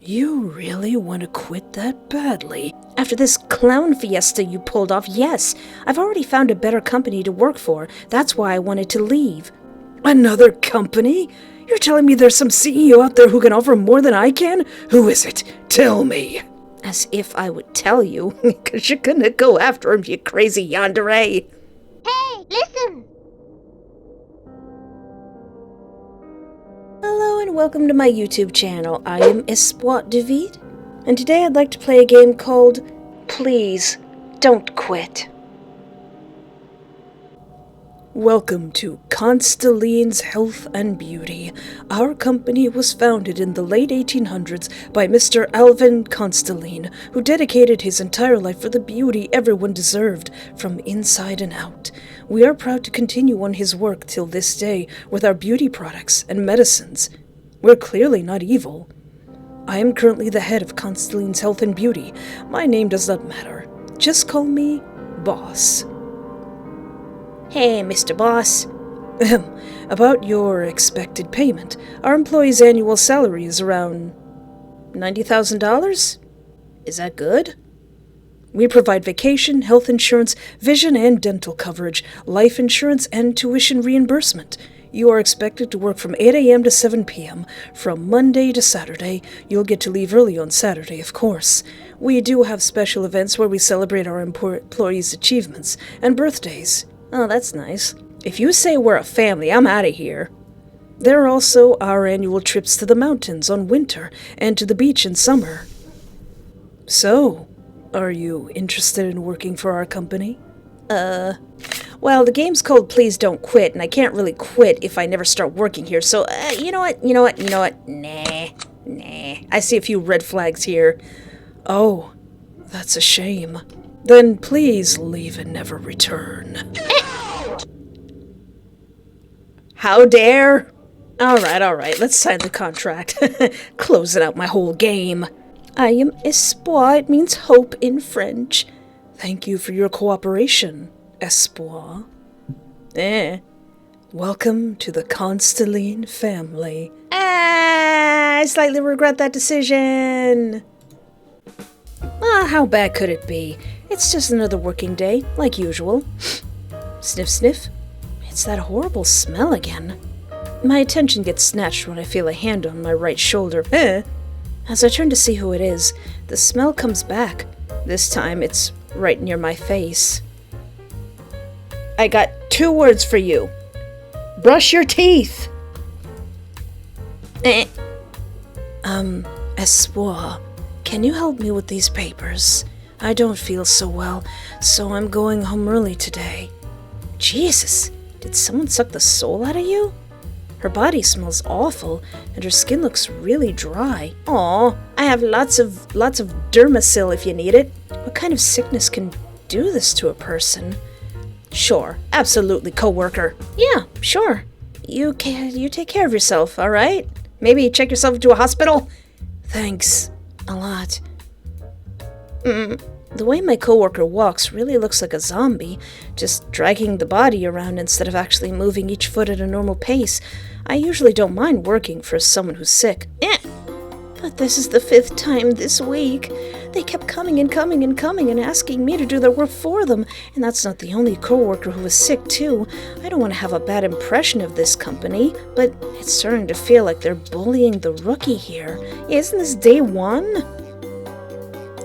You really want to quit that badly? After this clown fiesta you pulled off, yes. I've already found a better company to work for. That's why I wanted to leave. Another company? You're telling me there's some CEO out there who can offer more than I can? Who is it? Tell me. As if I would tell you, because you're gonna go after him, you crazy Yandere. Hey, listen! Hello and welcome to my YouTube channel. I am Espoir David, and today I'd like to play a game called Please Don't Quit. Welcome to Constelline's Health and Beauty. Our company was founded in the late 1800s by Mr. Alvin Constelline, who dedicated his entire life for the beauty everyone deserved, from inside and out. We are proud to continue on his work till this day with our beauty products and medicines. We're clearly not evil. I am currently the head of Constelline's Health and Beauty. My name does not matter. Just call me Boss. Hey, Mr. Boss. About your expected payment. Our employee's annual salary is around $90,000? Is that good? We provide vacation, health insurance, vision and dental coverage, life insurance, and tuition reimbursement. You are expected to work from 8 a.m. to 7 p.m. from Monday to Saturday. You'll get to leave early on Saturday, of course. We do have special events where we celebrate our employees' achievements and birthdays. Oh, that's nice. If you say we're a family, I'm out of here. There are also our annual trips to the mountains on winter and to the beach in summer. So, are you interested in working for our company? Well, the game's called Please Don't Quit, and I can't really quit if I never start working here, so, you know what? Nah. I see a few red flags here. Oh, that's a shame. Then please leave and never return. How dare? Alright, let's sign the contract. Closing out my whole game. I am Espoir, it means hope in French. Thank you for your cooperation, Espoir. Welcome to the Constelline family. I slightly regret that decision. How bad could it be? It's just another working day, like usual. Sniff, sniff. It's that horrible smell again. My attention gets snatched when I feel a hand on my right shoulder. As I turn to see who it is, the smell comes back. This time it's right near my face. I got 2 words for you. Brush your teeth! Espoir, can you help me with these papers? I don't feel so well, so I'm going home early today. Jesus, did someone suck the soul out of you? Her body smells awful, and her skin looks really dry. Aw, I have lots of Dermasil if you need it. What kind of sickness can do this to a person? Sure, absolutely, coworker. Yeah, sure. You take care of yourself, all right? Maybe check yourself into a hospital? Thanks a lot. The way my coworker walks really looks like a zombie, just dragging the body around instead of actually moving each foot at a normal pace. I usually don't mind working for someone who's sick. But this is the 5th time this week. They kept coming and asking me to do their work for them, and that's not the only coworker who was sick too. I don't want to have a bad impression of this company, but it's starting to feel like they're bullying the rookie here. Isn't this day 1?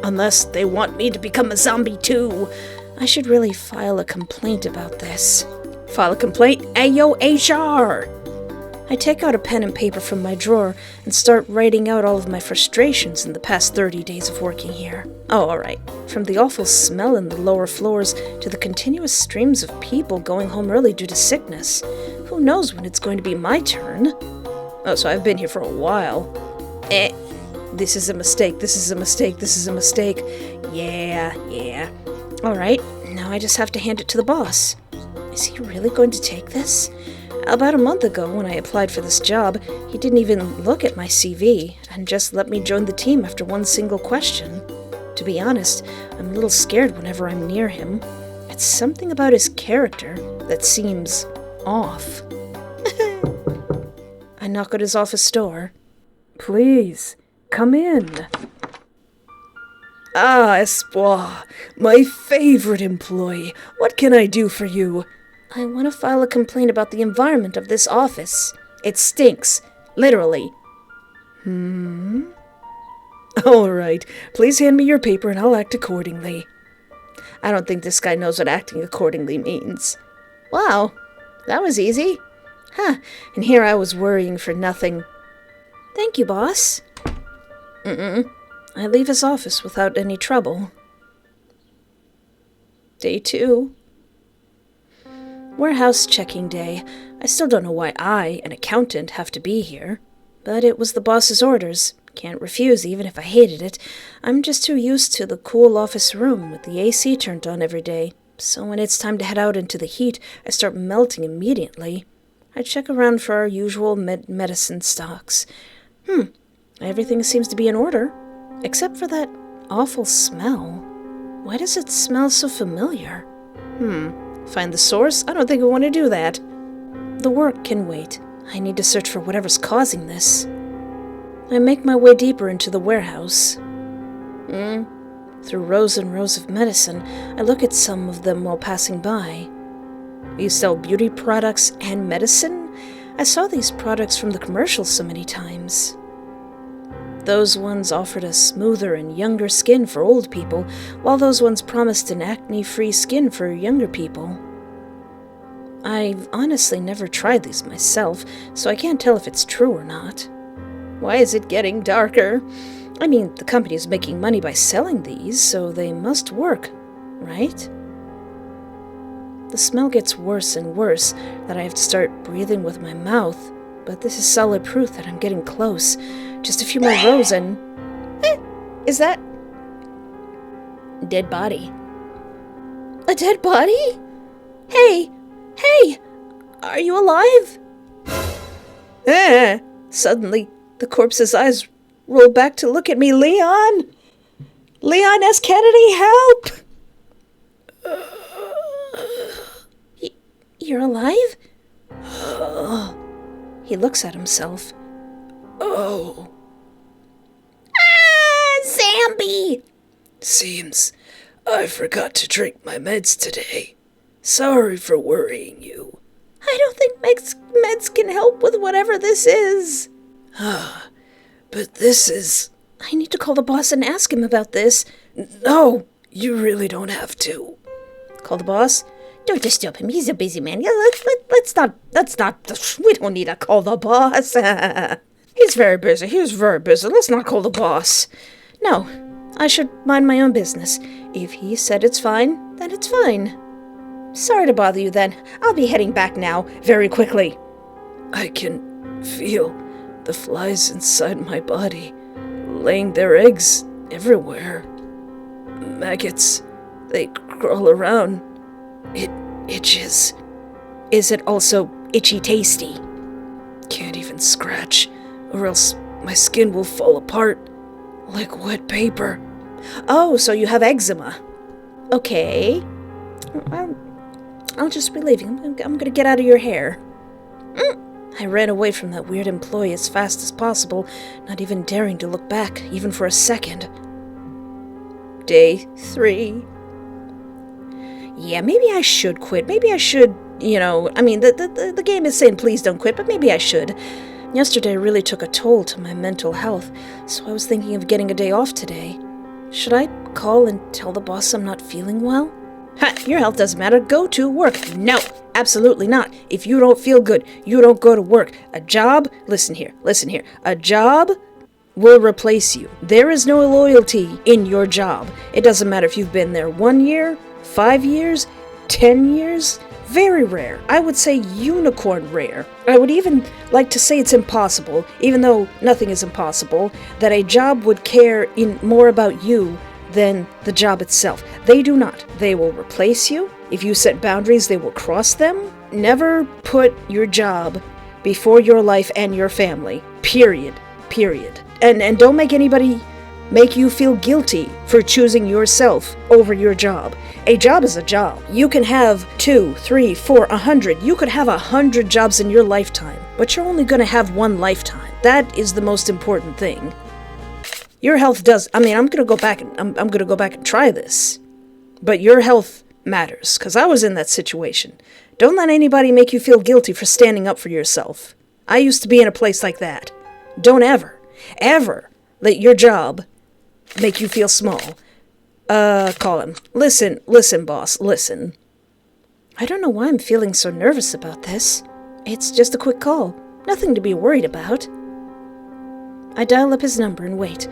Unless they want me to become a zombie too. I should really file a complaint about this. File a complaint? Ayo, HR! I take out a pen and paper from my drawer and start writing out all of my frustrations in the past 30 days of working here. Oh, alright. From the awful smell in the lower floors to the continuous streams of people going home early due to sickness. Who knows when it's going to be my turn? Oh, so I've been here for a while. This is a mistake. Yeah. Alright, now I just have to hand it to the boss. Is he really going to take this? About a month ago, when I applied for this job, he didn't even look at my CV and just let me join the team after one single question. To be honest, I'm a little scared whenever I'm near him. It's something about his character that seems off. I knock at his office door. Please, Come in. Ah, Espoir, my favorite employee. What can I do for you? I want to file a complaint about the environment of this office. It stinks. Literally. All right. Please hand me your paper and I'll act accordingly. I don't think this guy knows what acting accordingly means. Wow, that was easy. Huh, and here I was worrying for nothing. Thank you, boss. I leave his office without any trouble. Day 2. Warehouse checking day. I still don't know why I, an accountant, have to be here. But it was the boss's orders. Can't refuse, even if I hated it. I'm just too used to the cool office room with the AC turned on every day. So when it's time to head out into the heat, I start melting immediately. I check around for our usual medicine stocks. Everything seems to be in order. Except for that awful smell. Why does it smell so familiar? Find the source? I don't think I want to do that. The work can wait. I need to search for whatever's causing this. I make my way deeper into the warehouse. Through rows and rows of medicine, I look at some of them while passing by. You sell beauty products and medicine? I saw these products from the commercials so many times. Those ones offered a smoother and younger skin for old people, while those ones promised an acne-free skin for younger people. I've honestly never tried these myself, so I can't tell if it's true or not. Why is it getting darker? I mean, the company's making money by selling these, so they must work, right? The smell gets worse and worse, that I have to start breathing with my mouth, but this is solid proof that I'm getting close. Just a few more rows and... is that... dead body? A dead body? Hey! Are you alive? Suddenly, the corpse's eyes roll back to look at me. Leon! Leon S. Kennedy, help! You're alive? He looks at himself. Oh. Zambi! Seems I forgot to drink my meds today. Sorry for worrying you. I don't think meds can help with whatever this is. But this is... I need to call the boss and ask him about this. No, you really don't have to. Call the boss? Don't disturb him. He's a busy man. Yeah, let's not. We don't need to call the boss. He's very busy. Let's not call the boss. No, I should mind my own business. If he said it's fine, then it's fine. Sorry to bother you then. I'll be heading back now, very quickly. I can feel the flies inside my body, laying their eggs everywhere. Maggots, they crawl around. It itches. Is it also itchy tasty? Can't even scratch, or else my skin will fall apart like wet paper. Oh, so you have eczema. Okay. I'll just be leaving. I'm gonna get out of your hair. I ran away from that weird employee as fast as possible, not even daring to look back, even for a second. Day 3. Yeah, maybe I should quit. Maybe I should, the game is saying please don't quit, but maybe I should. Yesterday really took a toll to my mental health, so I was thinking of getting a day off today. Should I call and tell the boss I'm not feeling well? Ha! Your health doesn't matter. Go to work. No, absolutely not. If you don't feel good, you don't go to work. A job, listen here. A job will replace you. There is no loyalty in your job. It doesn't matter if you've been there 1 year, 5 years, 10 years. Very rare. I would say unicorn rare. I would even like to say it's impossible, even though nothing is impossible, that a job would care more about you than the job itself. They do not. They will replace you. If you set boundaries, they will cross them. Never put your job before your life and your family. Period. And don't make anybody make you feel guilty for choosing yourself over your job. A job is a job. You can have 2, 3, 4, 100. You could have 100 jobs in your lifetime, but you're only going to have one lifetime. That is the most important thing. Your health does. I mean, I'm gonna go back and I'm gonna go back and try this. But your health matters, 'cause I was in that situation. Don't let anybody make you feel guilty for standing up for yourself. I used to be in a place like that. Don't ever let your job make you feel small. Call him. Listen, boss, listen. I don't know why I'm feeling so nervous about this. It's just a quick call. Nothing to be worried about. I dial up his number and wait.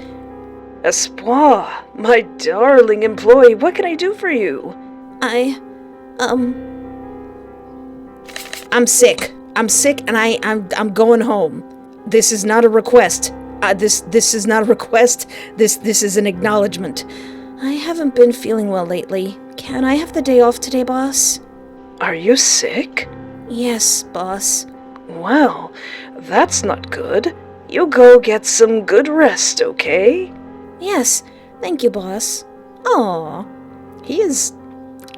Espoir, my darling employee, what can I do for you? I'm sick. I'm sick and I'm going home. This is not a request. This is not a request. This is an acknowledgement. I haven't been feeling well lately. Can I have the day off today, boss? Are you sick? Yes, boss. Well, that's not good. You go get some good rest, okay? Yes, thank you, boss. Aw, he's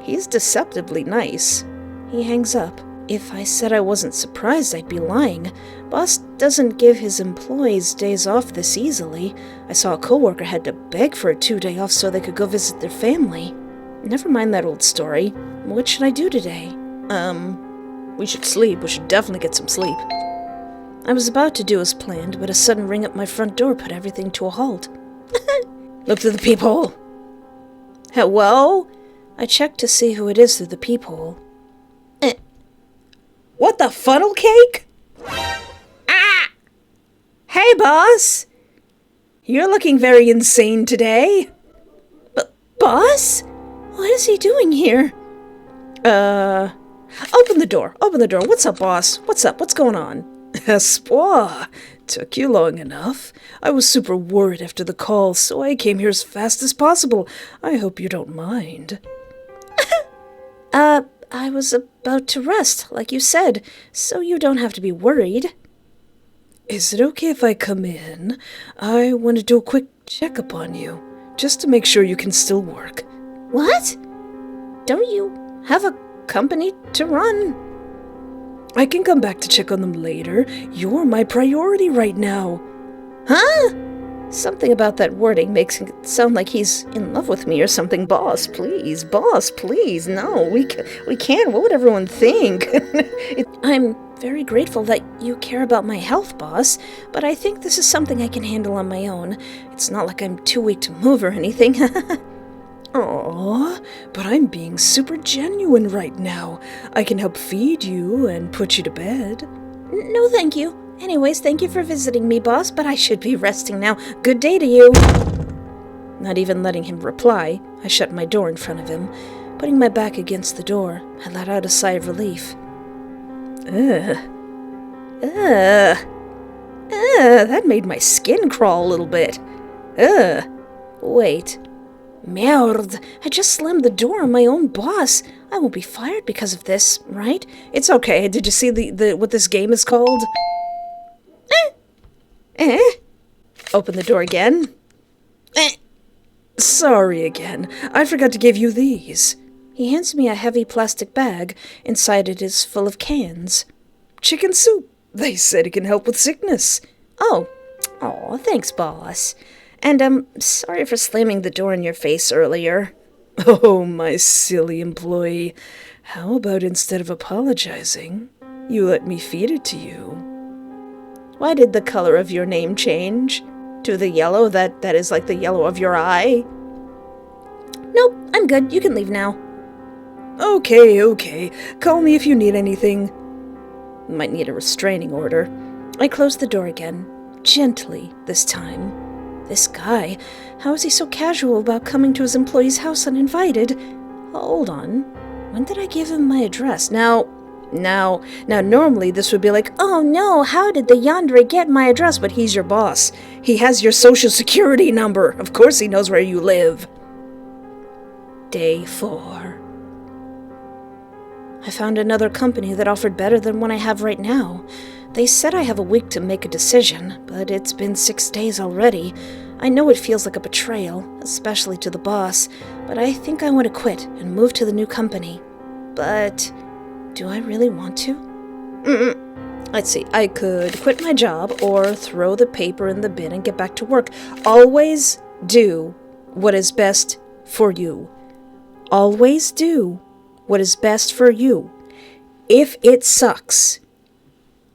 deceptively nice. He hangs up. If I said I wasn't surprised, I'd be lying. Boss doesn't give his employees days off this easily. I saw a coworker had to beg for a 2-day off so they could go visit their family. Never mind that old story. What should I do today? We should sleep. We should definitely get some sleep. I was about to do as planned, but a sudden ring at my front door put everything to a halt. Look through the peephole. Hello? I checked to see who it is through the peephole. What the funnel cake? Ah! Hey, boss! You're looking very insane today. Boss? What is he doing here? Open the door. What's up, boss? What's up? What's going on? Espoir! Took you long enough. I was super worried after the call, so I came here as fast as possible. I hope you don't mind. I was about to rest, like you said, so you don't have to be worried. Is it okay if I come in? I want to do a quick checkup on you, just to make sure you can still work. What? Don't you have a company to run? I can come back to check on them later. You're my priority right now. Huh? Something about that wording makes it sound like he's in love with me or something. Boss, please. No, we can't. What would everyone think? I'm very grateful that you care about my health, boss, but I think this is something I can handle on my own. It's not like I'm too weak to move or anything. Aw, but I'm being super genuine right now. I can help feed you and put you to bed. No, thank you. Anyways, thank you for visiting me, boss, but I should be resting now. Good day to you. Not even letting him reply, I shut my door in front of him. Putting my back against the door, I let out a sigh of relief. That made my skin crawl a little bit. Wait. Merde, I just slammed the door on my own boss. I won't be fired because of this, right? It's okay. Did you see the what this game is called? Open the door again. Sorry again. I forgot to give you these. He hands me a heavy plastic bag. Inside it is full of cans. Chicken soup. They said it can help with sickness. Oh, thanks, boss. And I'm sorry for slamming the door in your face earlier. Oh, my silly employee. How about instead of apologizing, you let me feed it to you? Why did the color of your name change? To the yellow that is like the yellow of your eye? Nope, I'm good. You can leave now. Okay. Call me if you need anything. Might need a restraining order. I closed the door again. Gently, this time. This guy, how is he so casual about coming to his employee's house uninvited? Hold on. When did I give him my address? Now, normally this would be like, oh no, how did the Yandere get my address? But he's your boss. He has your social security number. Of course he knows where you live. Day 4. I found another company that offered better than one I have right now. They said I have a week to make a decision, but it's been 6 days already. I know it feels like a betrayal, especially to the boss, but I think I want to quit and move to the new company. But do I really want to? Let's see, I could quit my job or throw the paper in the bin and get back to work. Always do what is best for you. Always do what is best for you. If it sucks,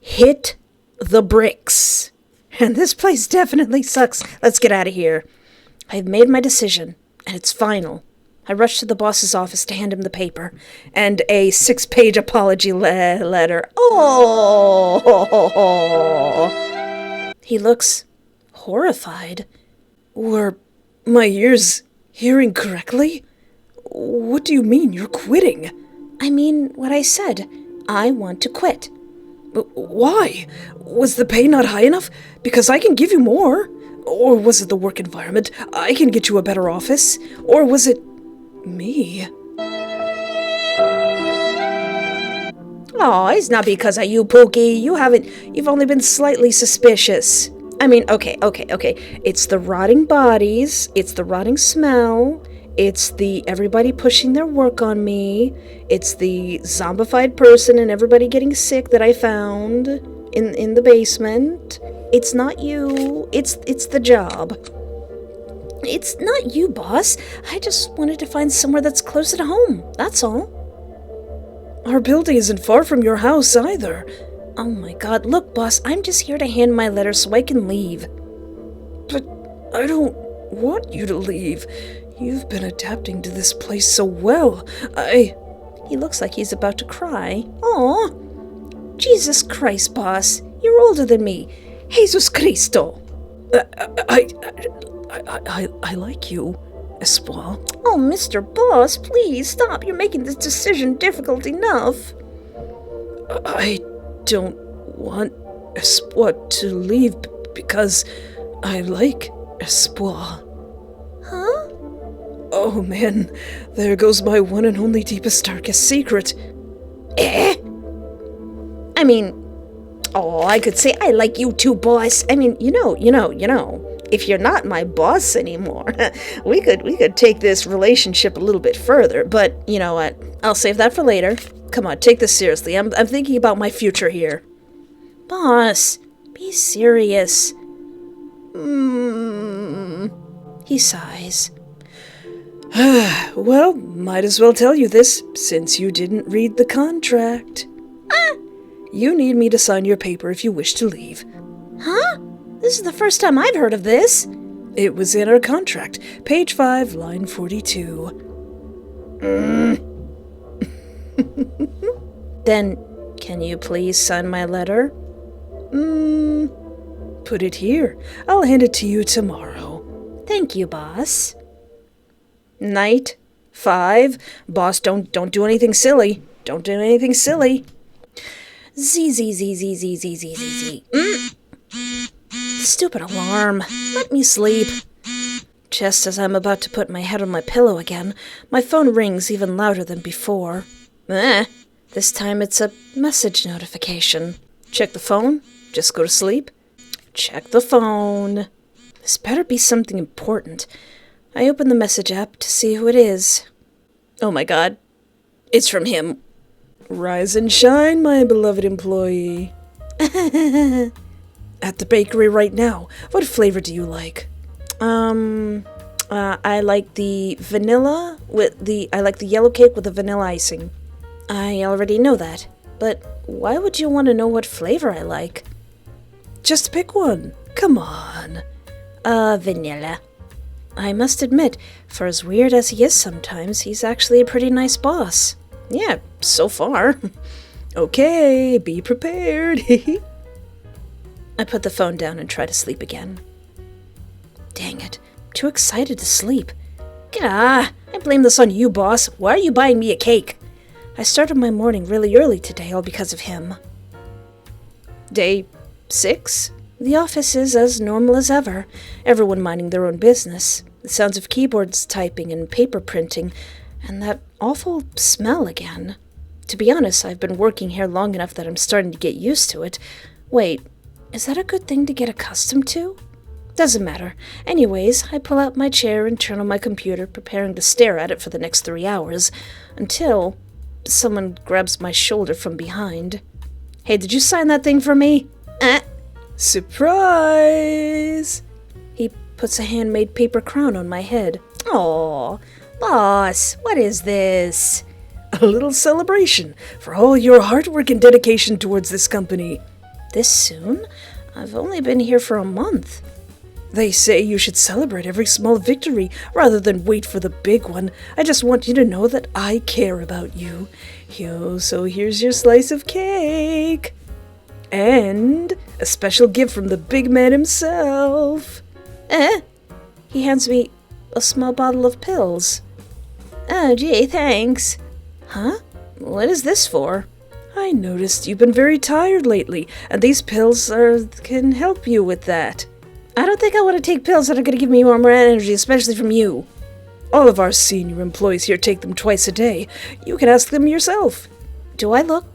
hit the bricks. And this place definitely sucks. Let's get out of here. I've made my decision, and it's final. I rushed to the boss's office to hand him the paper and a 6-page apology letter. Oh! He looks horrified. Were my ears hearing correctly? What do you mean you're quitting? I mean what I said. I want to quit. Why? Was the pay not high enough? Because I can give you more. Or was it the work environment? I can get you a better office. Or was it me? Oh, it's not because of you, Pookie. You've only been slightly suspicious. I mean, okay. It's the rotting bodies. It's the rotting smell. It's the everybody pushing their work on me. It's the zombified person and everybody getting sick that I found in the basement. It's not you. It's the job. It's not you, boss. I just wanted to find somewhere that's closer to home. That's all. Our building isn't far from your house either. Oh my god. Look, boss, I'm just here to hand my letter so I can leave. But I don't want you to leave. You've been adapting to this place so well. He looks like he's about to cry. Aw. Jesus Christ, boss. You're older than me. Jesus Cristo. I like you, Espoir. Oh, Mr. Boss, please stop. You're making this decision difficult enough. I don't want Espoir to leave because I like Espoir. Huh? Oh man, there goes my one and only deepest, darkest secret. I mean, I could say I like you too, boss. I mean, you know. If you're not my boss anymore, we could take this relationship a little bit further. But you know what? I'll save that for later. Come on, take this seriously. I'm thinking about my future here. Boss, be serious. He sighs. Well, might as well tell you this, since you didn't read the contract. You need me to sign your paper if you wish to leave. Huh? This is the first time I've heard of this. It was in our contract. Page 5, line 42. Then, can you please sign my letter? Put it here. I'll hand it to you tomorrow. Thank you, boss. Night 5. Boss, don't do anything silly. Don't do anything silly. Z. Stupid alarm. Let me sleep. Just as I'm about to put my head on my pillow again, my phone rings even louder than before. This time it's a message notification. Check the phone. Just go to sleep. Check the phone. This better be something important. I open the message app to see who it is. Oh my god. It's from him. Rise and shine, my beloved employee. At the bakery right now. What flavor do you like? I like the vanilla I like the yellow cake with the vanilla icing. I already know that, but why would you want to know what flavor I like? Just pick one. Come on. Vanilla. I must admit, for as weird as he is sometimes, he's actually a pretty nice boss. Yeah, so far. Okay, be prepared. I put the phone down and try to sleep again. Dang it, I'm too excited to sleep. I blame this on you, boss. Why are you buying me a cake? I started my morning really early today, all because of him. Day 6. The office is as normal as ever, everyone minding their own business. The sounds of keyboards typing and paper printing, and that awful smell again. To be honest, I've been working here long enough that I'm starting to get used to it. Wait, is that a good thing to get accustomed to? Doesn't matter. Anyways, I pull out my chair and turn on my computer, preparing to stare at it for the next 3 hours, until someone grabs my shoulder from behind. Hey, did you sign that thing for me? Surprise! He puts a handmade paper crown on my head. Aw, boss, what is this? A little celebration for all your hard work and dedication towards this company. This soon? I've only been here for a month. They say you should celebrate every small victory rather than wait for the big one. I just want you to know that I care about you. So here's your slice of cake. And a special gift from the big man himself. He hands me a small bottle of pills. Oh, gee, thanks. Huh? What is this for? I noticed you've been very tired lately, and these pills can help you with that. I don't think I want to take pills that are going to give me more energy, especially from you. All of our senior employees here take them twice a day. You can ask them yourself. Do I look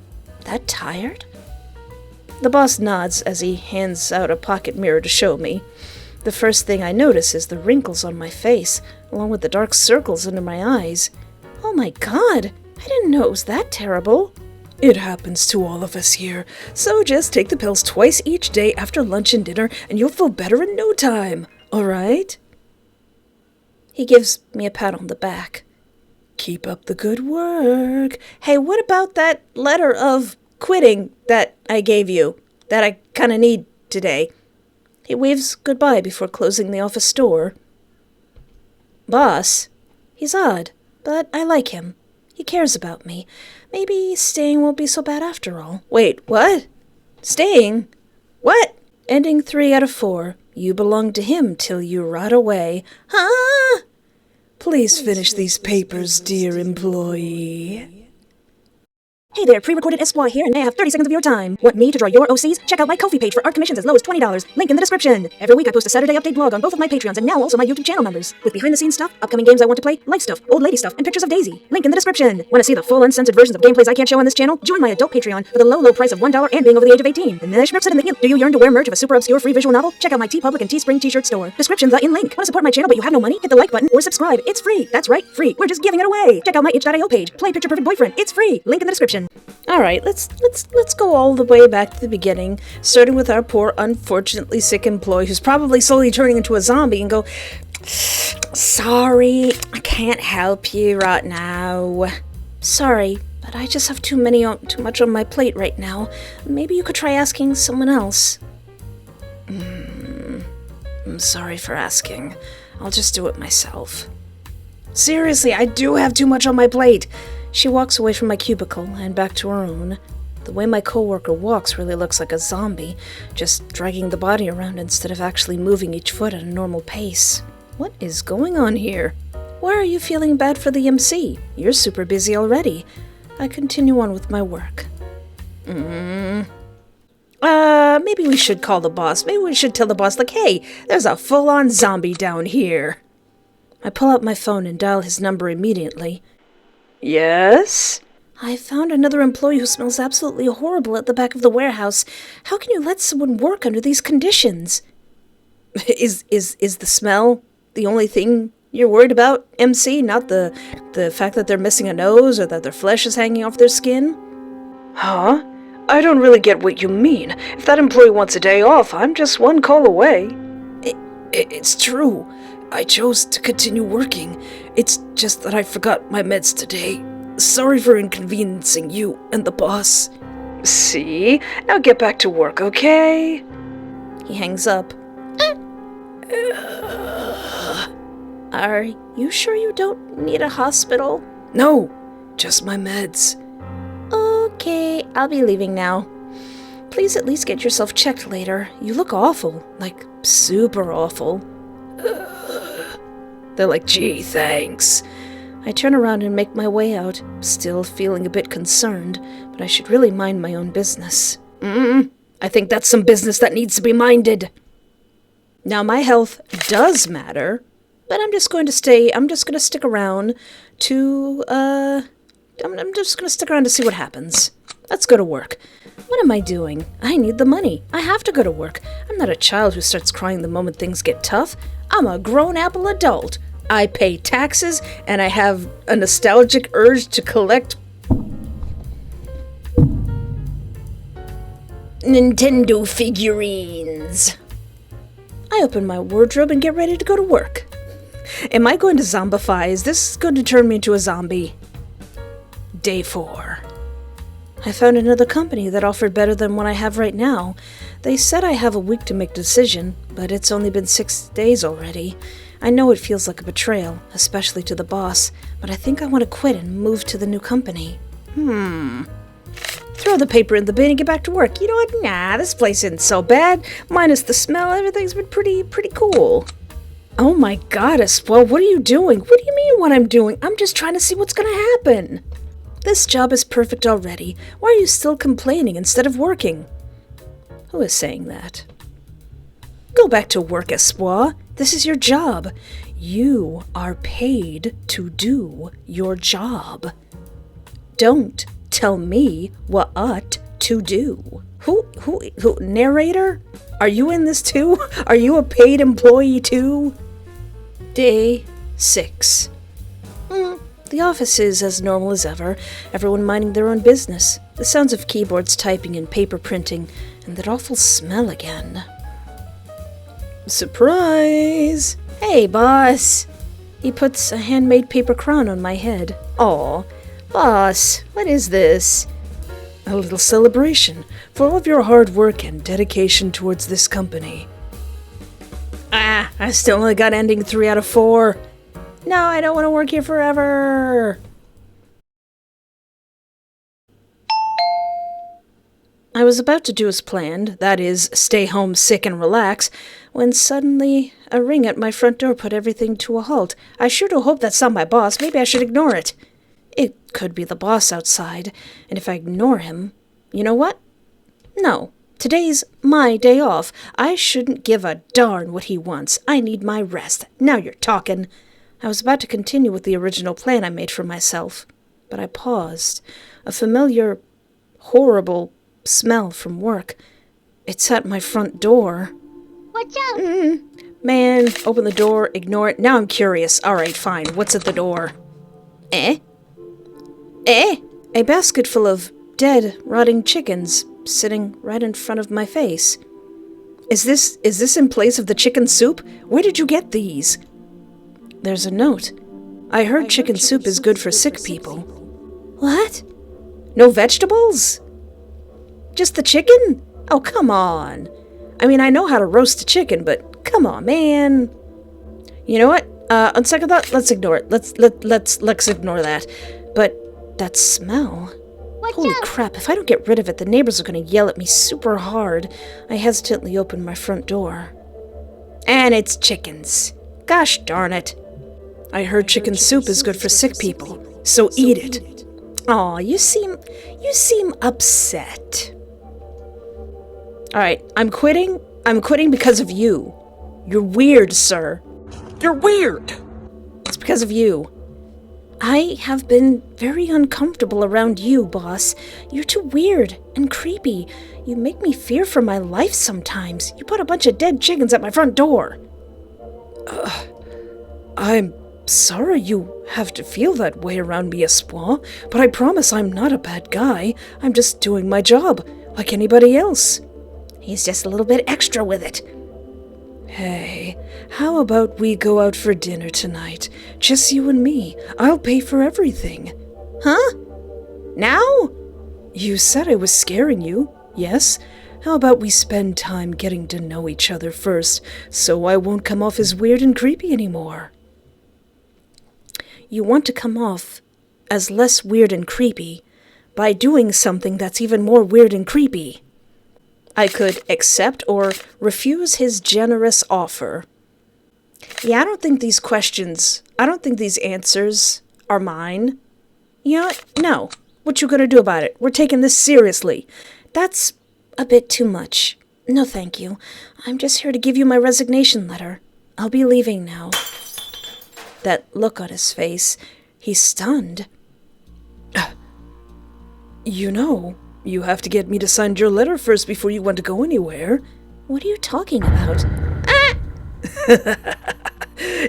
that tired? The boss nods as he hands out a pocket mirror to show me. The first thing I notice is the wrinkles on my face, along with the dark circles under my eyes. Oh my god, I didn't know it was that terrible. It happens to all of us here, so just take the pills twice each day after lunch and dinner, and you'll feel better in no time, all right? He gives me a pat on the back. Keep up the good work. Hey, what about that letter of quitting that I gave you, that I kind of need today? He waves goodbye before closing the office door. Boss? He's odd, but I like him. He cares about me. Maybe staying won't be so bad after all. Wait, what? Staying? What? Ending 3 out of 4. You belong to him till you rot away. Huh? Please finish these papers, dear employee. Hey there, pre-recorded Esquire here, and I have 30 seconds of your time. Want me to draw your OCs? Check out my Ko-fi page for art commissions as low as $20. Link in the description. Every week I post a Saturday update blog on both of my Patreons and now also my YouTube channel members. With behind-the-scenes stuff, upcoming games I want to play, life stuff, old lady stuff, and pictures of Daisy. Link in the description. Want to see the full uncensored versions of gameplays I can't show on this channel? Join my adult Patreon for the low price of $1 and being over the age of 18. And then it in the Do you yearn to wear merch of a super obscure free visual novel? Check out my TeePublic and Teespring t-shirt store. Descriptions are in link. Want to support my channel but you have no money? Hit the like button or subscribe. It's free. That's right, free. We're just giving it away. Check out my itch.io page. Play Picture Perfect Boyfriend. It's free. Link in the description. Alright, let's go all the way back to the beginning, starting with our poor, unfortunately sick employee who's probably slowly turning into a zombie and go, sorry, I can't help you right now. Sorry, but I just have too much on my plate right now. Maybe you could try asking someone else. I'm sorry for asking. I'll just do it myself. Seriously, I do have too much on my plate. She walks away from my cubicle and back to her own. The way my coworker walks really looks like a zombie, just dragging the body around instead of actually moving each foot at a normal pace. What is going on here? Why are you feeling bad for the MC? You're super busy already. I continue on with my work. Maybe we should call the boss. Maybe we should tell the boss, like, hey, there's a full-on zombie down here. I pull out my phone and dial his number immediately. Yes? I found another employee who smells absolutely horrible at the back of the warehouse. How can you let someone work under these conditions? Is the smell the only thing you're worried about, MC? Not the fact that they're missing a nose or that their flesh is hanging off their skin? Huh? I don't really get what you mean. If that employee wants a day off, I'm just one call away. It's true. I chose to continue working. It's just that I forgot my meds today. Sorry for inconveniencing you and the boss. See? Now get back to work, okay? He hangs up. Are you sure you don't need a hospital? No, just my meds. Okay, I'll be leaving now. Please at least get yourself checked later. You look awful, like super awful. They're like, gee, thanks. I turn around and make my way out, still feeling a bit concerned, but I should really mind my own business. I think that's some business that needs to be minded. Now, my health does matter, but I'm just going to stick around to, I'm just going to stick around to see what happens. Let's go to work. What am I doing? I need the money. I have to go to work. I'm not a child who starts crying the moment things get tough. I'm a grown apple adult. I pay taxes, and I have a nostalgic urge to collect. Nintendo figurines. I open my wardrobe and get ready to go to work. Am I going to zombify? Is this going to turn me into a zombie? Day 4. I found another company that offered better than what I have right now. They said I have a week to make a decision, but it's only been 6 days already. I know it feels like a betrayal, especially to the boss, but I think I want to quit and move to the new company. Throw the paper in the bin and get back to work. You know what? Nah, this place isn't so bad. Minus the smell, everything's been pretty cool. Oh my goddess, well, what are you doing? What do you mean what I'm doing? I'm just trying to see what's gonna happen. This job is perfect already. Why are you still complaining instead of working? Who is saying that? Go back to work, Espoir. This is your job. You are paid to do your job. Don't tell me what to do. Who, narrator? Are you in this too? Are you a paid employee too? Day 6. The office is as normal as ever, everyone minding their own business. The sounds of keyboards typing and paper printing, and that awful smell again. Surprise! Hey, boss! He puts a handmade paper crown on my head. Aw, boss, what is this? A little celebration for all of your hard work and dedication towards this company. I still only got ending 3 out of 4. No, I don't want to work here forever. I was about to do as planned, that is, stay home sick and relax, when suddenly a ring at my front door put everything to a halt. I sure do hope that's not my boss. Maybe I should ignore it. It could be the boss outside, and if I ignore him, you know what? No, today's my day off. I shouldn't give a darn what he wants. I need my rest. Now you're talking. I was about to continue with the original plan I made for myself, but I paused. A familiar, horrible smell from work. It's at my front door. Watch out! Man, open the door, ignore it. Now I'm curious. Alright, fine. What's at the door? Eh? A basket full of dead, rotting chickens sitting right in front of my face. Is this in place of the chicken soup? Where did you get these? There's a note. I heard chicken soup is good for sick people. What? No vegetables? Just the chicken? Oh, come on. I mean, I know how to roast a chicken, but come on, man. You know what? On second thought, let's ignore it. Let's ignore that. But that smell. Holy crap, if I don't get rid of it, the neighbors are going to yell at me super hard. I hesitantly open my front door. And it's chickens. Gosh darn it. I heard chicken soup is good for sick people, so eat it. Aw, you seem upset. Alright, I'm quitting. I'm quitting because of you. You're weird, sir. You're weird! It's because of you. I have been very uncomfortable around you, boss. You're too weird and creepy. You make me fear for my life sometimes. You put a bunch of dead chickens at my front door. I'm sorry you have to feel that way around me, Espoir, but I promise I'm not a bad guy. I'm just doing my job, like anybody else. He's just a little bit extra with it. Hey, how about we go out for dinner tonight? Just you and me. I'll pay for everything. Huh? Now? You said I was scaring you, yes? How about we spend time getting to know each other first, so I won't come off as weird and creepy anymore? You want to come off as less weird and creepy by doing something that's even more weird and creepy. I could accept or refuse his generous offer. Yeah, I don't think these answers are mine. You know what? No. What you gonna do about it? We're taking this seriously. That's a bit too much. No, thank you. I'm just here to give you my resignation letter. I'll be leaving now. That look on his face, he's stunned. You know, you have to get me to sign your letter first before you want to go anywhere. What are you talking about?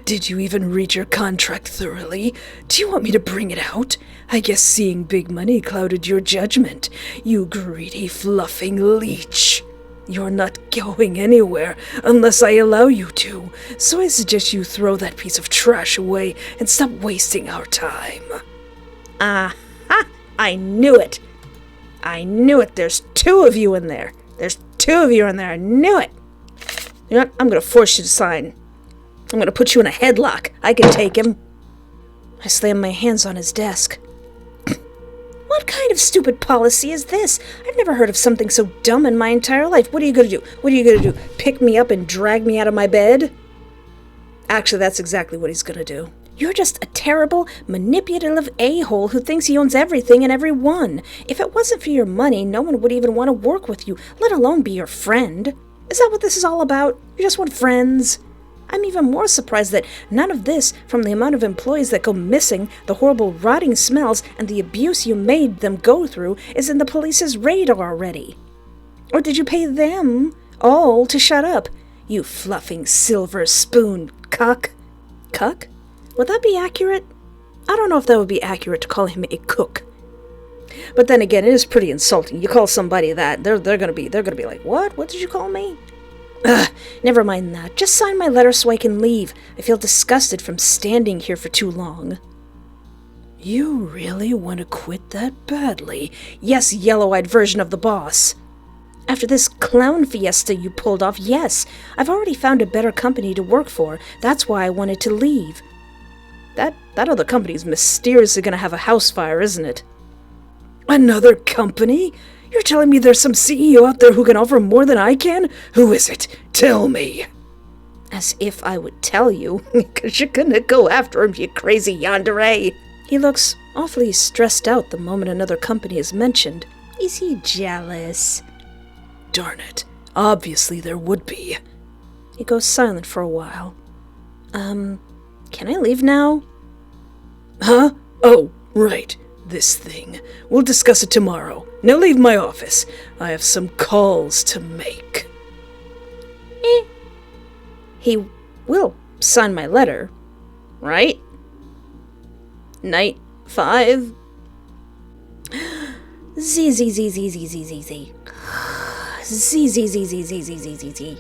Did you even read your contract thoroughly? Do you want me to bring it out? I guess seeing big money clouded your judgment, you greedy, fluffing leech. You're not going anywhere unless I allow you to, so I suggest you throw that piece of trash away and stop wasting our time. Aha! I knew it! I knew it! There's two of you in there! I knew it! You know what? I'm gonna force you to sign. I'm gonna put you in a headlock. I can take him. I slammed my hands on his desk. What kind of stupid policy is this? I've never heard of something so dumb in my entire life. What are you gonna do? Pick me up and drag me out of my bed? Actually, that's exactly what he's gonna do. You're just a terrible, manipulative a-hole who thinks he owns everything and everyone. If it wasn't for your money, no one would even want to work with you, let alone be your friend. Is that what this is all about? You just want friends? I'm even more surprised that none of this, from the amount of employees that go missing, the horrible rotting smells, and the abuse you made them go through, is in the police's radar already. Or did you pay them all to shut up? You fluffing silver spoon cuck. Cuck? Would that be accurate? I don't know if that would be accurate to call him a cook. But then again, it is pretty insulting. You call somebody that, they're gonna be like, what? What did you call me? Never mind that. Just sign my letter so I can leave. I feel disgusted from standing here for too long. You really want to quit that badly? Yes, yellow-eyed version of the boss. After this clown fiesta you pulled off, yes. I've already found a better company to work for. That's why I wanted to leave. That other company's mysteriously gonna have a house fire, isn't it? Another company? You're telling me there's some CEO out there who can offer more than I can? Who is it? Tell me. As if I would tell you, because you're gonna go after him, you crazy Yandere. He looks awfully stressed out the moment another company is mentioned. Is he jealous? Darn it. Obviously there would be. He goes silent for a while. Can I leave now? Huh? Oh, right. This thing. We'll discuss it tomorrow. Now leave my office. I have some calls to make. He will sign my letter, right? Night 5. Z Z Z Z Z Z Z Z Z Z Z Z Z Z Z Z Z.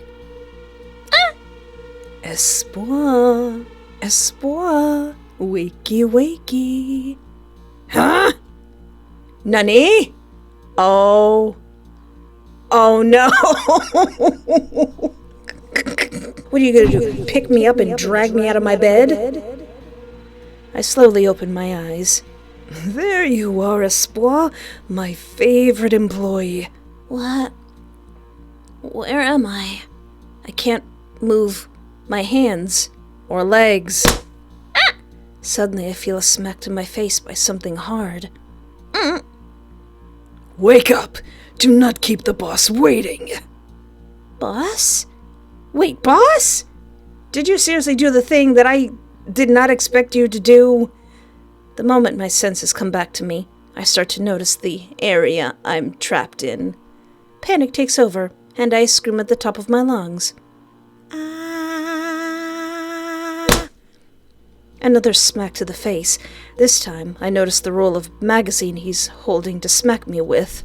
Espoir, espoir, wakey wakey. Huh? Nani? Oh no. What are you gonna do? Pick me up and drag me out of my bed? I slowly opened my eyes. There you are, Espoir, my favorite employee. What? Where am I? I can't move my hands or legs. Ah! Suddenly I feel a smack to my face by something hard. Wake up! Do not keep the boss waiting! Boss? Wait, boss? Did you seriously do the thing that I did not expect you to do? The moment my senses come back to me, I start to notice the area I'm trapped in. Panic takes over, and I scream at the top of my lungs. Another smack to the face. This time, I noticed the roll of magazine he's holding to smack me with.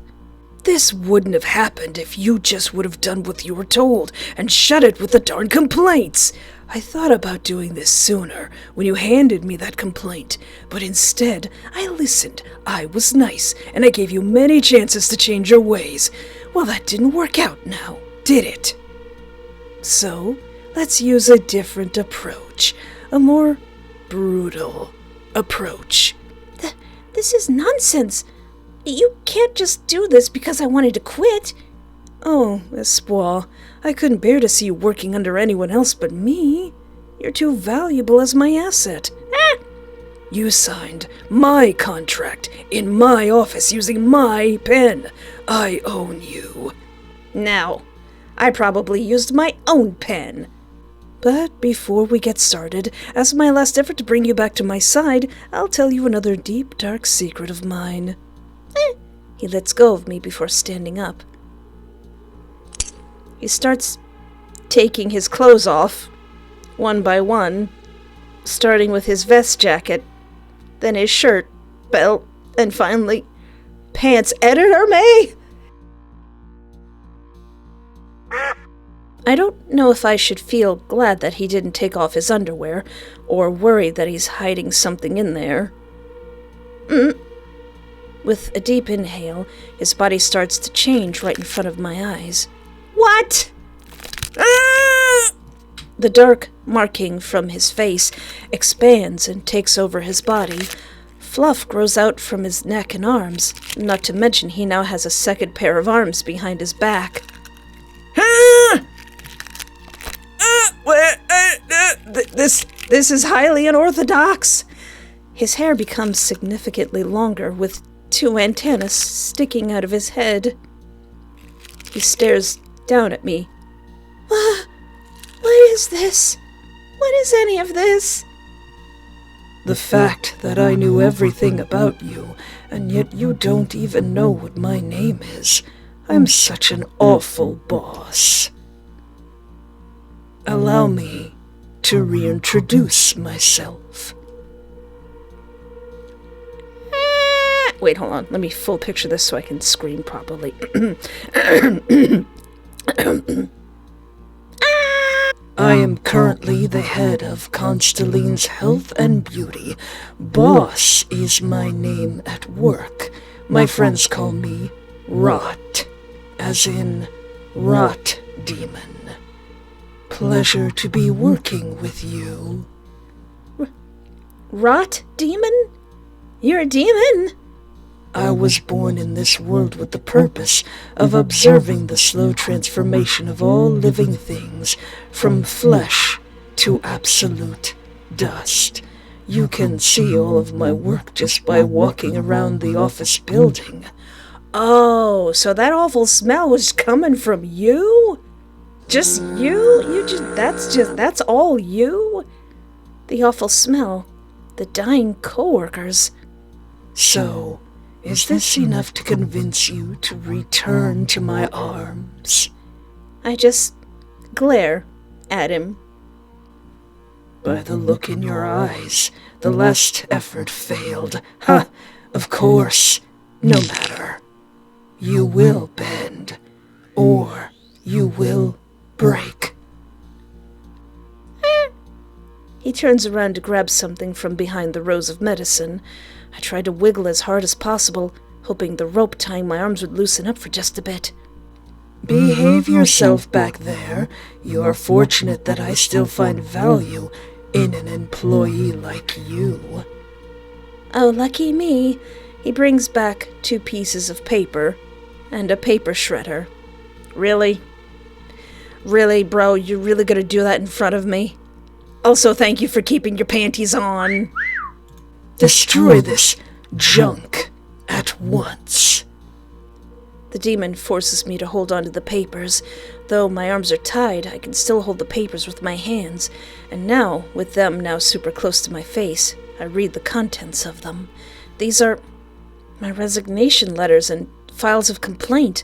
This wouldn't have happened if you just would have done what you were told and shut it with the darn complaints. I thought about doing this sooner when you handed me that complaint, but instead, I listened. I was nice, and I gave you many chances to change your ways. Well, that didn't work out now, did it? So, let's use a different approach. A more brutal approach. This is nonsense. You can't just do this because I wanted to quit. Oh, Espoir, I couldn't bear to see you working under anyone else but me. You're too valuable as my asset. You signed my contract in my office using my pen. I own you. Now, I probably used my own pen. But before we get started, as my last effort to bring you back to my side, I'll tell you another deep, dark secret of mine. He lets go of me before standing up. He starts taking his clothes off. one by one, starting with his vest jacket, then his shirt, belt, and finally, pants. Editor May! I don't know if I should feel glad that he didn't take off his underwear, or worried that he's hiding something in there. With a deep inhale, his body starts to change right in front of my eyes. What? The dark marking from his face expands and takes over his body. Fluff grows out from his neck and arms, not to mention he now has a second pair of arms behind his back. This is highly unorthodox. His hair becomes significantly longer, with 2 antennas sticking out of his head. He stares down at me. What is this? What is any of this? The fact that I knew everything about you, and yet you don't even know what my name is. I'm such an awful boss. Allow me to reintroduce myself. Wait, hold on. Let me full picture this so I can scream properly. I am currently the head of Constelline's Health and Beauty. Boss is my name at work. My friends call me Rot, as in Rot Demon. Pleasure to be working with you. Rot demon? You're a demon? I was born in this world with the purpose of observing the slow transformation of all living things, from flesh to absolute dust. You can see all of my work just by walking around the office building. Oh, so that awful smell was coming from you? Just you? That's all you? The awful smell. The dying coworkers. So, is this enough to convince you to return to my arms? I just glare at him. By the look in your eyes, the last effort failed. Ha! Of course. No matter. You will bend, or you will break. He turns around to grab something from behind the rows of medicine. I try to wiggle as hard as possible, hoping the rope tying my arms would loosen up for just a bit. Behave yourself back there. You are fortunate that I still find value in an employee like you. Oh, lucky me. He brings back 2 pieces of paper and a paper shredder. Really? Really, bro? You really gonna do that in front of me? Also, thank you for keeping your panties on. Destroy this junk at once. The demon forces me to hold on to the papers. Though my arms are tied, I can still hold the papers with my hands. And now, with them now super close to my face, I read the contents of them. These are my resignation letters and files of complaint.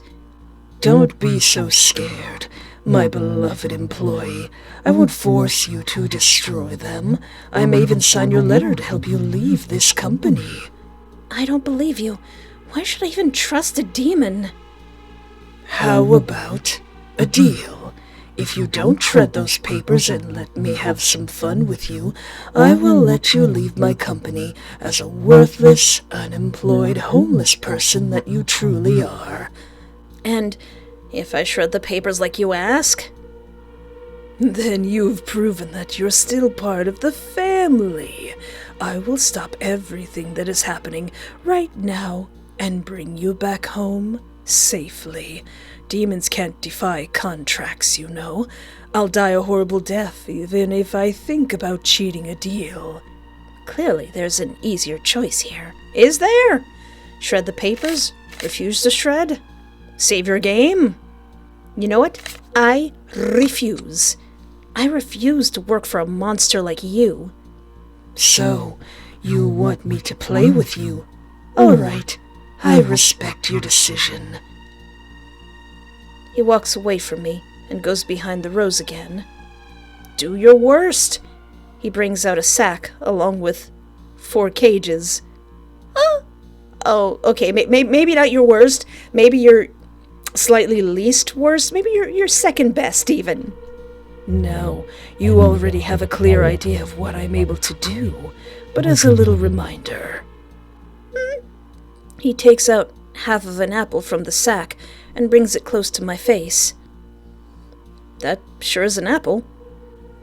Don't be so scared, my beloved employee. I won't force you to destroy them. I may even sign your letter to help you leave this company. I don't believe you. Why should I even trust a demon? How about a deal? If you don't shred those papers and let me have some fun with you, I will let you leave my company as a worthless, unemployed, homeless person that you truly are. And if I shred the papers like you ask? Then you've proven that you're still part of the family. I will stop everything that is happening right now and bring you back home safely. Demons can't defy contracts, you know. I'll die a horrible death even if I think about cheating a deal. Clearly, there's an easier choice here. Is there? Shred the papers? Refuse to shred? Save your game? You know what? I refuse. I refuse to work for a monster like you. So, you want me to play with you? All right, I respect your decision. He walks away from me and goes behind the rows again. Do your worst. He brings out a sack along with 4 cages. Oh, okay, maybe not your worst. Maybe your slightly least worst. Maybe your second best, even. No, you already have a clear idea of what I'm able to do, but as a little reminder. He takes out half of an apple from the sack and brings it close to my face. That sure is an apple.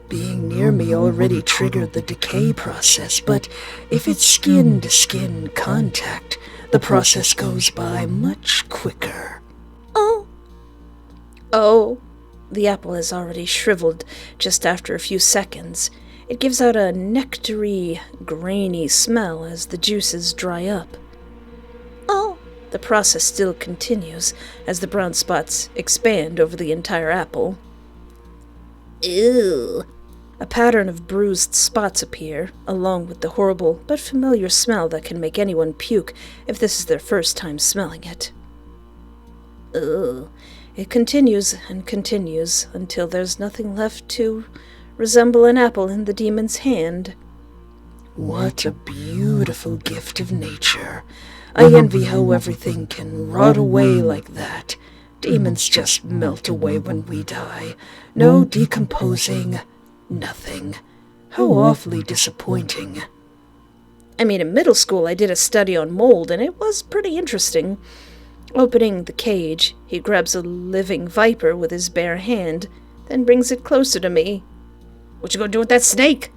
Being near me already triggered the decay process, but if it's skin-to-skin contact, the process goes by much quicker. Oh, the apple has already shriveled just after a few seconds. It gives out a nectary, grainy smell as the juices dry up. The process still continues as the brown spots expand over the entire apple. Ew. A pattern of bruised spots appear, along with the horrible but familiar smell that can make anyone puke if this is their first time smelling it. Ugh. It continues and continues until there's nothing left to resemble an apple in the demon's hand. What a beautiful gift of nature. I envy how everything can rot away like that. Demons just melt away when we die. No decomposing, nothing. How awfully disappointing. I mean, in middle school I did a study on mold, and it was pretty interesting. Opening the cage, he grabs a living viper with his bare hand, then brings it closer to me. What you gonna do with that snake?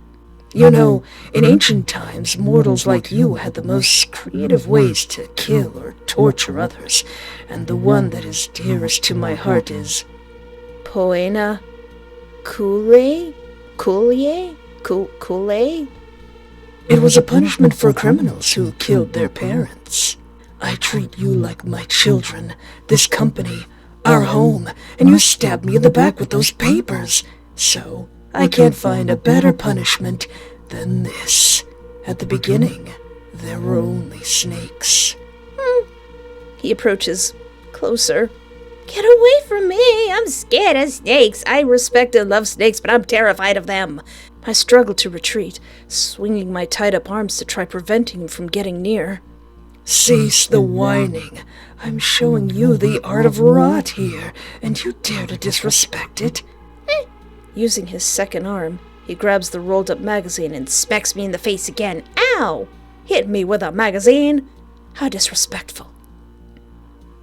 You know, in ancient times, mortals like you had the most creative ways to kill or torture others, and the one that is dearest to my heart is... Poena Kool-Aid? Kool-Aid? It was a punishment for criminals who killed their parents. I treat you like my children, this company, our home, and you stabbed me in the back with those papers. So, I can't find a better punishment than this. At the beginning, there were only snakes. He approaches closer. Get away from me! I'm scared of snakes. I respect and love snakes, but I'm terrified of them. I struggle to retreat, swinging my tied-up arms to try preventing him from getting near. Cease the whining. I'm showing you the art of rot here, and you dare to disrespect it? Using his second arm, he grabs the rolled-up magazine and smacks me in the face again. Ow! Hit me with a magazine? How disrespectful.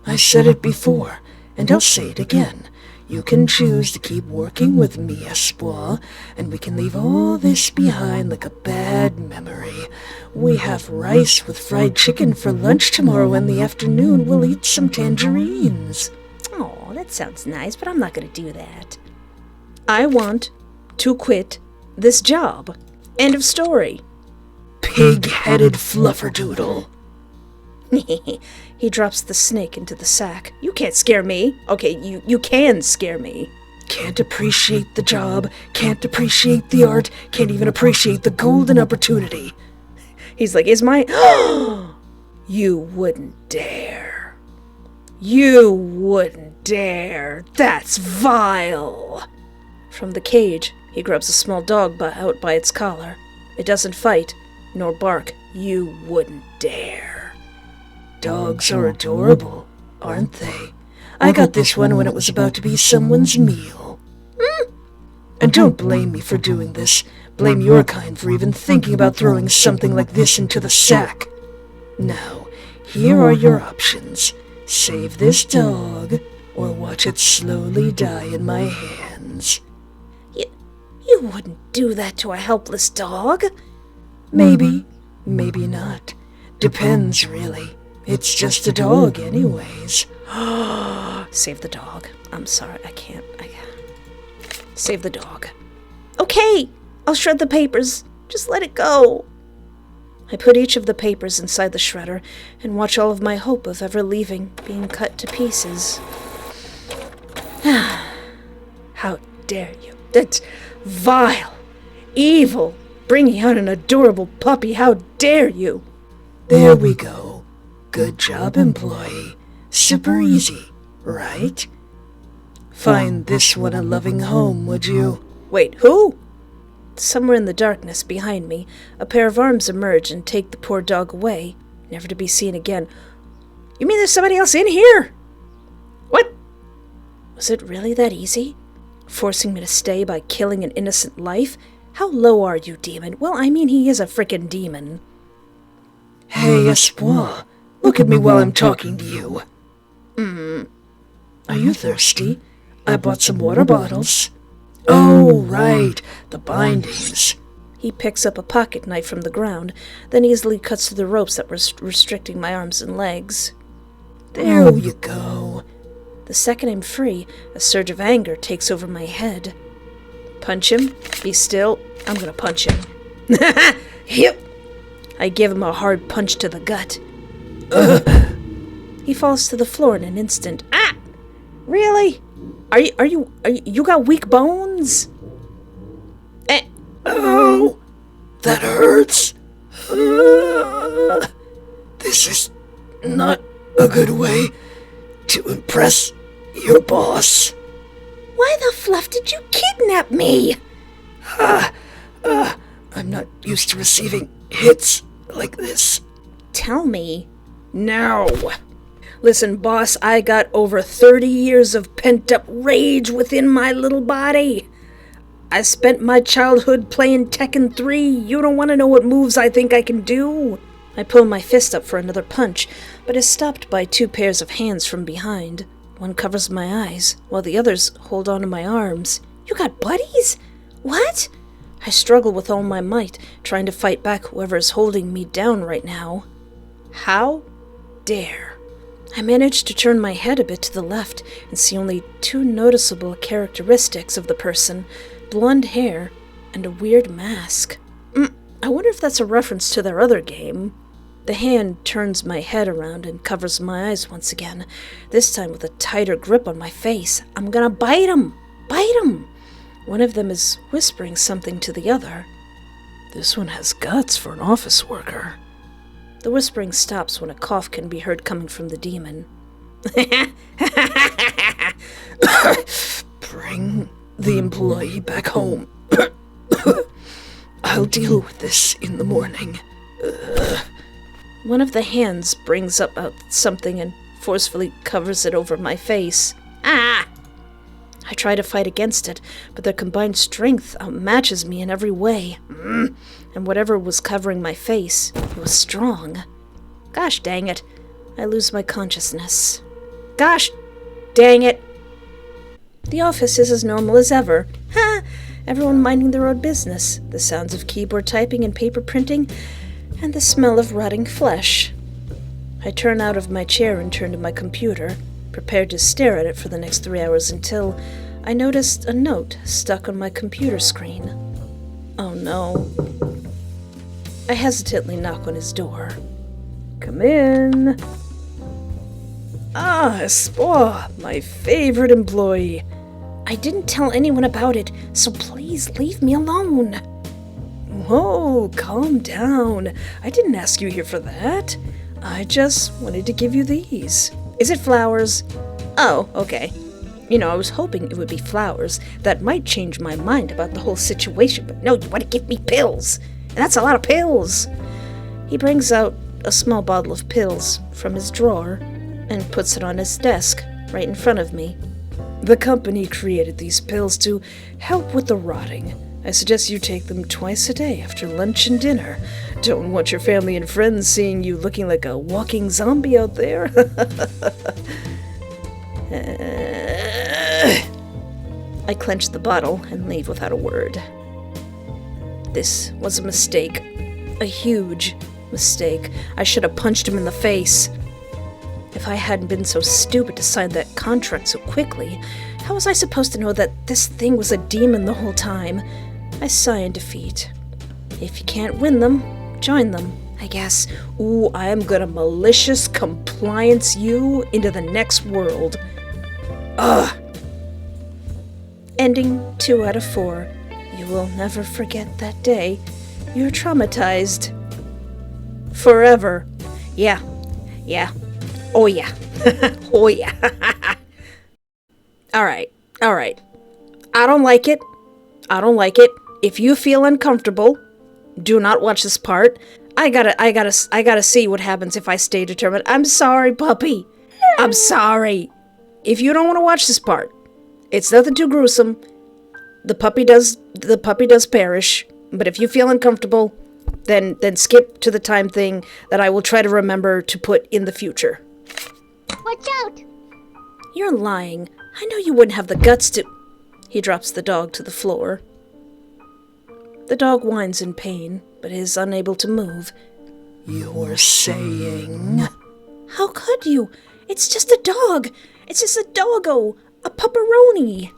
I said it before, and I'll say it again. You can choose to keep working with me, Espoir, and we can leave all this behind like a bad memory. We have rice with fried chicken for lunch tomorrow. In the afternoon, we'll eat some tangerines. Oh, that sounds nice, but I'm not going to do that. I want to quit this job. End of story. Pig-headed flufferdoodle. He drops the snake into the sack. You can't scare me. Okay, you can scare me. Can't appreciate the job, can't appreciate the art, can't even appreciate the golden opportunity. He's like, is my... You wouldn't dare. You wouldn't dare. That's vile. From the cage, he grabs a small dog out by its collar. It doesn't fight, nor bark. You wouldn't dare. Dogs are adorable, aren't they? I got this one when it was about to be someone's meal. And don't blame me for doing this. Blame your kind for even thinking about throwing something like this into the sack. Now, here are your options. Save this dog, or watch it slowly die in my hands. You wouldn't do that to a helpless dog. Maybe, maybe not. Depends, really. It's just a dog anyways. Save the dog. I'm sorry, I can't. Save the dog. Okay, I'll shred the papers. Just let it go. I put each of the papers inside the shredder and watch all of my hope of ever leaving being cut to pieces. How dare you? That's vile, evil, bringing out an adorable puppy. How dare you? There we go. Good job, employee. Super easy, right? Find this one a loving home, would you? Wait, who? Somewhere in the darkness behind me, a pair of arms emerge and take the poor dog away, never to be seen again. You mean there's somebody else in here? What? Was it really that easy? Forcing me to stay by killing an innocent life? How low are you, demon? Well, I mean, he is a frickin' demon. Hey, Espoir, look at me while I'm talking to you. Are you thirsty? I bought some water bottles. Oh, right, the bindings. He picks up a pocket knife from the ground, then easily cuts through the ropes that were restricting my arms and legs. There you go. The second I'm free, a surge of anger takes over my head. Punch him. Be still. I'm gonna punch him. Yep. I give him a hard punch to the gut. He falls to the floor in an instant. Ah! Really? You got weak bones? Oh, that hurts. This is not a good way to impress your boss. Why the fluff did you kidnap me? I'm not used to receiving hits like this. Tell me. No. Listen, boss, I got over 30 years of pent-up rage within my little body. I spent my childhood playing Tekken 3. You don't want to know what moves I think I can do. I pull my fist up for another punch, but is stopped by two pairs of hands from behind. One covers my eyes, while the others hold onto my arms. You got buddies? What? I struggle with all my might, trying to fight back whoever is holding me down right now. How dare? I manage to turn my head a bit to the left and see only two noticeable characteristics of the person: blonde hair and a weird mask. I wonder if that's a reference to their other game. The hand turns my head around and covers my eyes once again, this time with a tighter grip on my face. I'm gonna bite him! Bite him! One of them is whispering something to the other. This one has guts for an office worker. The whispering stops when a cough can be heard coming from the demon. Bring the employee back home. I'll deal with this in the morning. One of the hands brings up something and forcefully covers it over my face. Ah! I try to fight against it, but their combined strength outmatches me in every way. And whatever was covering my face, it was strong. Gosh dang it. I lose my consciousness. Gosh dang it. The office is as normal as ever. Ha! Everyone minding their own business. The sounds of keyboard typing and paper printing, and the smell of rotting flesh. I turn out of my chair and turn to my computer, prepared to stare at it for the next 3 hours until I noticed a note stuck on my computer screen. Oh no. I hesitantly knock on his door. Come in. Ah, Espoir, my favorite employee. I didn't tell anyone about it, so please leave me alone. Whoa, calm down. I didn't ask you here for that. I just wanted to give you these. Is it flowers? Oh, okay. I was hoping it would be flowers. That might change my mind about the whole situation, but no, you want to give me pills. And that's a lot of pills. He brings out a small bottle of pills from his drawer and puts it on his desk, right in front of me. The company created these pills to help with the rotting. I suggest you take them twice a day after lunch and dinner. Don't want your family and friends seeing you looking like a walking zombie out there. I clench the bottle and leave without a word. This was a mistake. A huge mistake. I should have punched him in the face. If I hadn't been so stupid to sign that contract so quickly, how was I supposed to know that this thing was a demon the whole time? I sigh in defeat. If you can't win them, join them, I guess. Ooh, I am gonna malicious compliance you into the next world. Ugh. Ending 2 out of 4. You will never forget that day. You're traumatized. Forever. Yeah. Oh yeah. Oh yeah. Alright. I don't like it. I don't like it. If you feel uncomfortable, do not watch this part. I gotta see what happens if I stay determined. I'm sorry, puppy. I'm sorry. If you don't want to watch this part, it's nothing too gruesome. The puppy does perish. But if you feel uncomfortable, then skip to the time thing that I will try to remember to put in the future. Watch out! You're lying. I know you wouldn't have the guts to... He drops the dog to the floor. The dog whines in pain, but is unable to move. You're saying... How could you? It's just a dog. It's just a doggo. A pepperoni.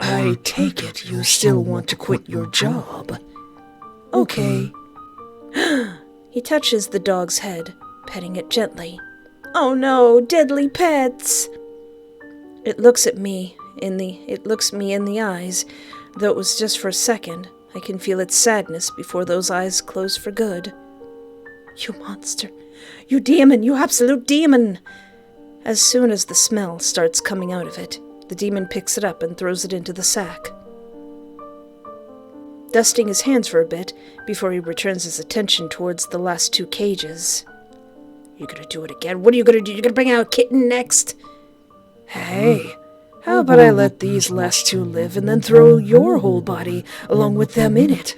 I take it you still want to quit your job. Okay. He touches the dog's head, petting it gently. Oh no, deadly pets! It looks me in the eyes, though it was just for a second. I can feel its sadness before those eyes close for good. You monster! You demon! You absolute demon! As soon as the smell starts coming out of it, the demon picks it up and throws it into the sack, dusting his hands for a bit before he returns his attention towards the last 2 cages. You gonna do it again? What are you gonna do? You gonna bring out a kitten next? Hey, how about I let these last 2 live and then throw your whole body along with them in it,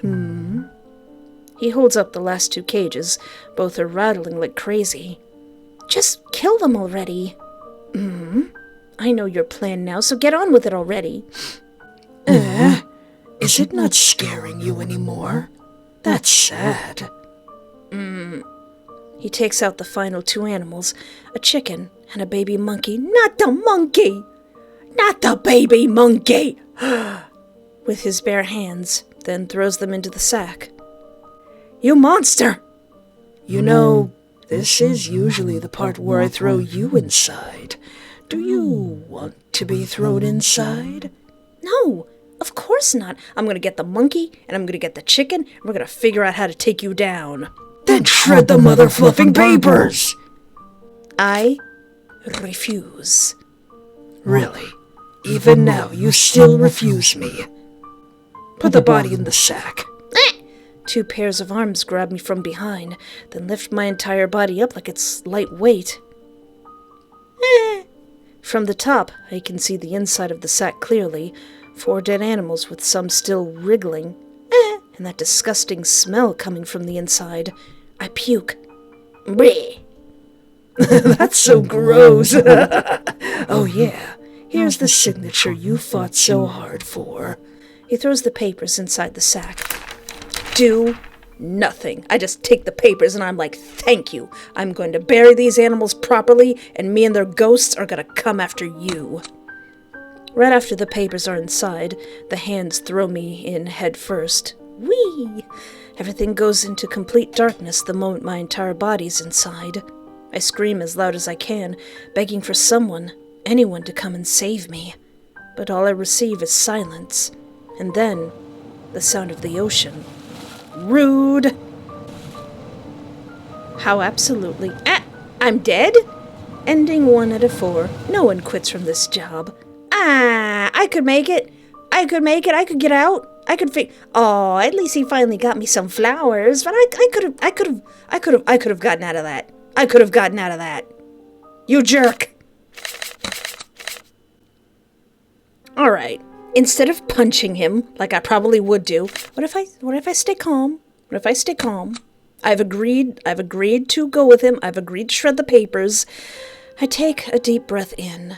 He holds up the last 2 cages. Both are rattling like crazy. Just kill them already. I know your plan now, so get on with it already. Is it not scaring you anymore? That's sad. He takes out the final 2 animals, a chicken and a baby monkey. Not the monkey! Not the baby monkey! With his bare hands, then throws them into the sack. You monster! You know, this is usually the part where I throw you inside. Do you want to be thrown inside? No, of course not. I'm gonna get the monkey, and I'm gonna get the chicken, and we're gonna figure out how to take you down. Then shred the mother-fluffing papers! I refuse. Really? Even now, you still refuse me? Put the body in the sack. 2 pairs of arms grab me from behind, then lift my entire body up like it's lightweight. From the top, I can see the inside of the sack clearly. 4 dead animals with some still wriggling. And that disgusting smell coming from the inside. I puke. Bleh. That's so gross. Oh yeah, here's the signature you fought so hard for. He throws the papers inside the sack. Do nothing. I just take the papers and I'm like, thank you. I'm going to bury these animals properly, and me and their ghosts are going to come after you. Right after the papers are inside, the hands throw me in head first. Whee! Everything goes into complete darkness the moment my entire body's inside. I scream as loud as I can, begging for someone, anyone to come and save me. But all I receive is silence, and then the sound of the ocean. Rude! How absolutely... I'm dead? Ending 1 out of 4. No one quits from this job. I could make it. I could get out. I could Oh, at least he finally got me some flowers. But I could have gotten out of that. I could have gotten out of that. You jerk. Alright. Instead of punching him, like I probably would do, what if I stay calm? What if I stay calm? I've agreed to go with him. I've agreed to shred the papers. I take a deep breath in.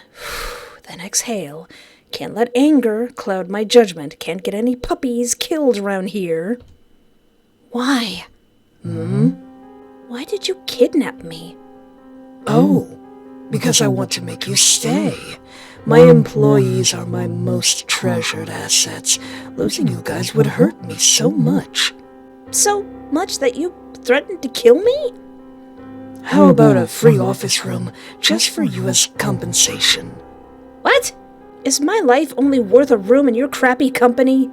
Then exhale. Can't let anger cloud my judgment. Can't get any puppies killed around here. Why? Why did you kidnap me? Oh, because I want to make you stay. My employees are my most treasured assets. Losing you guys would hurt me so much. So much that you threatened to kill me? How about a free office room just for you as compensation? What? Is my life only worth a room in your crappy company?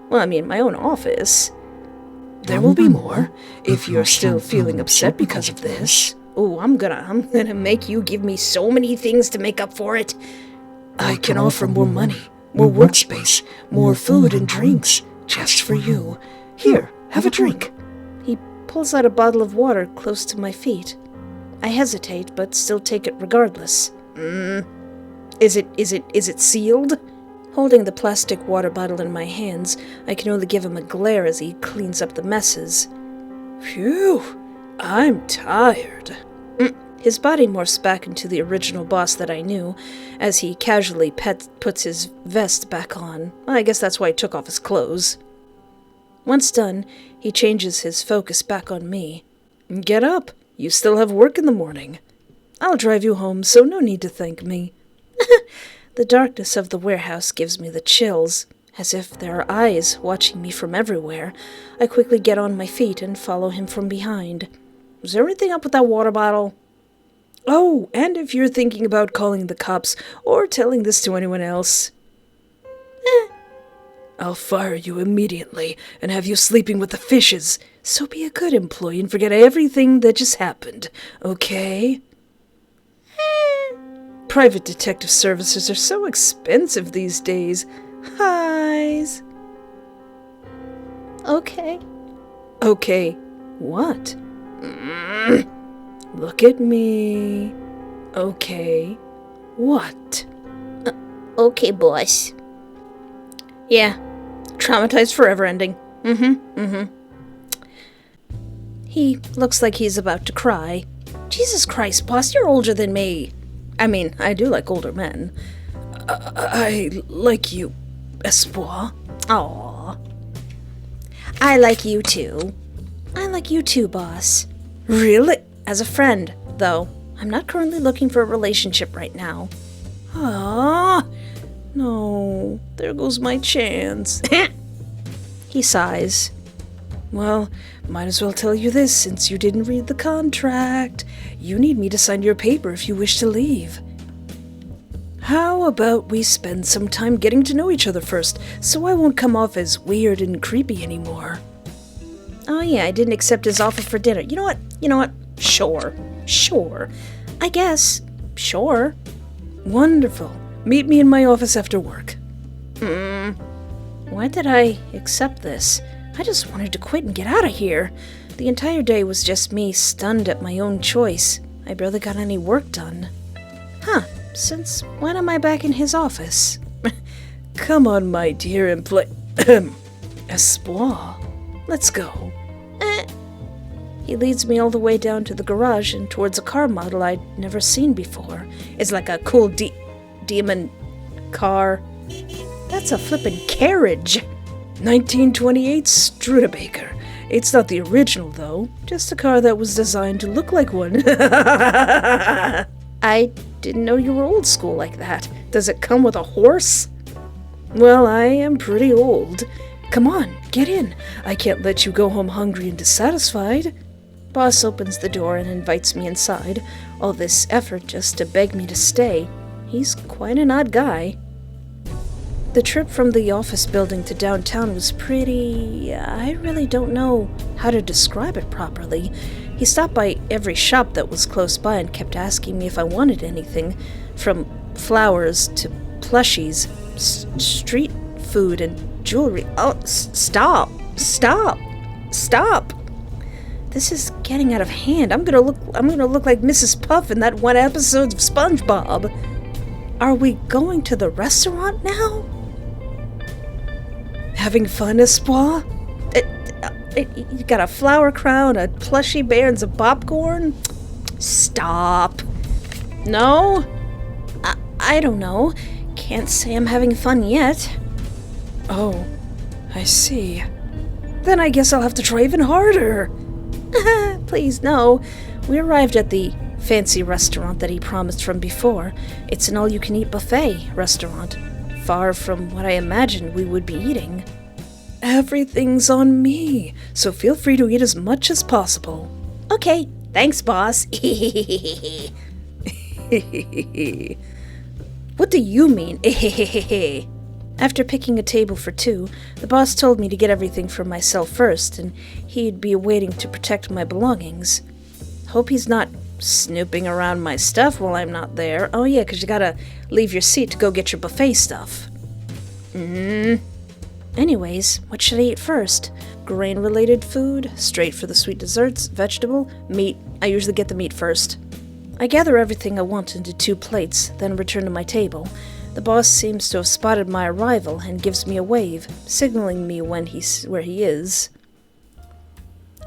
Well, I mean, my own office. There will be more, if you're still feeling upset because of this. Oh, I'm gonna make you give me so many things to make up for it. I can offer more money, more workspace, more food and drinks, just for you. Here, have a drink. He pulls out a bottle of water close to my feet. I hesitate, but still take it regardless. Is it sealed? Holding the plastic water bottle in my hands, I can only give him a glare as he cleans up the messes. Phew, I'm tired. His body morphs back into the original boss that I knew, as he casually puts his vest back on. I guess that's why he took off his clothes. Once done, he changes his focus back on me. Get up. You still have work in the morning. I'll drive you home, so no need to thank me. The darkness of the warehouse gives me the chills. As if there are eyes watching me from everywhere, I quickly get on my feet and follow him from behind. Is there anything up with that water bottle? Oh, and if you're thinking about calling the cops or telling this to anyone else, I'll fire you immediately and have you sleeping with the fishes. So be a good employee and forget everything that just happened, okay? Private detective services are so expensive these days. Highs. Okay. Okay, what? Look at me. Okay, what? Okay, boss. Yeah, traumatized forever ending. He looks like he's about to cry. Jesus Christ, boss, you're older than me. I mean, I do like older men. I like you, Espoir. Aww. I like you too. I like you too, boss. Really? As a friend, though. I'm not currently looking for a relationship right now. Ah, no. There goes my chance. He sighs. Well, might as well tell you this since you didn't read the contract. You need me to sign your paper if you wish to leave. How about we spend some time getting to know each other first, so I won't come off as weird and creepy anymore? Oh yeah, I didn't accept his offer for dinner. You know what? Sure. I guess. Sure. Wonderful. Meet me in my office after work. Why did I accept this? I just wanted to quit and get out of here. The entire day was just me stunned at my own choice. I barely got any work done. Since when am I back in his office? Come on, my dear, and play... Espoir. Let's go. He leads me all the way down to the garage and towards a car model I'd never seen before. It's like a cool demon car. That's a flippin' carriage. 1928 Studebaker. It's not the original, though. Just a car that was designed to look like one. I didn't know you were old school like that. Does it come with a horse? Well, I am pretty old. Come on, get in. I can't let you go home hungry and dissatisfied. Boss opens the door and invites me inside. All this effort just to beg me to stay. He's quite an odd guy. The trip from the office building to downtown was pretty... I really don't know how to describe it properly. He stopped by every shop that was close by and kept asking me if I wanted anything, from flowers to plushies, street food and jewelry. Oh, stop! This is getting out of hand. I'm gonna look like Mrs. Puff in that one episode of SpongeBob. Are we going to the restaurant now? Having fun, Espoir? You got a flower crown, a plushy bear, and some popcorn? Stop. No? I don't know. Can't say I'm having fun yet. Oh, I see. Then I guess I'll have to try even harder. Please, no. We arrived at the fancy restaurant that he promised from before. It's an all-you-can-eat buffet restaurant. Far from what I imagined we would be eating. Everything's on me, so feel free to eat as much as possible. Okay, thanks, boss. What do you mean? After picking a table for two, the boss told me to get everything for myself first, and he'd be waiting to protect my belongings. Hope he's not snooping around my stuff while I'm not there. Oh yeah, 'cause you gotta leave your seat to go get your buffet stuff. Anyways, what should I eat first? Grain-related food, straight for the sweet desserts, vegetable, meat. I usually get the meat first. I gather everything I want into 2 plates, then return to my table. The boss seems to have spotted my arrival and gives me a wave, signaling me where he is.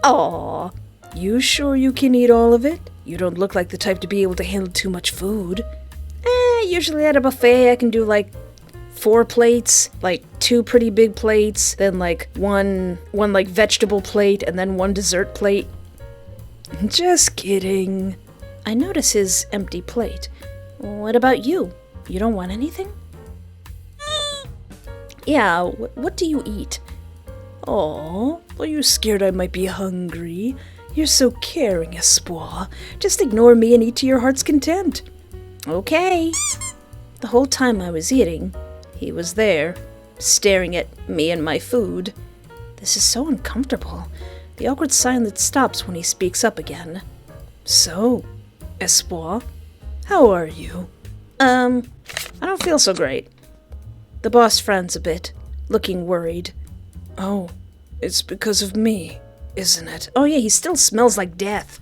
Aww. You sure you can eat all of it? You don't look like the type to be able to handle too much food. Usually at a buffet I can do like 4 plates, like 2 pretty big plates, then like one like vegetable plate, and then 1 dessert plate. Just kidding. I notice his empty plate. What about you? You don't want anything? Yeah, what do you eat? Aw, are you scared I might be hungry? You're so caring, Espoir. Just ignore me and eat to your heart's content. Okay. The whole time I was eating, he was there, staring at me and my food. This is so uncomfortable. The awkward silence stops when he speaks up again. So, Espoir, how are you? I don't feel so great. The boss frowns a bit, looking worried. Oh, it's because of me, isn't it? Oh yeah, he still smells like death.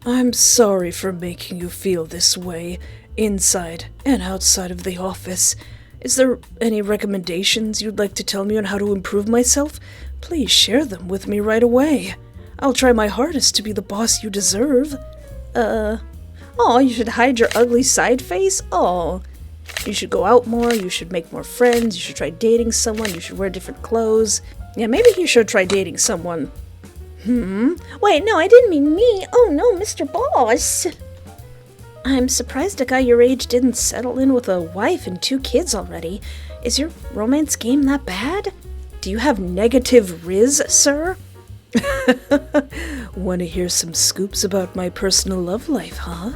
I'm sorry for making you feel this way, inside and outside of the office. Is there any recommendations you'd like to tell me on how to improve myself? Please share them with me right away. I'll try my hardest to be the boss you deserve. Oh, you should hide your ugly side face? Oh. You should go out more, you should make more friends, you should try dating someone, you should wear different clothes. Yeah, maybe you should try dating someone. Wait, no, I didn't mean me. Oh no, Mr. Boss. I'm surprised a guy your age didn't settle in with a wife and 2 kids already. Is your romance game that bad? Do you have negative riz, sir? Want to hear some scoops about my personal love life, huh?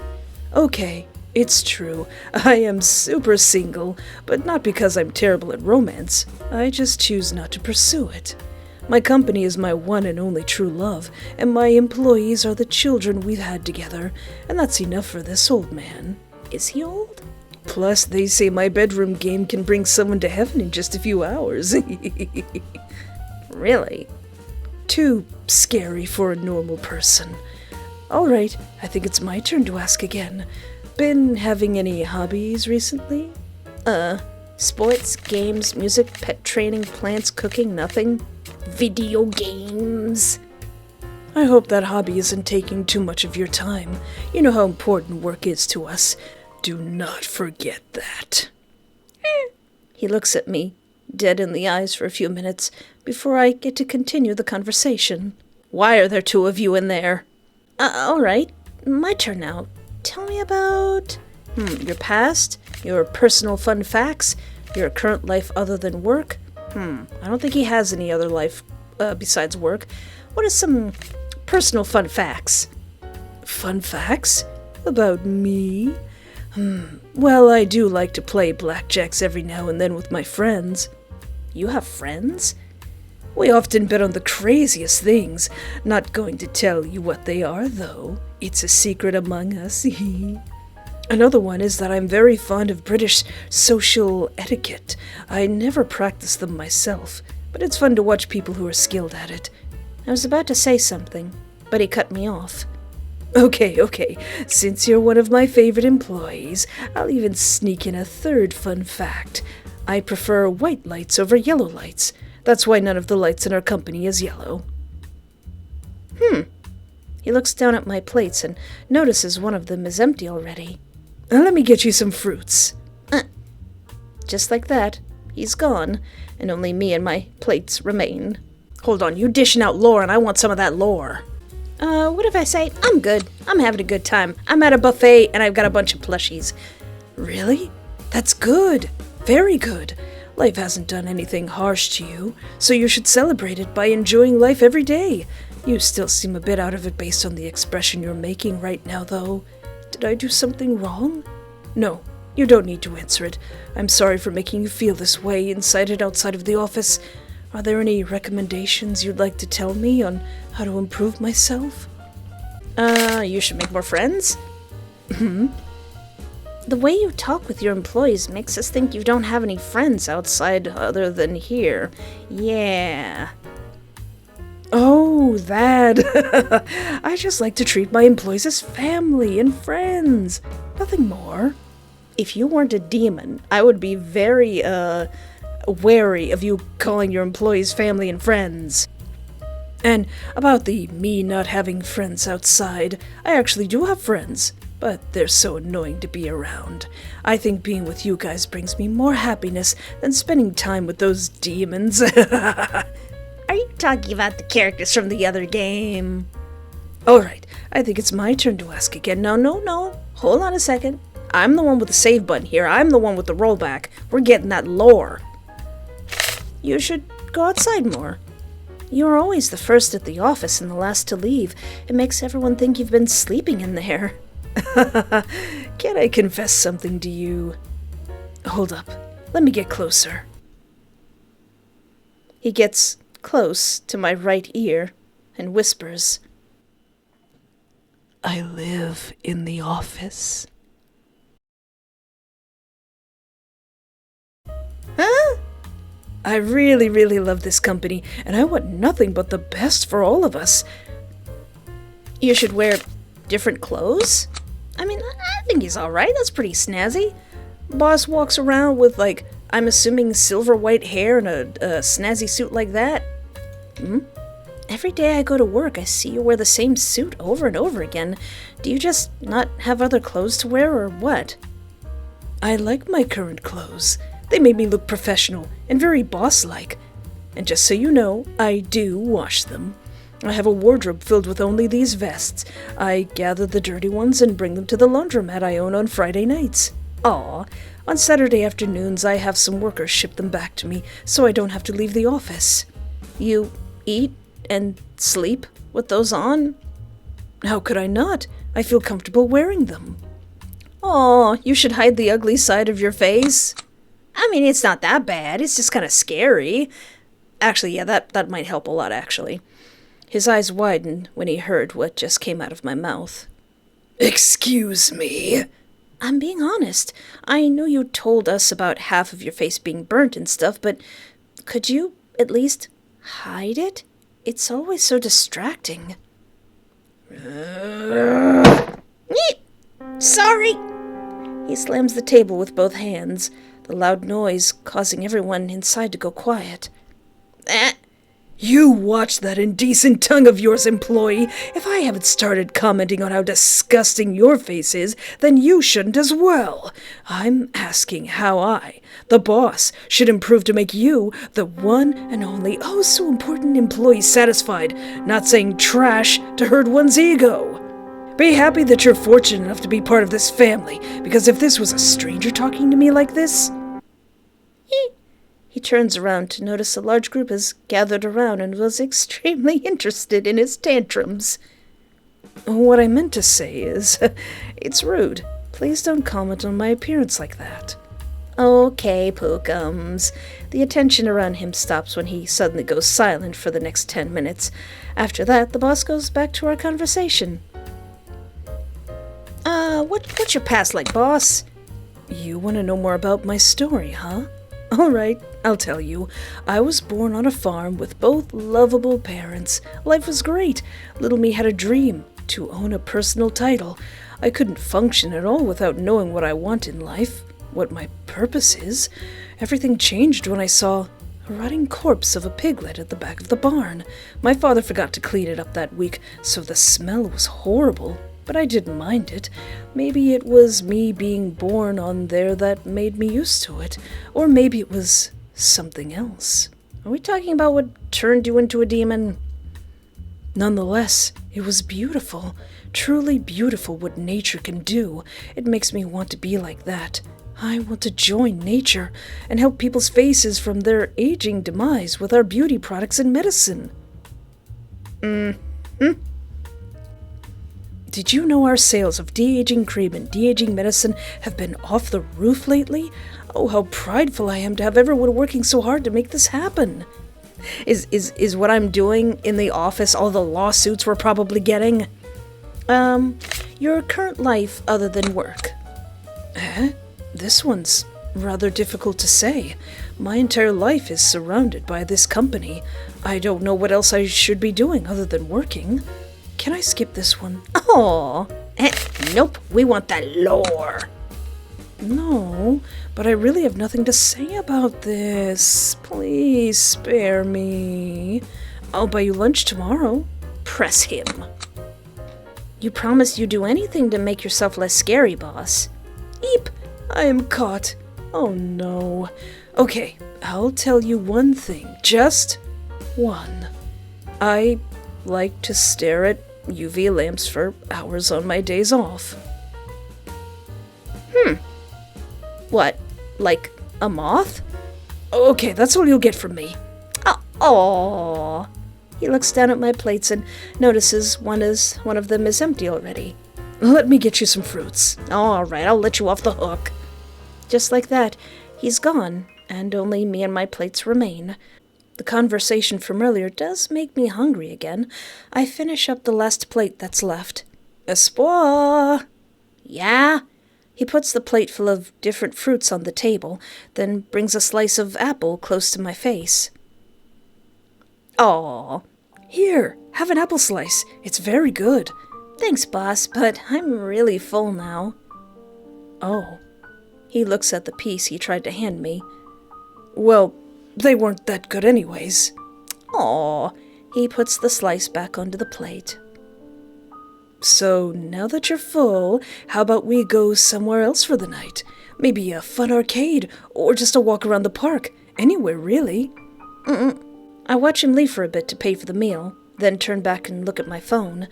Okay, it's true. I am super single, but not because I'm terrible at romance. I just choose not to pursue it. My company is my one and only true love, and my employees are the children we've had together, and that's enough for this old man. Is he old? Plus, they say my bedroom game can bring someone to heaven in just a few hours. Really? Too scary for a normal person. Alright, I think it's my turn to ask again. Been having any hobbies recently? Sports, games, music, pet training, plants, cooking, nothing? Video games. I hope that hobby isn't taking too much of your time. You know how important work is to us. Do not forget that. He looks at me, dead in the eyes for a few minutes, before I get to continue the conversation. Why are there 2 of you in there? Alright, my turn now. Tell me about your past, your personal fun facts, your current life other than work. I don't think he has any other life besides work. What are some personal fun facts? Fun facts? About me? Well, I do like to play blackjacks every now and then with my friends. You have friends? We often bet on the craziest things. Not going to tell you what they are, though. It's a secret among us. Another one is that I'm very fond of British social etiquette. I never practice them myself, but it's fun to watch people who are skilled at it. I was about to say something, but he cut me off. Okay. Since you're one of my favorite employees, I'll even sneak in a 3rd fun fact. I prefer white lights over yellow lights. That's why none of the lights in our company is yellow. He looks down at my plates and notices one of them is empty already. Let me get you some fruits. Just like that, he's gone, and only me and my plates remain. Hold on, you dishing out lore and I want some of that lore. What if I say, I'm good, I'm having a good time, I'm at a buffet and I've got a bunch of plushies. Really? That's good. Very good. Life hasn't done anything harsh to you, so you should celebrate it by enjoying life every day. You still seem a bit out of it based on the expression you're making right now, though. Did I do something wrong? No, you don't need to answer it. I'm sorry for making you feel this way inside and outside of the office. Are there any recommendations you'd like to tell me on how to improve myself? You should make more friends? The way you talk with your employees makes us think you don't have any friends outside other than here. Yeah. Oh, that. I just like to treat my employees as family and friends. Nothing more. If you weren't a demon, I would be very, wary of you calling your employees family and friends. And about the me not having friends outside, I actually do have friends, but they're so annoying to be around. I think being with you guys brings me more happiness than spending time with those demons. Are you talking about the characters from the other game? Alright, I think it's my turn to ask again. No. Hold on a second. I'm the one with the save button here. I'm the one with the rollback. We're getting that lore. You should go outside more. You're always the first at the office and the last to leave. It makes everyone think you've been sleeping in there. Can I confess something to you? Hold up. Let me get closer. He gets close to my right ear and whispers, I live in the office. Huh? I really love this company, and I want nothing but the best for all of us. You should wear different clothes? I mean, I think he's alright. That's pretty snazzy. Boss walks around with, like, I'm assuming silver white hair and a snazzy suit like that. Every day I go to work, I see you wear the same suit over and over again. Do you just not have other clothes to wear, or what? I like my current clothes. They made me look professional and very boss-like. And just so you know, I do wash them. I have a wardrobe filled with only these vests. I gather the dirty ones and bring them to the laundromat I own on Friday nights. Aw, on Saturday afternoons I have some workers ship them back to me so I don't have to leave the office. You eat and sleep with those on? How could I not? I feel comfortable wearing them. Aw, you should hide the ugly side of your face. I mean, it's not that bad. It's just kind of scary. Actually, yeah, that might help a lot, actually. His eyes widened when he heard what just came out of my mouth. Excuse me? I'm being honest. I know you told us about half of your face being burnt and stuff, but could you at least hide it? It's always so distracting. Sorry! He slams the table with both hands, the loud noise causing everyone inside to go quiet. You watch that indecent tongue of yours, employee. If I haven't started commenting on how disgusting your face is, then you shouldn't as well. I'm asking how I, the boss, should improve to make you, the one and only oh so important employee, satisfied, not saying trash to hurt one's ego. Be happy that you're fortunate enough to be part of this family, because if this was a stranger talking to me like this... He turns around to notice a large group has gathered around and was extremely interested in his tantrums. What I meant to say is, it's rude. Please don't comment on my appearance like that. Okay, Pookums. The attention around him stops when he suddenly goes silent for the next 10 minutes. After that, the boss goes back to our conversation. What's your past like, boss? You want to know more about my story, huh? Alright, I'll tell you. I was born on a farm with both lovable parents. Life was great. Little me had a dream, to own a personal title. I couldn't function at all without knowing what I want in life, what my purpose is. Everything changed when I saw a rotting corpse of a piglet at the back of the barn. My father forgot to clean it up that week, so the smell was horrible. But I didn't mind it. Maybe it was me being born on there that made me used to it. Or maybe it was something else. Are we talking about what turned you into a demon? Nonetheless, it was beautiful. Truly beautiful what nature can do. It makes me want to be like that. I want to join nature and help people's faces from their aging demise with our beauty products and medicine. Did you know our sales of de-aging cream and de-aging medicine have been off the roof lately? Oh, how prideful I am to have everyone working so hard to make this happen. Is what I'm doing in the office all the lawsuits we're probably getting? Your current life other than work. This one's rather difficult to say. My entire life is surrounded by this company. I don't know what else I should be doing other than working. Can I skip this one? Aw. Nope, we want that lore. No, but I really have nothing to say about this. Please spare me. I'll buy you lunch tomorrow. Press him. You promised you'd do anything to make yourself less scary, boss. Eep! I am caught. Oh no. Okay, I'll tell you one thing. Just one. I like to stare at UV lamps for hours on my days off. What, like a moth? Okay, that's all you'll get from me. Oh. He looks down at my plates and notices one of them is empty already. Let me get you some fruits. All right, I'll let you off the hook. Just like that, he's gone, and only me and my plates remain. The conversation from earlier does make me hungry again. I finish up the last plate that's left. Espoir! Yeah? He puts the plate full of different fruits on the table, then brings a slice of apple close to my face. Aw. Here, have an apple slice. It's very good. Thanks, boss, but I'm really full now. Oh. He looks at the piece he tried to hand me. Well, they weren't that good anyways. Aw. He puts the slice back onto the plate. So, now that you're full, how about we go somewhere else for the night? Maybe a fun arcade, or just a walk around the park. Anywhere, really. I watch him leave for a bit to pay for the meal, then turn back and look at my phone.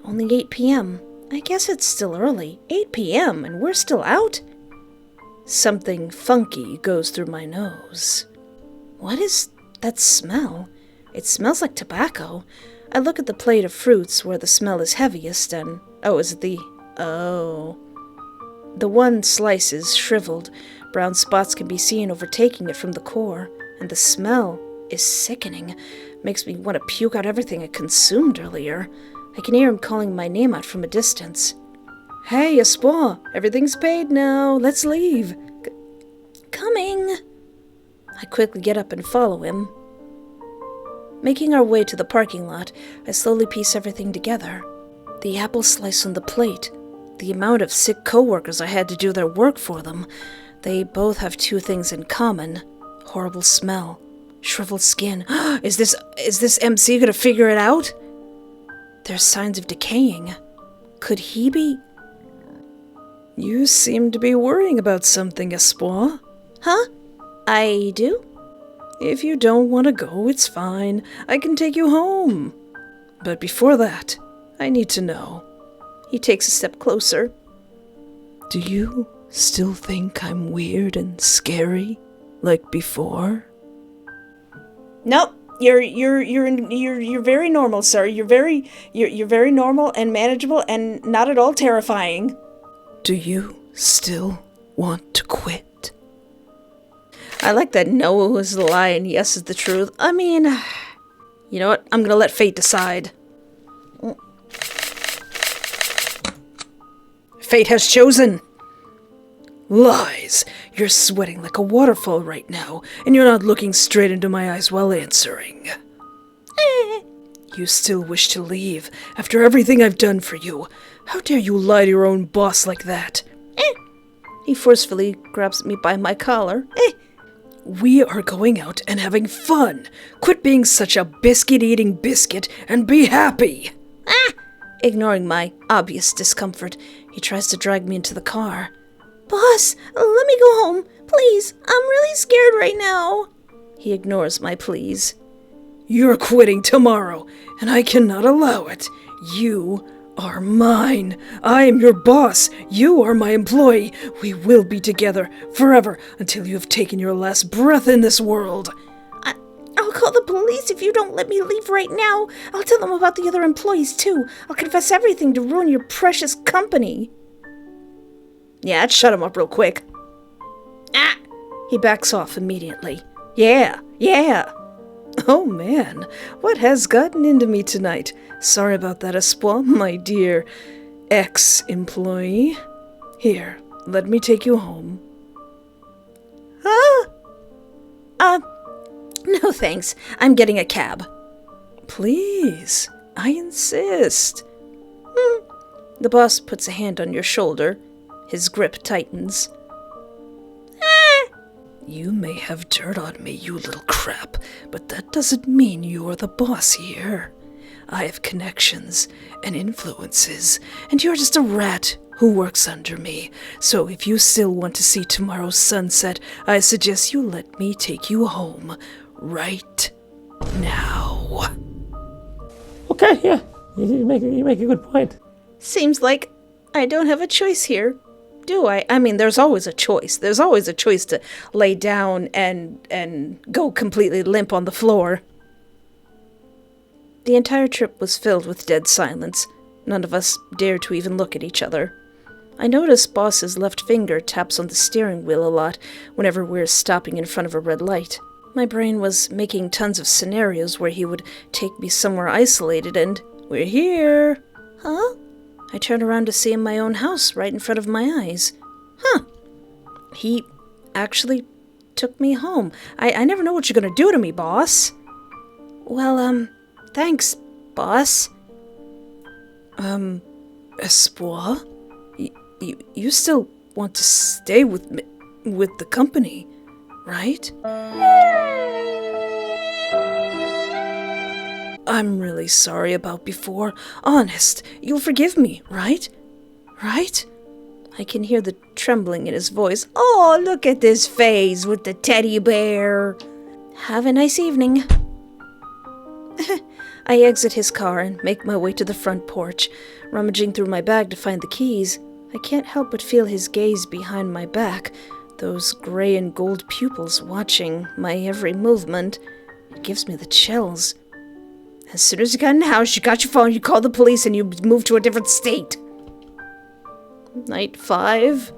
Only 8 p.m. I guess it's still early. 8 p.m. and we're still out? Something funky goes through my nose. What is that smell? It smells like tobacco. I look at the plate of fruits where the smell is heaviest and... The one slice is shriveled. Brown spots can be seen overtaking it from the core, and the smell is sickening. Makes me want to puke out everything I consumed earlier. I can hear him calling my name out from a distance. Hey, Espoir, everything's paid now. Let's leave. Coming. I quickly get up and follow him. Making our way to the parking lot, I slowly piece everything together. The apple slice on the plate, the amount of sick coworkers I had to do their work for them. They both have two things in common. Horrible smell. Shriveled skin. Is this MC gonna figure it out? There's signs of decaying. Could he be... You seem to be worrying about something, Espoir. Huh? I do? If you don't want to go, it's fine. I can take you home. But before that, I need to know. He takes a step closer. Do you still think I'm weird and scary, like before? Nope. You're very normal, sir. You're very normal and manageable and not at all terrifying. Do you still want to quit? I like that no is the lie and yes is the truth. I mean, you know what? I'm gonna let fate decide. Fate has chosen. Lies. You're sweating like a waterfall right now, and you're not looking straight into my eyes while answering. You still wish to leave after everything I've done for you. How dare you lie to your own boss like that? He forcefully grabs me by my collar. We are going out and having fun. Quit being such a biscuit-eating biscuit and be happy. Ignoring my obvious discomfort, he tries to drag me into the car. Boss, let me go home. Please, I'm really scared right now. He ignores my pleas. You're quitting tomorrow, and I cannot allow it. You are mine. I am your boss. You are my employee. We will be together forever until you have taken your last breath in this world. I'll call the police if you don't let me leave right now. I'll tell them about the other employees, too. I'll confess everything to ruin your precious company. Yeah, I'd shut him up real quick. He backs off immediately. Yeah. Oh man, what has gotten into me tonight? Sorry about that, Espoir, my dear ex-employee. Here, let me take you home. Huh? No thanks. I'm getting a cab. Please, I insist. The boss puts a hand on your shoulder. His grip tightens. You may have dirt on me, you little crap, but that doesn't mean you're the boss here. I have connections and influences, and you're just a rat who works under me. So if you still want to see tomorrow's sunset, I suggest you let me take you home right now. Okay, yeah, you make a good point. Seems like I don't have a choice here, do I? I mean, there's always a choice. There's always a choice to lay down and go completely limp on the floor. The entire trip was filled with dead silence. None of us dared to even look at each other. I noticed Boss's left finger taps on the steering wheel a lot whenever we're stopping in front of a red light. My brain was making tons of scenarios where he would take me somewhere isolated and, "We're here." Huh? I turned around to see him in my own house right in front of my eyes. Huh. He actually took me home. I never know what you're gonna do to me, boss. Well, thanks, boss. Espoir? You still want to stay with me, with the company, right? I'm really sorry about before. Honest, you'll forgive me, right? Right? I can hear the trembling in his voice. Oh, look at this face with the teddy bear. Have a nice evening. I exit his car and make my way to the front porch, rummaging through my bag to find the keys. I can't help but feel his gaze behind my back, those gray and gold pupils watching my every movement. It gives me the chills. As soon as you got in the house, you got your phone, you called the police, and you moved to a different state. Night 5?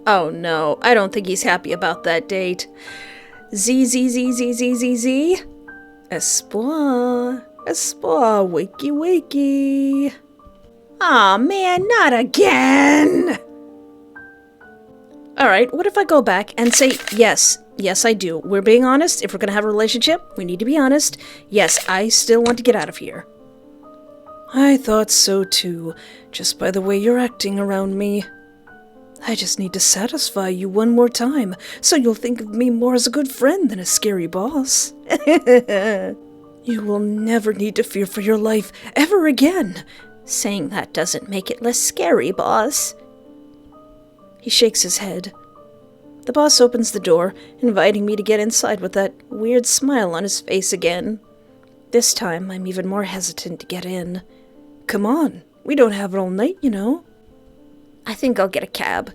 Oh no, I don't think he's happy about that date. Z. Espoir, wakey wakey. Aw man, not again! Alright, what if I go back and say, yes, I do. We're being honest. If we're gonna have a relationship, we need to be honest. Yes, I still want to get out of here. I thought so too, just by the way you're acting around me. I just need to satisfy you one more time, so you'll think of me more as a good friend than a scary boss. You will never need to fear for your life ever again. Saying that doesn't make it less scary, boss. He shakes his head. The boss opens the door, inviting me to get inside with that weird smile on his face again. This time, I'm even more hesitant to get in. Come on, we don't have it all night, you know. I think I'll get a cab.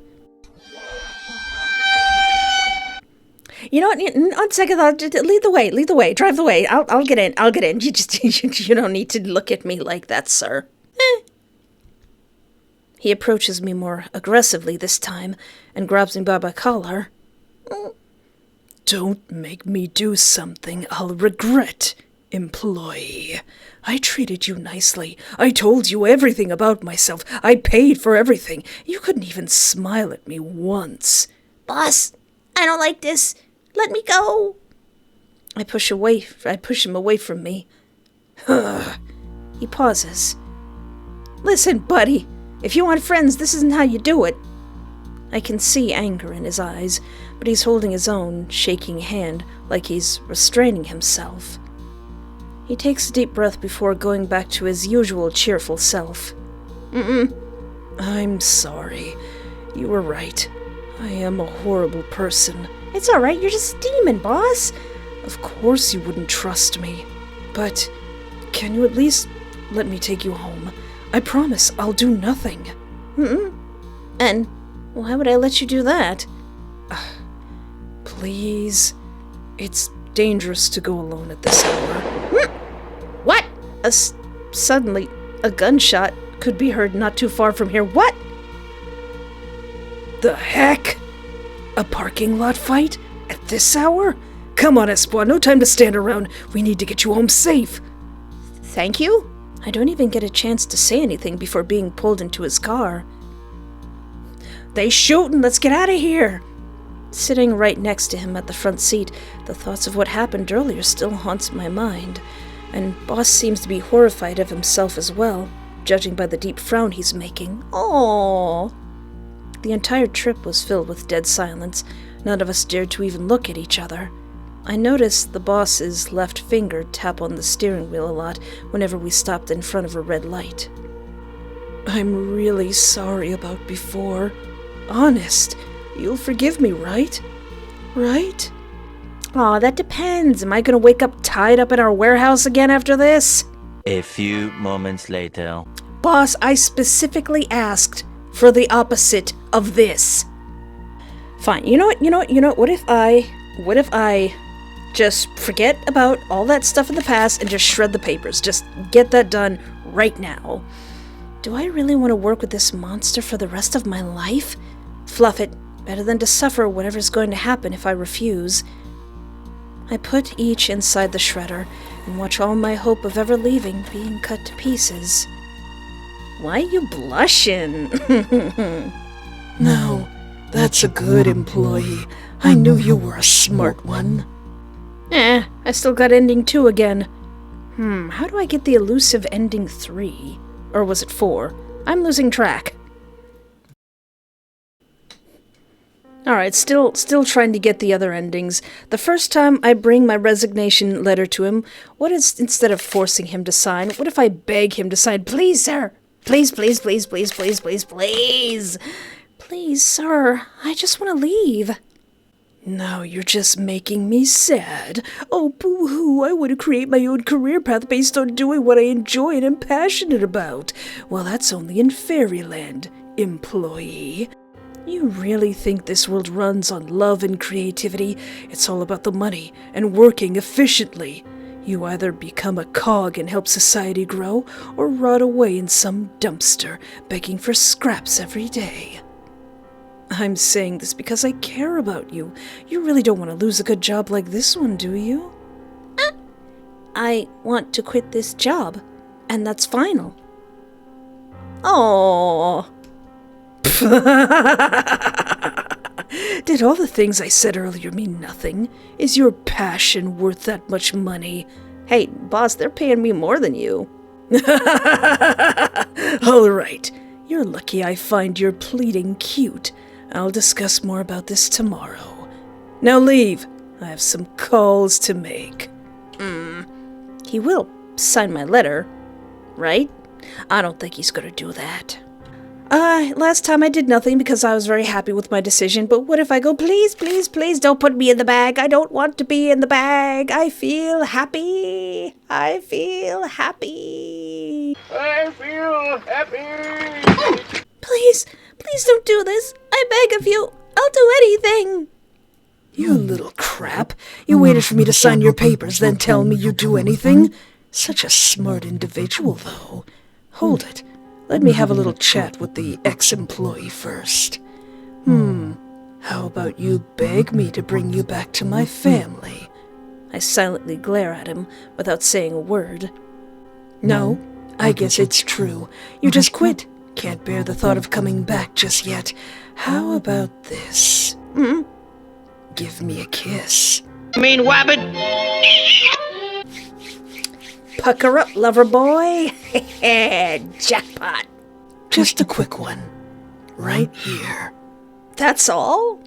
You know what? On second thought, lead the way, drive the way. I'll get in. You just, you don't need to look at me like that, sir. He approaches me more aggressively this time and grabs me by my collar. Don't make me do something I'll regret, employee. I treated you nicely. I told you everything about myself. I paid for everything. You couldn't even smile at me once. Boss, I don't like this. Let me go. I push him away from me. He pauses. Listen, buddy. If you want friends, this isn't how you do it. I can see anger in his eyes, but he's holding his own, shaking hand like he's restraining himself. He takes a deep breath before going back to his usual cheerful self. I'm sorry. You were right. I am a horrible person. It's alright, you're just a demon, boss. Of course you wouldn't trust me. But can you at least let me take you home? I promise I'll do nothing. And why would I let you do that? Please. It's dangerous to go alone at this hour. What? Suddenly, a gunshot could be heard not too far from here. What? The heck? A parking lot fight? At this hour? Come on, Espoir, no time to stand around. We need to get you home safe. Thank you? I don't even get a chance to say anything before being pulled into his car. They shootin', let's get out of here! Sitting right next to him at the front seat, the thoughts of what happened earlier still haunts my mind. And Boss seems to be horrified of himself as well, judging by the deep frown he's making. Aww. The entire trip was filled with dead silence. None of us dared to even look at each other. I noticed the boss's left finger tap on the steering wheel a lot whenever we stopped in front of a red light. I'm really sorry about before. Honest. You'll forgive me, right? Right? Aw, that depends. Am I gonna wake up tied up in our warehouse again after this? A few moments later. Boss, I specifically asked for the opposite of this. Fine, you know what, what if I just forget about all that stuff in the past and just shred the papers? Just get that done right now. Do I really want to work with this monster for the rest of my life? Fluff it. Better than to suffer whatever's going to happen if I refuse. I put each inside the shredder and watch all my hope of ever leaving being cut to pieces. Why are you blushing? No, that's a good employee. I knew you were a smart one. I still got ending 2 again. How do I get the elusive ending 3? Or was it 4? I'm losing track. Alright, still trying to get the other endings. The first time I bring my resignation letter to him, instead of forcing him to sign, what if I beg him to sign? Please, sir! Please, please, please, please, please, please, please! Please, sir, I just want to leave. Now you're just making me sad. Oh, boo-hoo, I want to create my own career path based on doing what I enjoy and am passionate about. Well, that's only in fairyland, employee. You really think this world runs on love and creativity? It's all about the money and working efficiently. You either become a cog and help society grow, or rot away in some dumpster, begging for scraps every day. I'm saying this because I care about you. You really don't want to lose a good job like this one, do you? I want to quit this job, and that's final. Oh. Did all the things I said earlier mean nothing? Is your passion worth that much money? Hey, boss, they're paying me more than you. All right. You're lucky I find your pleading cute. I'll discuss more about this tomorrow. Now leave. I have some calls to make. He will sign my letter, right? I don't think he's gonna do that. Last time I did nothing because I was very happy with my decision, but what if I go, please, please, please don't put me in the bag. I don't want to be in the bag. I feel happy. I feel happy. Please, please don't do this. I beg of you. I'll do anything. You little crap. You waited for me to sign your papers, then tell me you'd do anything? Such a smart individual, though. Hold it. Let me have a little chat with the ex-employee first. How about you beg me to bring you back to my family? I silently glare at him without saying a word. No, I guess it's true. You just quit. Can't bear the thought of coming back just yet. How about this? Give me a kiss. Wabbit! Pucker up, lover boy. Jackpot. Just a quick one. Right here. That's all?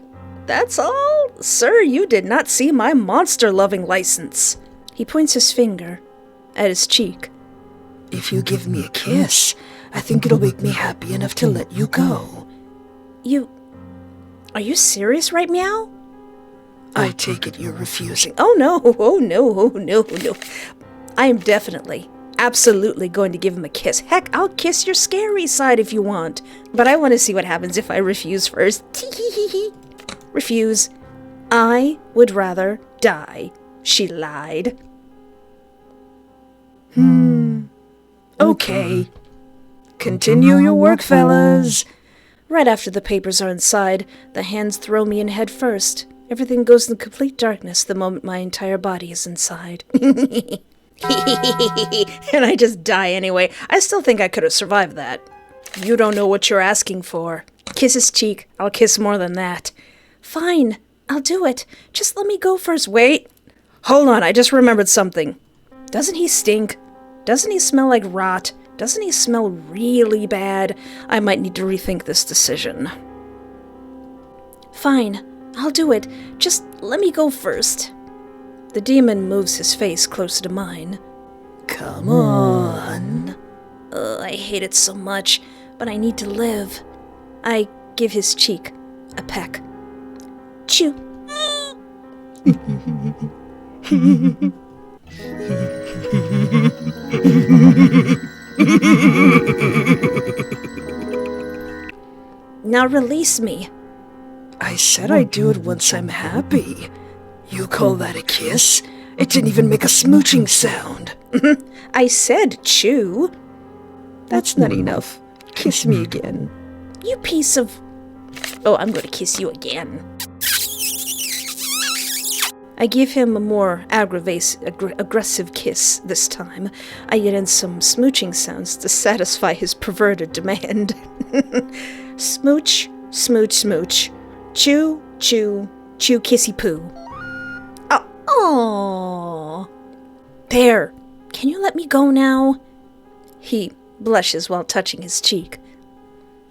That's all? Sir, you did not see my monster-loving license. He points his finger at his cheek. If you give me a kiss, I think it'll make me happy enough to let you go. Are you serious right meow? I take it you're refusing. Oh no, no. I am definitely, absolutely going to give him a kiss. Heck, I'll kiss your scary side if you want. But I want to see what happens if I refuse first. Refuse. I would rather die. She lied. Okay. Continue your work, fellas. Right after the papers are inside, the hands throw me in head first. Everything goes in complete darkness the moment my entire body is inside. And I just die anyway. I still think I could have survived that. You don't know what you're asking for. Kiss his cheek. I'll kiss more than that. Fine, I'll do it. Just let me go first. Wait. Hold on, I just remembered something. Doesn't he stink? Doesn't he smell like rot? Doesn't he smell really bad? I might need to rethink this decision. Fine, I'll do it. Just let me go first. The demon moves his face closer to mine. Come on. I hate it so much, but I need to live. I give his cheek a peck. Chew. Now release me. I said I'd do it once I'm happy. You call that a kiss? It didn't even make a smooching sound. I said chew. That's not enough. Kiss me again. You piece of... Oh, I'm going to kiss you again. I give him a more aggressive kiss this time. I get in some smooching sounds to satisfy his perverted demand. Smooch, smooch, smooch. Chew, chew, chew, kissy poo. Oh, there. Can you let me go now? He blushes while touching his cheek.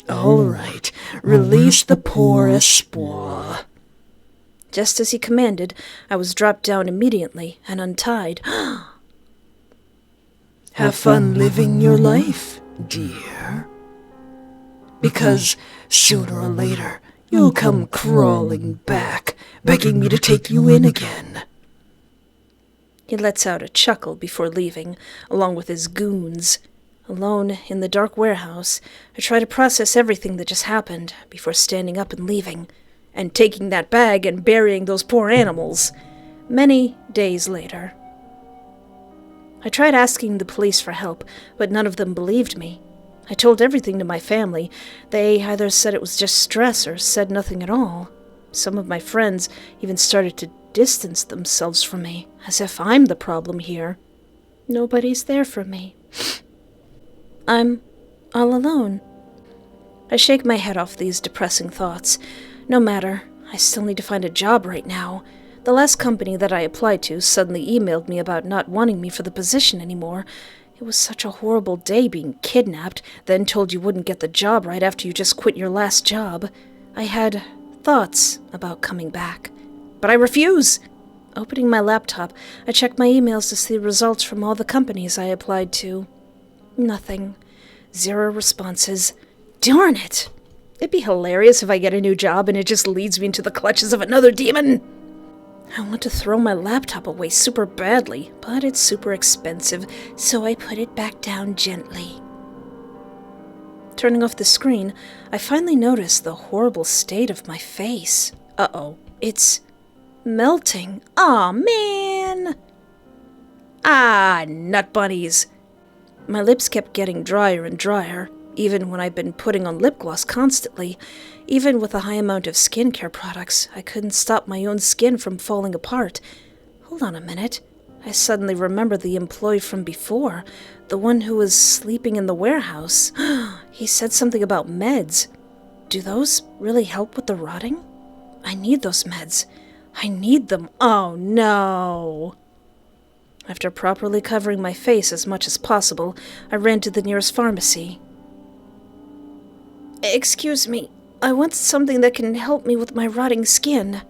All right, release the poor espoir. Just as he commanded, I was dropped down immediately and untied. Have fun living your life, dear. Because sooner or later, you'll come crawling back, begging me to take you in again. He lets out a chuckle before leaving, along with his goons. Alone in the dark warehouse, I try to process everything that just happened before standing up and leaving, and taking that bag and burying those poor animals. Many days later. I tried asking the police for help, but none of them believed me. I told everything to my family. They either said it was just stress or said nothing at all. Some of my friends even started to distance themselves from me, as if I'm the problem here. Nobody's there for me. I'm all alone. I shake my head off these depressing thoughts. No matter, I still need to find a job right now. The last company that I applied to suddenly emailed me about not wanting me for the position anymore. It was such a horrible day being kidnapped, then told you wouldn't get the job right after you just quit your last job. I had thoughts about coming back, but I refuse. Opening my laptop, I check my emails to see the results from all the companies I applied to. Nothing. 0 responses. Darn it! It'd be hilarious if I get a new job and it just leads me into the clutches of another demon. I want to throw my laptop away super badly, but it's super expensive, so I put it back down gently. Turning off the screen, I finally notice the horrible state of my face. Uh-oh, it's melting. Aw, man! Ah, nut bunnies! My lips kept getting drier and drier, even when I'd been putting on lip gloss constantly. Even with a high amount of skincare products, I couldn't stop my own skin from falling apart. Hold on a minute. I suddenly remember the employee from before, the one who was sleeping in the warehouse. He said something about meds. Do those really help with the rotting? I need those meds. I need them. Oh no! After properly covering my face as much as possible, I ran to the nearest pharmacy. Excuse me, I want something that can help me with my rotting skin.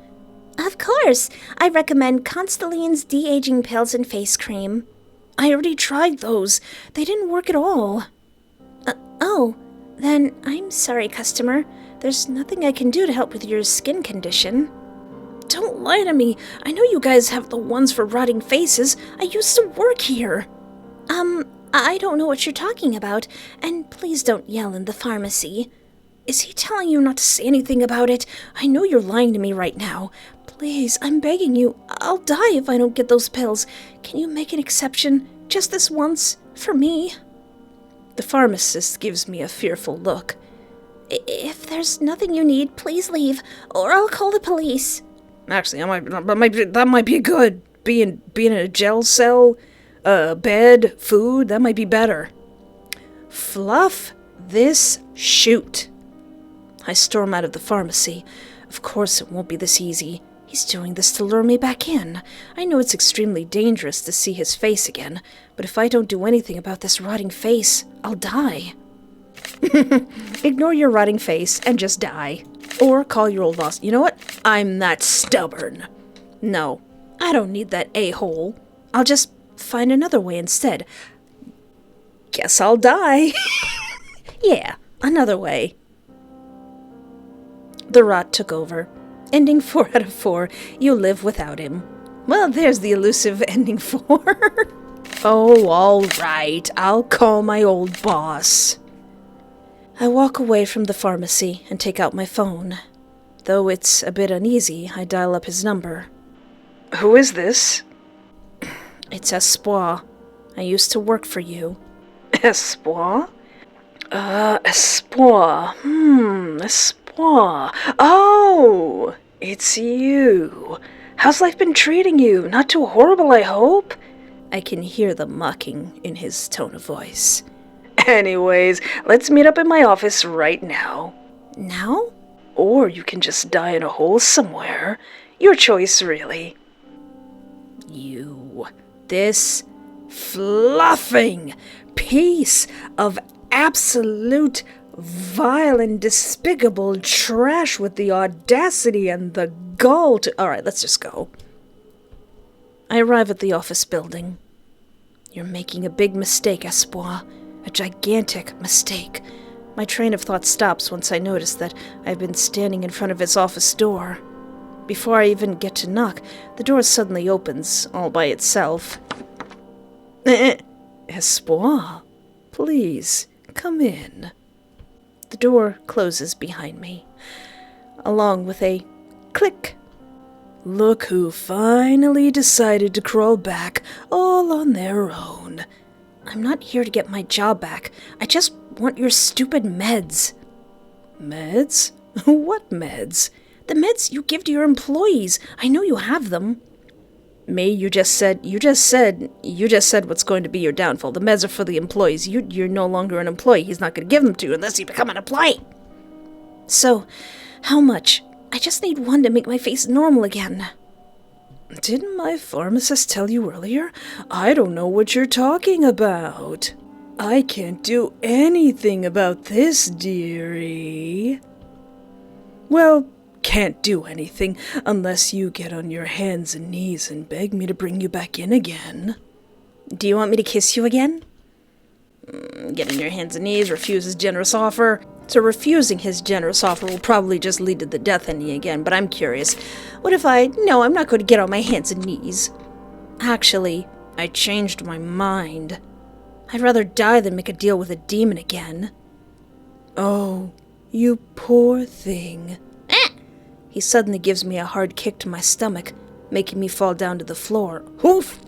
Of course. I recommend Constelline's de-aging pills and face cream. I already tried those. They didn't work at all. Oh, then I'm sorry, customer. There's nothing I can do to help with your skin condition. Don't lie to me. I know you guys have the ones for rotting faces. I used to work here. I don't know what you're talking about, and please don't yell in the pharmacy. Is he telling you not to say anything about it? I know you're lying to me right now. Please, I'm begging you. I'll die if I don't get those pills. Can you make an exception, just this once, for me? The pharmacist gives me a fearful look. If there's nothing you need, please leave, or I'll call the police. Actually, that might be good. Being in a jail cell, bed, food, that might be better. Fluff this chute. I storm out of the pharmacy. Of course it won't be this easy. He's doing this to lure me back in. I know it's extremely dangerous to see his face again, but if I don't do anything about this rotting face, I'll die. Ignore your rotting face and just die. Or call your old boss. You know what? I'm that stubborn. No, I don't need that a-hole. I'll just find another way instead. Guess I'll die. Yeah, another way. The rot took over. Ending 4 out of 4. You live without him. Well, there's the elusive ending 4. Oh, all right. I'll call my old boss. I walk away from the pharmacy and take out my phone. Though it's a bit uneasy, I dial up his number. Who is this? It's Espoir. I used to work for you. Espoir? Espoir. Espoir. Oh, it's you. How's life been treating you? Not too horrible, I hope? I can hear the mocking in his tone of voice. Anyways, let's meet up in my office right now. Now? Or you can just die in a hole somewhere. Your choice, really. You. This fluffing piece of absolute vile and despicable trash with the audacity and the gall to... Alright, let's just go. I arrive at the office building. You're making a big mistake, Espoir. A gigantic mistake. My train of thought stops once I notice that I've been standing in front of his office door. Before I even get to knock, the door suddenly opens, all by itself. Espoir, please, come in. The door closes behind me, along with a click. Look who finally decided to crawl back all on their own. I'm not here to get my job back. I just want your stupid meds. Meds? What meds? The meds you give to your employees. I know you have them. Me, you just said what's going to be your downfall. The meds are for the employees. You're no longer an employee. He's not going to give them to you unless you become an employee. So, how much? I just need one to make my face normal again. Didn't my pharmacist tell you earlier? I don't know what you're talking about. I can't do anything about this, dearie. Well, can't do anything unless you get on your hands and knees and beg me to bring you back in again. Do you want me to kiss you again? Get on your hands and knees, refuse his generous offer. So refusing his generous offer will probably just lead to the death ending again, but I'm curious. What if No, I'm not going to get on my hands and knees. Actually, I changed my mind. I'd rather die than make a deal with a demon again. Oh, you poor thing. He suddenly gives me a hard kick to my stomach, making me fall down to the floor. Hoof!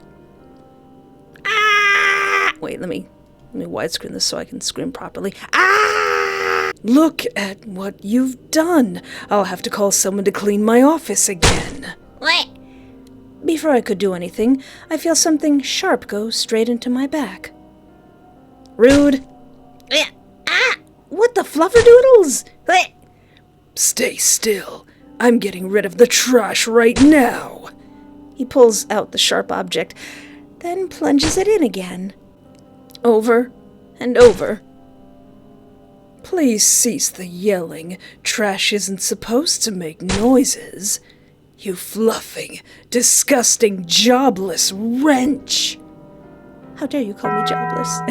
Ah! Wait, let me widescreen this so I can scream properly. Ah! Look at what you've done. I'll have to call someone to clean my office again. What? Before I could do anything, I feel something sharp go straight into my back. Rude. What the flufferdoodles? Stay still. I'm getting rid of the trash right now. He pulls out the sharp object, then plunges it in again. Over and over. Please cease the yelling. Trash isn't supposed to make noises. You fluffing, disgusting, jobless wretch. How dare you call me jobless?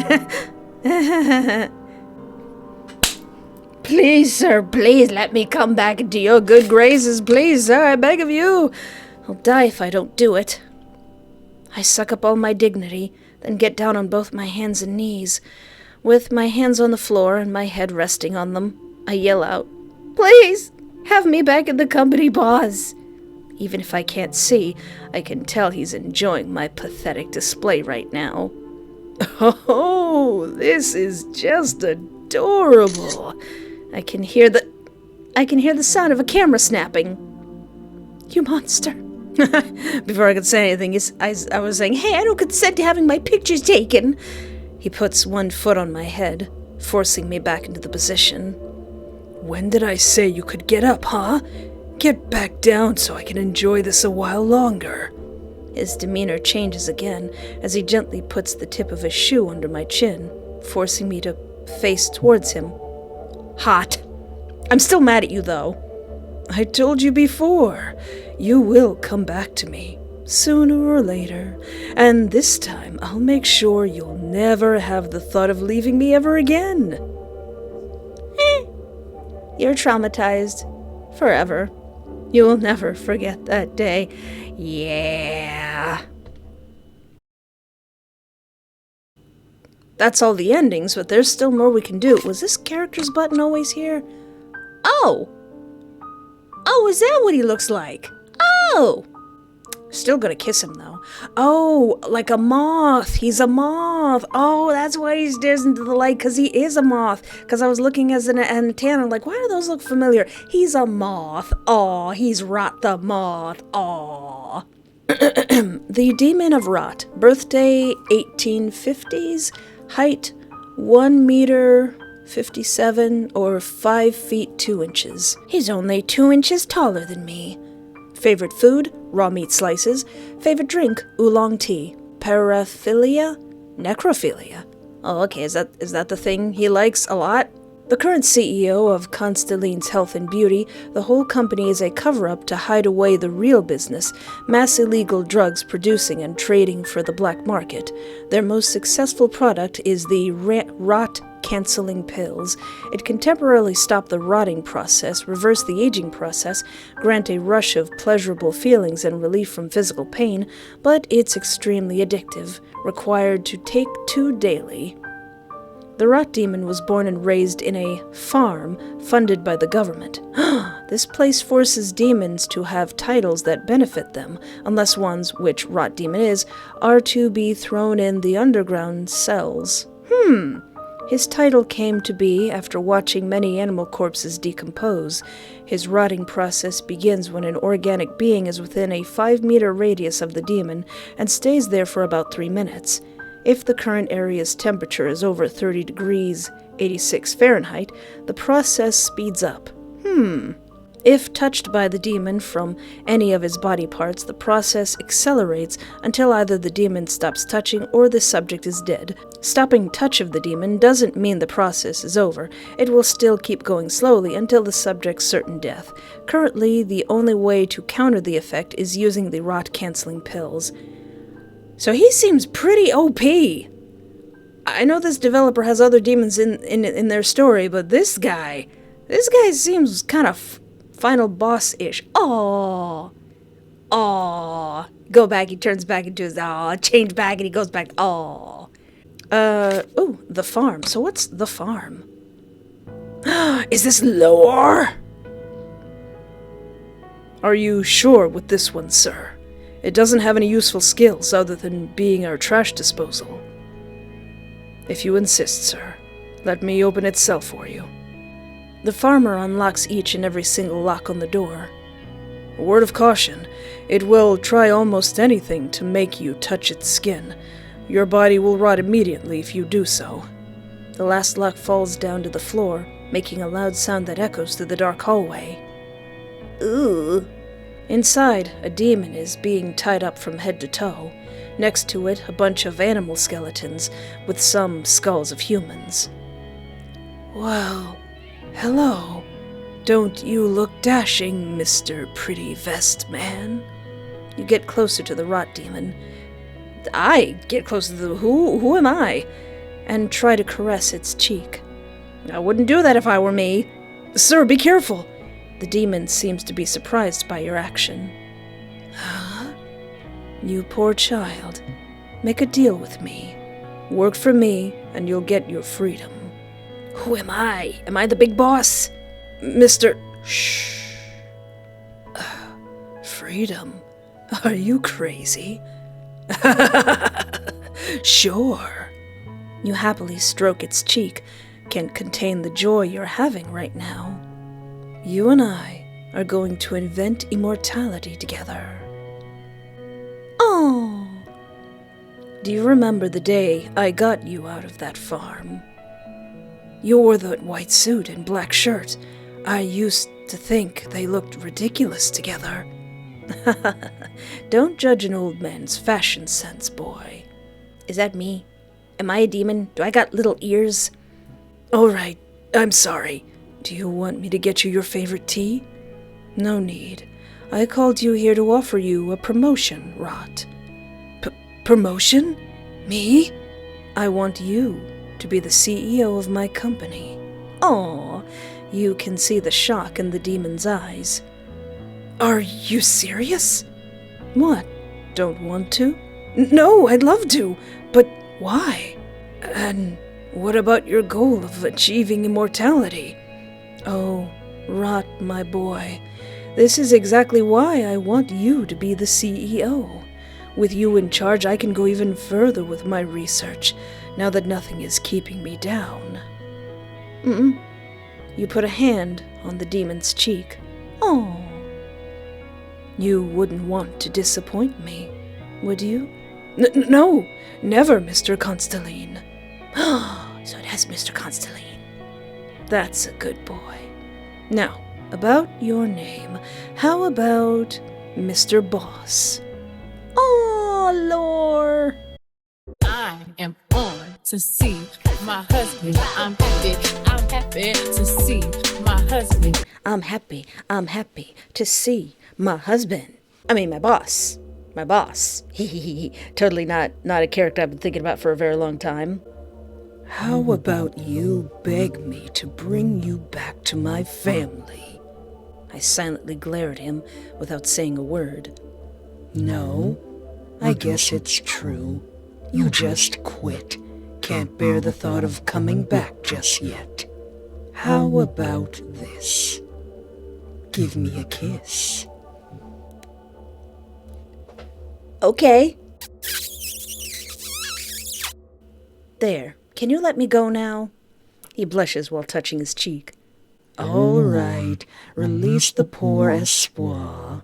Please, sir, please let me come back into your good graces. Please, sir, I beg of you. I'll die if I don't do it. I suck up all my dignity, then get down on both my hands and knees. With my hands on the floor and my head resting on them, I yell out, "Please, have me back in the company, boss." Even if I can't see, I can tell he's enjoying my pathetic display right now. Oh, this is just adorable. I can hear the sound of a camera snapping. You monster. Before I could say anything, I was saying, "Hey, I don't consent to having my pictures taken." He puts one foot on my head, forcing me back into the position. When did I say you could get up, huh? Get back down so I can enjoy this a while longer. His demeanor changes again as he gently puts the tip of his shoe under my chin, forcing me to face towards him. Hot. I'm still mad at you, though. I told you before, you will come back to me, sooner or later, and this time I'll make sure you'll never have the thought of leaving me ever again. You're traumatized. Forever. You will never forget that day. Yeah. That's all the endings, but there's still more we can do. Was this character's button always here? Oh! Oh, is that what he looks like? Oh! Still gonna kiss him, though. Oh, like a moth. He's a moth. Oh, that's why he stares into the light, because he is a moth. Because I was looking as an antenna, like, why do those look familiar? He's a moth. Aw, he's Rot the Moth. Aw. The Demon of Rot. Birthday, 1850s. Height, 1 meter... 57 or 5 feet 2 inches. He's only 2 inches taller than me. Favorite food? Raw meat slices. Favorite drink? Oolong tea. Paraphilia? Necrophilia. Oh, okay, is that the thing he likes a lot? The current CEO of Constelline's Health and Beauty, the whole company is a cover-up to hide away the real business, mass illegal drugs producing and trading for the black market. Their most successful product is the rot-canceling pills. It can temporarily stop the rotting process, reverse the aging process, grant a rush of pleasurable feelings and relief from physical pain, but it's extremely addictive, required to take 2 daily. The Rot Demon was born and raised in a farm funded by the government. This place forces demons to have titles that benefit them, unless ones, which Rot Demon is, are to be thrown in the underground cells. His title came to be after watching many animal corpses decompose. His rotting process begins when an organic being is within a 5-meter radius of the demon and stays there for about 3 minutes. If the current area's temperature is over 30 degrees, 86 Fahrenheit, the process speeds up. If touched by the demon from any of his body parts, the process accelerates until either the demon stops touching or the subject is dead. Stopping touch of the demon doesn't mean the process is over. It will still keep going slowly until the subject's certain death. Currently, the only way to counter the effect is using the rot-canceling pills. So he seems pretty OP. I know this developer has other demons in their story, but this guy seems kind of final boss-ish. Aww. Go back, he turns back into his change back and he goes back. Oh, the farm. So what's the farm? Is this lore? Are you sure with this one, sir? It doesn't have any useful skills other than being our trash disposal. If you insist, sir, let me open its cell for you. The farmer unlocks each and every single lock on the door. A word of caution, it will try almost anything to make you touch its skin. Your body will rot immediately if you do so. The last lock falls down to the floor, making a loud sound that echoes through the dark hallway. Ooh. Inside, a demon is being tied up from head to toe. Next to it, a bunch of animal skeletons, with some skulls of humans. Well, hello. Don't you look dashing, Mr. Pretty Vest Man? You get closer to the rot demon. I get closer to the... Who am I? And try to caress its cheek. I wouldn't do that if I were me. Sir, be careful. The demon seems to be surprised by your action. Huh? You poor child. Make a deal with me. Work for me, and you'll get your freedom. Who am I? Am I the big boss? Mr. Shh. Freedom? Are you crazy? Sure. You happily stroke its cheek. Can't contain the joy you're having right now. You and I are going to invent immortality together. Oh! Do you remember the day I got you out of that farm? You wore the white suit and black shirt. I used to think they looked ridiculous together. Don't judge an old man's fashion sense, boy. Is that me? Am I a demon? Do I got little ears? All right, I'm sorry. Do you want me to get you your favorite tea? No need. I called you here to offer you a promotion, Rot. Promotion? Me? I want you to be the CEO of my company. Aw, you can see the shock in the demon's eyes. Are you serious? What? Don't want to? No, I'd love to, but why? And what about your goal of achieving immortality? Oh, Rot, my boy. This is exactly why I want you to be the CEO. With you in charge, I can go even further with my research, now that nothing is keeping me down. You put a hand on the demon's cheek. Oh. You wouldn't want to disappoint me, would you? No, never, Mr. Constelline. So that's Mr. Constelline. That's a good boy. Now, about your name. How about Mr. Boss? Oh, Lord. I am on to see my husband. I'm happy to see my husband. I'm happy to see my husband. I mean, my boss. My boss. Totally not a character I've been thinking about for a very long time. How about you beg me to bring you back to my family? I silently glare at him without saying a word. No, I guess it's true. You just quit. Can't bear the thought of coming back just yet. How about this? Give me a kiss. Okay. There. Can you let me go now? He blushes while touching his cheek. All right. Release the poor espoir.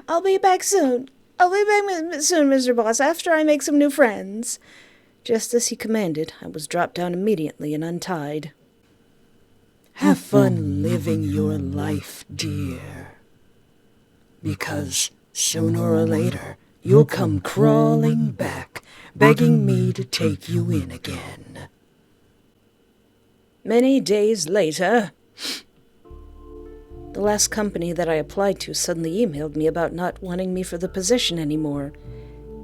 I'll be back soon. I'll be back soon, Mr. Boss, after I make some new friends. Just as he commanded, I was dropped down immediately and untied. Have fun living your life, dear. Because sooner or later, you'll come crawling back, begging me to take you in again. Many days later, the last company that I applied to suddenly emailed me about not wanting me for the position anymore.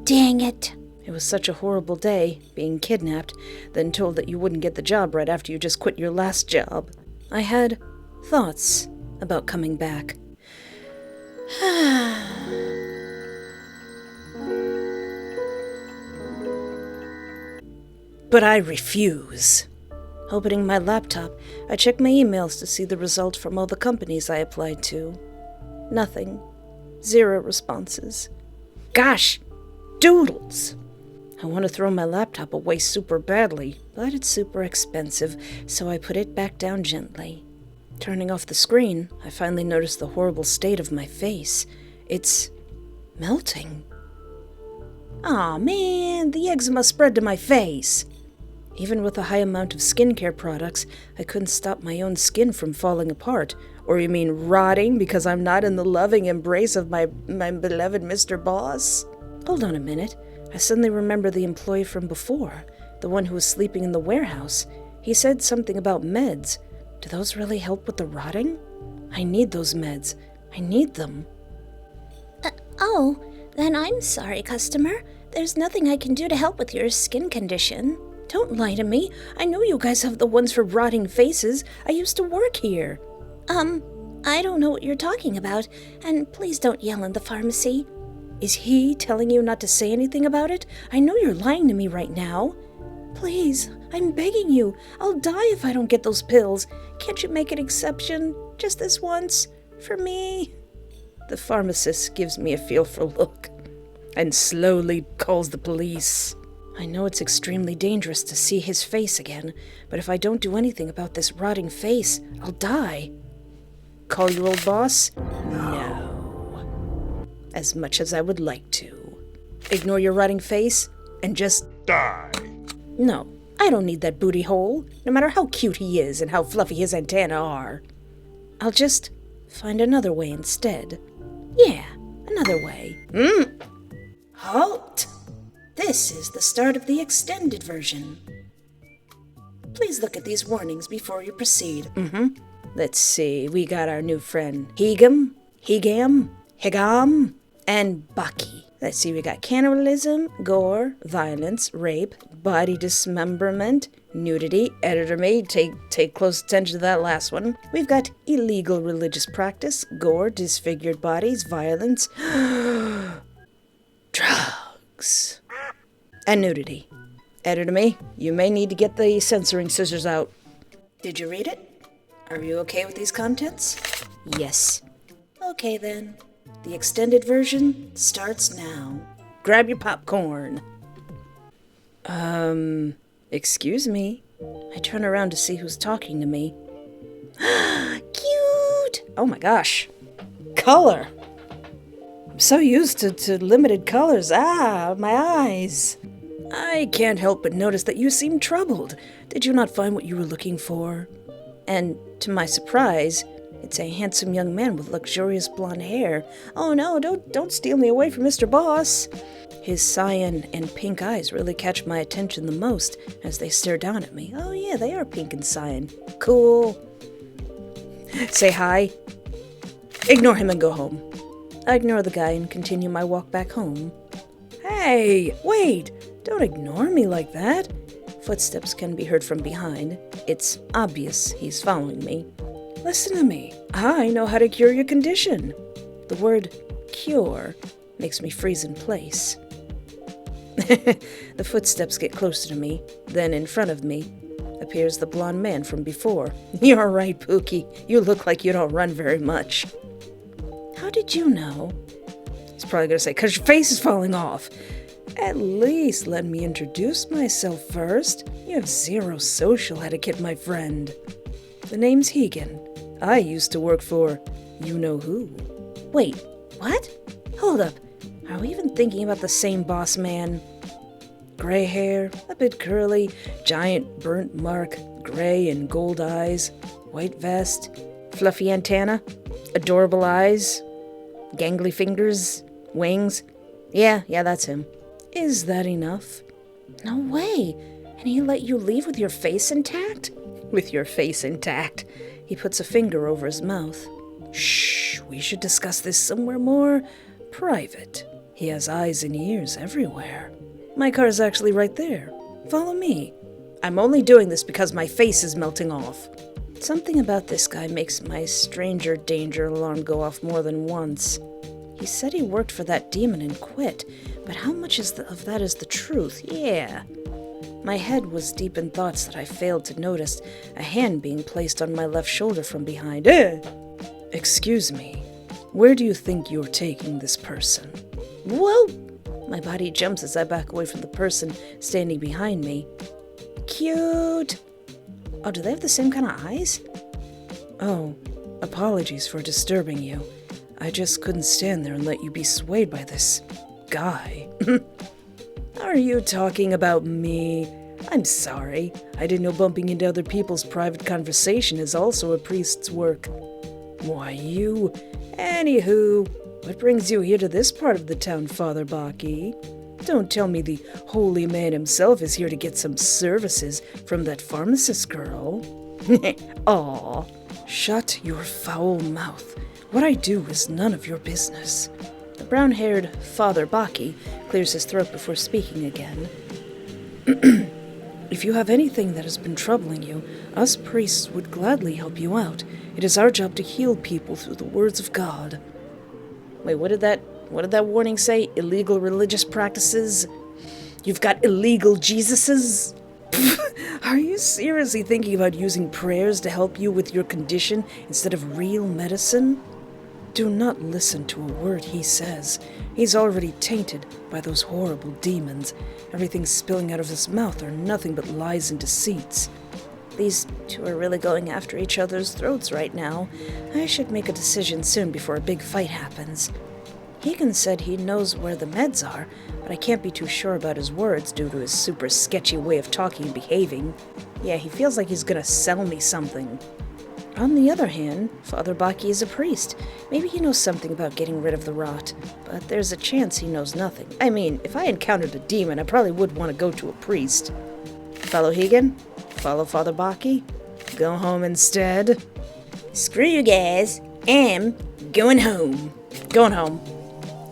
Dang it. It was such a horrible day, being kidnapped, then told that you wouldn't get the job right after you just quit your last job. I had thoughts about coming back. But I refuse. Opening my laptop, I checked my emails to see the result from all the companies I applied to. Nothing. 0 responses. Gosh! Doodles! I want to throw my laptop away super badly, but it's super expensive, so I put it back down gently. Turning off the screen, I finally noticed the horrible state of my face. It's melting. Aw, man, the eczema spread to my face. Even with a high amount of skincare products, I couldn't stop my own skin from falling apart. Or you mean rotting because I'm not in the loving embrace of my beloved Mr. Boss? Hold on a minute. I suddenly remember the employee from before, the one who was sleeping in the warehouse. He said something about meds. Do those really help with the rotting? I need those meds. I need them. Oh, then I'm sorry, customer. There's nothing I can do to help with your skin condition. Don't lie to me. I know you guys have the ones for rotting faces. I used to work here. I don't know what you're talking about, and please don't yell in the pharmacy. Is he telling you not to say anything about it? I know you're lying to me right now. Please, I'm begging you. I'll die if I don't get those pills. Can't you make an exception? Just this once? For me? The pharmacist gives me a fearful look and slowly calls the police. I know it's extremely dangerous to see his face again, but if I don't do anything about this rotting face, I'll die. Call your old boss? No. As much as I would like to. Ignore your rotting face and just die. No, I don't need that booty hole, no matter how cute he is and how fluffy his antennae are. I'll just find another way instead. Yeah, another way. Halt! This is the start of the extended version. Please look at these warnings before you proceed. Let's see, we got our new friend Heaggan, Heggam, and Bucky. Let's see, we got cannibalism, gore, violence, rape, body dismemberment, nudity. Editor may take close attention to that last one. We've got illegal religious practice, gore, disfigured bodies, violence, drugs, and nudity. Editor me, you may need to get the censoring scissors out. Did you read it? Are you okay with these contents? Yes. Okay then. The extended version starts now. Grab your popcorn. Excuse me. I turn around to see who's talking to me. Cute! Oh my gosh. Color. I'm so used to limited colors. My eyes. I can't help but notice that you seem troubled. Did you not find what you were looking for? And to my surprise, it's a handsome young man with luxurious blonde hair. Oh no, don't steal me away from Mr. Boss. His cyan and pink eyes really catch my attention the most as they stare down at me. Oh yeah, they are pink and cyan. Cool. Say hi. Ignore him and go home. I ignore the guy and continue my walk back home. Hey, wait! Don't ignore me like that. Footsteps can be heard from behind. It's obvious he's following me. Listen to me. I know how to cure your condition. The word cure makes me freeze in place. The footsteps get closer to me. Then in front of me appears the blonde man from before. You're right, Pookie. You look like you don't run very much. How did you know? He's probably going to say, 'cause your face is falling off. At least let me introduce myself first. You have zero social etiquette, my friend. The name's Heaggan. I used to work for you-know-who. Wait, what? Hold up. Are we even thinking about the same boss man? Gray hair, a bit curly, giant burnt mark, gray and gold eyes, white vest, fluffy antenna, adorable eyes, gangly fingers, wings. Yeah, that's him. Is that enough? No way. And he let you leave with your face intact? With your face intact. He puts a finger over his mouth. Shh, we should discuss this somewhere more private. He has eyes and ears everywhere. My car's actually right there. Follow me. I'm only doing this because my face is melting off. Something about this guy makes my stranger danger alarm go off more than once. He said he worked for that demon and quit, but how much of that is the truth? Yeah. My head was deep in thoughts that I failed to notice a hand being placed on my left shoulder from behind. Excuse me, where do you think you're taking this person? Whoa! My body jumps as I back away from the person standing behind me. Cute! Oh, do they have the same kind of eyes? Oh, apologies for disturbing you. I just couldn't stand there and let you be swayed by this guy. Are you talking about me? I'm sorry. I didn't know bumping into other people's private conversation is also a priest's work. Why, you... Anywho, what brings you here to this part of the town, Father Baki? Don't tell me the holy man himself is here to get some services from that pharmacist girl. Aw. Shut your foul mouth. What I do is none of your business. The brown-haired Father Baki clears his throat before speaking again. If you have anything that has been troubling you, us priests would gladly help you out. It is our job to heal people through the words of God. Wait, what did that warning say? Illegal religious practices? You've got illegal Jesuses? Are you seriously thinking about using prayers to help you with your condition instead of real medicine? Do not listen to a word he says. He's already tainted by those horrible demons. Everything spilling out of his mouth are nothing but lies and deceits. These two are really going after each other's throats right now. I should make a decision soon before a big fight happens. Heaggan said he knows where the meds are, but I can't be too sure about his words due to his super sketchy way of talking and behaving. Yeah, he feels like he's gonna sell me something. On the other hand, Father Baki is a priest. Maybe he knows something about getting rid of the rot, but there's a chance he knows nothing. I mean, if I encountered a demon, I probably would want to go to a priest. Follow Heaggan? Follow Father Baki? Go home instead? Screw you guys. I'm going home. Going home.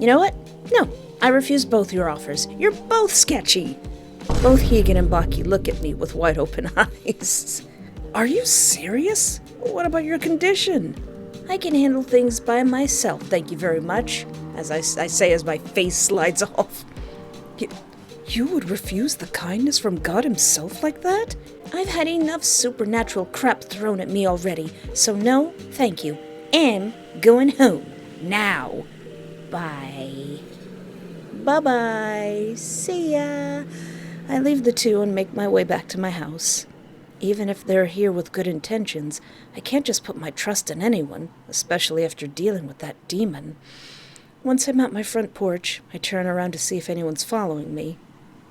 You know what? No, I refuse both your offers. You're both sketchy. Both Heaggan and Baki look at me with wide open eyes. Are you serious? What about your condition? I can handle things by myself, thank you very much, as I say as my face slides off. You would refuse the kindness from God himself like that? I've had enough supernatural crap thrown at me already, so no, thank you. I'm going home. Now. Bye. Bye-bye. See ya. I leave the two and make my way back to my house. Even if they're here with good intentions, I can't just put my trust in anyone, especially after dealing with that demon. Once I'm at my front porch, I turn around to see if anyone's following me.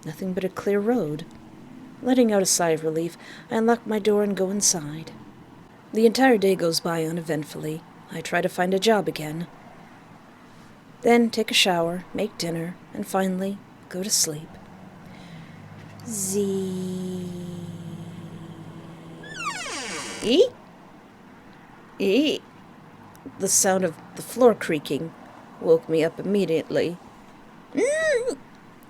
Nothing but a clear road. Letting out a sigh of relief, I unlock my door and go inside. The entire day goes by uneventfully. I try to find a job again. Then take a shower, make dinner, and finally go to sleep. E? The sound of the floor creaking woke me up immediately.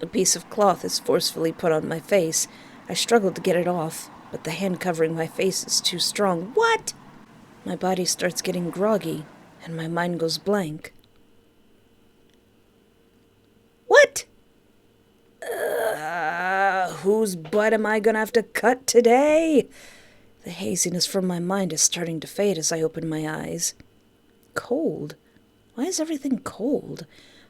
A piece of cloth is forcefully put on my face. I struggle to get it off, but the hand covering my face is too strong. What? My body starts getting groggy, and my mind goes blank. What? Whose butt am I gonna have to cut today? The haziness from my mind is starting to fade as I open my eyes. Cold? Why is everything cold?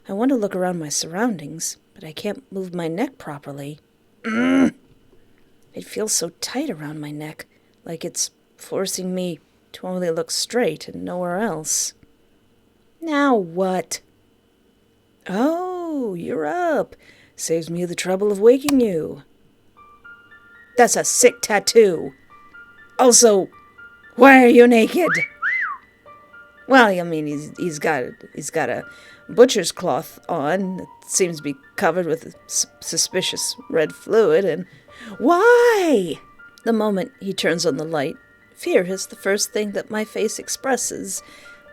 I want to look around my surroundings, but I can't move my neck properly. It feels so tight around my neck, like it's forcing me to only look straight and nowhere else. Now what? Oh, you're up. Saves me the trouble of waking you. That's a sick tattoo. Also, why are you naked? Well, I mean, he's got a butcher's cloth on that seems to be covered with suspicious red fluid, and why? The moment he turns on the light, fear is the first thing that my face expresses.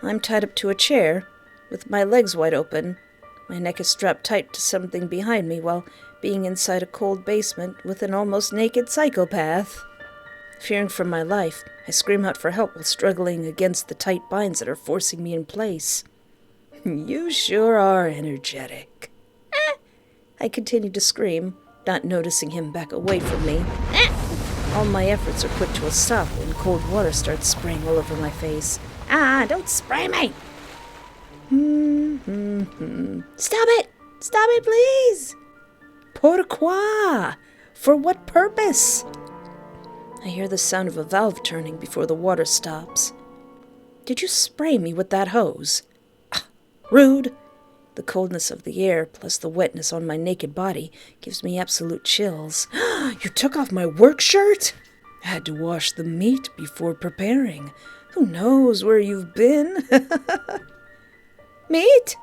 I'm tied up to a chair, with my legs wide open. My neck is strapped tight to something behind me while being inside a cold basement with an almost naked psychopath. Fearing for my life, I scream out for help while struggling against the tight binds that are forcing me in place. You sure are energetic. I continue to scream, not noticing him back away from me. All my efforts are put to a stop when cold water starts spraying all over my face. Don't spray me! Stop it! Stop it, please! Pourquoi? For what purpose? I hear the sound of a valve turning before the water stops. Did you spray me with that hose? Rude! The coldness of the air, plus the wetness on my naked body, gives me absolute chills. You took off my work shirt? I had to wash the meat before preparing. Who knows where you've been? Meat?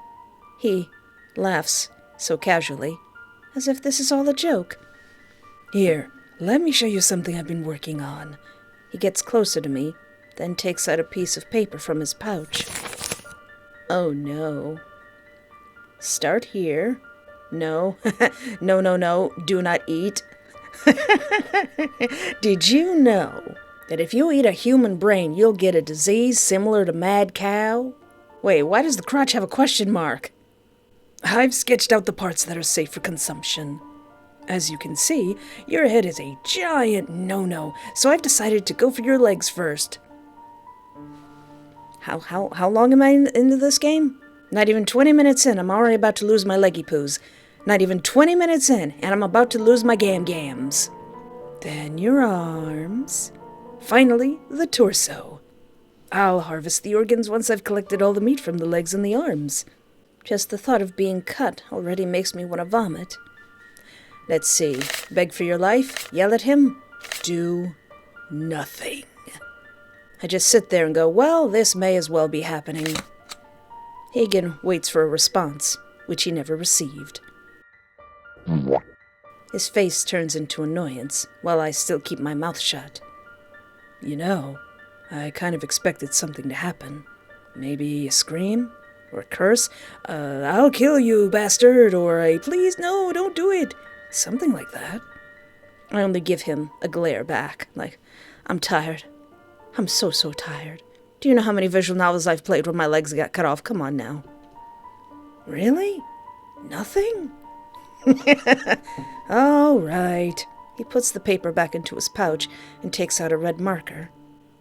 He laughs so casually, as if this is all a joke. Here, let me show you something I've been working on. He gets closer to me, then takes out a piece of paper from his pouch. Oh no. Start here. No. No, do not eat. Did you know that if you eat a human brain, you'll get a disease similar to mad cow? Wait, why does the crotch have a question mark? I've sketched out the parts that are safe for consumption. As you can see, your head is a giant no-no, so I've decided to go for your legs first. How long am I into this game? Not even 20 minutes in, I'm already about to lose my leggy poos. Not even 20 minutes in, and I'm about to lose my gams. Then your arms. Finally, the torso. I'll harvest the organs once I've collected all the meat from the legs and the arms. Just the thought of being cut already makes me want to vomit. Let's see. Beg for your life? Yell at him? Do nothing. I just sit there and go, well, this may as well be happening. Heaggan waits for a response, which he never received. His face turns into annoyance, while I still keep my mouth shut. You know, I kind of expected something to happen. Maybe a scream? Or a curse? I'll kill you, bastard! Or a please, no, don't do it! Something like that. I only give him a glare back, like, I'm tired. I'm so tired. Do you know how many visual novels I've played where my legs got cut off? Come on now. Really? Nothing? All right. He puts the paper back into his pouch and takes out a red marker.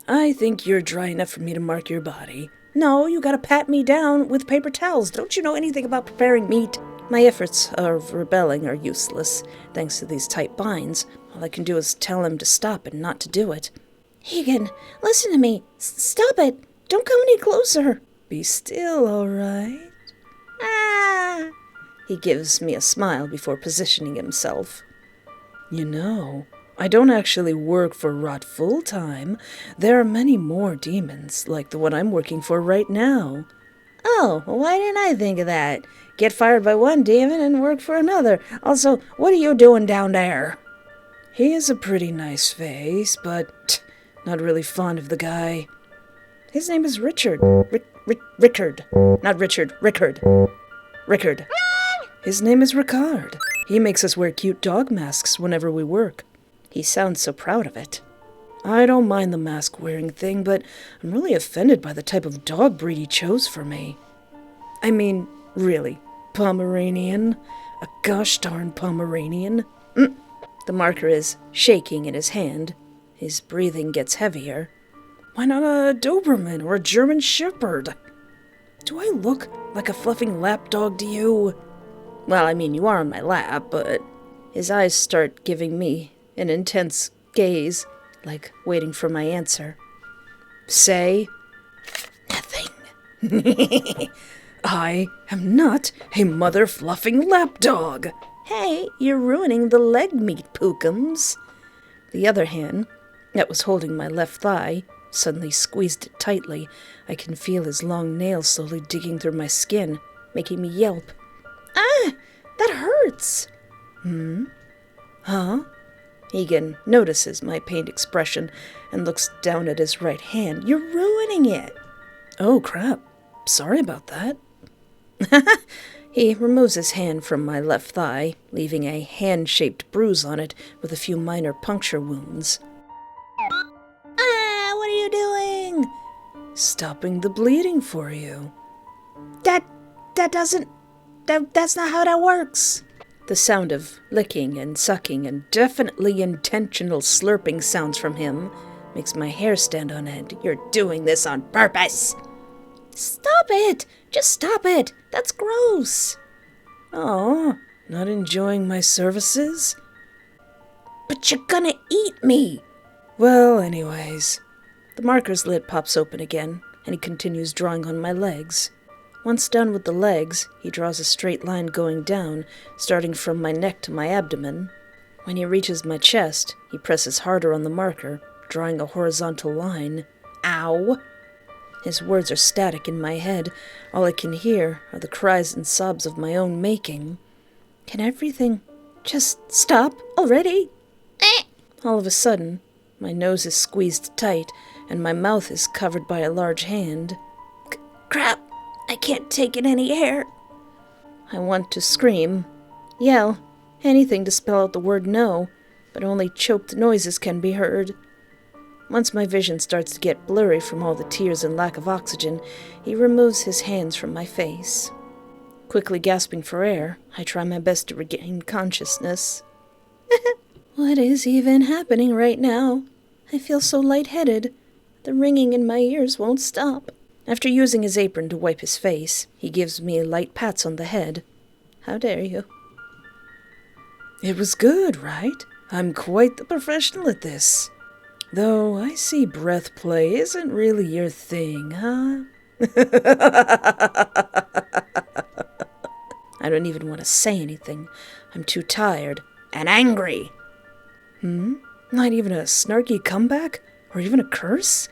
I think you're dry enough for me to mark your body. No, you gotta pat me down with paper towels. Don't you know anything about preparing meat? My efforts of rebelling are useless, thanks to these tight binds. All I can do is tell him to stop and not to do it. Heaggan, listen to me. Stop it. Don't come any closer. Be still, all right? Ah! He gives me a smile before positioning himself. You know, I don't actually work for Rot full-time. There are many more demons, like the one I'm working for right now. Oh, why didn't I think of that? Get fired by one demon and work for another. Also, what are you doing down there? He has a pretty nice face, but not really fond of the guy. His name is Richard. Rickard. Not Richard. Rickard. Rickard. His name is Ricard. He makes us wear cute dog masks whenever we work. He sounds so proud of it. I don't mind the mask-wearing thing, but I'm really offended by the type of dog breed he chose for me. I mean, really, Pomeranian? A gosh darn Pomeranian? The marker is shaking in his hand. His breathing gets heavier. Why not a Doberman or a German Shepherd? Do I look like a fluffing lapdog to you? Well, I mean, you are on my lap, but... His eyes start giving me an intense gaze, like waiting for my answer. Say... Nothing. I am not a mother-fluffing lapdog. Hey, you're ruining the leg meat, Pookums. The other hand, that was holding my left thigh, suddenly squeezed it tightly. I can feel his long nails slowly digging through my skin, making me yelp. Ah! That hurts! Huh? Heaggan notices my pained expression and looks down at his right hand. You're ruining it! Oh, crap. Sorry about that. He removes his hand from my left thigh, leaving a hand-shaped bruise on it with a few minor puncture wounds. Ah, what are you doing? Stopping the bleeding for you. That's not how that works. The sound of licking and sucking and definitely intentional slurping sounds from him makes my hair stand on end. You're doing this on purpose. Stop it! Just stop it! That's gross! Oh, not enjoying my services? But you're gonna eat me! Well, anyways. The marker's lid pops open again, and he continues drawing on my legs. Once done with the legs, he draws a straight line going down, starting from my neck to my abdomen. When he reaches my chest, he presses harder on the marker, drawing a horizontal line. Ow! His words are static in my head. All I can hear are the cries and sobs of my own making. Can everything just stop already? All of a sudden, my nose is squeezed tight, and my mouth is covered by a large hand. Crap! I can't take in any air. I want to scream, yell, anything to spell out the word no, but only choked noises can be heard. Once my vision starts to get blurry from all the tears and lack of oxygen, he removes his hands from my face. Quickly gasping for air, I try my best to regain consciousness. What is even happening right now? I feel so lightheaded. The ringing in my ears won't stop. After using his apron to wipe his face, he gives me light pats on the head. How dare you? It was good, right? I'm quite the professional at this. Though I see breath play isn't really your thing, huh? I don't even want to say anything. I'm too tired and angry. Not even a snarky comeback? Or even a curse?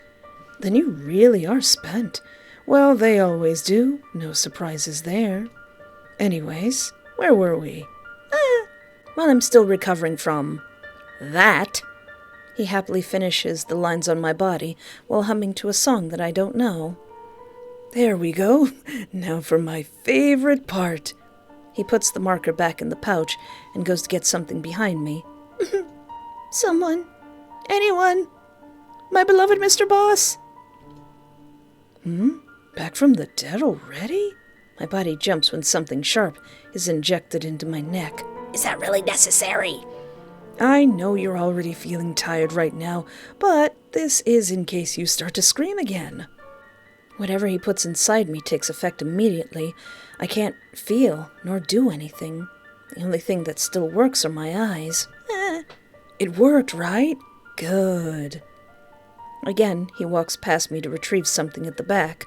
Then you really are spent. Well, they always do. No surprises there. Anyways, where were we? Well, I'm still recovering from that. He happily finishes the lines on my body while humming to a song that I don't know. There we go. Now for my favorite part. He puts the marker back in the pouch and goes to get something behind me. Someone. Anyone. My beloved Mr. Boss. Back from the dead already? My body jumps when something sharp is injected into my neck. Is that really necessary? I know you're already feeling tired right now, but this is in case you start to scream again. Whatever he puts inside me takes effect immediately. I can't feel nor do anything. The only thing that still works are my eyes. It worked, right? Good. Again, he walks past me to retrieve something at the back.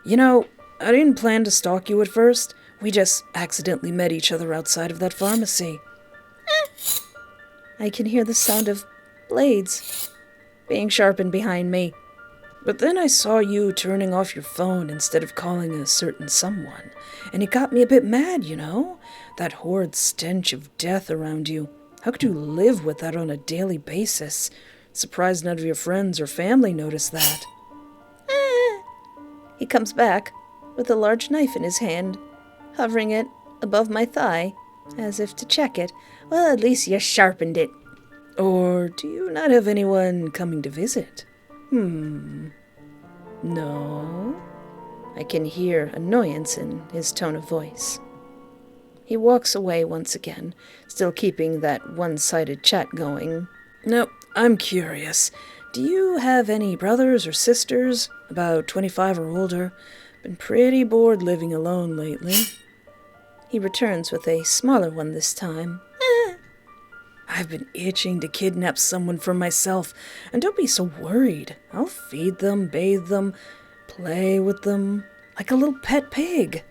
You know, I didn't plan to stalk you at first. We just accidentally met each other outside of that pharmacy. I can hear the sound of blades being sharpened behind me. But then I saw you turning off your phone instead of calling a certain someone, and it got me a bit mad, you know? That horrid stench of death around you. How could you live with that on a daily basis? Surprised none of your friends or family noticed that. He comes back with a large knife in his hand, hovering it above my thigh, as if to check it. Well, at least you sharpened it. Or do you not have anyone coming to visit? No? I can hear annoyance in his tone of voice. He walks away once again, still keeping that one-sided chat going. No, I'm curious. Do you have any brothers or sisters, about 25 or older? Been pretty bored living alone lately. He returns with a smaller one this time. I've been itching to kidnap someone for myself, and don't be so worried. I'll feed them, bathe them, play with them, like a little pet pig.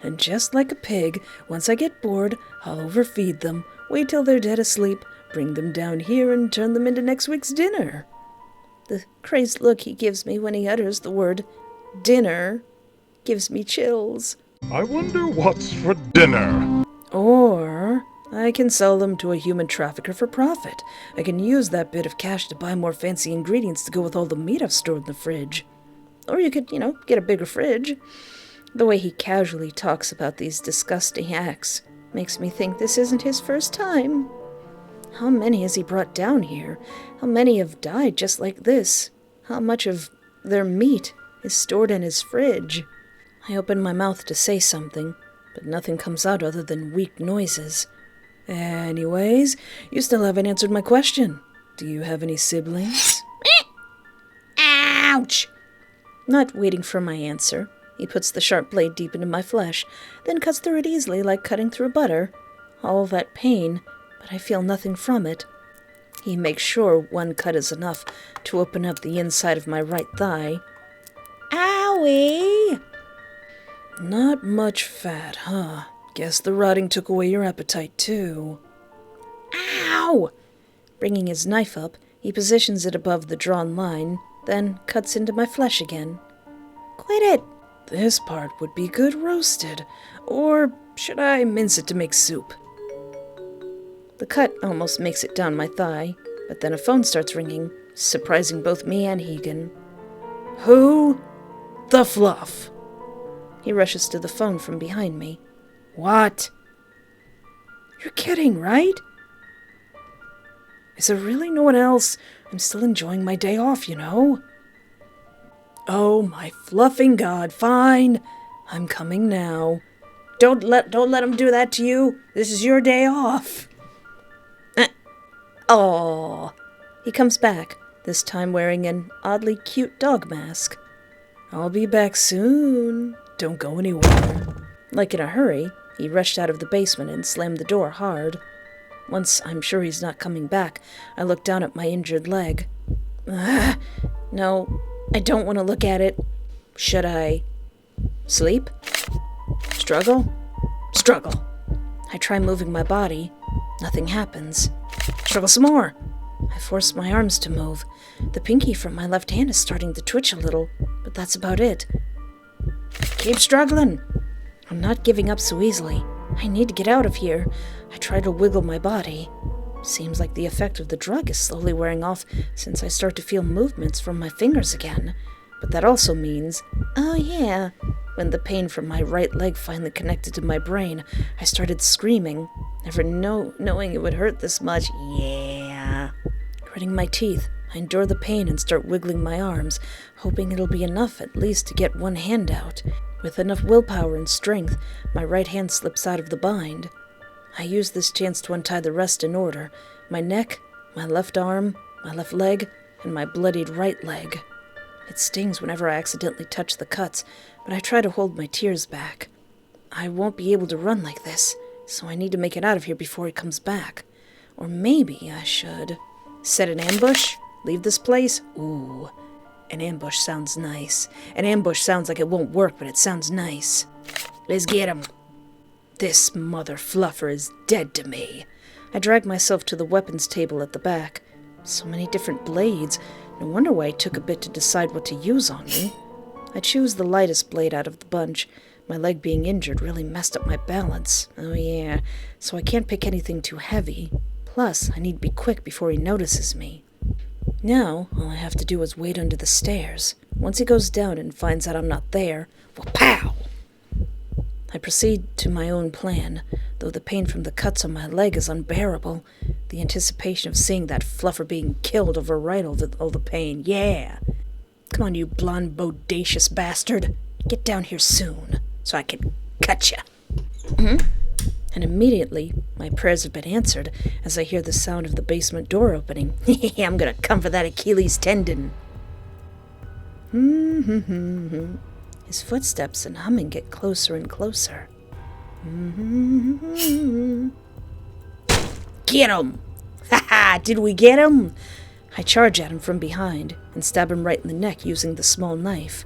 And just like a pig, once I get bored, I'll overfeed them, wait till they're dead asleep, bring them down here and turn them into next week's dinner. The crazed look he gives me when he utters the word dinner gives me chills. I wonder what's for dinner. Or I can sell them to a human trafficker for profit. I can use that bit of cash to buy more fancy ingredients to go with all the meat I've stored in the fridge. Or you could, get a bigger fridge. The way he casually talks about these disgusting acts makes me think this isn't his first time. How many has he brought down here? How many have died just like this? How much of their meat is stored in his fridge? I open my mouth to say something, but nothing comes out other than weak noises. Anyways, you still haven't answered my question. Do you have any siblings? Ouch! Not waiting for my answer, he puts the sharp blade deep into my flesh, then cuts through it easily like cutting through butter. All that pain, but I feel nothing from it. He makes sure one cut is enough to open up the inside of my right thigh. Owie! Not much fat, huh? Guess the rotting took away your appetite, too. Ow! Bringing his knife up, he positions it above the drawn line, then cuts into my flesh again. Quit it! This part would be good roasted. Or should I mince it to make soup? The cut almost makes it down my thigh, but then a phone starts ringing, surprising both me and Heaggan. Who the fluff? He rushes to the phone from behind me. What? You're kidding, right? Is there really no one else? I'm still enjoying my day off, you know. Oh, my fluffing God, fine. I'm coming now. Don't let him do that to you. This is your day off. Oh. He comes back, this time wearing an oddly cute dog mask. I'll be back soon. Don't go anywhere. Like in a hurry, he rushed out of the basement and slammed the door hard. Once I'm sure he's not coming back, I look down at my injured leg. No, I don't want to look at it. Should I sleep? Struggle? Struggle. I try moving my body. Nothing happens. Struggle some more. I force my arms to move. The pinky from my left hand is starting to twitch a little, but that's about it. Keep struggling. I'm not giving up so easily. I need to get out of here. I try to wiggle my body. Seems like the effect of the drug is slowly wearing off since I start to feel movements from my fingers again. But that also means, oh yeah, when the pain from my right leg finally connected to my brain, I started screaming, never knowing it would hurt this much. Yeah. Gritting my teeth, I endure the pain and start wiggling my arms, hoping it'll be enough at least to get one hand out. With enough willpower and strength, my right hand slips out of the bind. I use this chance to untie the rest in order: my neck, my left arm, my left leg, and my bloodied right leg. It stings whenever I accidentally touch the cuts, but I try to hold my tears back. I won't be able to run like this, so I need to make it out of here before he comes back. Or maybe I should set an ambush? Leave this place? Ooh, an ambush sounds nice. An ambush sounds like it won't work, but it sounds nice. Let's get him. This mother fluffer is dead to me. I drag myself to the weapons table at the back. So many different blades. No wonder why it took a bit to decide what to use on me. I choose the lightest blade out of the bunch. My leg being injured really messed up my balance. Oh yeah, so I can't pick anything too heavy. Plus, I need to be quick before he notices me. Now, all I have to do is wait under the stairs. Once he goes down and finds out I'm not there, well, pow! I proceed to my own plan, though the pain from the cuts on my leg is unbearable. The anticipation of seeing that fluffer being killed override all the pain. Yeah! Come on, you blonde, bodacious bastard. Get down here soon, so I can cut ya. And immediately, my prayers have been answered as I hear the sound of the basement door opening. I'm gonna come for that Achilles tendon. His footsteps and humming get closer and closer. Get him! Ha ha! Did we get him? I charge at him from behind and stab him right in the neck using the small knife.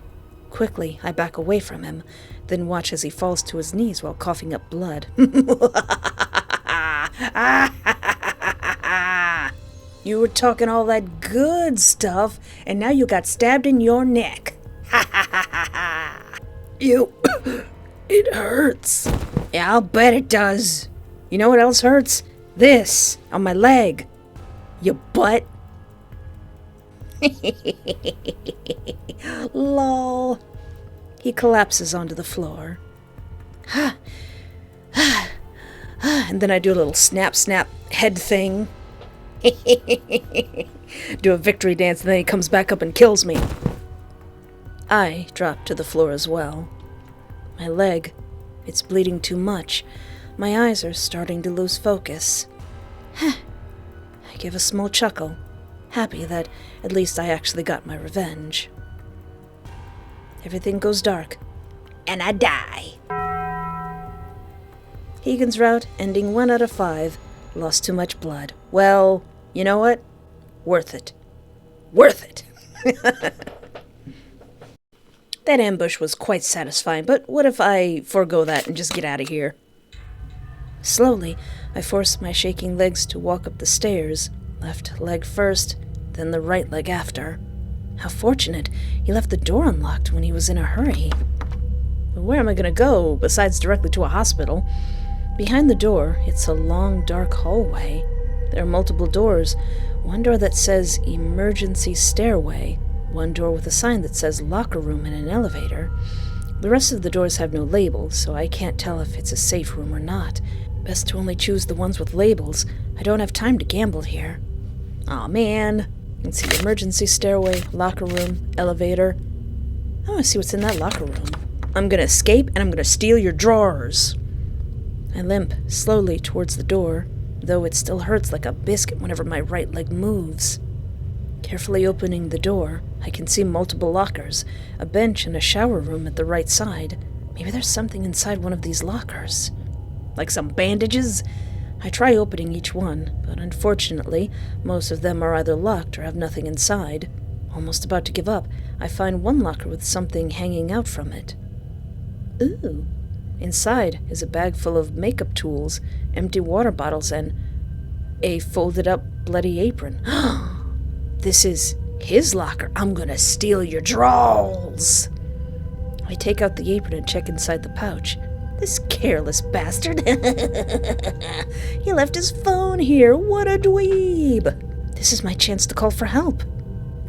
Quickly, I back away from him, then watch as he falls to his knees while coughing up blood. You were talking all that good stuff, and now you got stabbed in your neck. You... it hurts. Yeah, I'll bet it does. You know what else hurts? This, on my leg. You butt. Lol. He collapses onto the floor. And then I do a little snap head thing. Do a victory dance, and then he comes back up and kills me. I drop to the floor as well. My leg, it's bleeding too much. My eyes are starting to lose focus. I give a small chuckle, happy that at least I actually got my revenge. Everything goes dark, and I die. Heaggan's route, ending 1 out of 5, lost too much blood. Well, you know what? Worth it. Worth it! That ambush was quite satisfying, but what if I forego that and just get out of here? Slowly, I force my shaking legs to walk up the stairs, left leg first, then the right leg after. How fortunate, he left the door unlocked when he was in a hurry. But where am I going to go, besides directly to a hospital? Behind the door, it's a long, dark hallway. There are multiple doors, one door that says emergency stairway, one door with a sign that says locker room and an elevator. The rest of the doors have no labels, so I can't tell if it's a safe room or not. Best to only choose the ones with labels. I don't have time to gamble here. Aw, man. Let's see, emergency stairway, locker room, elevator. I want to see what's in that locker room. I'm gonna escape, and I'm gonna steal your drawers. I limp slowly towards the door, though it still hurts like a biscuit whenever my right leg moves. Carefully opening the door, I can see multiple lockers, a bench and a shower room at the right side. Maybe there's something inside one of these lockers. Like some bandages? I try opening each one, but unfortunately, most of them are either locked or have nothing inside. Almost about to give up, I find one locker with something hanging out from it. Ooh. Inside is a bag full of makeup tools, empty water bottles, and... a folded up bloody apron. This is his locker. I'm gonna steal your drawers. I take out the apron and check inside the pouch. This careless bastard. He left his phone here. What a dweeb. This is my chance to call for help.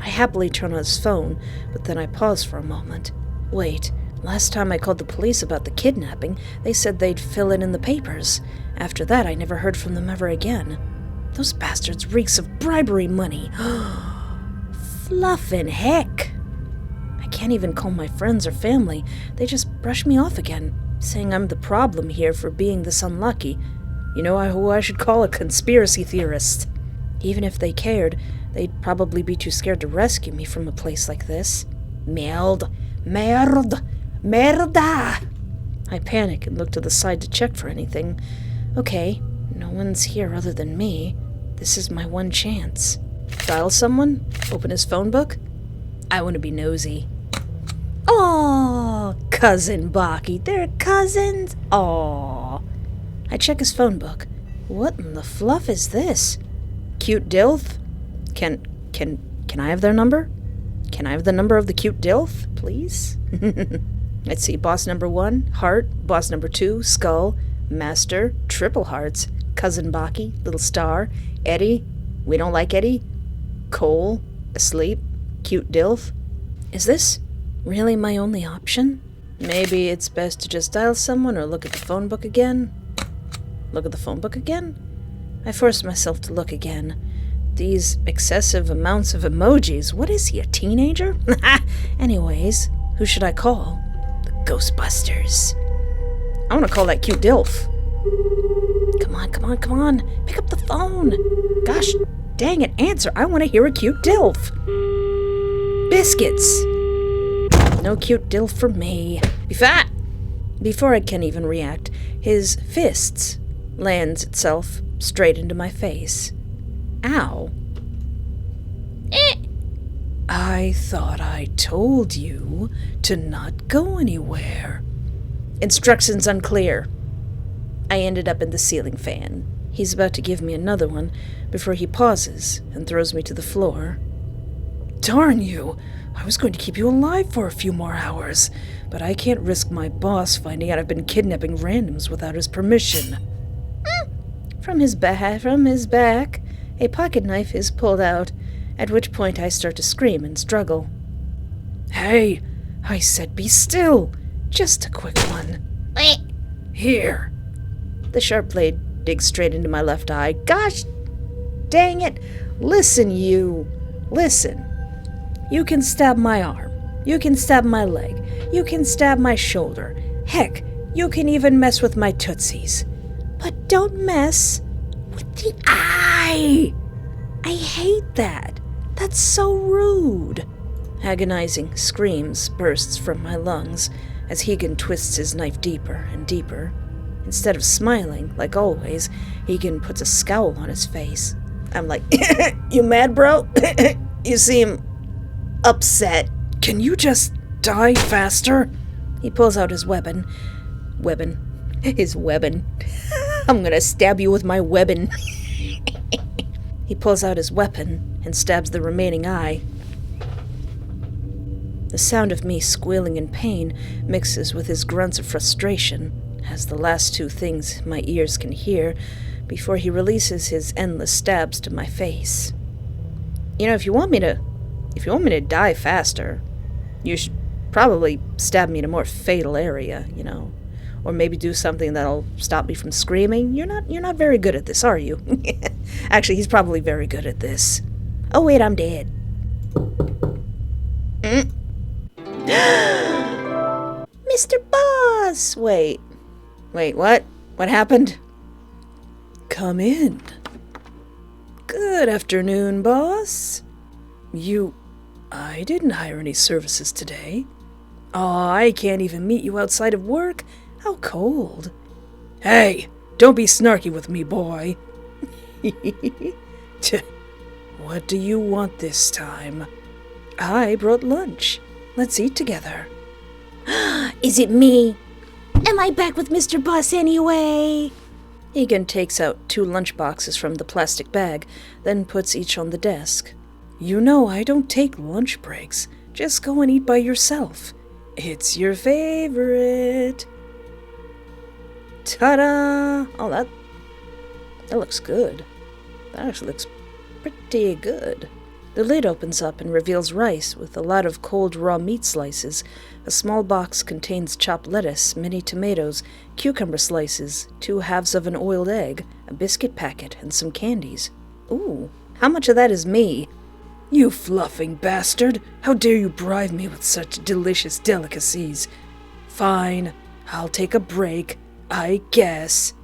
I happily turn on his phone, but then I pause for a moment. Wait, last time I called the police about the kidnapping, they said they'd fill it in the papers. After that, I never heard from them ever again. Those bastards reeks of bribery money. Fluffin' heck. I can't even call my friends or family. They just brush me off again, saying I'm the problem here for being this unlucky. You know who I should call? A conspiracy theorist. Even if they cared, they'd probably be too scared to rescue me from a place like this. Merda! I panic and look to the side to check for anything. Okay, no one's here other than me. This is my one chance. Dial someone? Open his phone book? I want to be nosy. Oh, Cousin Baki. They're cousins? Aw. I check his phone book. What in the fluff is this? Cute Dilf? Can I have their number? Can I have the number of the cute Dilf, please? Let's see. Boss number 1, heart. Boss number 2, skull. Master, triple hearts. Cousin Baki, little star. Eddie, we don't like Eddie. Cole, asleep. Cute Dilf. Is this really my only option? Maybe it's best to just dial someone or look at the phone book again. Look at the phone book again? I forced myself to look again. These excessive amounts of emojis. What is he, a teenager? Anyways, who should I call? The Ghostbusters. I want to call that cute Dilf. Come on. Pick up the phone. Gosh, dang it, answer. I want to hear a cute Dilf. Biscuits. No cute Dilf for me. Be fat. Before I can even react, his fists lands itself straight into my face. Ow. I thought I told you to not go anywhere. Instructions unclear. I ended up in the ceiling fan. He's about to give me another one before he pauses and throws me to the floor. Darn you! I was going to keep you alive for a few more hours, but I can't risk my boss finding out I've been kidnapping randoms without his permission. From his back, a pocket knife is pulled out, at which point I start to scream and struggle. Hey, I said be still. Just a quick one. Here. The sharp blade digs straight into my left eye. Gosh dang it. Listen, you. Listen. You can stab my arm. You can stab my leg. You can stab my shoulder. Heck, you can even mess with my tootsies. But don't mess with the eye. I hate that. That's so rude. Agonizing screams bursts from my lungs as Heaggan twists his knife deeper and deeper. Instead of smiling, like always, Heaggan puts a scowl on his face. I'm like, you mad, bro? You seem upset. Can you just die faster? He pulls out his weapon. His weapon. I'm gonna stab you with my weapon. He pulls out his weapon and stabs the remaining eye. The sound of me squealing in pain mixes with his grunts of frustration as the last two things my ears can hear before he releases his endless stabs to my face. You know, if you want me to die faster, you should probably stab me in a more fatal area, you know. Or maybe do something that'll stop me from screaming. You're not very good at this, are you? Actually, he's probably very good at this. Oh wait, I'm dead. Mr. Boss! Wait, what? What happened? Come in. Good afternoon, boss. I didn't hire any services today. Aw, I can't even meet you outside of work. How cold. Hey, don't be snarky with me, boy. What do you want this time? I brought lunch. Let's eat together. Is it me? Am I back with Mr. Boss anyway? Heaggan takes out 2 lunch boxes from the plastic bag, then puts each on the desk. You know I don't take lunch breaks. Just go and eat by yourself. It's your favorite. Ta-da! Oh, that looks good. That actually looks pretty good. The lid opens up and reveals rice with a lot of cold raw meat slices. A small box contains chopped lettuce, mini tomatoes, cucumber slices, 2 halves of an oiled egg, a biscuit packet, and some candies. Ooh, how much of that is me? You fluffing bastard! How dare you bribe me with such delicious delicacies? Fine, I'll take a break, I guess.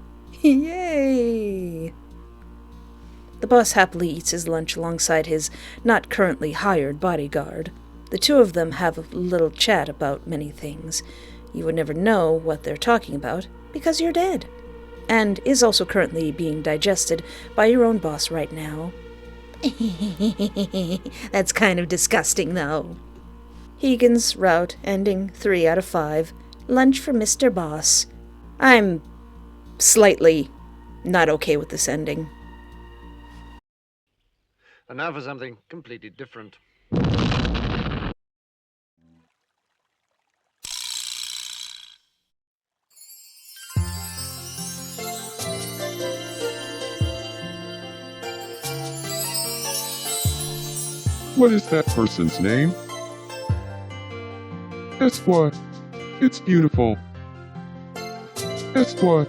Yay! The boss happily eats his lunch alongside his not currently hired bodyguard. The 2 of them have a little chat about many things. You would never know what they're talking about, because you're dead. And is also currently being digested by your own boss right now. That's kind of disgusting, though. Heaggan's route ending 3 out of 5. Lunch for Mr. Boss. I'm slightly not okay with this ending. And now for something completely different. What is that person's name? Guess what? It's beautiful. Guess what?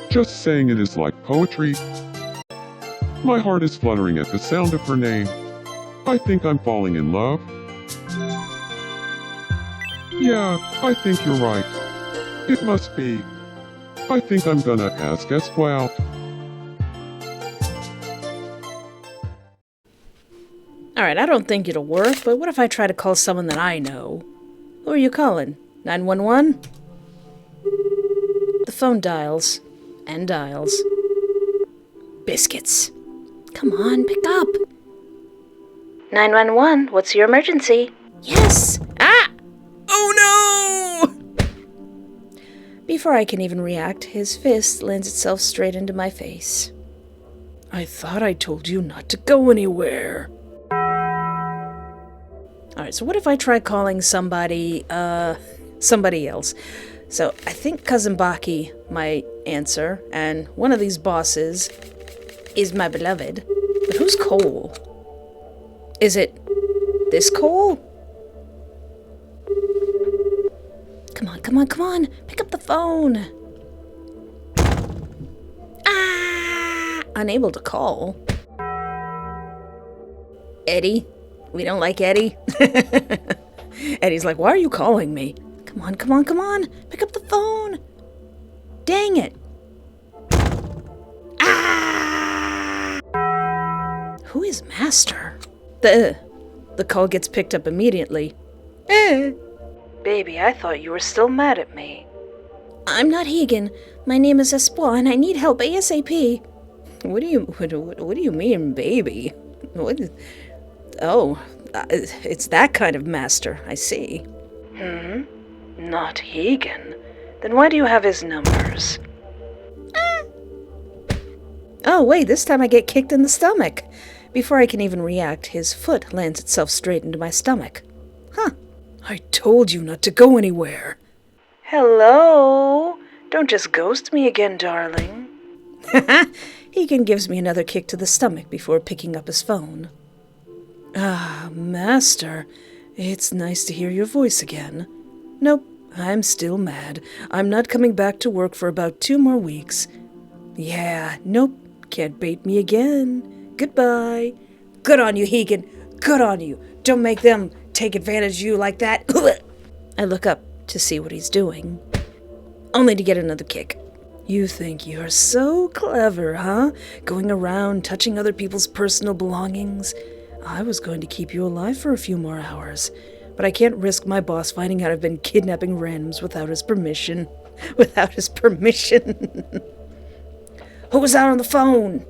Just saying it is like poetry. My heart is fluttering at the sound of her name. I think I'm falling in love. Yeah, I think you're right. It must be. I think I'm gonna ask Espo out. Alright, I don't think it'll work, but what if I try to call someone that I know? Who are you calling? 911? The phone dials. And dials. Biscuits. Come on, pick up. 911, what's your emergency? Yes! Ah! Oh no! Before I can even react, his fist lands itself straight into my face. I thought I told you not to go anywhere. Alright, so what if I try calling somebody else? So I think Cousin Baki might answer, and one of these bosses is my beloved. But who's Cole? Is it this Cole? Come on, come on, come on! Pick up the phone! Ah! Unable to call. Eddie? We don't like Eddie. Eddie's like, why are you calling me? Come on, come on, come on. Pick up the phone. Dang it. Ah! Who is Master? The call gets picked up immediately. Baby, I thought you were still mad at me. I'm not Heaggan. My name is Espoir, and I need help ASAP. What do you mean, baby? What? Oh, it's that kind of master, I see. Not Heaggan. Then why do you have his numbers? Oh, wait, this time I get kicked in the stomach. Before I can even react, his foot lands itself straight into my stomach. Huh. I told you not to go anywhere. Hello? Don't just ghost me again, darling. Heaggan gives me another kick to the stomach before picking up his phone. Ah, Master, it's nice to hear your voice again. Nope, I'm still mad. I'm not coming back to work for about 2 more weeks. Yeah, nope, can't bait me again. Goodbye. Good on you, Heaggan. Good on you. Don't make them take advantage of you like that. I look up to see what he's doing, only to get another kick. You think you're so clever, huh? Going around touching other people's personal belongings. I was going to keep you alive for a few more hours, but I can't risk my boss finding out I've been kidnapping randoms without his permission. Without his permission. Who was out on the phone?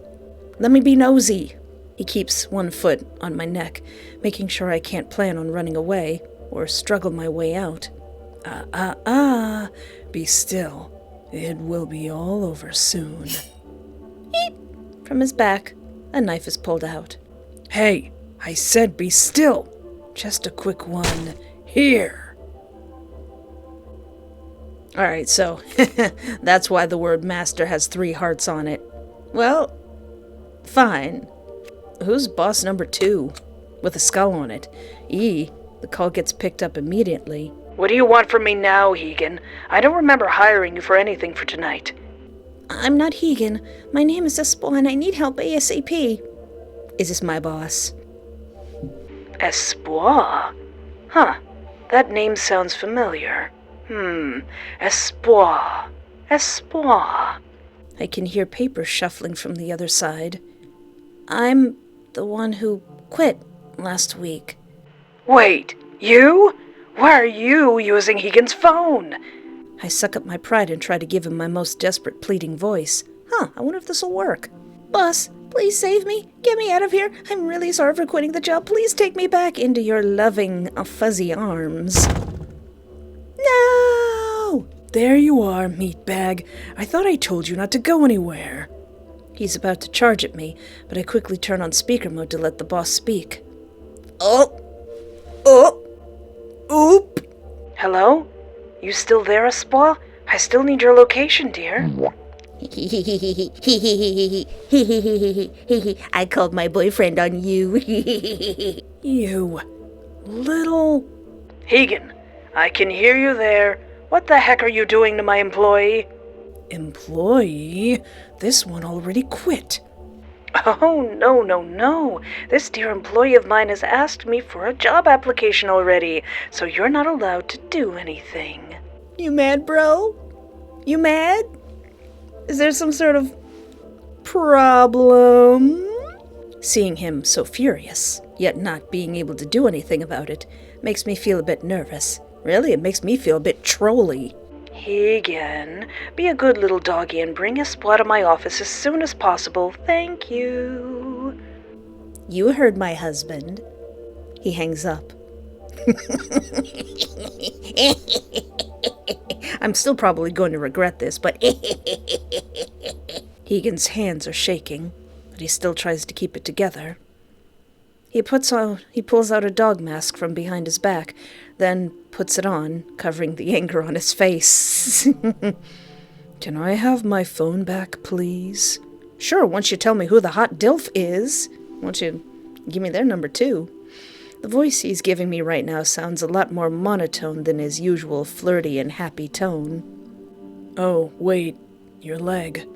Let me be nosy. He keeps one foot on my neck, making sure I can't plan on running away or struggle my way out. Be still. It will be all over soon. Eep! From his back, a knife is pulled out. Hey, I said be still. Just a quick one. Here. Alright, so that's why the word master has 3 hearts on it. Well, fine. Who's boss number 2? With a skull on it. The call gets picked up immediately. What do you want from me now, Heaggan? I don't remember hiring you for anything for tonight. I'm not Heaggan. My name is Espoir and I need help ASAP. Is this my boss? Espoir? Huh. That name sounds familiar. Espoir. Espoir. I can hear paper shuffling from the other side. I'm the one who quit last week. Wait, you? Why are you using Heaggan's phone? I suck up my pride and try to give him my most desperate pleading voice. I wonder if this'll work. Boss, please save me. Get me out of here. I'm really sorry for quitting the job. Please take me back Into your loving, fuzzy arms. No! There you are, meatbag. I thought I told you not to go anywhere. He's about to charge at me, but I quickly turn on speaker mode to let the boss speak. Oop! Hello? You still there, Espoir? I still need your location, dear. I called my boyfriend on you. You little... Heaggan, I can hear you there. What the heck are you doing to my employee? Employee? This one already quit. Oh, no. This dear employee of mine has asked me for a job application already, so you're not allowed to do anything. You mad, bro? You mad? Is there some sort of problem? Seeing him so furious, yet not being able to do anything about it, makes me feel a bit nervous. Really, it makes me feel a bit trolly. Heaggan, be a good little doggy and bring Espoir to my office as soon as possible. Thank you. You heard my husband. He hangs up. I'm still probably going to regret this, but Heaggan's hands are shaking, but he still tries to keep it together. He pulls out a dog mask from behind his back, then puts it on, covering the anger on his face. Can I have my phone back, please? Sure, once you tell me who the hot DILF is. Won't you give me their number, too? The voice he's giving me right now sounds a lot more monotone than his usual flirty and happy tone. Oh, wait, your leg.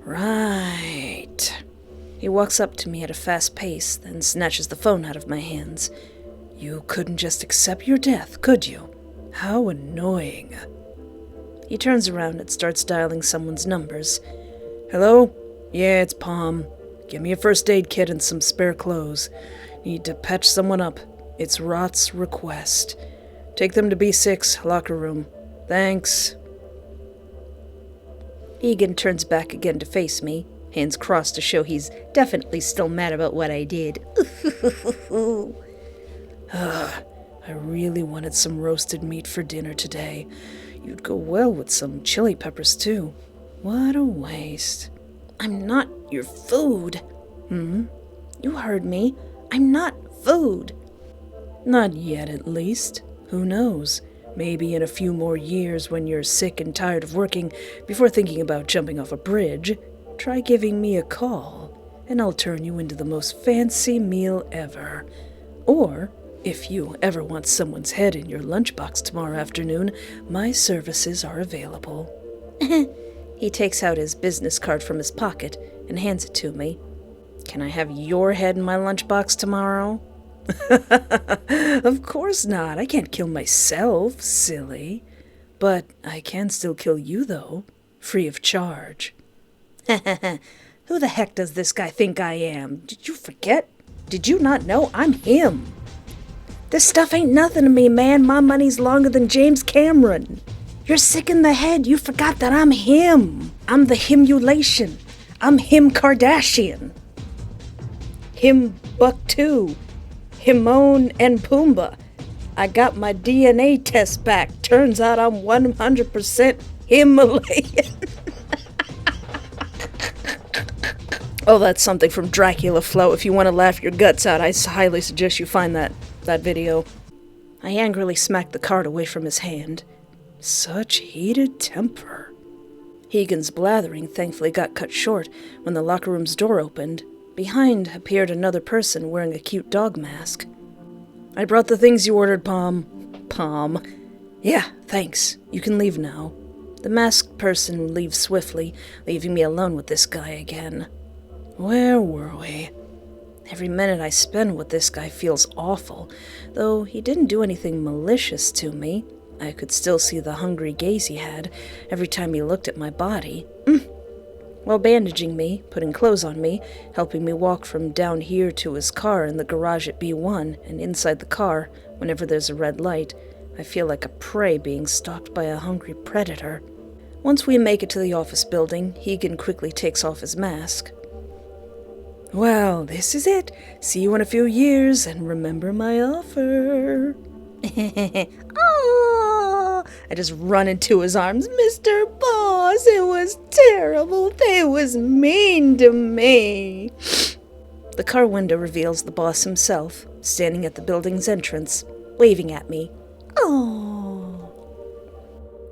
Right. He walks up to me at a fast pace, then snatches the phone out of my hands. You couldn't just accept your death, could you? How annoying. He turns around and starts dialing someone's numbers. Hello? Yeah, it's Palm. Give me a first aid kit and some spare clothes. Need to patch someone up. It's Rot's request. Take them to B6, locker room. Thanks. Heaggan turns back again to face me, hands crossed to show he's definitely still mad about what I did. I really wanted some roasted meat for dinner today. You'd go well with some chili peppers, too. What a waste. I'm not your food. You heard me. I'm not food. Not yet, at least. Who knows? Maybe in a few more years when you're sick and tired of working before thinking about jumping off a bridge, try giving me a call, and I'll turn you into the most fancy meal ever. Or, if you ever want someone's head in your lunchbox tomorrow afternoon, my services are available. He takes out his business card from his pocket and hands it to me. Can I have your head in my lunchbox tomorrow? Of course not. I can't kill myself, silly. But I can still kill you, though, free of charge. Who the heck does this guy think I am? Did you forget? Did you not know I'm him? This stuff ain't nothing to me, man. My money's longer than James Cameron. You're sick in the head. You forgot that I'm him. I'm the himulation. I'm him Kardashian. Him Buck-2. Himon and Pumbaa. I got my DNA test back. Turns out I'm 100% Himalayan. Oh, that's something from Dracula Flow. If you want to laugh your guts out, I highly suggest you find that video. I angrily smacked the card away from his hand. Such heated temper. Heaggan's blathering thankfully got cut short when the locker room's door opened. Behind appeared another person wearing a cute dog mask. I brought the things you ordered, Palm. Palm. Yeah, thanks. You can leave now. The masked person leaves swiftly, leaving me alone with this guy again. Where were we? Every minute I spend with this guy feels awful, though he didn't do anything malicious to me. I could still see the hungry gaze he had every time he looked at my body. While bandaging me, putting clothes on me, helping me walk from down here to his car in the garage at B1 and inside the car whenever there's a red light, I feel like a prey being stalked by a hungry predator. Once we make it to the office building, Heaggan quickly takes off his mask. Well, this is it. See you in a few years, and remember my offer. Oh, I just run into his arms. Mr. Boss, it was terrible. They was mean to me. The car window reveals the boss himself, standing at the building's entrance, waving at me. Oh.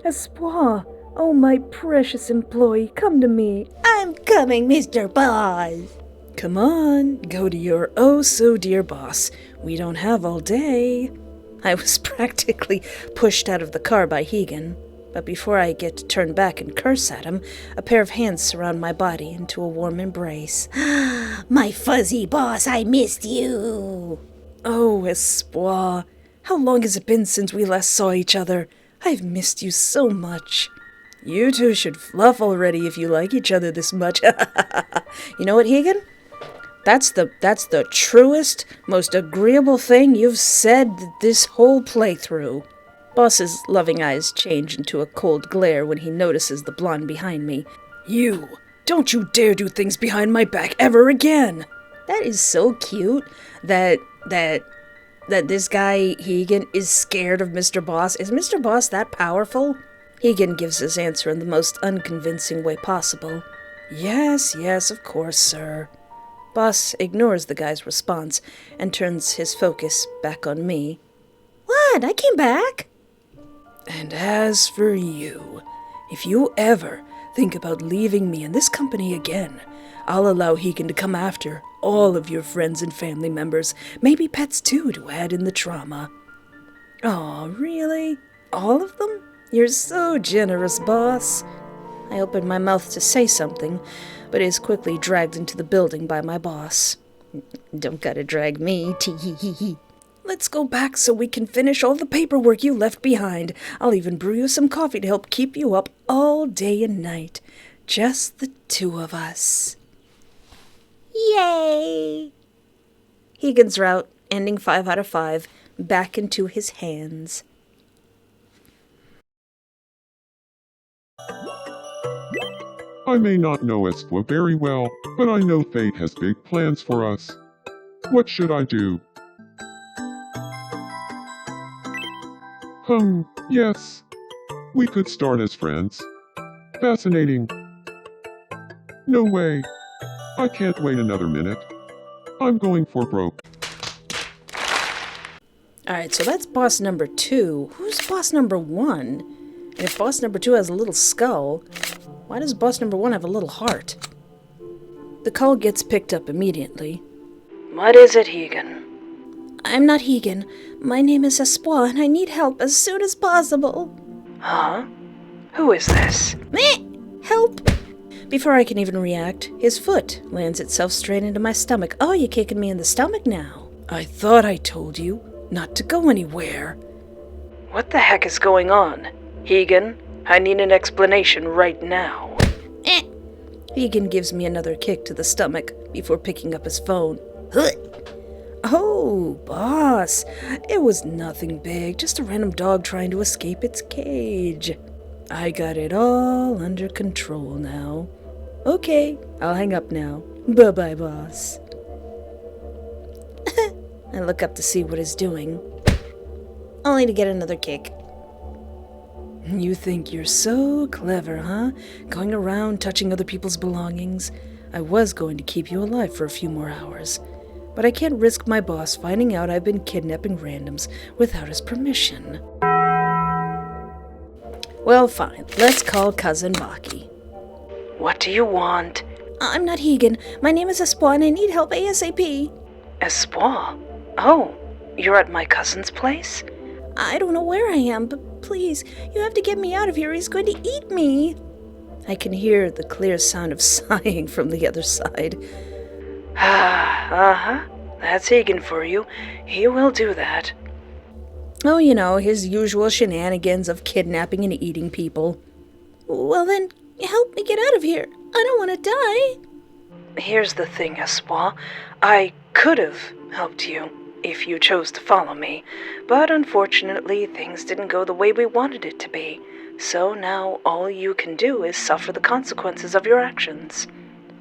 Espoir, oh my precious employee, come to me. I'm coming, Mr. Boss. Come on, go to your oh-so-dear boss. We don't have all day. I was practically pushed out of the car by Heaggan, but before I get to turn back and curse at him, a pair of hands surround my body into a warm embrace. My fuzzy boss, I missed you. Oh, Espoir, how long has it been since we last saw each other? I've missed you so much. You two should fluff already if you like each other this much. You know what, Heaggan? That's the truest, most agreeable thing you've said this whole playthrough. Boss's loving eyes change into a cold glare when he notices the blonde behind me. You! Don't you dare do things behind my back ever again! That is so cute that this guy, Heaggan, is scared of Mr. Boss. Is Mr. Boss that powerful? Heaggan gives his answer in the most unconvincing way possible. Yes, of course, sir. Boss ignores the guy's response and turns his focus back on me. What? I came back? And as for you, if you ever think about leaving me and this company again, I'll allow Heaggan to come after all of your friends and family members, maybe pets too, to add in the trauma. Aw, really? All of them? You're so generous, boss. I opened my mouth to say something, but is quickly dragged into the building by my boss. Don't gotta drag me, tee-hee-hee-hee. Let's go back so we can finish all the paperwork you left behind. I'll even brew you some coffee to help keep you up all day and night. Just the two of us. Yay! Heaggan's route, ending 5 out of 5, back into his hands. I may not know Espla very well, but I know fate has big plans for us. What should I do? Yes. We could start as friends. Fascinating. No way. I can't wait another minute. I'm going for broke. Alright, so that's boss number 2. Who's boss number 1? And if boss number 2 has a little skull, why does boss number 1 have a little heart? The call gets picked up immediately. What is it, Heaggan? I'm not Heaggan. My name is Espoir, and I need help as soon as possible. Huh? Who is this? Meh! Help! Before I can even react, his foot lands itself straight into my stomach. Oh, you're kicking me in the stomach now. I thought I told you not to go anywhere. What the heck is going on? Heaggan, I need an explanation right now. Heaggan gives me another kick to the stomach before picking up his phone. Oh, boss. It was nothing big, just a random dog trying to escape its cage. I got it all under control now. Okay, I'll hang up now. Bye-bye, boss. I look up to see what he's doing, only to get another kick. You think you're so clever, huh? Going around touching other people's belongings. I was going to keep you alive for a few more hours. But I can't risk my boss finding out I've been kidnapping randoms without his permission. Well, fine. Let's call Cousin Baki. What do you want? I'm not Heaggan. My name is Espoir and I need help ASAP. Espoir? Oh, you're at my cousin's place? I don't know where I am, but please, you have to get me out of here. He's going to eat me. I can hear the clear sound of sighing from the other side. Uh-huh. That's Heaggan for you. He will do that. Oh, you know, his usual shenanigans of kidnapping and eating people. Well then, help me get out of here. I don't want to die. Here's the thing, Espoir. I could have helped you if you chose to follow me, but unfortunately things didn't go the way we wanted it to be. So now all you can do is suffer the consequences of your actions.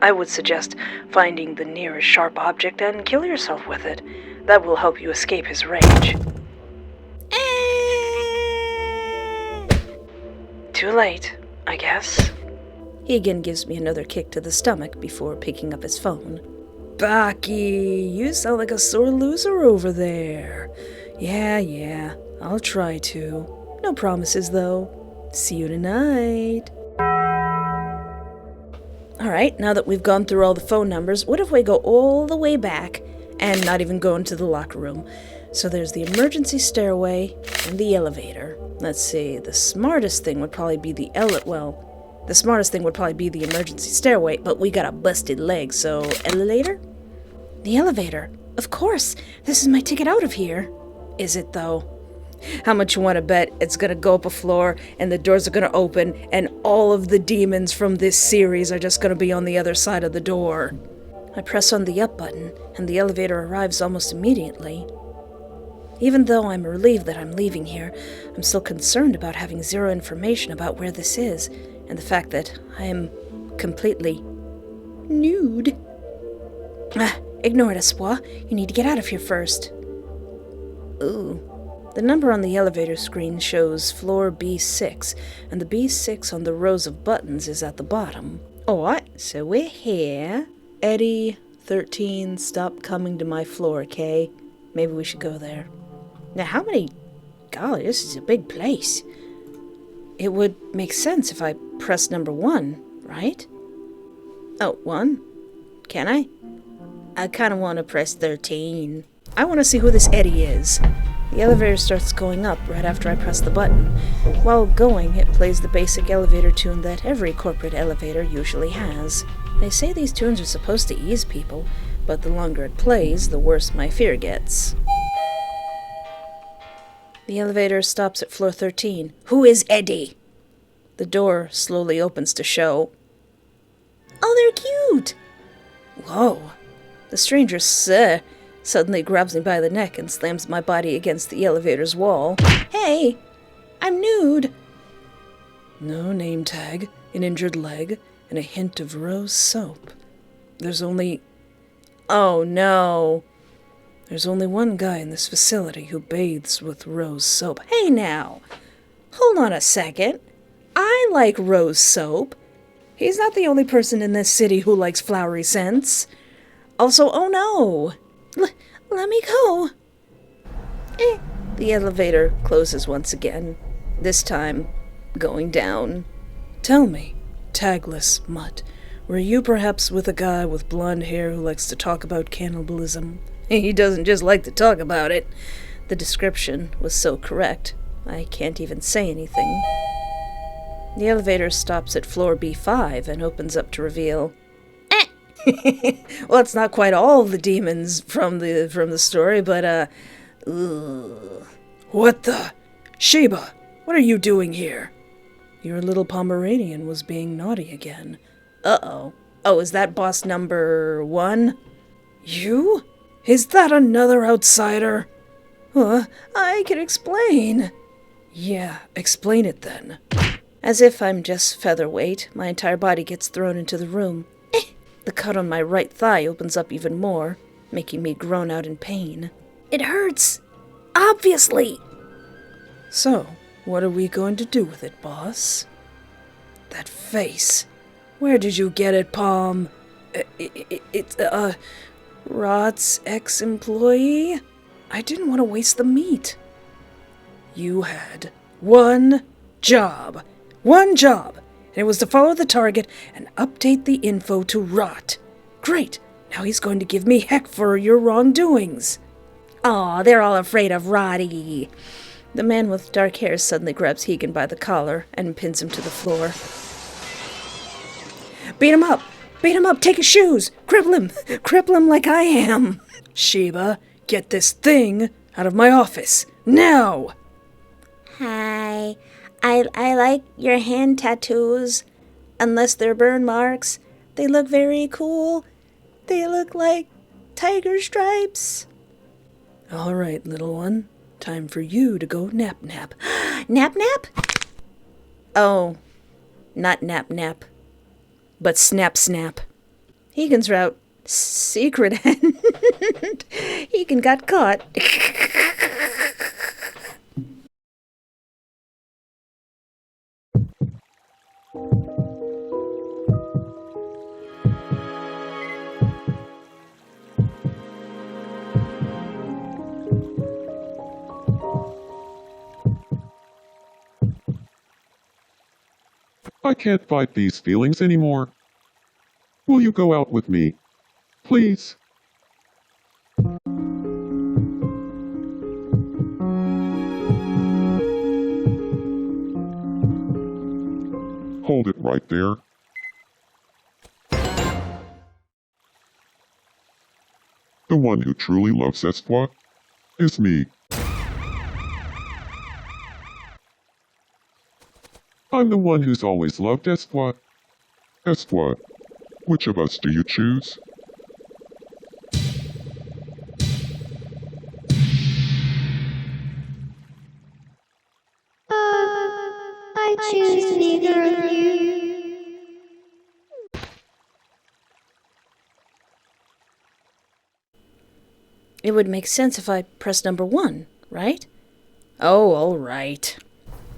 I would suggest finding the nearest sharp object and kill yourself with it. That will help you escape his rage. Too late, I guess. Heaggan gives me another kick to the stomach before picking up his phone. Baki, you sound like a sore loser over there. Yeah, I'll try to. No promises, though. See you tonight. Alright, now that we've gone through all the phone numbers, what if we go all the way back and not even go into the locker room? So there's the emergency stairway and the elevator. Let's see, the smartest thing would probably be the emergency stairway, but we got a busted leg, so elevator? The elevator. Of course. This is my ticket out of here. Is it, though? How much you want to bet it's going to go up a floor and the doors are going to open and all of the demons from this series are just going to be on the other side of the door? I press on the up button and the elevator arrives almost immediately. Even though I'm relieved that I'm leaving here, I'm still concerned about having zero information about where this is and the fact that I am completely nude. Ignore it, Espoir. You need to get out of here first. Ooh. The number on the elevator screen shows floor B6, and the B6 on the rows of buttons is at the bottom. Alright, so we're here. Eddie, 13, stop coming to my floor, okay? Maybe we should go there. Now, how many... Golly, this is a big place. It would make sense if I pressed number 1, right? Oh, 1? Can I? I kind of want to press 13. I want to see who this Eddie is. The elevator starts going up right after I press the button. While going, it plays the basic elevator tune that every corporate elevator usually has. They say these tunes are supposed to ease people, but the longer it plays, the worse my fear gets. The elevator stops at floor 13. Who is Eddie? The door slowly opens to show. Oh, they're cute! Whoa. The stranger, suddenly grabs me by the neck and slams my body against the elevator's wall. Hey! I'm nude! No name tag, an injured leg, and a hint of rose soap. There's only... Oh no! There's only one guy in this facility who bathes with rose soap. Hey now! Hold on a second. I like rose soap. He's not the only person in this city who likes flowery scents. Also, oh no! Let me go. The elevator closes once again, this time going down. Tell me, tagless mutt, were you perhaps with a guy with blonde hair who likes to talk about cannibalism? He doesn't just like to talk about it. The description was so correct, I can't even say anything. The elevator stops at floor B5 and opens up to reveal... Well, it's not quite all the demons from the story, but, ugh. What the? Sheba, what are you doing here? Your little Pomeranian was being naughty again. Uh-oh. Oh, is that boss number 1? You? Is that another outsider? I can explain. Yeah, explain it then. As if I'm just featherweight, my entire body gets thrown into the room. The cut on my right thigh opens up even more, making me groan out in pain. It hurts. Obviously. So, what are we going to do with it, boss? That face. Where did you get it, Palm? It's, Rot's ex-employee? I didn't want to waste the meat. You had one job, and it was to follow the target and update the info to Rot. Great, now he's going to give me heck for your wrongdoings. Aw, they're all afraid of Roddy. The man with dark hair suddenly grabs Heaggan by the collar and pins him to the floor. Beat him up! Take his shoes! Cripple him like I am! Sheba, get this thing out of my office, now! Hi. I like your hand tattoos. Unless they're burn marks, they look very cool. They look like tiger stripes. All right, little one. Time for you to go nap. Nap? Oh, not nap, but snap. Heaggan's route. Secret end. Heaggan got caught. I can't fight these feelings anymore. Will you go out with me? Please? Hold it right there. The one who truly loves Espoir is me. I'm the one who's always loved Espoir. Espoir, which of us do you choose? I choose neither of you. It would make sense if I pressed number 1, right? Oh, all right.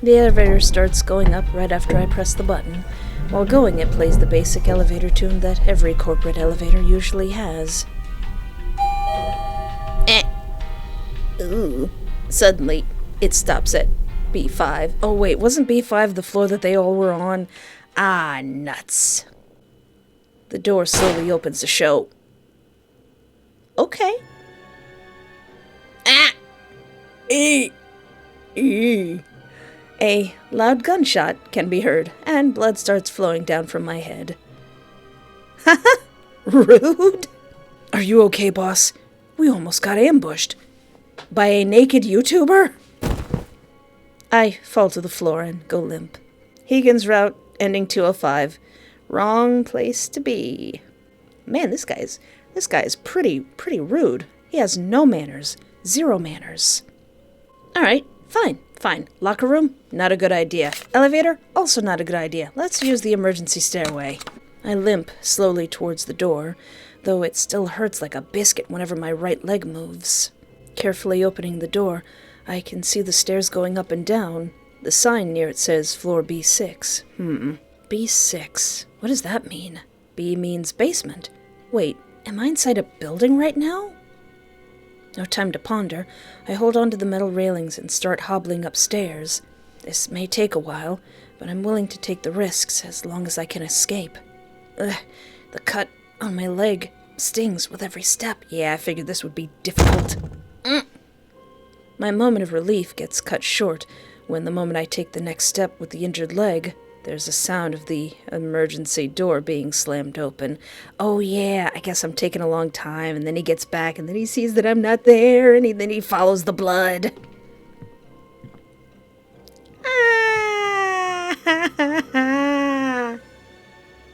The elevator starts going up right after I press the button. While going, it plays the basic elevator tune that every corporate elevator usually has. Ooh. Suddenly, it stops at B5. Oh wait, wasn't B5 the floor that they all were on? Ah, nuts. The door slowly opens to show. Okay. Ah! A loud gunshot can be heard, and blood starts flowing down from my head. Haha! Rude! Are you okay, boss? We almost got ambushed. By a naked YouTuber? I fall to the floor and go limp. Heaggan's route, ending 205. Wrong place to be. Man, this guy is pretty rude. He has no manners. 0 manners. Alright, fine. Locker room? Not a good idea. Elevator? Also not a good idea. Let's use the emergency stairway. I limp slowly towards the door, though it still hurts like a biscuit whenever my right leg moves. Carefully opening the door, I can see the stairs going up and down. The sign near it says floor B6. B6. What does that mean? B means basement. Wait, am I inside a building right now? No time to ponder. I hold onto the metal railings and start hobbling upstairs. This may take a while, but I'm willing to take the risks as long as I can escape. Ugh, the cut on my leg stings with every step. Yeah, I figured this would be difficult. My moment of relief gets cut short when the moment I take the next step with the injured leg, there's a sound of the emergency door being slammed open. Oh yeah, I guess I'm taking a long time, and then he gets back, and then he sees that I'm not there, and then he follows the blood.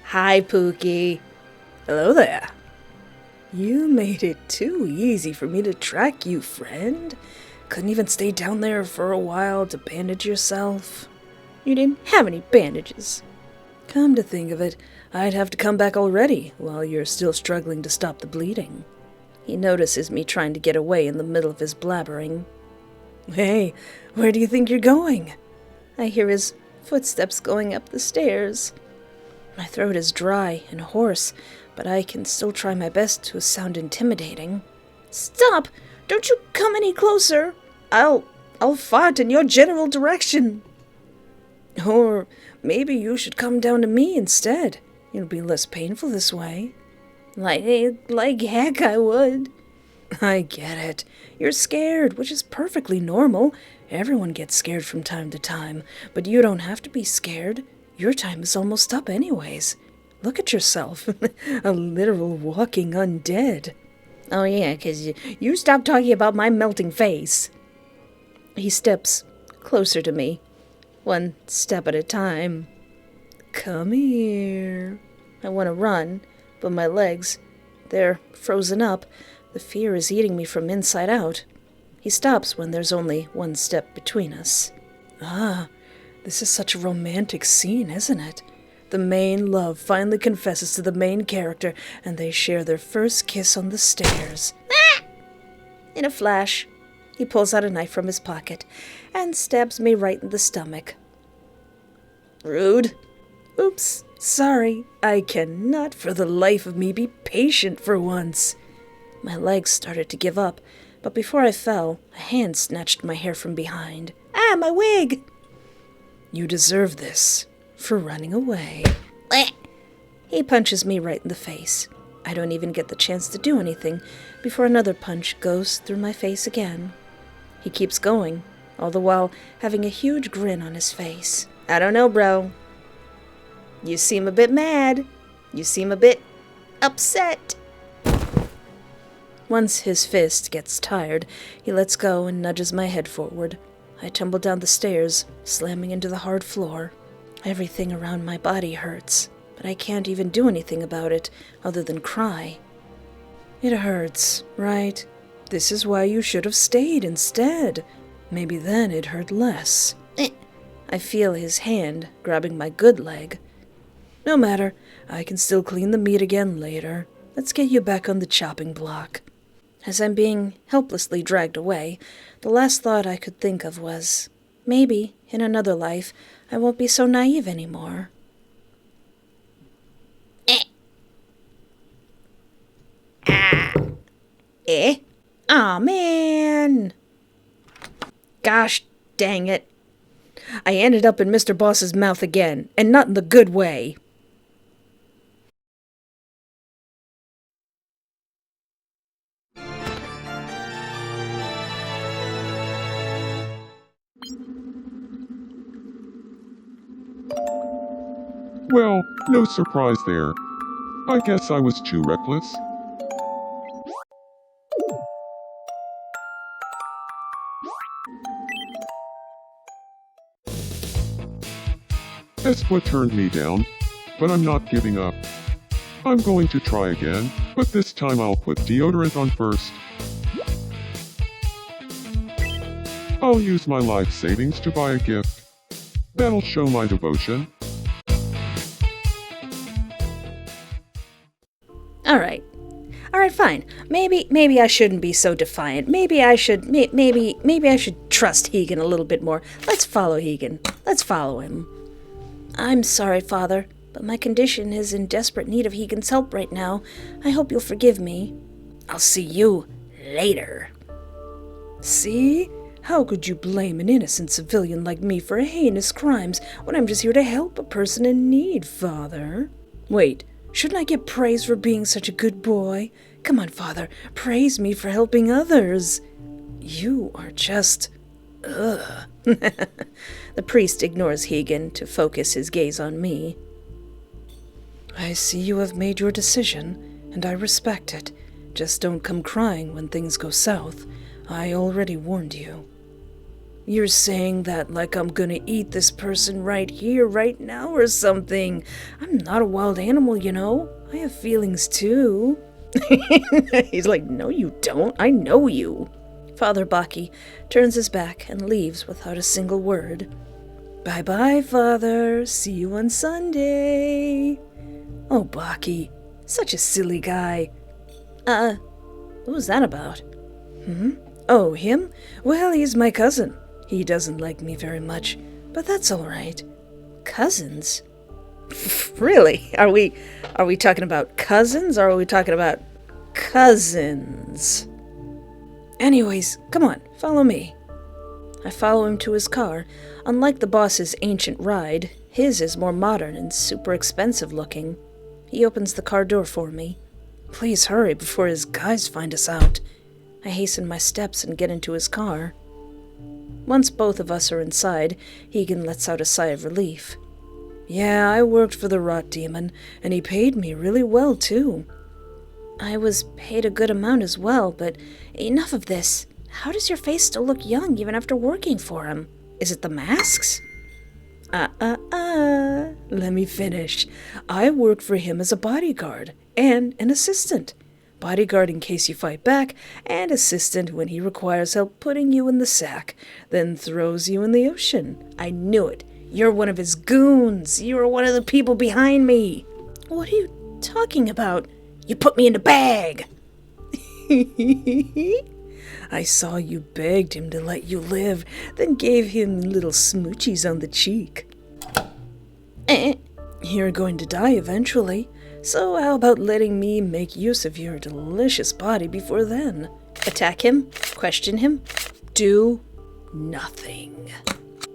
Hi, Pookie. Hello there. You made it too easy for me to track you, friend. Couldn't even stay down there for a while to bandage yourself. You didn't have any bandages. Come to think of it, I'd have to come back already while you're still struggling to stop the bleeding. He notices me trying to get away in the middle of his blabbering. Hey, where do you think you're going? I hear his footsteps going up the stairs. My throat is dry and hoarse, but I can still try my best to sound intimidating. Stop! Don't you come any closer! I'll fart in your general direction. Or maybe you should come down to me instead. It'll be less painful this way. Like heck I would. I get it. You're scared, which is perfectly normal. Everyone gets scared from time to time, but you don't have to be scared. Your time is almost up anyways. Look at yourself. A literal walking undead. Oh yeah, 'cause you stopped talking about my melting face. He steps closer to me, one step at a time. Come here. I want to run, but my legs, they're frozen up. The fear is eating me from inside out. He stops when there's only one step between us. Ah, this is such a romantic scene, isn't it? The main love finally confesses to the main character, and they share their first kiss on the stairs. Ah! In a flash, he pulls out a knife from his pocket and stabs me right in the stomach. Rude. Oops, sorry. I cannot for the life of me be patient for once. My legs started to give up, but before I fell, a hand snatched my hair from behind. Ah, my wig! You deserve this. For running away. He punches me right in the face. I don't even get the chance to do anything before another punch goes through my face again. He keeps going, all the while having a huge grin on his face. I don't know, bro. You seem a bit mad. You seem a bit upset. Once his fist gets tired, he lets go and nudges my head forward. I tumble down the stairs, slamming into the hard floor. Everything around my body hurts, but I can't even do anything about it other than cry. It hurts, right? This is why you should have stayed instead. Maybe then it hurt less. I feel his hand grabbing my good leg. No matter, I can still clean the meat again later. Let's get you back on the chopping block. As I'm being helplessly dragged away, the last thought I could think of was, maybe, in another life, I won't be so naive anymore. Aw, man! Gosh dang it. I ended up in Mr. Boss's mouth again, and not in the good way. Well, no surprise there. I guess I was too reckless. That's what turned me down, but I'm not giving up. I'm going to try again, but this time I'll put deodorant on first. I'll use my life savings to buy a gift. That'll show my devotion. Alright, fine. Maybe I shouldn't be so defiant. Maybe I should trust Heaggan a little bit more. Let's follow Heaggan. Let's follow him. I'm sorry, Father, but my condition is in desperate need of Heaggan's help right now. I hope you'll forgive me. I'll see you later. See? How could you blame an innocent civilian like me for heinous crimes when I'm just here to help a person in need, Father? Wait, shouldn't I get praise for being such a good boy? Come on, Father, praise me for helping others. You are just... ugh. The priest ignores Heaggan to focus his gaze on me. I see you have made your decision, and I respect it. Just don't come crying when things go south. I already warned you. You're saying that like I'm gonna eat this person right here, right now, or something. I'm not a wild animal, you know. I have feelings too. He's like, no you don't. I know you. Father Baki turns his back and leaves without a single word. Bye-bye, Father. See you on Sunday. Oh, Baki. Such a silly guy. What was that about? Oh, him? Well, he's my cousin. He doesn't like me very much, but that's all right. Cousins? Really? Are we talking about cousins, or are we talking about cousins? Anyways, come on, follow me. I follow him to his car. Unlike the boss's ancient ride, his is more modern and super expensive looking. He opens the car door for me. Please hurry before his guys find us out. I hasten my steps and get into his car. Once both of us are inside, Heaggan lets out a sigh of relief. Yeah, I worked for the rot demon, and he paid me really well, too. I was paid a good amount as well, but enough of this. How does your face still look young even after working for him? Is it the masks? Let me finish. I work for him as a bodyguard and an assistant. Bodyguard in case you fight back, and assistant when he requires help putting you in the sack, then throws you in the ocean. I knew it. You're one of his goons. You're one of the people behind me. What are you talking about? You put me in the bag. I saw you begged him to let you live, then gave him little smoochies on the cheek. You're going to die eventually, so how about letting me make use of your delicious body before then? Attack him? Question him? Do nothing.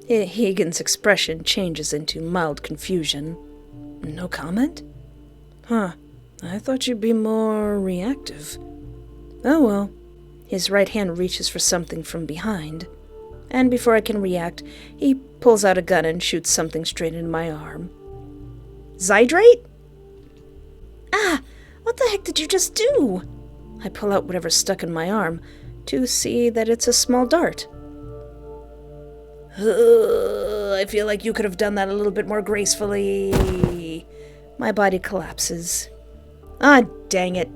Heaggan's expression changes into mild confusion. No comment? Huh. I thought you'd be more reactive. Oh well. His right hand reaches for something from behind, and before I can react, he pulls out a gun and shoots something straight into my arm. Zydrate? What the heck did you just do? I pull out whatever's stuck in my arm to see that it's a small dart. I feel like you could have done that a little bit more gracefully. My body collapses. Dang it.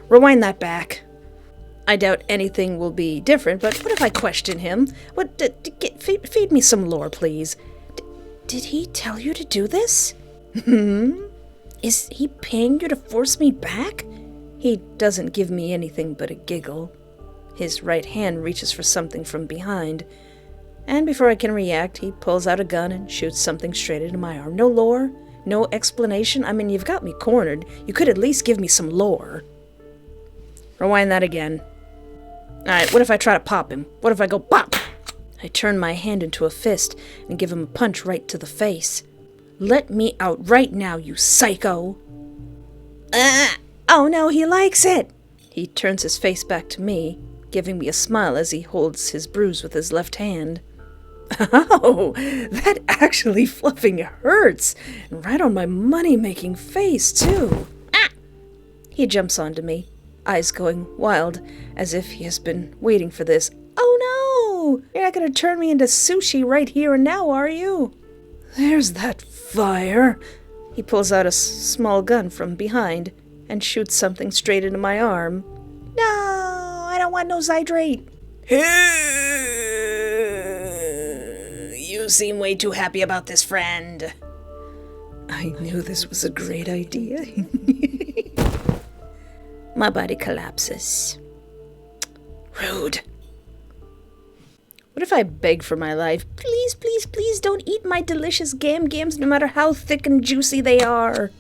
Rewind that back. I doubt anything will be different, but what if I question him? Feed me some lore, please. Did he tell you to do this? Is he paying you to force me back? He doesn't give me anything but a giggle. His right hand reaches for something from behind, and before I can react, he pulls out a gun and shoots something straight into my arm. No lore? No explanation? I mean, you've got me cornered. You could at least give me some lore. Rewind that again. Alright, what if I try to pop him? What if I go pop? I turn my hand into a fist and give him a punch right to the face. Let me out right now, you psycho! Oh no, he likes it! He turns his face back to me, giving me a smile as he holds his bruise with his left hand. Oh, that actually fluffing hurts! And right on my money-making face, too! He jumps onto me, eyes going wild, as if he has been waiting for this. Oh no! You're not gonna turn me into sushi right here and now, are you? There's that fire! He pulls out a small gun from behind and shoots something straight into my arm. No! I don't want no Zydrate! You seem way too happy about this, friend. I knew this was a great idea. My body collapses. Rude. What if I beg for my life? Please, please, please don't eat my delicious gams no matter how thick and juicy they are.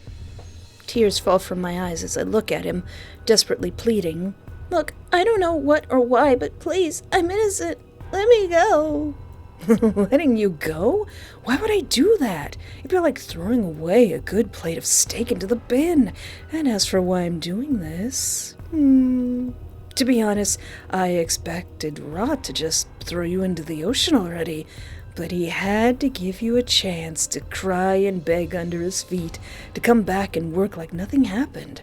Tears fall from my eyes as I look at him, desperately pleading. Look, I don't know what or why, but please, I'm innocent. Let me go. Letting you go? Why would I do that? It'd be like throwing away a good plate of steak into the bin. And as for why I'm doing this, to be honest, I expected Rot to just throw you into the ocean already, but he had to give you a chance to cry and beg under his feet, to come back and work like nothing happened.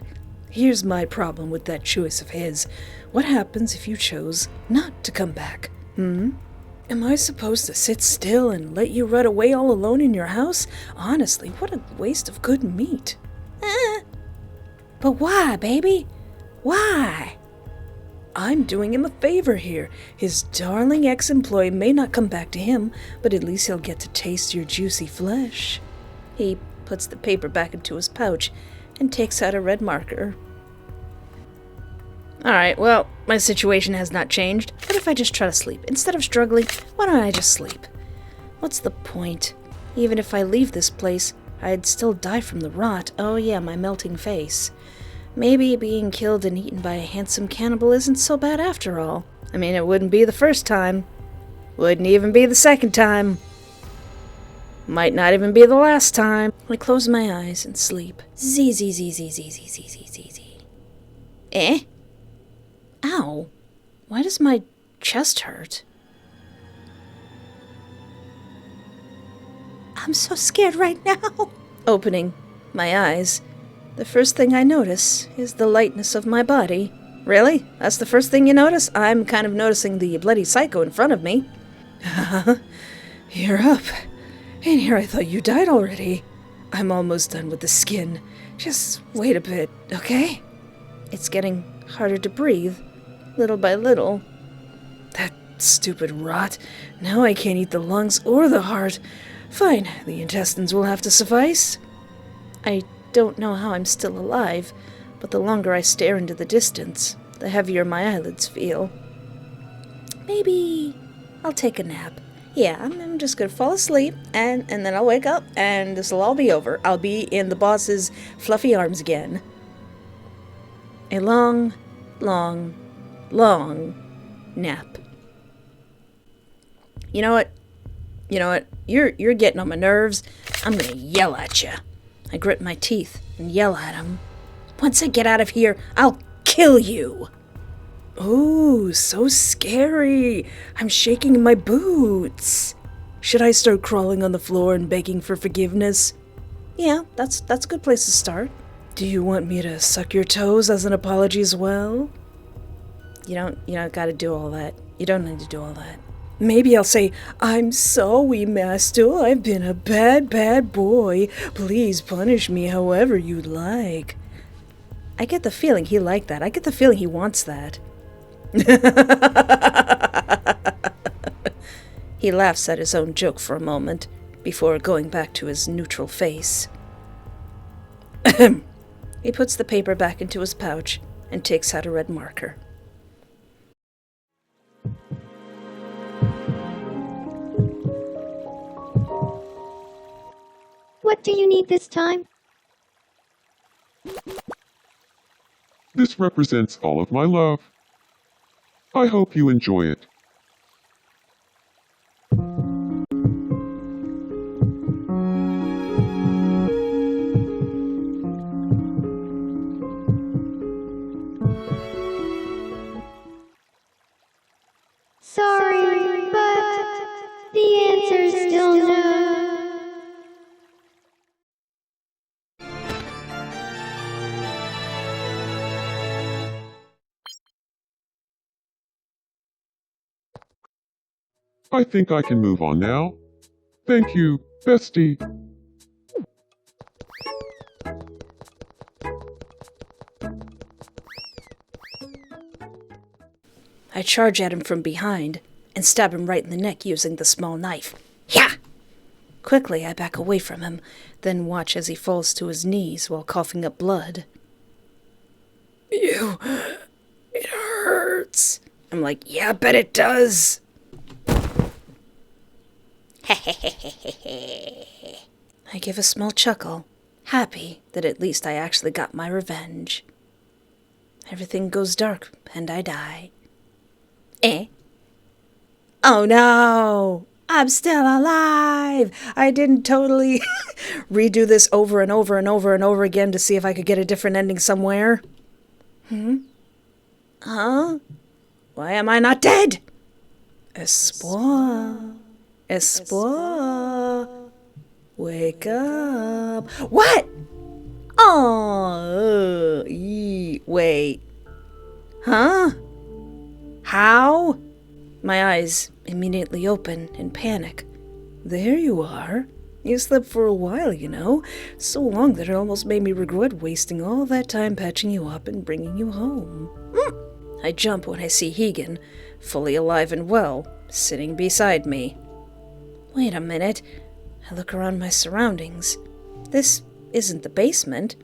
Here's my problem with that choice of his. What happens if you chose not to come back? Am I supposed to sit still and let you rot away all alone in your house? Honestly, what a waste of good meat. But why, baby? Why? I'm doing him a favor here. His darling ex-employee may not come back to him, but at least he'll get to taste your juicy flesh. He puts the paper back into his pouch and takes out a red marker. Alright, well, my situation has not changed. What if I just try to sleep? Instead of struggling, why don't I just sleep? What's the point? Even if I leave this place, I'd still die from the rot. Oh yeah, my melting face. Maybe being killed and eaten by a handsome cannibal isn't so bad after all. I mean, it wouldn't be the first time. Wouldn't even be the second time. Might not even be the last time. I close my eyes and sleep. Z. Eh? Ow. Why does my chest hurt? I'm so scared right now. Opening my eyes, the first thing I notice is the lightness of my body. Really? That's the first thing you notice? I'm kind of noticing the bloody psycho in front of me. You're up. In here I thought you died already. I'm almost done with the skin. Just wait a bit, okay? It's getting harder to breathe, little by little. That stupid rot. Now I can't eat the lungs or the heart. Fine, the intestines will have to suffice. I don't know how I'm still alive, but the longer I stare into the distance, the heavier my eyelids feel. Maybe I'll take a nap. Yeah, I'm just gonna fall asleep, and then I'll wake up, and this'll all be over. I'll be in the boss's fluffy arms again. A long, long, long nap. You know what? You're getting on my nerves. I'm gonna yell at you. I grit my teeth and yell at him. Once I get out of here, I'll kill you. Ooh, so scary. I'm shaking in my boots. Should I start crawling on the floor and begging for forgiveness? Yeah, that's a good place to start. Do you want me to suck your toes as an apology as well? You don't gotta do all that. You don't need to do all that. Maybe I'll say, I'm sorry, master. I've been a bad, bad boy. Please punish me however you'd like. I get the feeling he liked that. I get the feeling he wants that. He laughs at his own joke for a moment, before going back to his neutral face. He puts the paper back into his pouch and takes out a red marker. What do you need this time? This represents all of my love. I hope you enjoy it. Sorry, but the answer's still no. I think I can move on now. Thank you, bestie. I charge at him from behind and stab him right in the neck using the small knife. Yeah! Quickly, I back away from him, then watch as he falls to his knees while coughing up blood. Ew, it hurts. I'm like, yeah, I bet it does. I give a small chuckle, happy that at least I actually got my revenge. Everything goes dark, and I die. Eh? Oh no! I'm still alive! I didn't totally redo this over and over and over and over again to see if I could get a different ending somewhere. Huh? Why am I not dead? Espoir. Espoir. Wake up. What? Oh, wait. Huh? How? My eyes immediately open in panic. There you are. You slept for a while, you know. So long that it almost made me regret wasting all that time patching you up and bringing you home. I jump when I see Heaggan, fully alive and well, sitting beside me. Wait a minute. I look around my surroundings. This isn't the basement.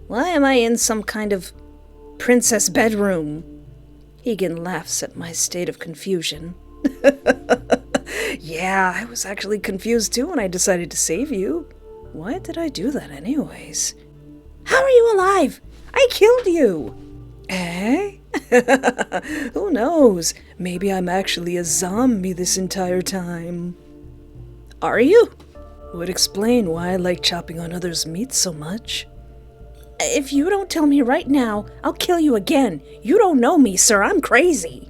Why am I in some kind of princess bedroom? Heaggan laughs at my state of confusion. Yeah, I was actually confused too when I decided to save you. Why did I do that anyways? How are you alive? I killed you! Eh? Who knows? Maybe I'm actually a zombie this entire time. Are you? Would explain why I like chopping on others' meat so much. If you don't tell me right now, I'll kill you again. You don't know me, sir. I'm crazy.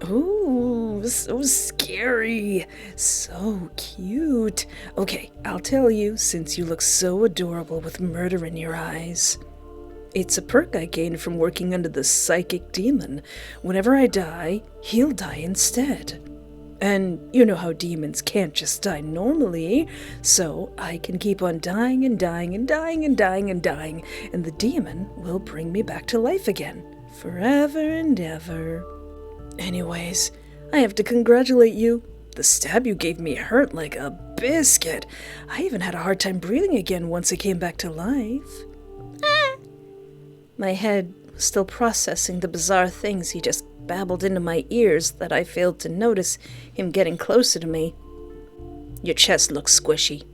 Ooh, so scary. So cute. Okay, I'll tell you, since you look so adorable with murder in your eyes. It's a perk I gained from working under the psychic demon. Whenever I die, he'll die instead. And you know how demons can't just die normally, so I can keep on dying and dying and dying and dying and dying, and the demon will bring me back to life again, forever and ever. Anyways, I have to congratulate you. The stab you gave me hurt like a biscuit. I even had a hard time breathing again once I came back to life. My head was still processing the bizarre things he just babbled into my ears that I failed to notice him getting closer to me. Your chest looks squishy.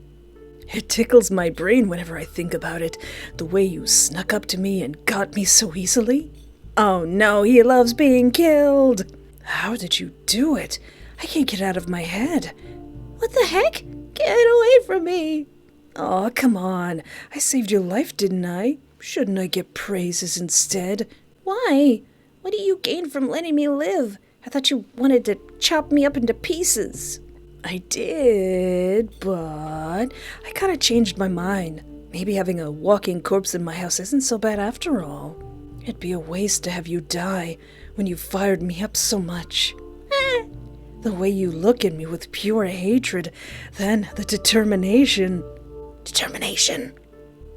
It tickles my brain whenever I think about it, the way you snuck up to me and got me so easily. Oh no, he loves being killed! How did you do it? I can't get out of my head. What the heck? Get away from me! Aw, come on. I saved your life, didn't I? Shouldn't I get praises instead? Why? What do you gain from letting me live? I thought you wanted to chop me up into pieces. I did, but I kind of changed my mind. Maybe having a walking corpse in my house isn't so bad after all. It'd be a waste to have you die when you fired me up so much. The way you look at me with pure hatred, then the determination.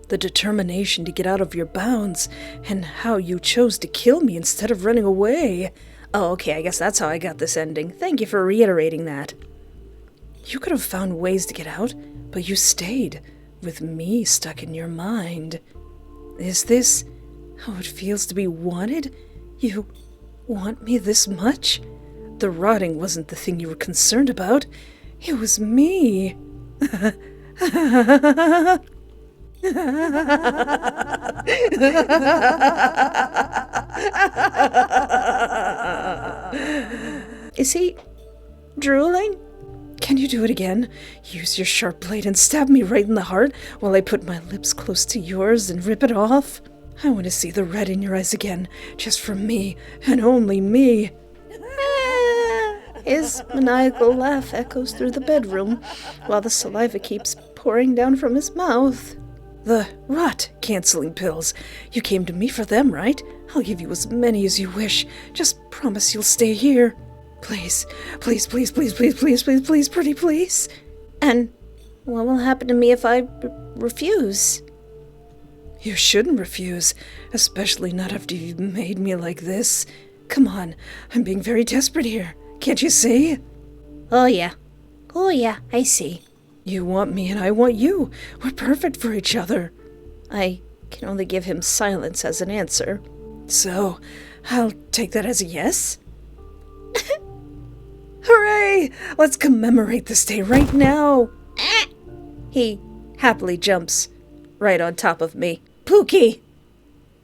The determination to get out of your bounds, and how you chose to kill me instead of running away. Oh, okay, I guess that's how I got this ending. Thank you for reiterating that. You could have found ways to get out, but you stayed, with me stuck in your mind. Is this how it feels to be wanted? You want me this much? The rotting wasn't the thing you were concerned about. It was me. Is he drooling? Can you do it again? Use your sharp blade and stab me right in the heart while I put my lips close to yours and rip it off? I want to see the red in your eyes again, just for me, and only me. His maniacal laugh echoes through the bedroom, while the saliva keeps pouring down from his mouth. The rot-canceling pills. You came to me for them, right? I'll give you as many as you wish. Just promise you'll stay here. Please, please, please, please, please, please, please, please, pretty please. And what will happen to me if I refuse? You shouldn't refuse, especially not after you've made me like this. Come on, I'm being very desperate here. Can't you see? Oh yeah, I see. You want me and I want you. We're perfect for each other. I can only give him silence as an answer. So, I'll take that as a yes? Hooray! Let's commemorate this day right now. He happily jumps right on top of me. Pookie!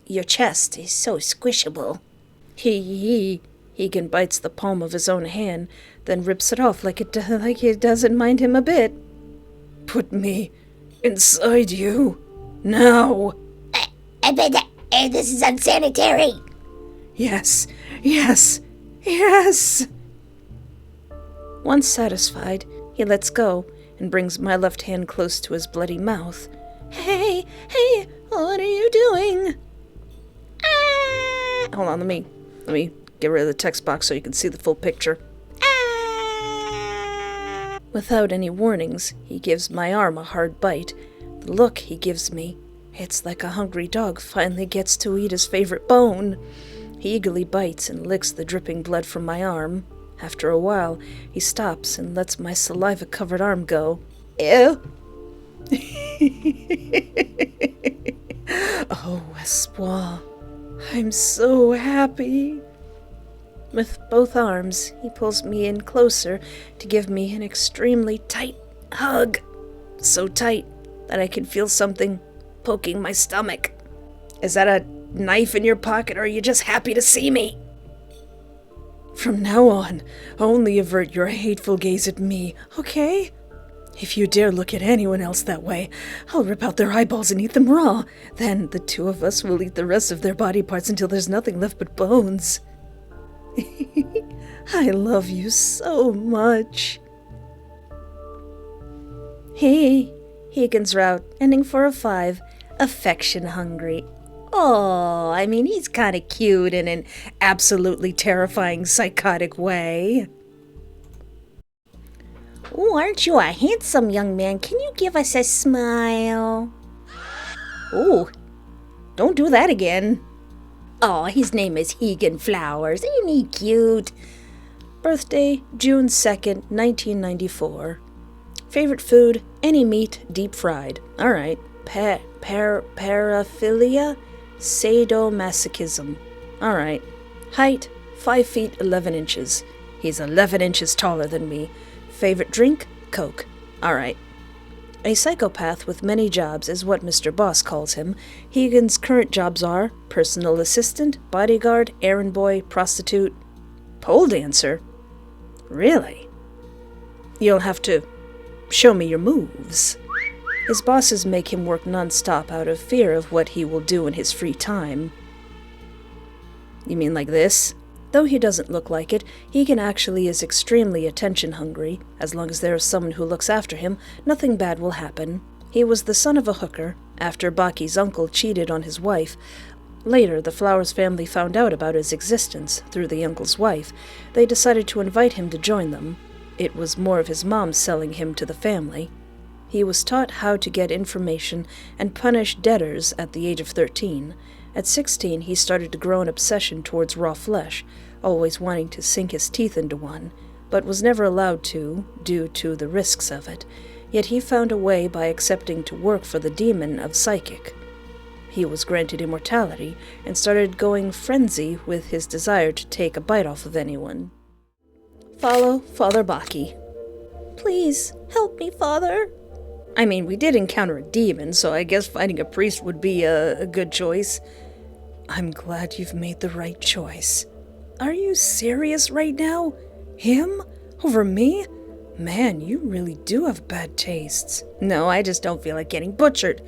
Your chest is so squishable. Heaggan bites the palm of his own hand, then rips it off like it doesn't mind him a bit. Put me inside you. Now. This is unsanitary. Yes, yes, yes. Once satisfied, he lets go and brings my left hand close to his bloody mouth. Hey, what are you doing? Hold on, let me get rid of the text box so you can see the full picture. Without any warnings, he gives my arm a hard bite. The look he gives me, it's like a hungry dog finally gets to eat his favorite bone. He eagerly bites and licks the dripping blood from my arm. After a while, he stops and lets my saliva-covered arm go. Ew! Oh, espoir. I'm so happy. With both arms, he pulls me in closer to give me an extremely tight hug. So tight, that I can feel something poking my stomach. Is that a knife in your pocket, or are you just happy to see me? From now on, only avert your hateful gaze at me, okay? If you dare look at anyone else that way, I'll rip out their eyeballs and eat them raw. Then the two of us will eat the rest of their body parts until there's nothing left but bones. I love you so much. Hey, Heaggan's route, ending for a 5, affection hungry. Oh, I mean, he's kind of cute in an absolutely terrifying, psychotic way. Oh, aren't you a handsome young man? Can you give us a smile? Ooh, don't do that again. Oh, his name is Heaggan Flowers. Ain't he cute? Birthday, June 2nd, 1994. Favorite food, any meat, deep fried. Alright. Paraphilia? Sadomasochism. Alright. Height, 5 feet 11 inches. He's 11 inches taller than me. Favorite drink, Coke. Alright. A psychopath with many jobs is what Mr. Boss calls him. Heaggan's current jobs are personal assistant, bodyguard, errand boy, prostitute, pole dancer. Really? You'll have to show me your moves. His bosses make him work non-stop out of fear of what he will do in his free time. You mean like this? Though he doesn't look like it, Heaggan actually is extremely attention-hungry. As long as there is someone who looks after him, nothing bad will happen. He was the son of a hooker, after Baki's uncle cheated on his wife. Later, the Flowers family found out about his existence through the uncle's wife. They decided to invite him to join them. It was more of his mom selling him to the family. He was taught how to get information and punish debtors at the age of 13. At 16, he started to grow an obsession towards raw flesh, always wanting to sink his teeth into one, but was never allowed to, due to the risks of it. Yet he found a way by accepting to work for the demon of psychic. He was granted immortality and started going frenzy with his desire to take a bite off of anyone. Follow Father Baki. Please, help me, Father. I mean, we did encounter a demon, so I guess finding a priest would be a good choice. I'm glad you've made the right choice. Are you serious right now? Him? Over me? Man, you really do have bad tastes. No, I just don't feel like getting butchered.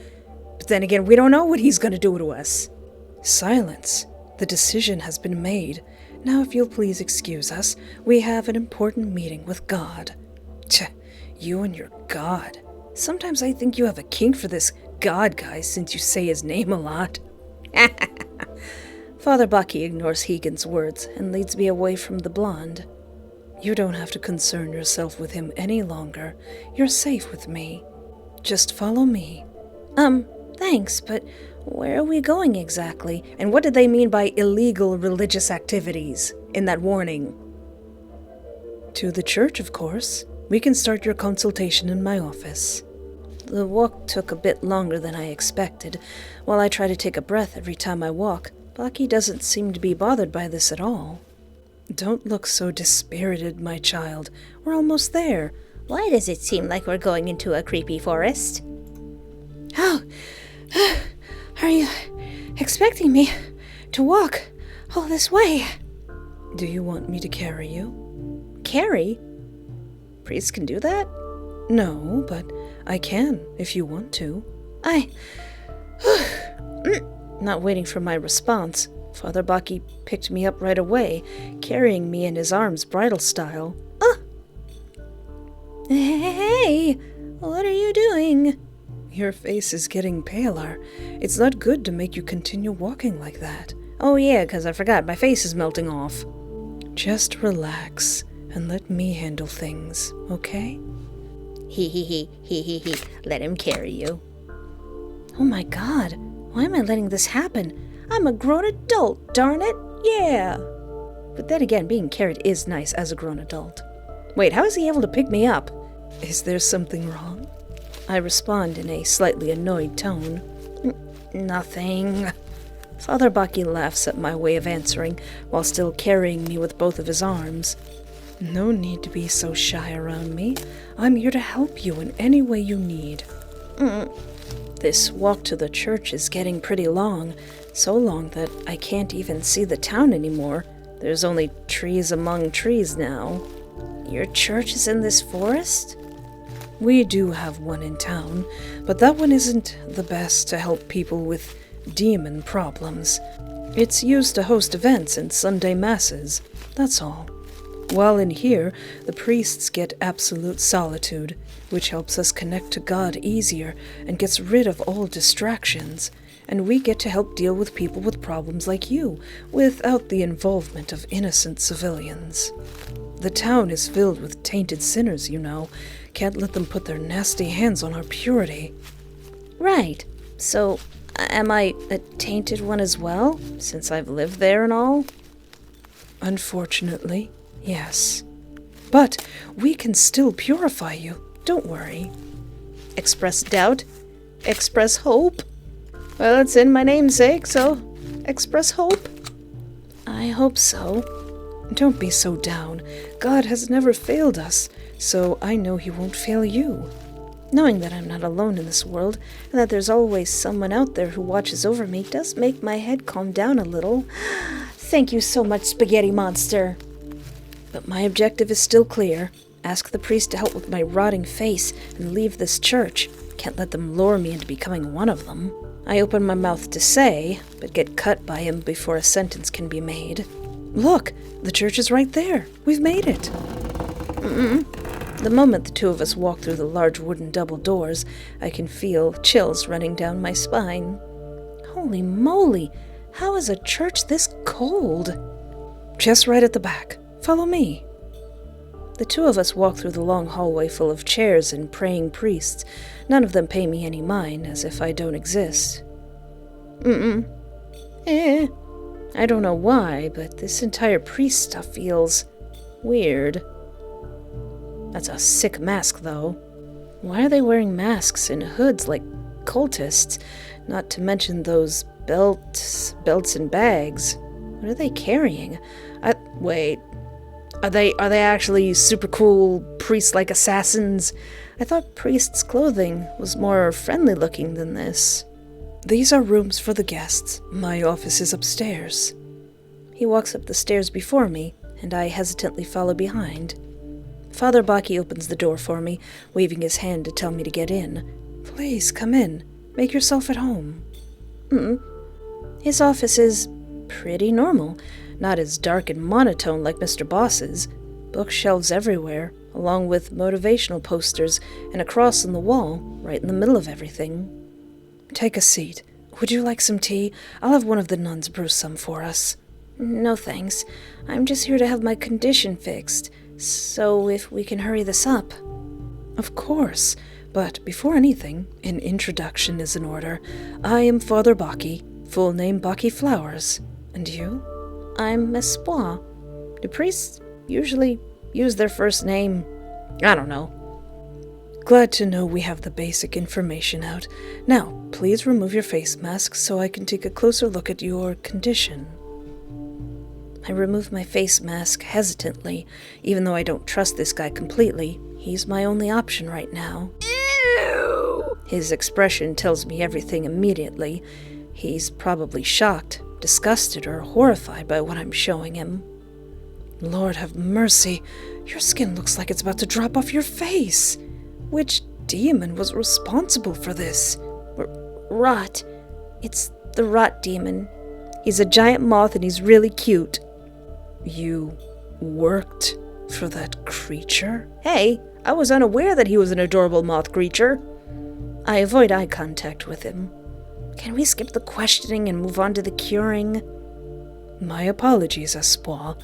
But then again, we don't know what he's gonna do to us. Silence. The decision has been made. Now, if you'll please excuse us, we have an important meeting with God. Tch, you and your God. Sometimes I think you have a kink for this God guy since you say his name a lot. Father Baki ignores Heaggan's words and leads me away from the blonde. You don't have to concern yourself with him any longer. You're safe with me. Just follow me. Thanks, but where are we going exactly? And what did they mean by illegal religious activities in that warning? To the church, of course. We can start your consultation in my office. The walk took a bit longer than I expected. While I try to take a breath every time I walk, Baki doesn't seem to be bothered by this at all. Don't look so dispirited, my child. We're almost there. Why does it seem like we're going into a creepy forest? Oh, are you expecting me to walk all this way? Do you want me to carry you? Carry? Priests can do that? No, but I can if you want to. Not waiting for my response, Father Baki picked me up right away, carrying me in his arms bridal style. Hey, what are you doing? Your face is getting paler. It's not good to make you continue walking like that. Oh yeah, 'cause I forgot, my face is melting off. Just relax and let me handle things, okay? He. Let him carry you. Oh my god, why am I letting this happen? I'm a grown adult, darn it, yeah! But then again, being carried is nice as a grown adult. Wait, how is he able to pick me up? Is there something wrong? I respond in a slightly annoyed tone. Nothing. Father Baki laughs at my way of answering, while still carrying me with both of his arms. No need to be so shy around me. I'm here to help you in any way you need. This walk to the church is getting pretty long, so long that I can't even see the town anymore. There's only trees among trees now. Your church is in this forest? We do have one in town, but that one isn't the best to help people with demon problems. It's used to host events and Sunday masses, that's all. While in here, the priests get absolute solitude, which helps us connect to God easier and gets rid of all distractions. And we get to help deal with people with problems like you, without the involvement of innocent civilians. The town is filled with tainted sinners, you know. Can't let them put their nasty hands on our purity. Right. So, am I a tainted one as well, since I've lived there and all? Unfortunately, yes. But we can still purify you, don't worry. Express doubt? Express hope? Well, it's in my namesake, so express hope? I hope so. Don't be so down. God has never failed us, so I know he won't fail you. Knowing that I'm not alone in this world, and that there's always someone out there who watches over me, does make my head calm down a little. Thank you so much, Spaghetti Monster. But my objective is still clear. Ask the priest to help with my rotting face and leave this church. Can't let them lure me into becoming one of them. I open my mouth to say, but get cut by him before a sentence can be made. Look, the church is right there. We've made it. The moment the two of us walk through the large wooden double doors, I can feel chills running down my spine. Holy moly! How is a church this cold? Just right at the back. Follow me. The two of us walk through the long hallway full of chairs and praying priests. None of them pay me any mind, as if I don't exist. I don't know why, but this entire priest stuff feels weird. That's a sick mask, though. Why are they wearing masks and hoods like cultists? Not to mention those belts and bags. What are they carrying? Wait. Are they actually super cool priest-like assassins? I thought priests' clothing was more friendly looking than this. These are rooms for the guests. My office is upstairs. He walks up the stairs before me, and I hesitantly follow behind. Father Baki opens the door for me, waving his hand to tell me to get in. Please, come in. Make yourself at home. His office is pretty normal, not as dark and monotone like Mr. Boss's. Bookshelves everywhere, along with motivational posters and a cross on the wall, right in the middle of everything. Take a seat. Would you like some tea? I'll have one of the nuns brew some for us. No thanks. I'm just here to have my condition fixed. So if we can hurry this up. Of course. But before anything, an introduction is in order. I am Father Baki, full name Baki Flowers. And you? I'm Miss Spwa. Do priests usually use their first name? I don't know. Glad to know we have the basic information out. Now, please remove your face mask so I can take a closer look at your condition. I remove my face mask hesitantly, even though I don't trust this guy completely. He's my only option right now. Ew! His expression tells me everything immediately. He's probably shocked, disgusted, or horrified by what I'm showing him. Lord have mercy, your skin looks like it's about to drop off your face. Which demon was responsible for this? Rot. It's the rot demon. He's a giant moth and he's really cute. You worked for that creature? Hey, I was unaware that he was an adorable moth creature. I avoid eye contact with him. Can we skip the questioning and move on to the curing? My apologies, Espoir.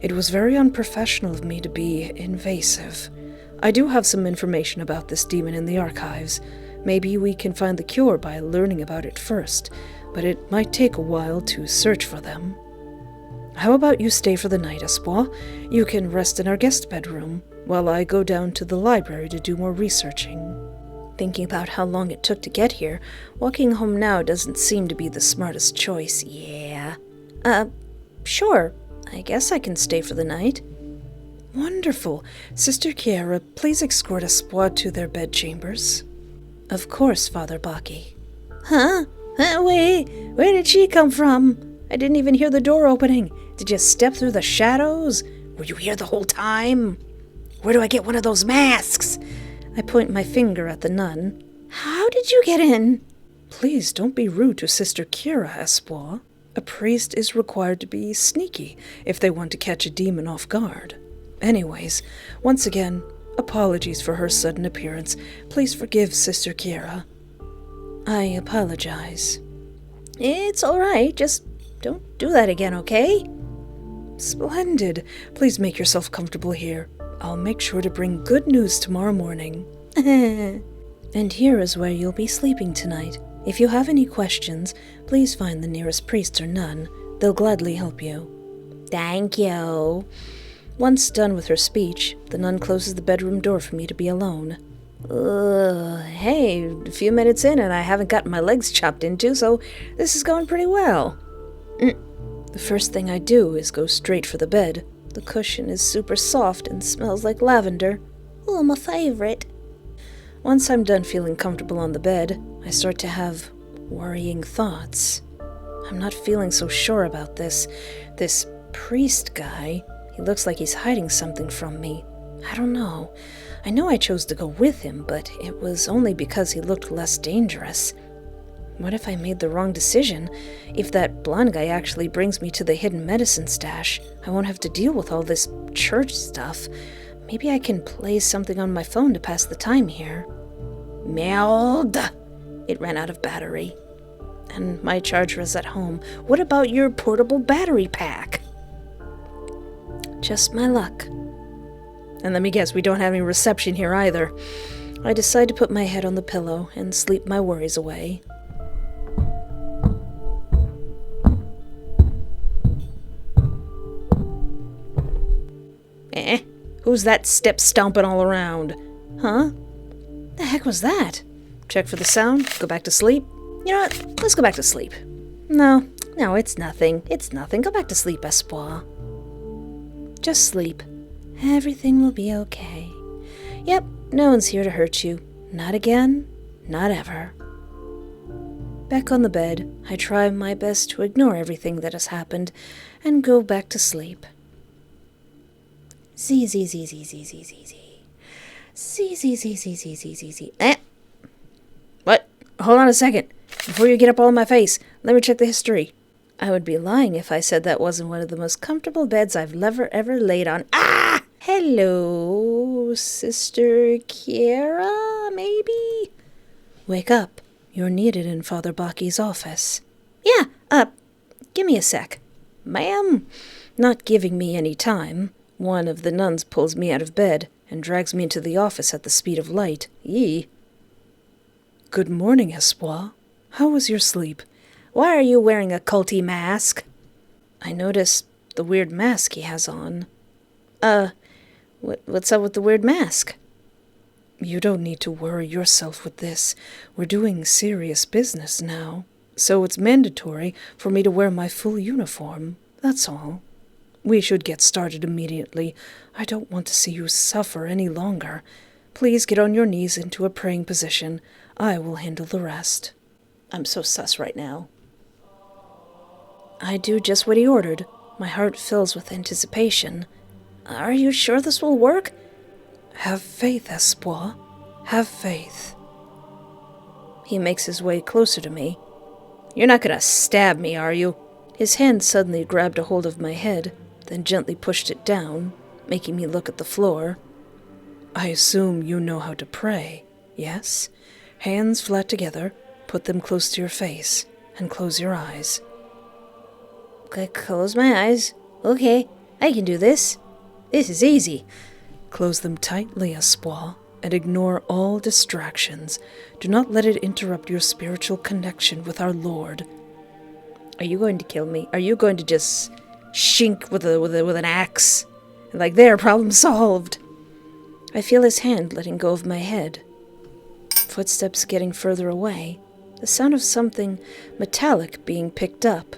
It was very unprofessional of me to be invasive. I do have some information about this demon in the archives. Maybe we can find the cure by learning about it first, but it might take a while to search for them. How about you stay for the night, Espoir? You can rest in our guest bedroom, while I go down to the library to do more researching. Thinking about how long it took to get here, walking home now doesn't seem to be the smartest choice. Yeah. Sure. I guess I can stay for the night. Wonderful. Sister Kiara, please escort Espoir to their bedchambers. Of course, Father Baki. Huh? Wait, where did she come from? I didn't even hear the door opening. Did you step through the shadows? Were you here the whole time? Where do I get one of those masks? I point my finger at the nun. How did you get in? Please don't be rude to Sister Kira, Espoir. A priest is required to be sneaky if they want to catch a demon off guard. Anyways, once again, apologies for her sudden appearance. Please forgive Sister Kira. I apologize. It's all right. Just don't do that again, okay? Splendid. Please make yourself comfortable here. I'll make sure to bring good news tomorrow morning. And here is where you'll be sleeping tonight. If you have any questions, please find the nearest priest or nun. They'll gladly help you. Thank you. Once done with her speech, the nun closes the bedroom door for me to be alone. Hey, a few minutes in and I haven't gotten my legs chopped into, so this is going pretty well. The first thing I do is go straight for the bed. The cushion is super soft and smells like lavender. Oh, my favorite. Once I'm done feeling comfortable on the bed, I start to have worrying thoughts. I'm not feeling so sure about this priest guy. He looks like he's hiding something from me. I don't know. I know I chose to go with him, but it was only because he looked less dangerous. What if I made the wrong decision? If that blonde guy actually brings me to the hidden medicine stash, I won't have to deal with all this church stuff. Maybe I can play something on my phone to pass the time here. Meld! It ran out of battery. And my charger is at home. What about your portable battery pack? Just my luck. And let me guess, we don't have any reception here either. I decide to put my head on the pillow and sleep my worries away. Who's that step stomping all around? Huh? The heck was that? Check for the sound, go back to sleep. You know what? Let's go back to sleep. No, it's nothing. It's nothing. Go back to sleep, Espoir. Just sleep. Everything will be okay. Yep, no one's here to hurt you. Not again, not ever. Back on the bed, I try my best to ignore everything that has happened and go back to sleep. Z. What? Hold on a second. Before you get up all in my face, let me check the history. I would be lying if I said that wasn't one of the most comfortable beds I've ever laid on. Ah! Hello, Sister Kira, maybe? Wake up. You're needed in Father Baki's office. Yeah, give me a sec. Ma'am. Not giving me any time, one of the nuns pulls me out of bed and drags me into the office at the speed of light. Yee. Good morning, Espoir. How was your sleep? Why are you wearing a culty mask? I notice the weird mask he has on. What's up with the weird mask? You don't need to worry yourself with this. We're doing serious business now, so it's mandatory for me to wear my full uniform. That's all. We should get started immediately. I don't want to see you suffer any longer. Please get on your knees into a praying position. I will handle the rest. I'm so sus right now. I do just what he ordered. My heart fills with anticipation. Are you sure this will work? Have faith, Espoir. Have faith. He makes his way closer to me. You're not gonna stab me, are you? His hand suddenly grabbed a hold of my head, then gently pushed it down, making me look at the floor. I assume you know how to pray, yes? Hands flat together, put them close to your face, and close your eyes. Okay, close my eyes. Okay, I can do this. This is easy. Close them tightly, Espoir, and ignore all distractions. Do not let it interrupt your spiritual connection with our Lord. Are you going to kill me? Are you going to just shink with an axe? Like, there, problem solved. I feel his hand letting go of my head. Footsteps getting further away. The sound of something metallic being picked up.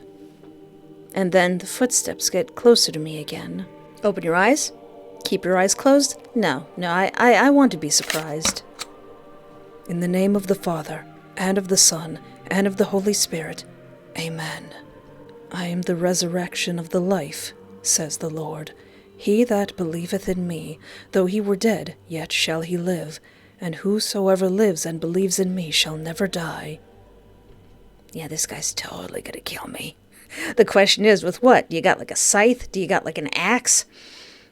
And then the footsteps get closer to me again. Open your eyes. Keep your eyes closed. No, I want to be surprised. In the name of the Father, and of the Son, and of the Holy Spirit. Amen. I am the resurrection of the life, says the Lord. He that believeth in me, though he were dead, yet shall he live, and whosoever lives and believes in me shall never die. Yeah, this guy's totally gonna kill me. The question is, with what? Do you got like a scythe? Do you got like an axe?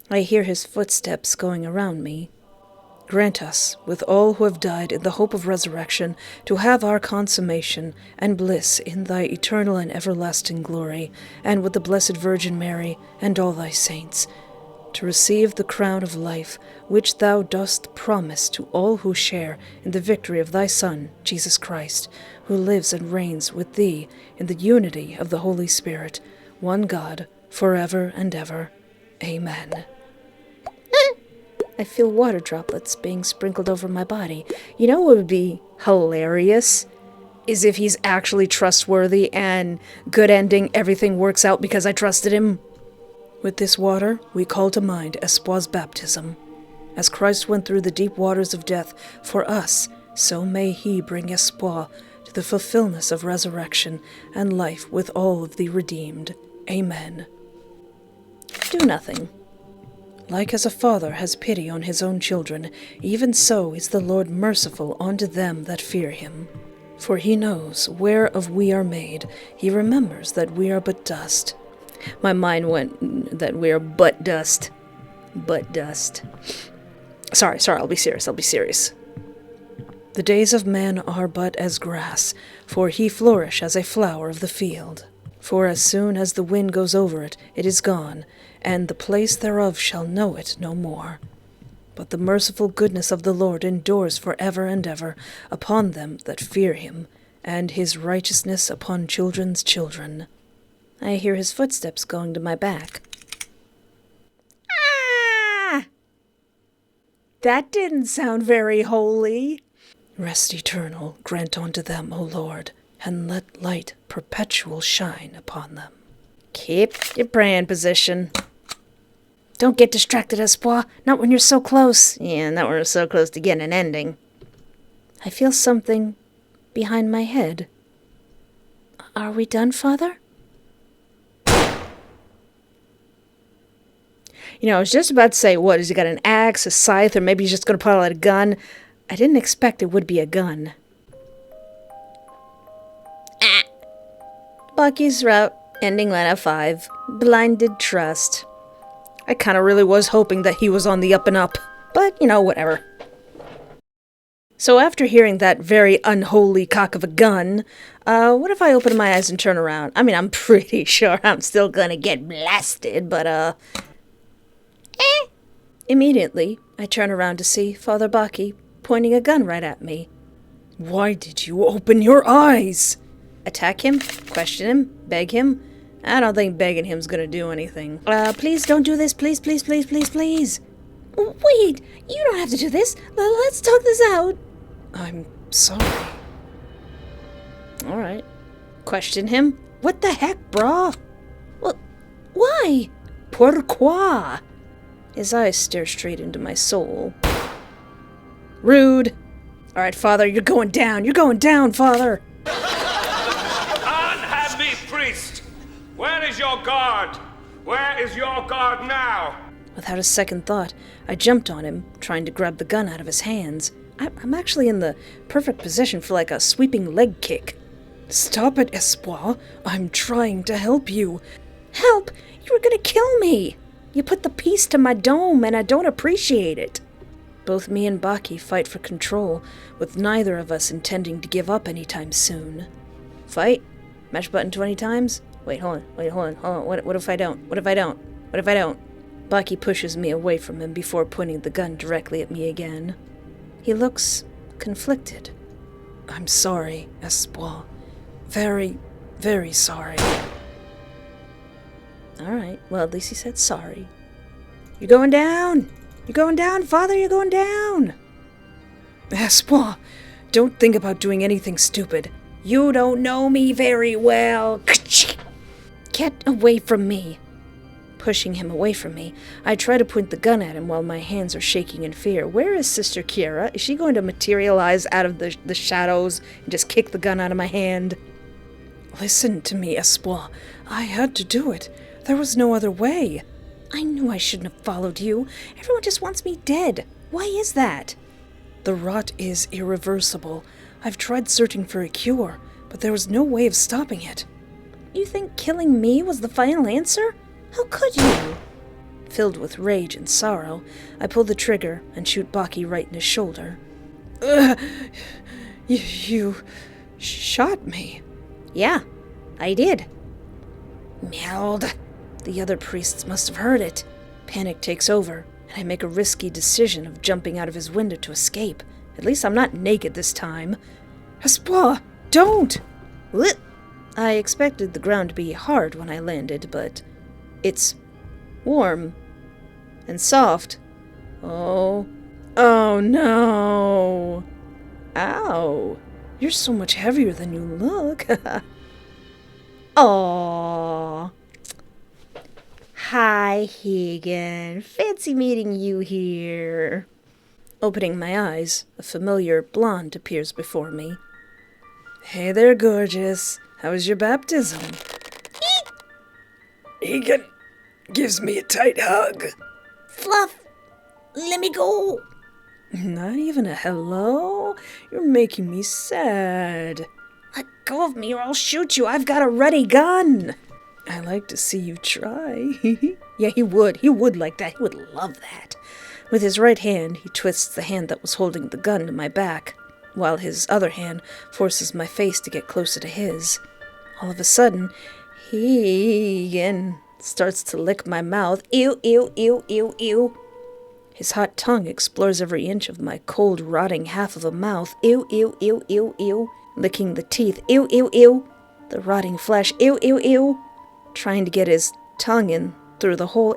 I hear his footsteps going around me. Grant us, with all who have died in the hope of resurrection, to have our consummation and bliss in thy eternal and everlasting glory, and with the Blessed Virgin Mary and all thy saints, to receive the crown of life, which thou dost promise to all who share in the victory of thy Son, Jesus Christ, who lives and reigns with thee in the unity of the Holy Spirit, one God, forever and ever. Amen. I feel water droplets being sprinkled over my body. You know what would be hilarious? Is if he's actually trustworthy and good ending, everything works out because I trusted him. With this water, we call to mind Espoir's baptism. As Christ went through the deep waters of death for us, so may he bring Espoir to the fulfillment of resurrection and life with all of the redeemed. Amen. Do nothing. Like as a father has pity on his own children, even so is the Lord merciful unto them that fear him. For he knows whereof we are made, he remembers that we are but dust. My mind went that we are but dust. But dust. Sorry, I'll be serious. The days of man are but as grass, for he flourish as a flower of the field. For as soon as the wind goes over it, it is gone, and the place thereof shall know it no more. But the merciful goodness of the Lord endures for ever and ever upon them that fear him, and his righteousness upon children's children. I hear his footsteps going to my back. Ah! That didn't sound very holy. Rest eternal grant unto them, O Lord, and let light perpetual shine upon them. Keep your praying position. Don't get distracted, Espoir. Not when you're so close. Yeah, not when we're so close to getting an ending. I feel something behind my head. Are we done, Father? You know, I was just about to say, what, has he got an axe, a scythe, or maybe he's just going to pull out a gun? I didn't expect it would be a gun. Bucky's route, ending line of 5. Blinded trust. I kind of really was hoping that he was on the up and up, but, you know, whatever. So after hearing that very unholy cock of a gun, what if I open my eyes and turn around? I mean, I'm pretty sure I'm still gonna get blasted, but, Immediately, I turn around to see Father Baki pointing a gun right at me. Why did you open your eyes? Attack him? Question him? Beg him? I don't think begging him's gonna do anything. Please don't do this. Please. Wait, you don't have to do this. Let's talk this out. I'm sorry. Alright. Question him? What the heck, brah? Well, why? Pourquoi? His eyes stare straight into my soul. Rude. Alright, Father, you're going down. You're going down, Father. Unhand me, priest! Where is your guard? Where is your guard now? Without a second thought, I jumped on him, trying to grab the gun out of his hands. I'm actually in the perfect position for like a sweeping leg kick. Stop it, Espoir. I'm trying to help you. Help? You were gonna kill me! You put the piece to my dome, and I don't appreciate it. Both me and Baki fight for control, with neither of us intending to give up anytime soon. Fight? Mash button 20 times? Wait, hold on. What if I don't? Baki pushes me away from him before pointing the gun directly at me again. He looks conflicted. I'm sorry, Espoir. Very, very sorry. Alright, well, at least he said sorry. You're going down! You're going down, Father, you're going down! Espoir, don't think about doing anything stupid. You don't know me very well. Get away from me. pushing him away from me. I try to point the gun at him while my hands are shaking in fear. Where is Sister Kiera? Is she going to materialize out of the shadows and just kick the gun out of my hand? Listen to me, Espoir. I had to do it. There was no other way. I knew I shouldn't have followed you. Everyone just wants me dead. Why is that? The rot is irreversible. I've tried searching for a cure, but there was no way of stopping it. You think killing me was the final answer? How could you? Filled with rage and sorrow, I pull the trigger and shoot Baki right in his shoulder. You shot me. Yeah, I did. Meld. The other priests must have heard it. Panic takes over, and I make a risky decision of jumping out of his window to escape. At least I'm not naked this time. Espoir, don't! What? I expected the ground to be hard when I landed, but it's warm and soft. Oh no! Ow! You're so much heavier than you look. Aww. Hi, Heaggan. Fancy meeting you here. Opening my eyes, a familiar blonde appears before me. Hey there, gorgeous. How was your baptism? Heaggan gives me a tight hug. Fluff, let me go. Not even a hello? You're making me sad. Let go of me or I'll shoot you. I've got a ready gun. I like to see you try. Yeah, he would. He would like that. He would love that. With his right hand, he twists the hand that was holding the gun to my back, while his other hand forces my face to get closer to his. All of a sudden, Heaggan starts to lick my mouth. Ew, ew, ew, ew, ew. His hot tongue explores every inch of my cold, rotting half of a mouth. Ew, ew, ew, ew, ew. Licking the teeth. Ew, ew, ew. The rotting flesh. Ew, ew, ew. Trying to get his tongue in through the hole.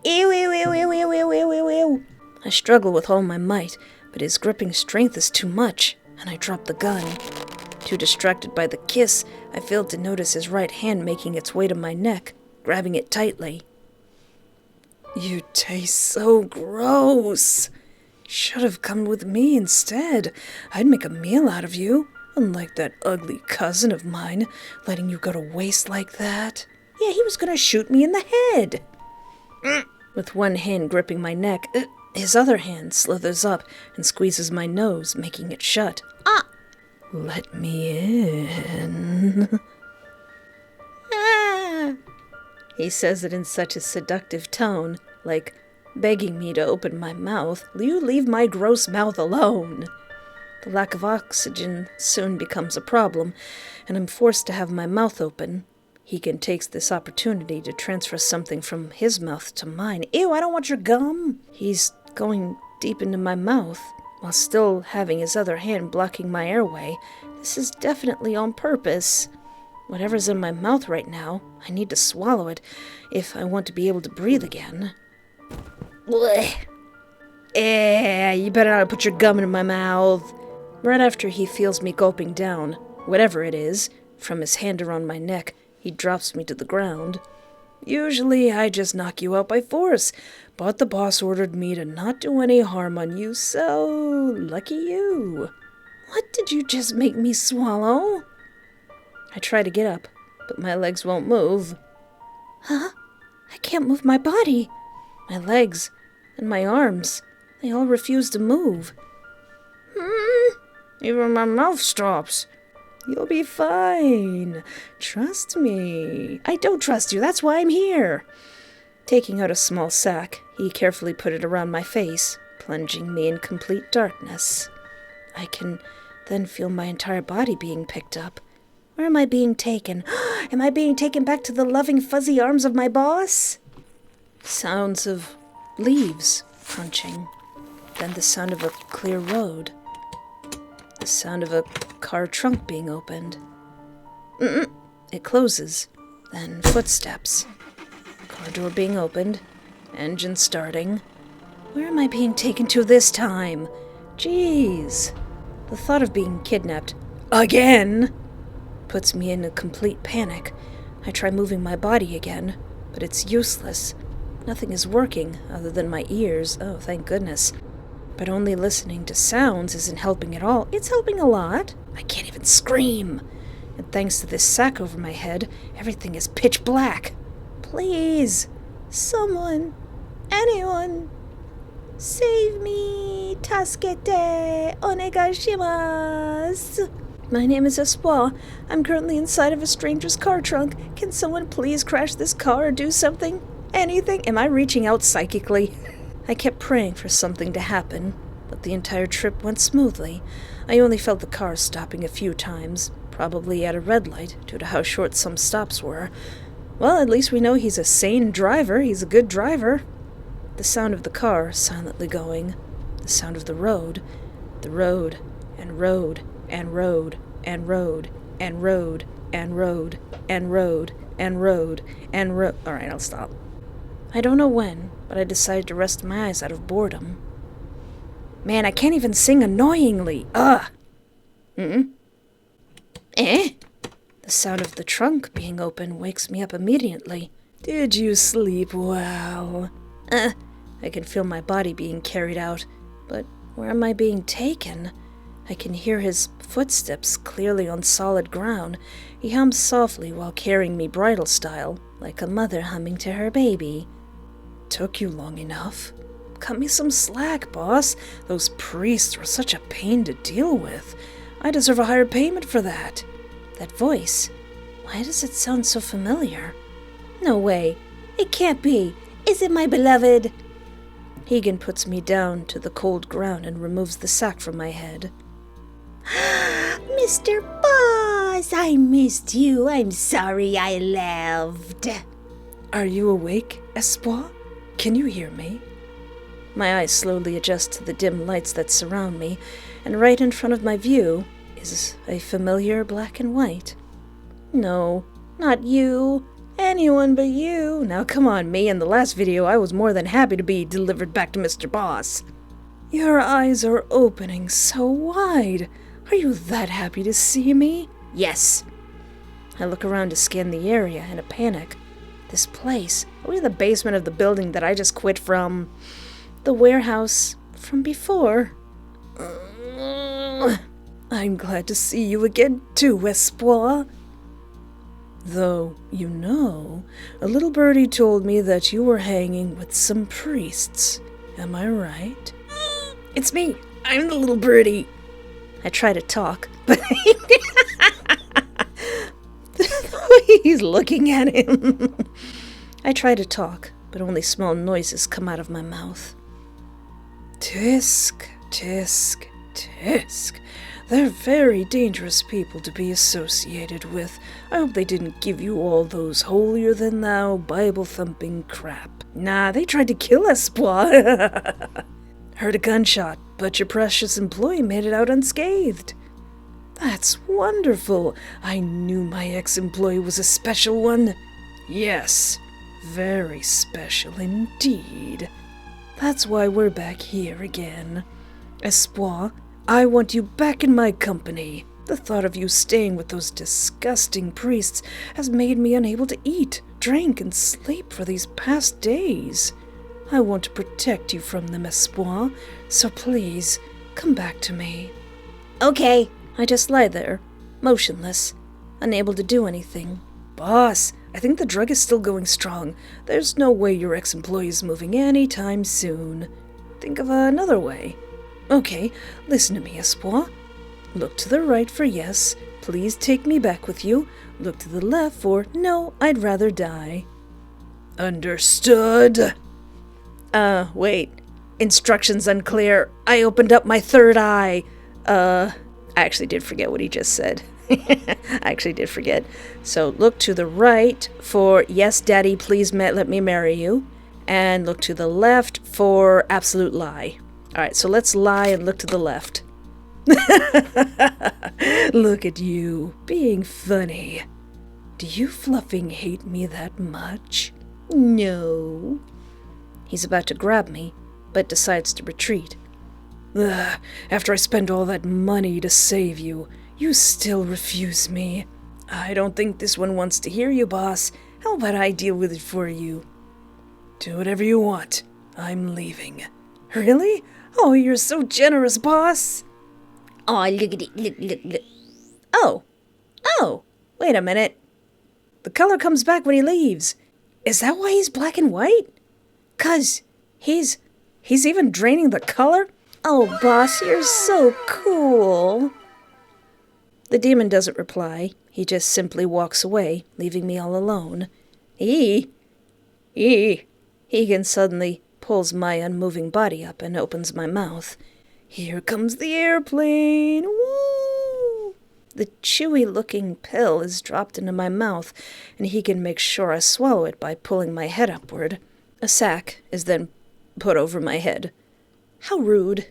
Ew, ew, ew, ew, ew, ew, ew, ew, ew. I struggle with all my might, but his gripping strength is too much, and I drop the gun. Too distracted by the kiss, I failed to notice his right hand making its way to my neck, grabbing it tightly. You taste so gross. Should have come with me instead. I'd make a meal out of you, unlike that ugly cousin of mine, letting you go to waste like that. Yeah, he was gonna shoot me in the head. With one hand gripping my neck, his other hand slithers up and squeezes my nose, making it shut. Ah! Let me in. Ah! He says it in such a seductive tone, like begging me to open my mouth. You leave my gross mouth alone. The lack of oxygen soon becomes a problem, and I'm forced to have my mouth open. Heaggan takes this opportunity to transfer something from his mouth to mine. Ew, I don't want your gum! He's going deep into my mouth, while still having his other hand blocking my airway. This is definitely on purpose. Whatever's in my mouth right now, I need to swallow it if I want to be able to breathe again. Blech. You better not put your gum in my mouth. Right after he feels me gulping down, whatever it is, from his hand around my neck, he drops me to the ground. Usually I just knock you out by force, but the boss ordered me to not do any harm on you, so lucky you. What did you just make me swallow? I try to get up, but my legs won't move. Huh? I can't move my body. My legs and my arms, they all refuse to move. Even my mouth stops. You'll be fine. Trust me. I don't trust you. That's why I'm here. Taking out a small sack, he carefully put it around my face, plunging me in complete darkness. I can then feel my entire body being picked up. Where am I being taken? Am I being taken back to the loving, fuzzy arms of my boss? Sounds of leaves crunching. Then the sound of a clear road. The sound of a car trunk being opened. It closes. Then footsteps. Car door being opened. Engine starting. Where am I being taken to this time? Jeez. The thought of being kidnapped again puts me in a complete panic. I try moving my body again, but it's useless. Nothing is working other than my ears. Oh, thank goodness. But only listening to sounds isn't helping at all. It's helping a lot. I can't even scream. And thanks to this sack over my head, everything is pitch black. Please, someone, anyone, save me. Tasukete onegaishimasu. My name is Espoir. I'm currently inside of a stranger's car trunk. Can someone please crash this car or do something? Anything? Am I reaching out psychically? I kept praying for something to happen, but the entire trip went smoothly. I only felt the car stopping a few times, probably at a red light due to how short some stops were. Well, at least we know he's a sane driver. He's a good driver. The sound of the car silently going. The sound of the road and road and road and road and road and road and road and road and road. Alright, I'll stop. I don't know when, but I decided to rest my eyes out of boredom. Man, I can't even sing annoyingly. Ugh! The sound of the trunk being open wakes me up immediately. Did you sleep well? I can feel my body being carried out, but where am I being taken? I can hear his footsteps clearly on solid ground. He hums softly while carrying me bridal style, like a mother humming to her baby. Took you long enough. Cut me some slack, boss. Those priests were such a pain to deal with. I deserve a higher payment for that. That voice, why does it sound so familiar? No way. It can't be. Is it my beloved? Heaggan puts me down to the cold ground and removes the sack from my head. Mr. Boss, I missed you. I'm sorry I left. Are you awake, Espoir? Can you hear me? My eyes slowly adjust to the dim lights that surround me, and right in front of my view is a familiar black and white. No, not you. Anyone but you. Now come on, me. In the last video, I was more than happy to be delivered back to Mr. Boss. Your eyes are opening so wide. Are you that happy to see me? Yes. I look around to scan the area in a panic. This place. Are we in the basement of the building that I just quit from? The warehouse from before. I'm glad to see you again too, Espoir. Though, you know, a little birdie told me that you were hanging with some priests. Am I right? It's me. I'm the little birdie. I try to talk, but he's looking at him. I try to talk, but only small noises come out of my mouth. Tisk, tisk, tisk. They're very dangerous people to be associated with. I hope they didn't give you all those holier-than-thou, Bible-thumping crap. Nah, they tried to kill Espoir. Heard a gunshot, but your precious employee made it out unscathed. That's wonderful. I knew my ex-employee was a special one. Yes, very special indeed. That's why we're back here again. Espoir, I want you back in my company. The thought of you staying with those disgusting priests has made me unable to eat, drink, and sleep for these past days. I want to protect you from them, Espoir, so please, come back to me. Okay. I just lie there, motionless, unable to do anything. Boss, I think the drug is still going strong. There's no way your ex-employee is moving anytime soon. Think of another way. Okay, listen to me, Espoir. Look to the right for yes. Please take me back with you. Look to the left for no, I'd rather die. Understood. Wait. Instructions unclear. I opened up my third eye. I actually did forget what he just said. I actually did forget. So look to the right for yes, daddy, please let me marry you. And look to the left for absolute lie. Alright, so let's lie and look to the left. Look at you, being funny. Do you fluffing hate me that much? No. He's about to grab me, but decides to retreat. Ugh, after I spend all that money to save you, you still refuse me. I don't think this one wants to hear you, boss. How about I deal with it for you? Do whatever you want. I'm leaving. Really? Oh, you're so generous, boss. Oh, look at it. Look. Oh, wait a minute. The color comes back when he leaves. Is that why he's black and white? 'Cause he's even draining the color? Oh, boss, you're so cool. The demon doesn't reply. He just simply walks away, leaving me all alone. Heaggan suddenly pulls my unmoving body up and opens my mouth. Here comes the airplane! Woo! The chewy-looking pill is dropped into my mouth, and Heaggan makes sure I swallow it by pulling my head upward. A sack is then put over my head. How rude.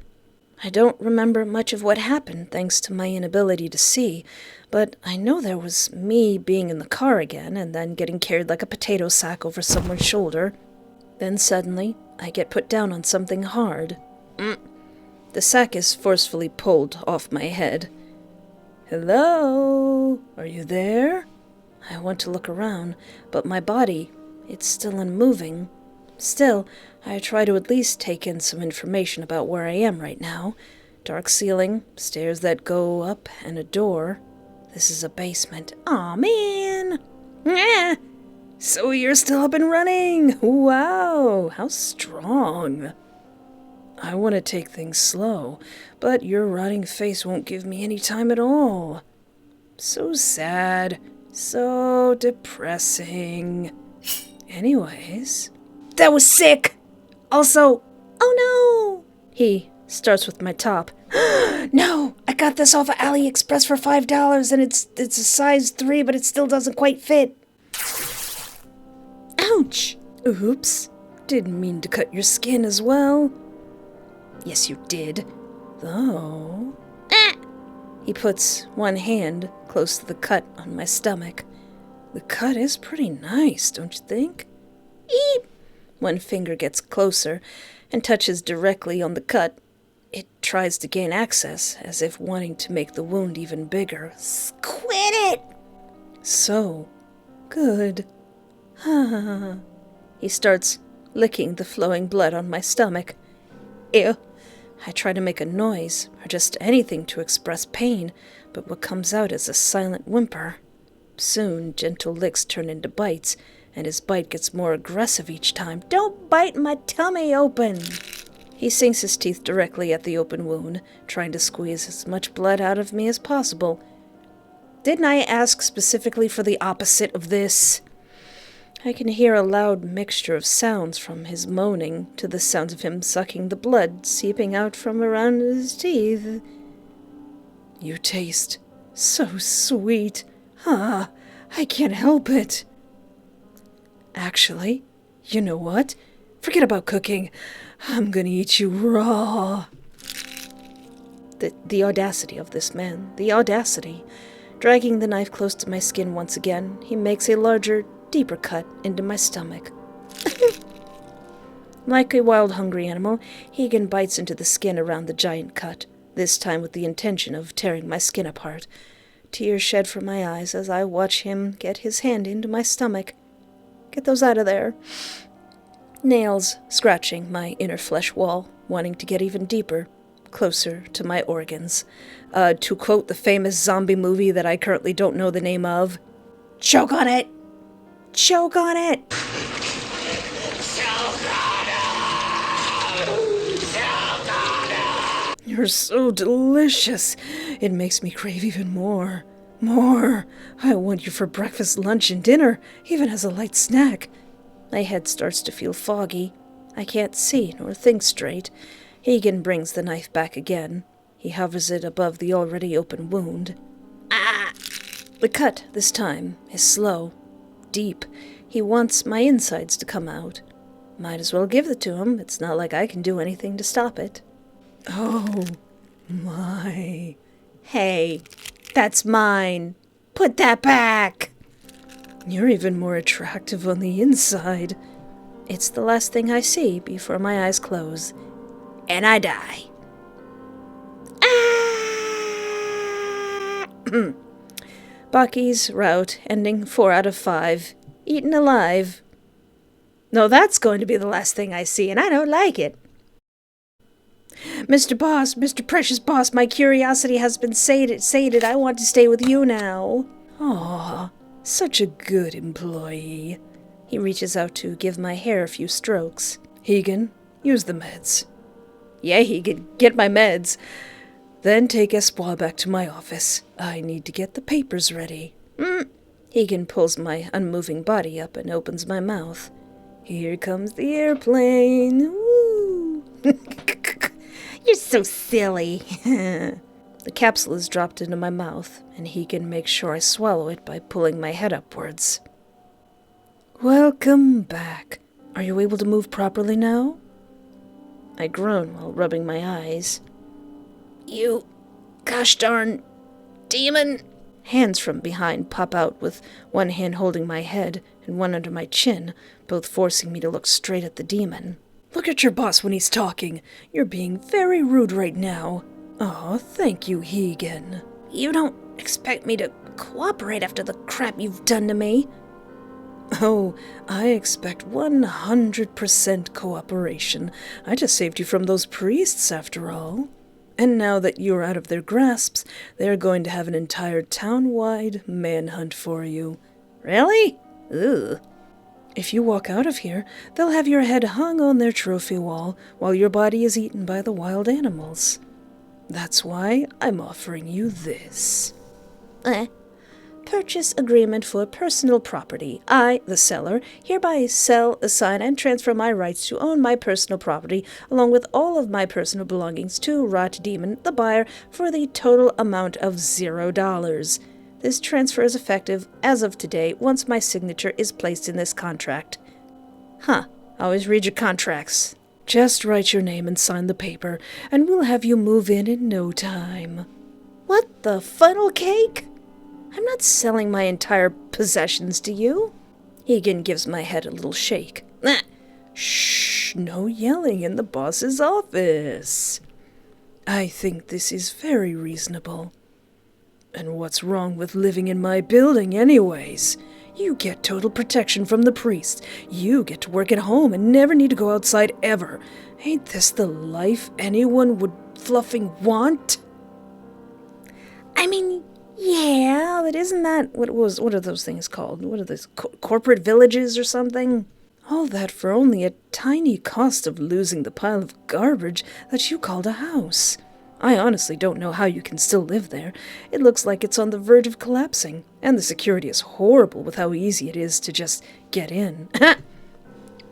I don't remember much of what happened, thanks to my inability to see, but I know there was me being in the car again, and then getting carried like a potato sack over someone's shoulder. Then suddenly, I get put down on something hard. The sack is forcefully pulled off my head. Hello? Are you there? I want to look around, but my body, it's still unmoving. Still, I try to at least take in some information about where I am right now. Dark ceiling, stairs that go up, and a door. This is a basement. Aw, man! Ah! So you're still up and running! Wow, how strong! I want to take things slow, but your rotting face won't give me any time at all. So sad. So depressing. Anyways... That was sick! Also... Oh no! He starts with my top. No! I got this off of AliExpress for $5 and it's a size 3, but it still doesn't quite fit. Ouch! Oops. Didn't mean to cut your skin as well. Yes, you did. Though... He puts one hand close to the cut on my stomach. The cut is pretty nice, don't you think? Eep! One finger gets closer and touches directly on the cut. It tries to gain access, as if wanting to make the wound even bigger. Quit it! So good. He starts licking the flowing blood on my stomach. Ew. I try to make a noise, or just anything to express pain, but what comes out is a silent whimper. Soon, gentle licks turn into bites, and his bite gets more aggressive each time. Don't bite my tummy open! He sinks his teeth directly at the open wound, trying to squeeze as much blood out of me as possible. Didn't I ask specifically for the opposite of this? I can hear a loud mixture of sounds, from his moaning to the sounds of him sucking the blood seeping out from around his teeth. You taste so sweet. I can't help it. Actually, you know what? Forget about cooking. I'm gonna eat you raw. The audacity of this man. The audacity. Dragging the knife close to my skin once again, he makes a larger, deeper cut into my stomach. Like a wild, hungry animal, Heaggan bites into the skin around the giant cut, this time with the intention of tearing my skin apart. Tears shed from my eyes as I watch him get his hand into my stomach. Get those out of there. Nails scratching my inner flesh wall, wanting to get even deeper, closer to my organs. To quote the famous zombie movie that I currently don't know the name of, choke on it! Choke on it! You're so delicious. It makes me crave even more. More. I want you for breakfast, lunch, and dinner, even as a light snack. My head starts to feel foggy. I can't see nor think straight. Heaggan brings the knife back again. He hovers it above the already open wound. The cut, this time, is slow, deep. He wants my insides to come out. Might as well give it to him. It's not like I can do anything to stop it. Oh, my. Hey, that's mine. Put that back. You're even more attractive on the inside. It's the last thing I see before my eyes close. And I die. Baki's route ending 4 out of 5. eaten alive. No, that's going to be the last thing I see, and I don't like it. Mr. Boss, Mr. Precious Boss, my curiosity has been sated. I want to stay with you now. Aw, such a good employee. He reaches out to give my hair a few strokes. Heaggan, use the meds. Yeah, Heaggan, get my meds. Then take Espoir back to my office. I need to get the papers ready. Heaggan pulls my unmoving body up and opens my mouth. Here comes the airplane. Woo! You're so silly. The capsule is dropped into my mouth, and Heaggan makes sure I swallow it by pulling my head upwards. Welcome back. Are you able to move properly now? I groan while rubbing my eyes. You gosh darn demon! Hands from behind pop out with one hand holding my head and one under my chin, both forcing me to look straight at the demon. Look at your boss when he's talking. You're being very rude right now. Aw, thank you, Heaggan. You don't expect me to cooperate after the crap you've done to me? Oh, I expect 100% cooperation. I just saved you from those priests, after all. And now that you're out of their grasps, they're going to have an entire town-wide manhunt for you. Really? Ugh. If you walk out of here, they'll have your head hung on their trophy wall while your body is eaten by the wild animals. That's why I'm offering you this. Purchase agreement for personal property. I, the seller, hereby sell, assign, and transfer my rights to own my personal property, along with all of my personal belongings, to Rot Demon, the buyer, for the total amount of $0. This transfer is effective as of today, once my signature is placed in this contract. Always read your contracts. Just write your name and sign the paper, and we'll have you move in no time. What the funnel cake? I'm not selling my entire possessions to you. Heaggan gives my head a little shake. Shh, no yelling in the boss's office. I think this is very reasonable. And what's wrong with living in my building anyways? You get total protection from the priest. You get to work at home and never need to go outside ever. Ain't this the life anyone would fluffing want? I mean, yeah, but isn't that what are those things called? What are those, corporate villages or something? All that for only a tiny cost of losing the pile of garbage that you called a house. I honestly don't know how you can still live there. It looks like it's on the verge of collapsing, and the security is horrible with how easy it is to just get in.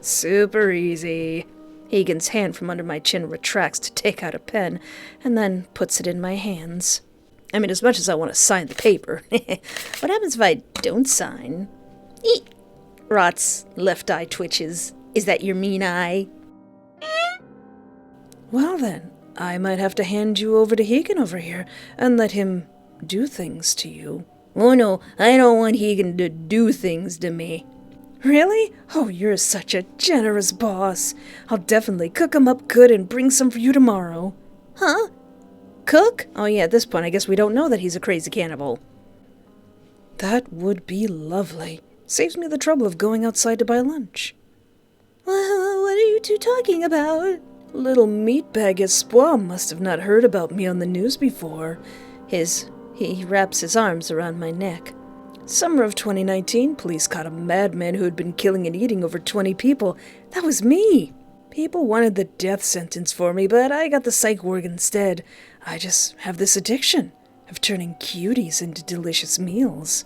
Super easy. Heaggan's hand from under my chin retracts to take out a pen, and then puts it in my hands. I mean, as much as I want to sign the paper. What happens if I don't sign? Eek! Rot's left eye twitches. Is that your mean eye? Well then, I might have to hand you over to Heaggan over here and let him do things to you. Oh no, I don't want Heaggan to do things to me. Really? Oh, you're such a generous boss. I'll definitely cook 'em up good and bring some for you tomorrow. Huh? Cook? Oh yeah, at this point I guess we don't know that he's a crazy cannibal. That would be lovely. Saves me the trouble of going outside to buy lunch. Well, what are you two talking about? Little meatbag Espoir must have not heard about me on the news before. He wraps his arms around my neck. Summer of 2019, police caught a madman who had been killing and eating over 20 people. That was me. People wanted the death sentence for me, but I got the psych ward instead. I just have this addiction of turning cuties into delicious meals.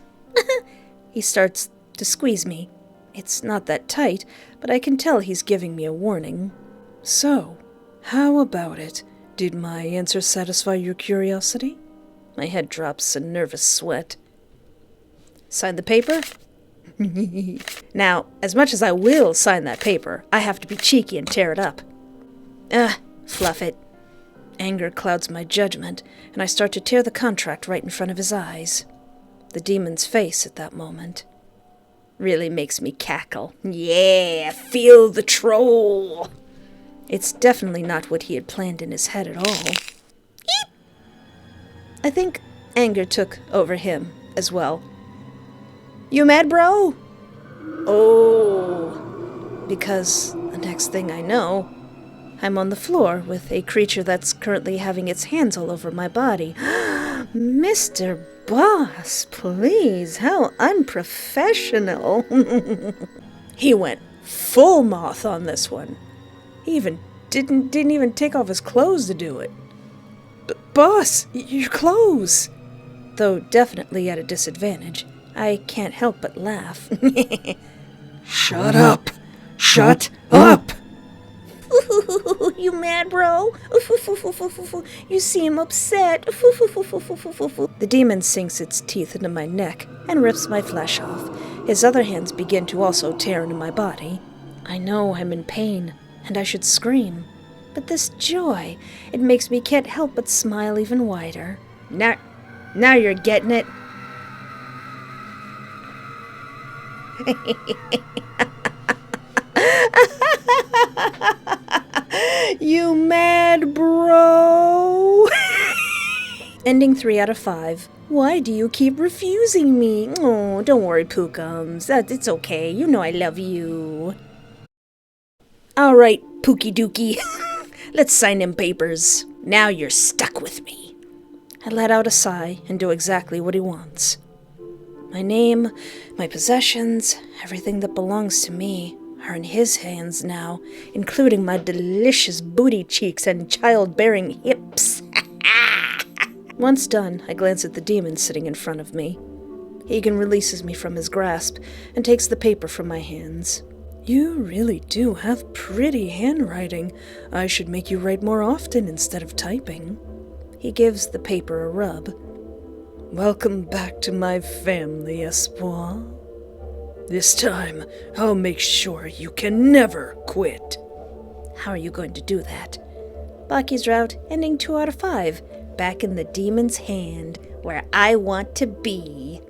He starts to squeeze me. It's not that tight, but I can tell he's giving me a warning. So, how about it? Did my answer satisfy your curiosity? My head drops a nervous sweat. Sign the paper? Now, as much as I will sign that paper, I have to be cheeky and tear it up. Fluff it. Anger clouds my judgment, and I start to tear the contract right in front of his eyes. The demon's face at that moment really makes me cackle. Yeah, feel the troll! It's definitely not what he had planned in his head at all. Eep! I think anger took over him as well. You mad, bro? Oh, because the next thing I know, I'm on the floor with a creature that's currently having its hands all over my body. Mr. Boss, please, how unprofessional. He went full moth on this one. He even didn't even take off his clothes to do it. Boss, your clothes! Though definitely at a disadvantage, I can't help but laugh. Shut up! Shut up! You mad, bro? You seem upset. The demon sinks its teeth into my neck and rips my flesh off. His other hands begin to also tear into my body. I know I'm in pain, and I should scream. But this joy, it makes me can't help but smile even wider. Now you're getting it. You mad, bro? Ending 3 out of 5. Why do you keep refusing me? Oh, don't worry, Pookums. It's okay. You know I love you. Alright, Pookie Dookie. Let's sign them papers. Now you're stuck with me. I let out a sigh and do exactly what he wants. My name, my possessions, everything that belongs to me are in his hands now, including my delicious booty cheeks and childbearing hips. Once done, I glance at the demon sitting in front of me. Heaggan releases me from his grasp and takes the paper from my hands. You really do have pretty handwriting. I should make you write more often instead of typing. He gives the paper a rub. Welcome back to my family, Espoir. This time, I'll make sure you can never quit. How are you going to do that? Baki's route, ending 2 out of 5, back in the demon's hand, where I want to be.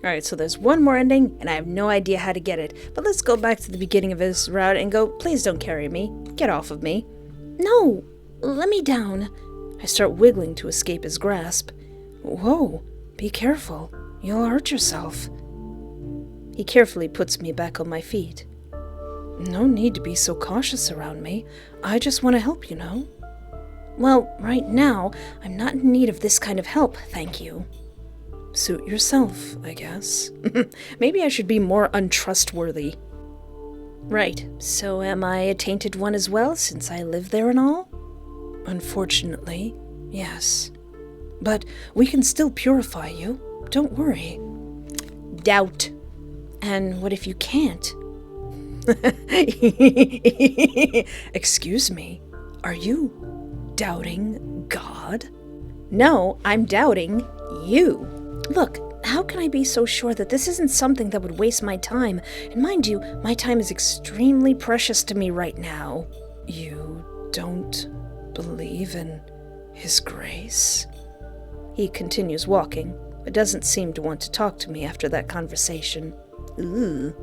Alright, so there's one more ending, and I have no idea how to get it. But let's go back to the beginning of his route and go, please don't carry me. Get off of me. No, let me down. I start wiggling to escape his grasp. Whoa, be careful. You'll hurt yourself. He carefully puts me back on my feet. No need to be so cautious around me. I just want to help, you know. Well, right now, I'm not in need of this kind of help, thank you. Suit yourself, I guess. Maybe I should be more untrustworthy. Right, so am I a tainted one as well, since I live there and all? Unfortunately, yes. But we can still purify you. Don't worry. Doubt. And what if you can't? Excuse me, are you doubting God? No, I'm doubting you. Look, how can I be so sure that this isn't something that would waste my time? And mind you, my time is extremely precious to me right now. You don't believe in His grace? He continues walking, but doesn't seem to want to talk to me after that conversation. Ooh.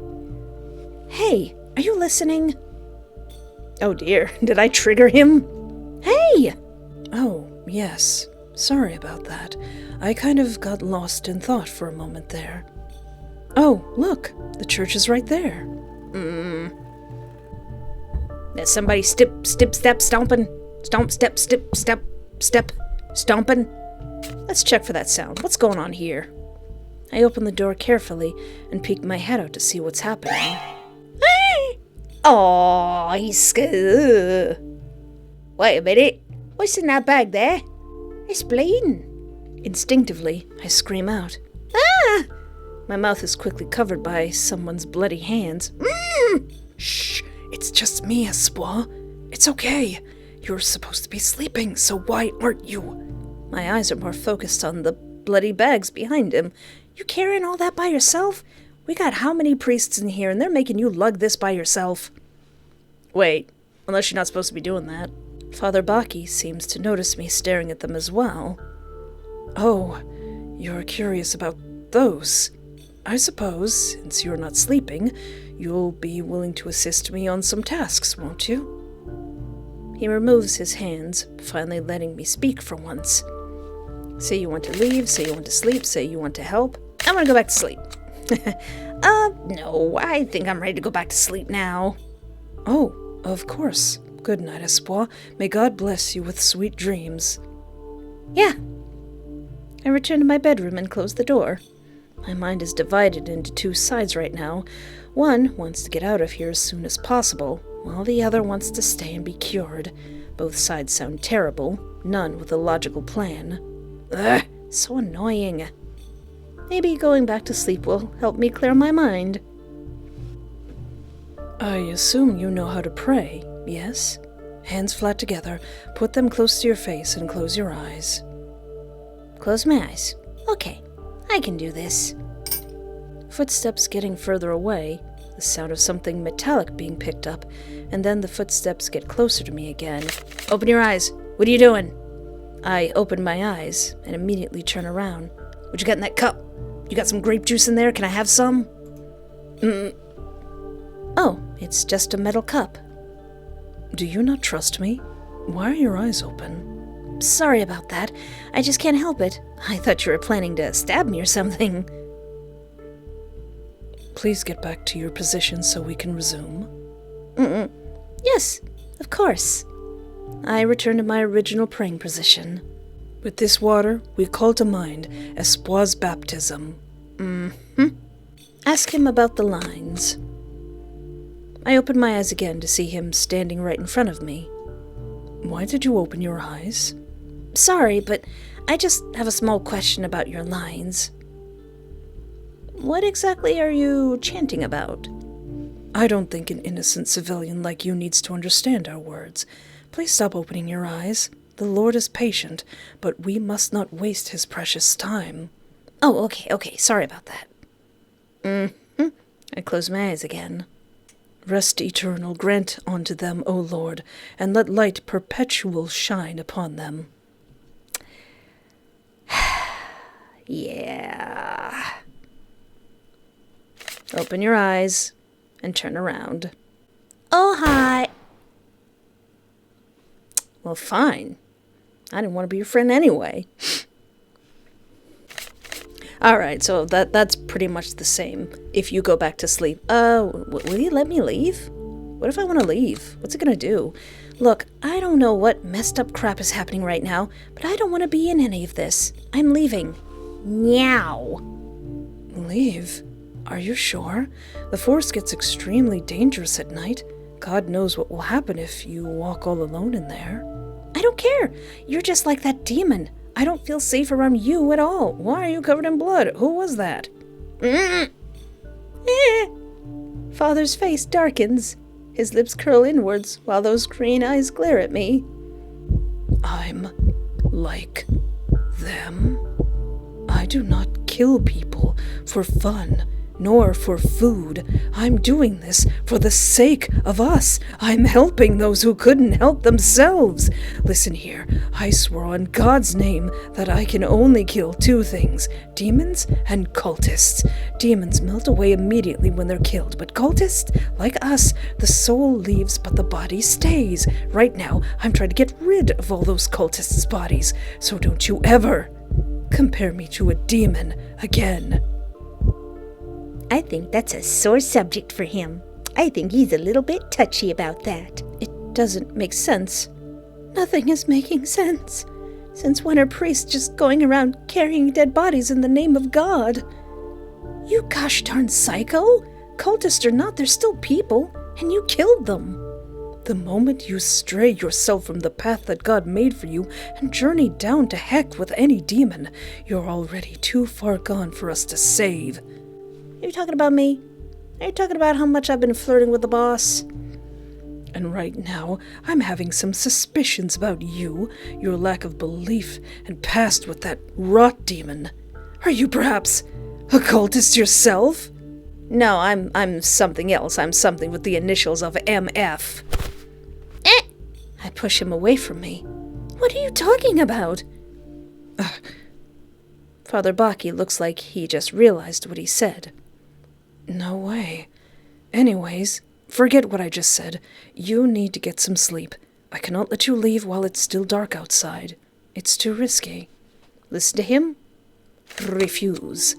Hey, are you listening? Oh dear, did I trigger him? Hey! Oh, yes. Sorry about that. I kind of got lost in thought for a moment there. Oh, look, the church is right there. There's somebody step, stomping. Stomp, step, stomping. Let's check for that sound. What's going on here? I open the door carefully and peek my head out to see what's happening. Oh, he's scared. Wait a minute. What's in that bag there? It's bleeding. Instinctively, I scream out. Ah! My mouth is quickly covered by someone's bloody hands. Shh, it's just me, Espoir. It's okay. You're supposed to be sleeping, so why aren't you? My eyes are more focused on the bloody bags behind him. You carrying all that by yourself? We got how many priests in here, and they're making you lug this by yourself? Wait, unless you're not supposed to be doing that. Father Baki seems to notice me staring at them as well. Oh, you're curious about those. I suppose, since you're not sleeping, you'll be willing to assist me on some tasks, won't you? He removes his hands, finally letting me speak for once. Say you want to leave, say you want to sleep, say you want to help. I want to go back to sleep. No, I think I'm ready to go back to sleep now. Oh, of course. Good night, Espoir. May God bless you with sweet dreams. Yeah. I return to my bedroom and close the door. My mind is divided into two sides right now. One wants to get out of here as soon as possible, while the other wants to stay and be cured. Both sides sound terrible, none with a logical plan. Ugh, so annoying. Maybe going back to sleep will help me clear my mind. I assume you know how to pray, yes? Hands flat together, put them close to your face and close your eyes. Close my eyes. Okay, I can do this. Footsteps getting further away, the sound of something metallic being picked up, and then the footsteps get closer to me again. Open your eyes. What are you doing? I open my eyes and immediately turn around. What you got in that cup? You got some grape juice in there? Can I have some? Oh, it's just a metal cup. Do you not trust me? Why are your eyes open? Sorry about that. I just can't help it. I thought you were planning to stab me or something. Please get back to your position so we can resume. Yes, of course. I return to my original praying position. With this water, we call to mind Espoir's baptism. Ask him about the lines. I open my eyes again to see him standing right in front of me. Why did you open your eyes? Sorry, but I just have a small question about your lines. What exactly are you chanting about? I don't think an innocent civilian like you needs to understand our words. Please stop opening your eyes. The Lord is patient, but we must not waste his precious time. Oh, okay, sorry about that. I close my eyes again. Rest eternal grant unto them, O Lord, and let light perpetual shine upon them. Yeah. Open your eyes and turn around. Oh, hi. Well, fine. I didn't want to be your friend anyway. Alright, so that's pretty much the same if you go back to sleep. Will you let me leave? What if I want to leave? What's it gonna do? Look, I don't know what messed up crap is happening right now, but I don't want to be in any of this. I'm leaving. Meow. Leave? Are you sure? The forest gets extremely dangerous at night. God knows what will happen if you walk all alone in there. I don't care. You're just like that demon. I don't feel safe around you at all. Why are you covered in blood? Who was that? Father's face darkens. His lips curl inwards while those green eyes glare at me. I'm like them. I do not kill people for fun, nor for food. I'm doing this for the sake of us. I'm helping those who couldn't help themselves. Listen here, I swear on God's name that I can only kill two things, demons and cultists. Demons melt away immediately when they're killed, but cultists, like us, the soul leaves but the body stays. Right now, I'm trying to get rid of all those cultists' bodies, so don't you ever compare me to a demon again. I think that's a sore subject for him. I think he's a little bit touchy about that. It doesn't make sense. Nothing is making sense. Since when are priests just going around carrying dead bodies in the name of God? You gosh darn psycho! Cultists or not, they're still people, and you killed them. The moment you stray yourself from the path that God made for you and journey down to heck with any demon, you're already too far gone for us to save. Are you talking about me? Are you talking about how much I've been flirting with the boss? And right now, I'm having some suspicions about you, your lack of belief, and past with that rot demon. Are you perhaps a cultist yourself? No, I'm something else. I'm something with the initials of MF. I push him away from me. What are you talking about? Father Baki looks like he just realized what he said. No way. Anyways, forget what I just said. You need to get some sleep. I cannot let you leave while it's still dark outside. It's too risky. Listen to him? Refuse.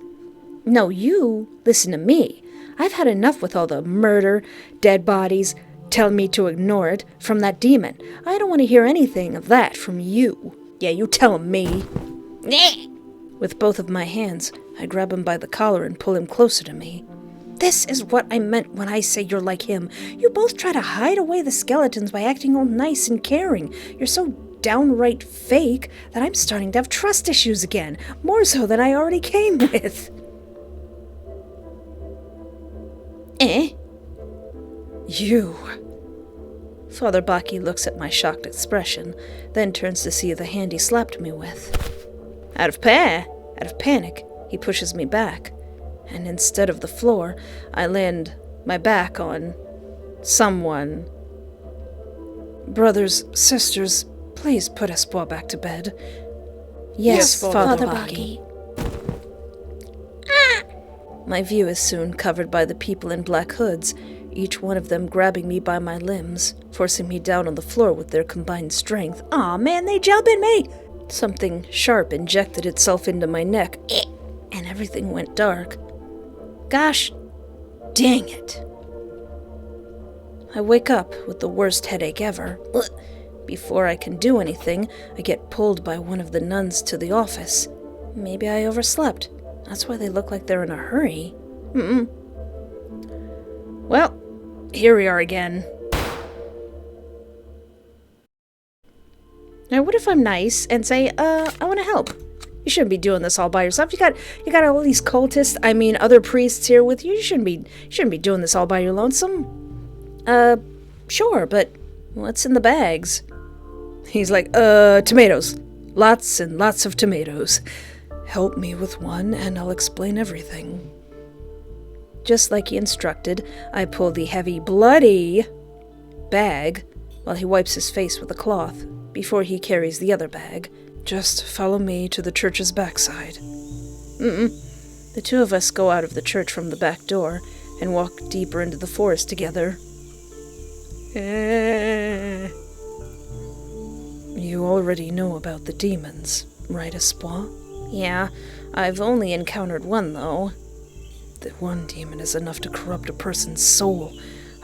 No, you listen to me. I've had enough with all the murder, dead bodies, telling me to ignore it from that demon. I don't want to hear anything of that from you. Yeah, you tell me. With both of my hands, I grab him by the collar and pull him closer to me. This is what I meant when I say you're like him. You both try to hide away the skeletons by acting all nice and caring. You're so downright fake that I'm starting to have trust issues again, more so than I already came with. You. Father Baki looks at my shocked expression, then turns to see the hand he slapped me with. Out of panic, he pushes me back, and instead of the floor, I land my back on someone. Brothers, sisters, please put Espoir back to bed. Yes, Father Baki. My view is soon covered by the people in black hoods, each one of them grabbing me by my limbs, forcing me down on the floor with their combined strength. Aw, man, they jumping me! Something sharp injected itself into my neck, and everything went dark. Gosh, dang it. I wake up with the worst headache ever. Before I can do anything, I get pulled by one of the nuns to the office. Maybe I overslept. That's why they look like they're in a hurry. Well, here we are again. Now, what if I'm nice and say, I want to help? You shouldn't be doing this all by yourself. You got all these cultists, other priests here with you. You shouldn't be doing this all by your lonesome. Sure, but what's in the bags? He's like, tomatoes. Lots and lots of tomatoes. Help me with one, and I'll explain everything. Just like he instructed, I pull the heavy, bloody bag while he wipes his face with a cloth before he carries the other bag. Just follow me to the church's backside. The two of us go out of the church from the back door and walk deeper into the forest together. You already know about the demons, right, Espoir? Yeah, I've only encountered one, though. The one demon is enough to corrupt a person's soul.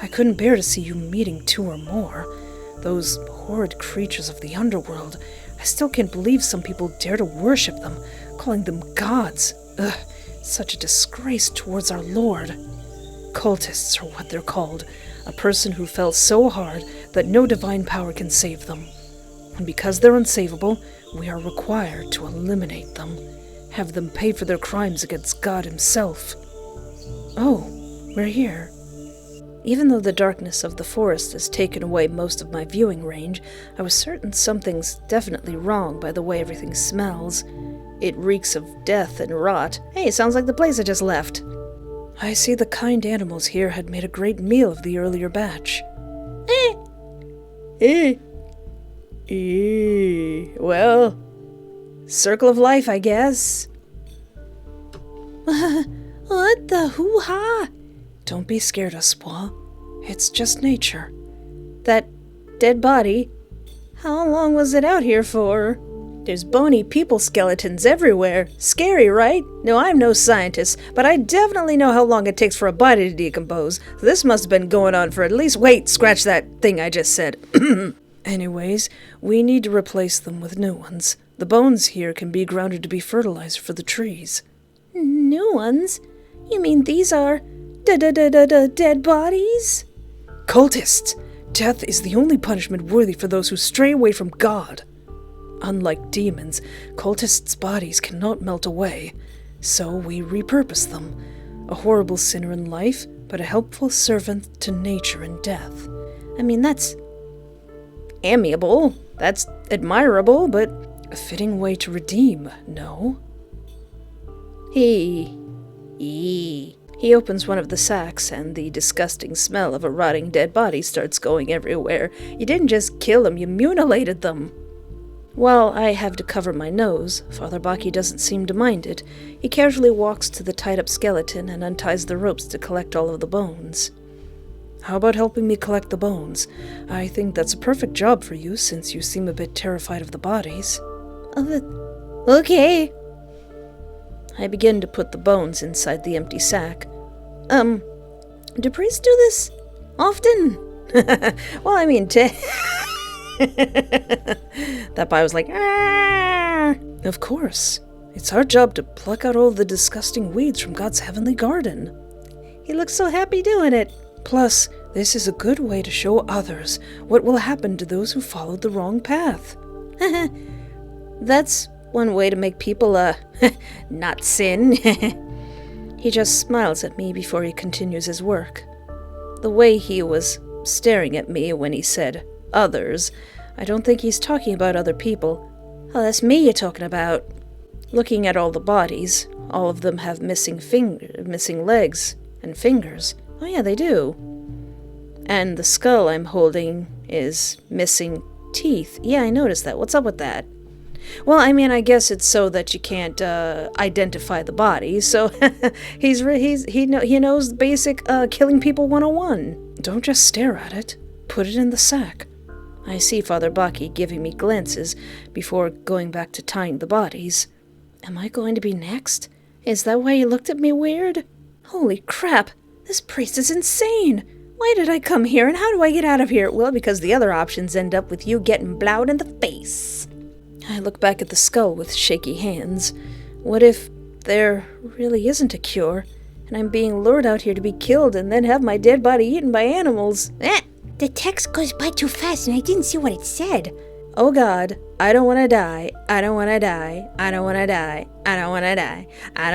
I couldn't bear to see you meeting two or more. Those horrid creatures of the underworld. I still can't believe some people dare to worship them, calling them gods. Ugh, such a disgrace towards our Lord. Cultists are what they're called. A person who fell so hard that no divine power can save them. And because they're unsavable, we are required to eliminate them. Have them pay for their crimes against God himself. Oh, we're here. Even though the darkness of the forest has taken away most of my viewing range, I was certain something's definitely wrong by the way everything smells. It reeks of death and rot. Hey, sounds like the place I just left. I see the kind animals here had made a great meal of the earlier batch. Well, circle of life, I guess. What the hoo-ha? Don't be scared, Espoir. It's just nature. That dead body, how long was it out here for? There's bony people skeletons everywhere. Scary, right? No, I'm no scientist, but I definitely know how long it takes for a body to decompose. So this must have been going on for at least— wait, scratch that thing I just said. Anyways, we need to replace them with new ones. The bones here can be grounded to be fertilizer for the trees. New ones? You mean these are dead bodies? Cultists! Death is the only punishment worthy for those who stray away from God. Unlike demons, cultists' bodies cannot melt away, so we repurpose them. A horrible sinner in life, but a helpful servant to nature in death. I mean, that's amiable, that's admirable, but a fitting way to redeem, no? He opens one of the sacks, and the disgusting smell of a rotting dead body starts going everywhere. You didn't just kill them, you mutilated them. While I have to cover my nose, Father Baki doesn't seem to mind it. He casually walks to the tied-up skeleton and unties the ropes to collect all of the bones. How about helping me collect the bones? I think that's a perfect job for you, since you seem a bit terrified of the bodies. Okay. I begin to put the bones inside the empty sack. Do priests do this often? Well, I mean, that boy was like, "Ah!" Of course. It's our job to pluck out all the disgusting weeds from God's heavenly garden. He looks so happy doing it. Plus, this is a good way to show others what will happen to those who followed the wrong path. That's one way to make people, not sin. He just smiles at me before he continues his work. The way he was staring at me when he said others, I don't think he's talking about other people. Oh, that's me you're talking about. Looking at all the bodies, all of them have missing legs and fingers. Oh yeah, they do. And the skull I'm holding is missing teeth. Yeah, I noticed that. What's up with that? Well, I mean, I guess it's so that you can't identify the body. So he knows basic killing people 101. Don't just stare at it. Put it in the sack. I see Father Baki giving me glances before going back to tying the bodies. Am I going to be next? Is that why you looked at me weird? Holy crap! This priest is insane! Why did I come here, and how do I get out of here? Well, because the other options end up with you getting blowed in the face. I look back at the skull with shaky hands. What if there really isn't a cure, and I'm being lured out here to be killed and then have my dead body eaten by animals? The text goes by too fast and I didn't see what it said. Oh God, I don't want to die. I don't want to die. I don't want to die. I don't want to die. I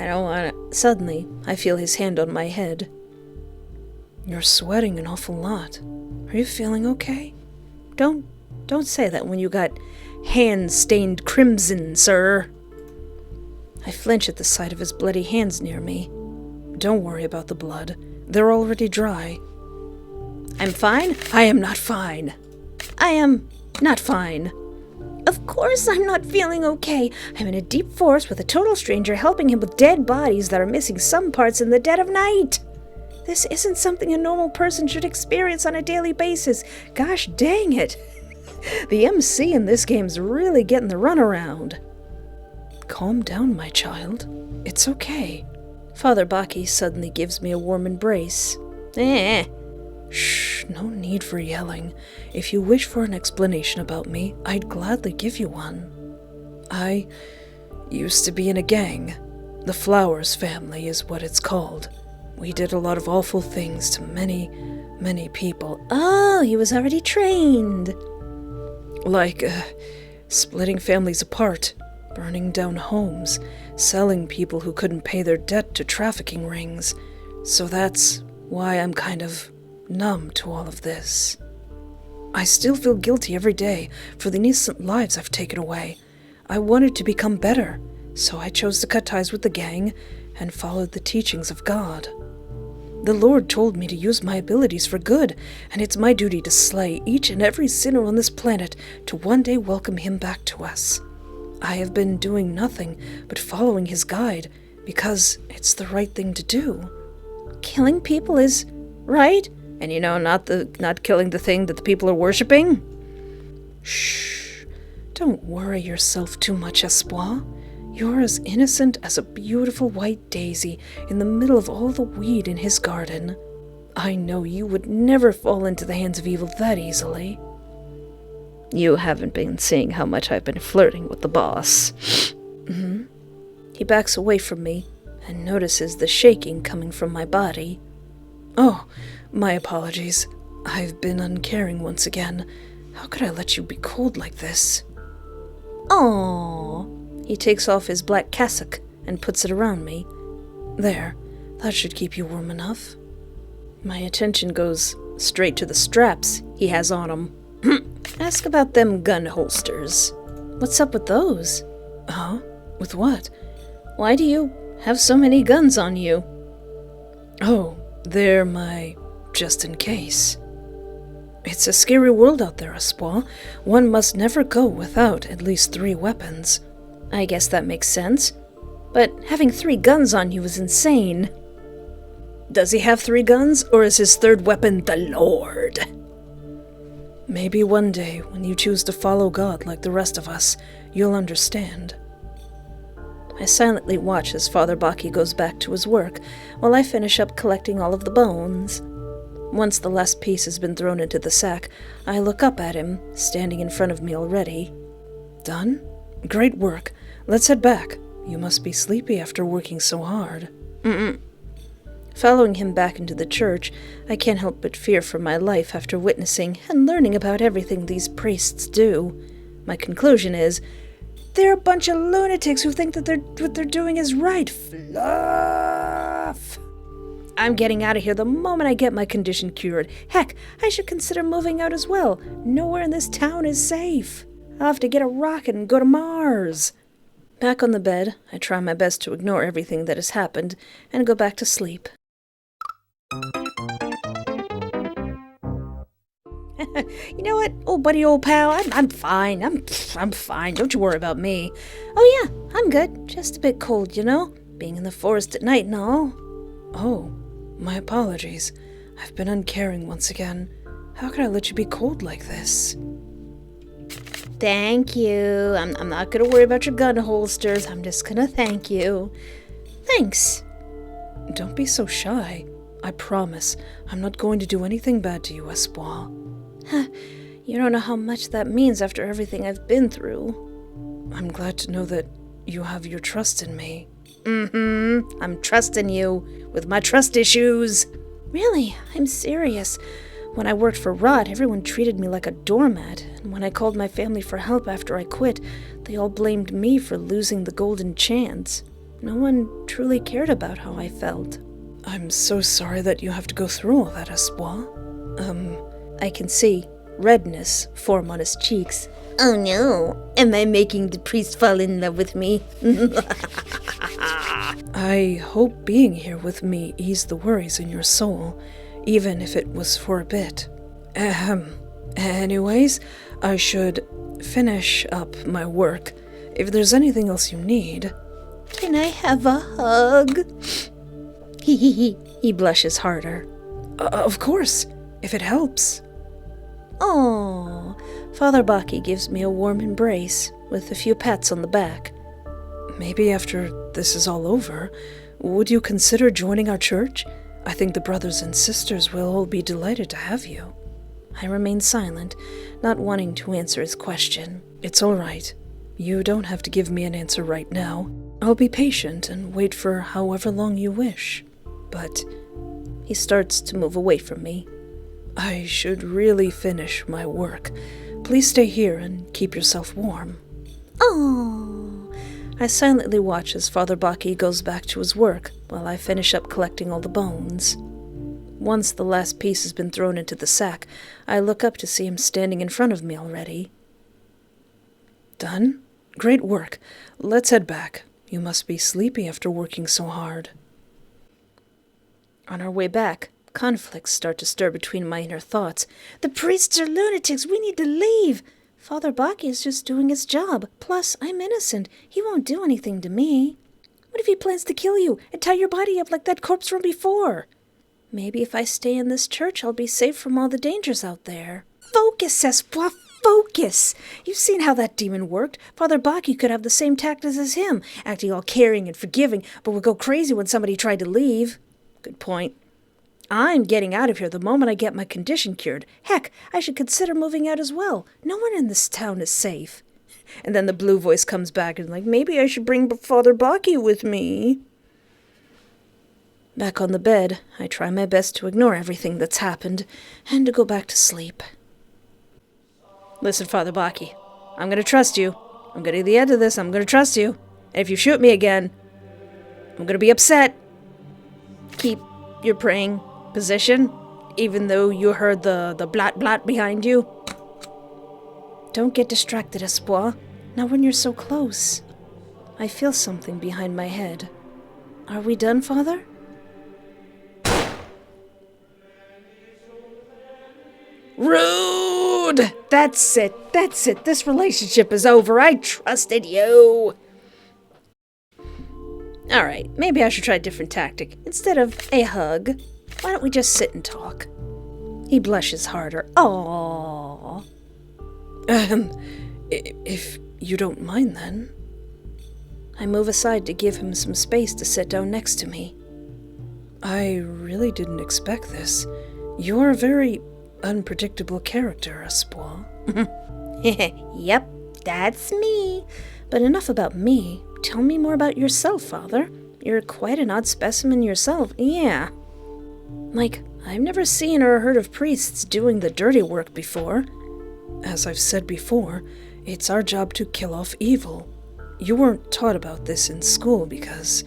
don't want to. Suddenly, I feel his hand on my head. You're sweating an awful lot. Are you feeling okay? Don't say that when you got hands stained crimson, sir. I flinch at the sight of his bloody hands near me. Don't worry about the blood. They're already dry. I'm fine? I am not fine. I am not fine. Of course I'm not feeling okay. I'm in a deep forest with a total stranger helping him with dead bodies that are missing some parts in the dead of night. This isn't something a normal person should experience on a daily basis. Gosh dang it. The MC in this game's really getting the runaround. Calm down, my child. It's okay. Father Baki suddenly gives me a warm embrace. Shh, no need for yelling. If you wish for an explanation about me, I'd gladly give you one. I used to be in a gang. The Flowers family is what it's called. We did a lot of awful things to many, many people. Oh, he was already trained. Like, splitting families apart, burning down homes, selling people who couldn't pay their debt to trafficking rings. So that's why I'm kind of numb to all of this. I still feel guilty every day for the innocent lives I've taken away. I wanted to become better, so I chose to cut ties with the gang and followed the teachings of God. The Lord told me to use my abilities for good, and it's my duty to slay each and every sinner on this planet to one day welcome him back to us. I have been doing nothing but following his guide because it's the right thing to do. Killing people is right, and not killing the thing that the people are worshipping. Shh, don't worry yourself too much, Espoir. You're as innocent as a beautiful white daisy in the middle of all the weed in his garden. I know you would never fall into the hands of evil that easily. You haven't been seeing how much I've been flirting with the boss. He backs away from me and notices the shaking coming from my body. Oh, my apologies. I've been uncaring once again. How could I let you be cold like this? Aww. He takes off his black cassock and puts it around me. There, that should keep you warm enough. My attention goes straight to the straps he has on him. Ask about them gun holsters. What's up with those? Huh? With what? Why do you have so many guns on you? Oh, they're my just in case. It's a scary world out there, Espoir. One must never go without at least 3 weapons. I guess that makes sense. But having 3 guns on you is insane. Does he have 3 guns, or is his 3rd weapon the Lord? Maybe one day, when you choose to follow God like the rest of us, you'll understand. I silently watch as Father Baki goes back to his work, while I finish up collecting all of the bones. Once the last piece has been thrown into the sack, I look up at him, standing in front of me already. Done? Great work. Let's head back. You must be sleepy after working so hard. Following him back into the church, I can't help but fear for my life after witnessing and learning about everything these priests do. My conclusion is, they're a bunch of lunatics who think that what they're doing is right. Fluff! I'm getting out of here the moment I get my condition cured. Heck, I should consider moving out as well. Nowhere in this town is safe. I'll have to get a rocket and go to Mars. Back on the bed, I try my best to ignore everything that has happened and go back to sleep. You know what, old buddy, old pal, I'm fine. I'm fine. Don't you worry about me. Oh yeah, I'm good. Just a bit cold, you know, being in the forest at night and all. Oh, my apologies. I've been uncaring once again. How could I let you be cold like this? Thank you. I'm not gonna worry about your gun holsters. I'm just gonna thank you. Thanks. Don't be so shy. I promise I'm not going to do anything bad to you, Espoir. You don't know how much that means after everything I've been through. I'm glad to know that you have your trust in me. I'm trusting you with my trust issues. Really, I'm serious. When I worked for Rod, everyone treated me like a doormat, and when I called my family for help after I quit, they all blamed me for losing the golden chance. No one truly cared about how I felt. I'm so sorry that you have to go through all that, Espoir. I can see redness form on his cheeks. Oh no, am I making the priest fall in love with me? I hope being here with me eased the worries in your soul, even if it was for a bit. Anyways, I should finish up my work. If there's anything else you need... Can I have a hug? He blushes harder. Of course, if it helps. Oh, Father Baki gives me a warm embrace, with a few pats on the back. Maybe after this is all over, would you consider joining our church? I think the brothers and sisters will all be delighted to have you. I remain silent, not wanting to answer his question. It's all right. You don't have to give me an answer right now. I'll be patient and wait for however long you wish. But he starts to move away from me. I should really finish my work. Please stay here and keep yourself warm. Oh! I silently watch as Father Baki goes back to his work while I finish up collecting all the bones. Once the last piece has been thrown into the sack, I look up to see him standing in front of me already. Done? Great work. Let's head back. You must be sleepy after working so hard. On our way back, conflicts start to stir between my inner thoughts. The priests are lunatics. We need to leave. Father Baki is just doing his job. Plus, I'm innocent. He won't do anything to me. What if he plans to kill you and tie your body up like that corpse from before? Maybe if I stay in this church, I'll be safe from all the dangers out there. Focus, Espoir, focus! You've seen how that demon worked. Father Baki could have the same tactics as him, acting all caring and forgiving, but would go crazy when somebody tried to leave. Good point. I'm getting out of here the moment I get my condition cured. Heck, I should consider moving out as well. No one in this town is safe. And then the blue voice comes back and maybe I should bring Father Baki with me. Back on the bed, I try my best to ignore everything that's happened and to go back to sleep. Listen, Father Baki, I'm going to trust you. I'm getting to the end of this. I'm going to trust you. And if you shoot me again, I'm going to be upset. Keep your praying position, even though you heard the blat blat behind you. Don't get distracted, Espoir. Not when you're so close. I feel something behind my head. Are we done, Father? Rude! That's it. This relationship is over. I trusted you. Alright, maybe I should try a different tactic. Instead of a hug, why don't we just sit and talk? He blushes harder. Aww. If you don't mind then. I move aside to give him some space to sit down next to me. I really didn't expect this. You're a very unpredictable character, Espoir. Yep, that's me. But enough about me. Tell me more about yourself, Father. You're quite an odd specimen yourself, yeah. Like, I've never seen or heard of priests doing the dirty work before. As I've said before, it's our job to kill off evil. You weren't taught about this in school because...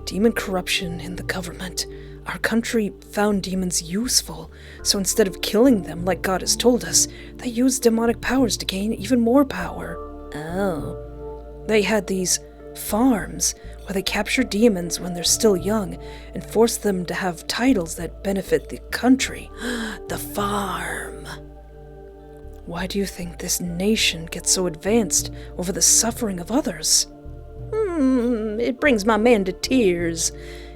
demon corruption in the government. Our country found demons useful, so instead of killing them like God has told us, they used demonic powers to gain even more power. Oh. They had these farms where they capture demons when they're still young and force them to have titles that benefit the country. The farm. Why do you think this nation gets so advanced over the suffering of others? It brings my man to tears.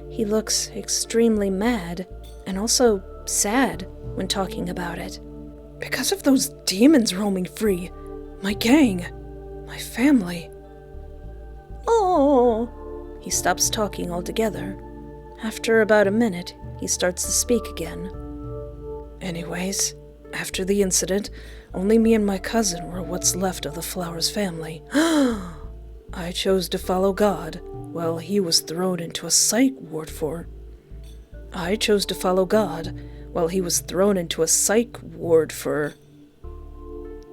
He looks extremely mad and also sad when talking about it. Because of those demons roaming free. My gang. My family. Oh. He stops talking altogether. After about a minute, he starts to speak again. Anyways, after the incident, only me and my cousin were what's left of the Flowers family. I chose to follow God while he was thrown into a psych ward for... I chose to follow God while he was thrown into a psych ward for...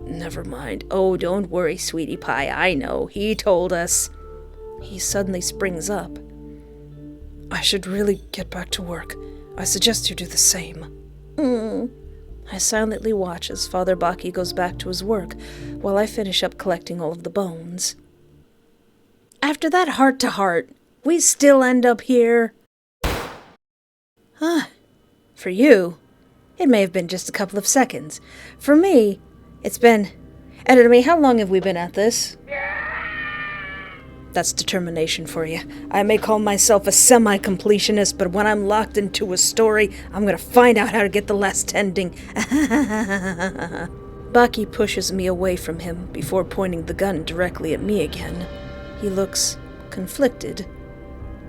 Never mind. Oh, don't worry, sweetie pie. I know. He told us. He suddenly springs up. I should really get back to work. I suggest you do the same. I silently watch as Father Baki goes back to his work while I finish up collecting all of the bones. After that heart-to-heart, we still end up here. For you, it may have been just a couple of seconds. For me, it's been... Editor me, how long have we been at this? That's determination for you. I may call myself a semi-completionist, but when I'm locked into a story, I'm gonna find out how to get the last ending. Baki pushes me away from him before pointing the gun directly at me again. He looks conflicted.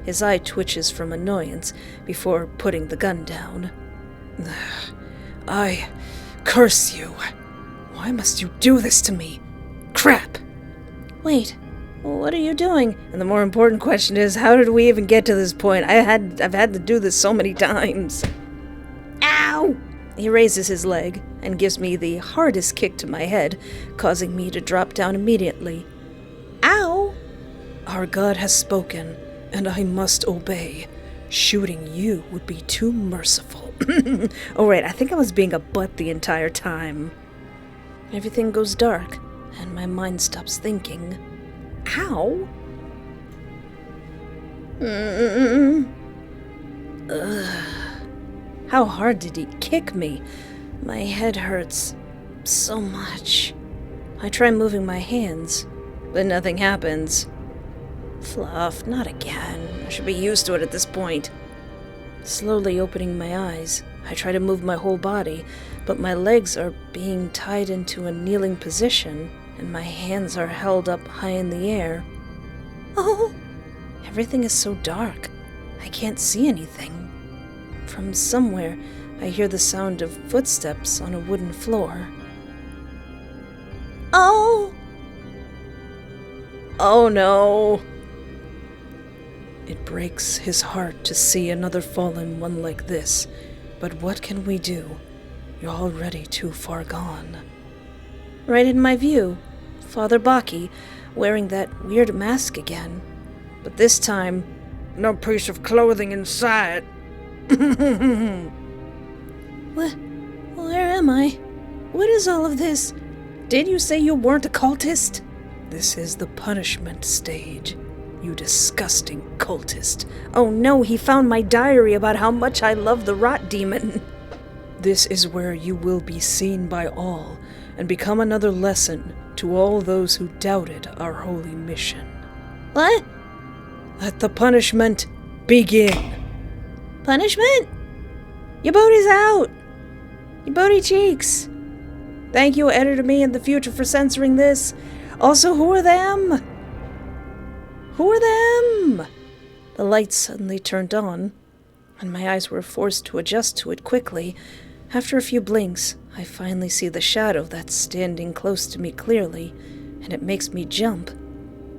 His eye twitches from annoyance before putting the gun down. I curse you. Why must you do this to me? Crap! Wait, what are you doing? And the more important question is, how did we even get to this point? I've had to do this so many times. Ow! He raises his leg and gives me the hardest kick to my head, causing me to drop down immediately. Ow! Our God has spoken, and I must obey. Shooting you would be too merciful. Oh right, I think I was being a butt the entire time. Everything goes dark, and my mind stops thinking. Ow! How hard did he kick me? My head hurts so much. I try moving my hands, but nothing happens. Fluff, not again. I should be used to it at this point. Slowly opening my eyes, I try to move my whole body, but my legs are being tied into a kneeling position, and my hands are held up high in the air. Oh! Everything is so dark. I can't see anything. From somewhere, I hear the sound of footsteps on a wooden floor. Oh! Oh no! It breaks his heart to see another fallen one like this, but what can we do? You're already too far gone. Right in my view, Father Baki, wearing that weird mask again. But this time, no piece of clothing inside. Where am I? What is all of this? Did you say you weren't a cultist? This is the punishment stage. You disgusting cultist. Oh no, he found my diary about how much I love the rot demon. This is where you will be seen by all, and become another lesson to all those who doubted our holy mission. What? Let the punishment begin. Punishment? Your booty's out. Your booty cheeks. Thank you, editor me in the future, for censoring this. Also, who are them? Who are them? The lights suddenly turned on, and my eyes were forced to adjust to it quickly. After a few blinks, I finally see the shadow that's standing close to me clearly, and it makes me jump.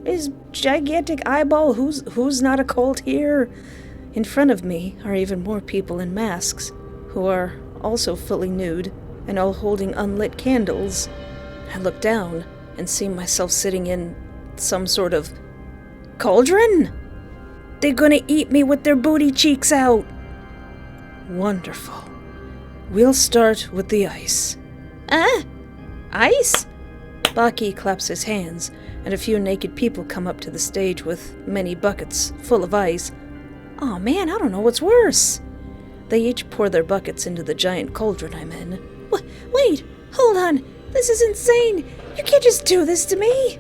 Is gigantic eyeball who's not a cult here? In front of me are even more people in masks, who are also fully nude, and all holding unlit candles. I look down and see myself sitting in some sort of cauldron? They're gonna eat me with their booty cheeks out. Wonderful. We'll start with the ice. Ice? Baki claps his hands, and a few naked people come up to the stage with many buckets full of ice. Oh man, I don't know what's worse. They each pour their buckets into the giant cauldron I'm in. Wait, hold on. This is insane. You can't just do this to me.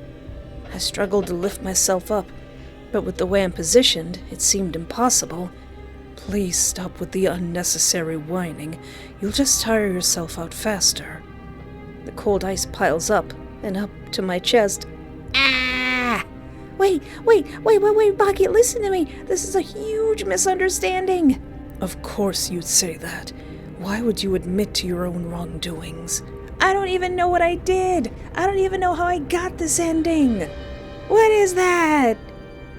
I struggled to lift myself up, but with the way I'm positioned, it seemed impossible. Please stop with the unnecessary whining. You'll just tire yourself out faster. The cold ice piles up and up to my chest. Ah! Wait, Baki, listen to me. This is a huge misunderstanding. Of course you'd say that. Why would you admit to your own wrongdoings? I don't even know what I did. I don't even know how I got this ending. What is that?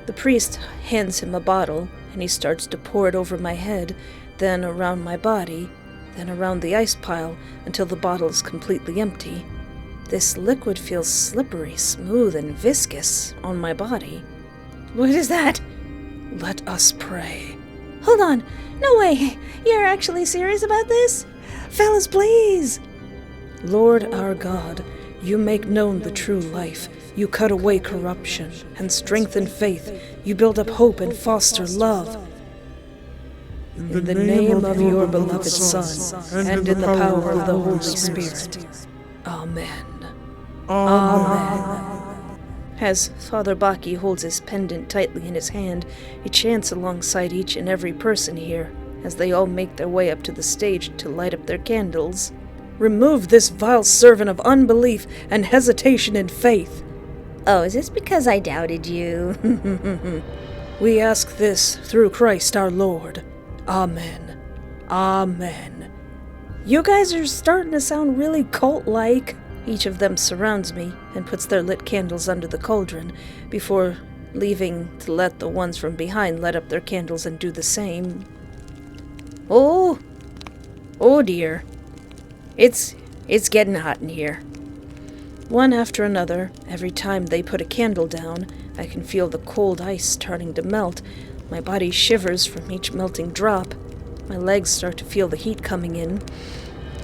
The priest hands him a bottle, and he starts to pour it over my head, then around my body, then around the ice pile, until the bottle is completely empty. This liquid feels slippery, smooth, and viscous on my body. What is that? Let us pray. Hold on. No way. You're actually serious about this? Fellas, please. Lord our God, you make known the true life. You cut away corruption and strengthen faith. You build up hope and foster love. In the name of your beloved Son, and in the power of the Holy Spirit. Amen. Amen. As Father Baki holds his pendant tightly in his hand, he chants alongside each and every person here, as they all make their way up to the stage to light up their candles. Remove this vile servant of unbelief and hesitation in faith. Oh, is this because I doubted you? We ask this through Christ our Lord. Amen. Amen. You guys are starting to sound really cult-like. Each of them surrounds me and puts their lit candles under the cauldron before leaving to let the ones from behind light up their candles and do the same. Oh dear. It's getting hot in here. One after another, every time they put a candle down, I can feel the cold ice starting to melt. My body shivers from each melting drop. My legs start to feel the heat coming in.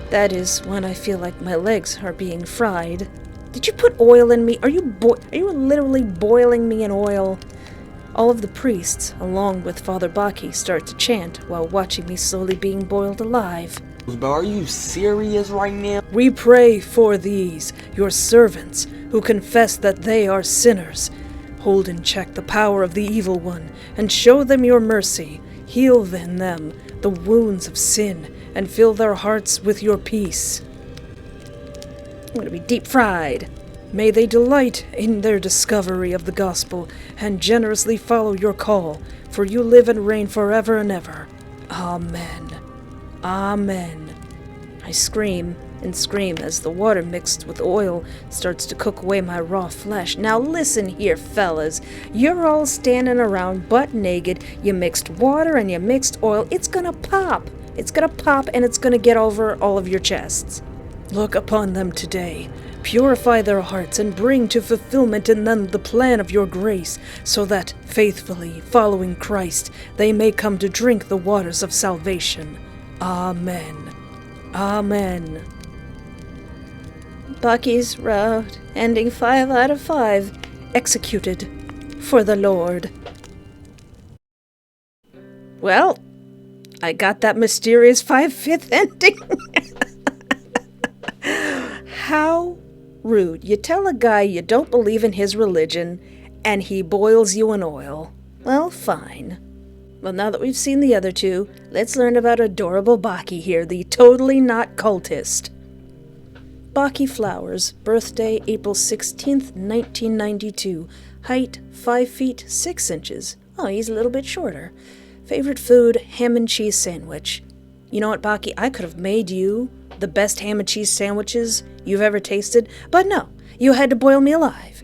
That is when I feel like my legs are being fried. Did you put oil in me? Are you literally boiling me in oil? All of the priests, along with Father Baki, start to chant while watching me slowly being boiled alive. But are you serious right now? We pray for these, your servants, who confess that they are sinners. Hold in check the power of the evil one, and show them your mercy. Heal then them the wounds of sin, and fill their hearts with your peace. I'm going to be deep fried. May they delight in their discovery of the gospel, and generously follow your call, for you live and reign forever and ever. Amen. Amen. I scream and scream as the water mixed with oil starts to cook away my raw flesh. Now listen here, fellas. You're all standing around butt naked. You mixed water and you mixed oil. It's gonna pop. It's gonna pop and it's gonna get over all of your chests. Look upon them today. Purify their hearts and bring to fulfillment in them the plan of your grace, so that, faithfully following Christ, they may come to drink the waters of salvation. Amen. Amen. Baki's route, ending 5 out of 5, executed for the Lord. Well, I got that mysterious 5/5 ending. How rude. You tell a guy you don't believe in his religion, and he boils you in oil. Well, fine. Well, now that we've seen the other two, let's learn about adorable Baki here, the totally not cultist. Baki Flowers, birthday April 16th, 1992, Height, 5 feet, 6 inches. Oh, he's a little bit shorter. Favorite food, ham and cheese sandwich. You know what, Baki? I could have made you the best ham and cheese sandwiches you've ever tasted, but no, you had to boil me alive.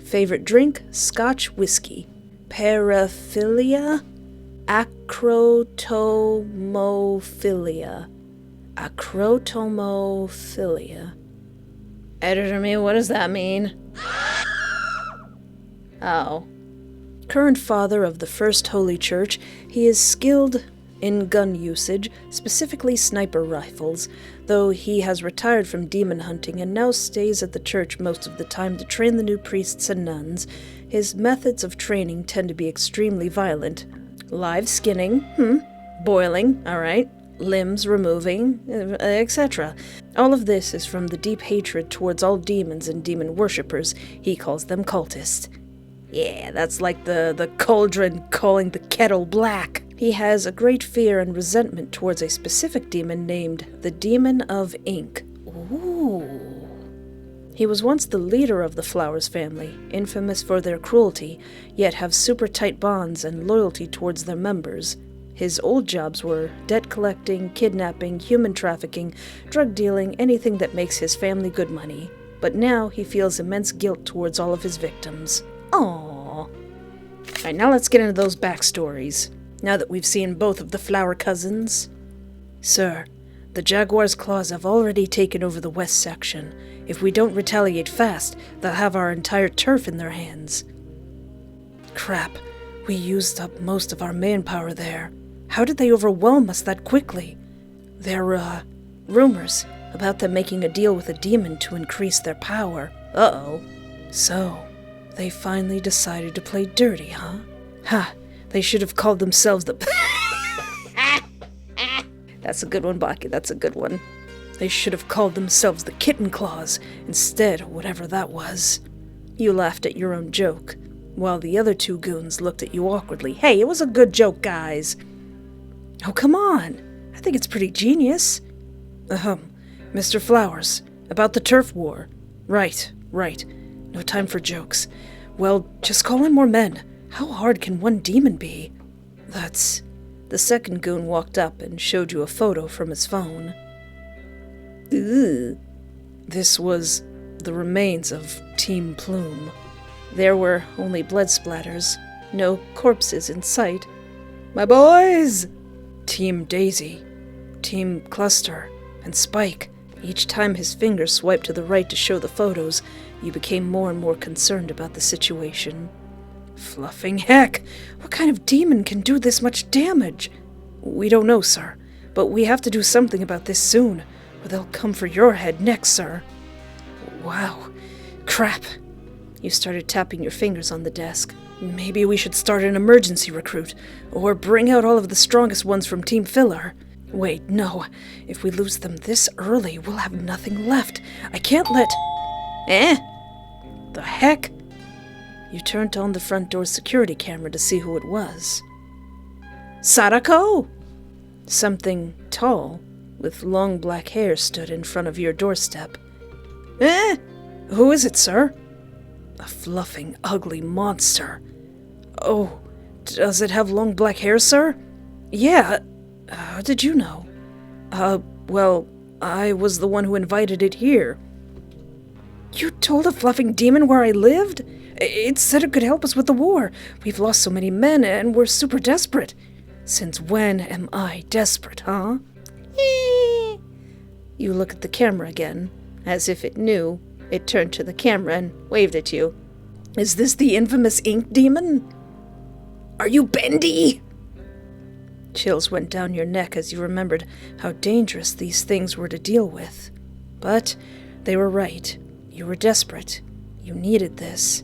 Favorite drink, Scotch whiskey. Paraphilia? Acrotomophilia. Acrotomophilia. Editor me, what does that mean? Oh. Current father of the First Holy Church, he is skilled in gun usage, specifically sniper rifles, though he has retired from demon hunting and now stays at the church most of the time to train the new priests and nuns. His methods of training tend to be extremely violent. Live skinning, boiling, alright, limbs removing, etc. All of this is from the deep hatred towards all demons and demon worshippers. He calls them cultists. Yeah, that's like the cauldron calling the kettle black. He has a great fear and resentment towards a specific demon named the Demon of Ink. Ooh. He was once the leader of the Flowers family, infamous for their cruelty, yet have super tight bonds and loyalty towards their members. His old jobs were debt collecting, kidnapping, human trafficking, drug dealing, anything that makes his family good money. But now he feels immense guilt towards all of his victims. Aww. Alright, now let's get into those backstories, now that we've seen both of the Flower cousins. Sir, the Jaguar's claws have already taken over the west section. If we don't retaliate fast, they'll have our entire turf in their hands. Crap, we used up most of our manpower there. How did they overwhelm us that quickly? There are rumors about them making a deal with a demon to increase their power. Uh-oh. So, they finally decided to play dirty, huh? Ha, they should have called themselves the... That's a good one, Baki, that's a good one. They should have called themselves the Kitten Claws, instead, whatever that was. You laughed at your own joke, while the other two goons looked at you awkwardly. Hey, it was a good joke, guys. Oh, come on. I think it's pretty genius. Mr. Flowers, about the turf war. Right. No time for jokes. Well, just call in more men. How hard can one demon be? That's... The second goon walked up and showed you a photo from his phone. Ugh. This was the remains of Team Plume. There were only blood splatters, no corpses in sight. My boys! Team Daisy, Team Cluster, and Spike. Each time his finger swiped to the right to show the photos, you became more and more concerned about the situation. Fluffing heck! What kind of demon can do this much damage? We don't know, sir, but we have to do something about this soon, or they'll come for your head next, sir. Wow. Crap. You started tapping your fingers on the desk. Maybe we should start an emergency recruit, or bring out all of the strongest ones from Team Filler. Wait, no. If we lose them this early, we'll have nothing left. I can't let... The heck? You turned on the front door's security camera to see who it was. Sadako! Something tall, with long black hair, stood in front of your doorstep. Who is it, sir? A fluffing, ugly monster. Oh, does it have long black hair, sir? Yeah. How did you know? Well, I was the one who invited it here. You told a fluffing demon where I lived? It said it could help us with the war. We've lost so many men, and we're super desperate. Since when am I desperate, huh? You look at the camera again. As if it knew, it turned to the camera and waved at you. Is this the infamous ink demon? Are you Bendy? Chills went down your neck as you remembered how dangerous these things were to deal with. But they were right. You were desperate. You needed this.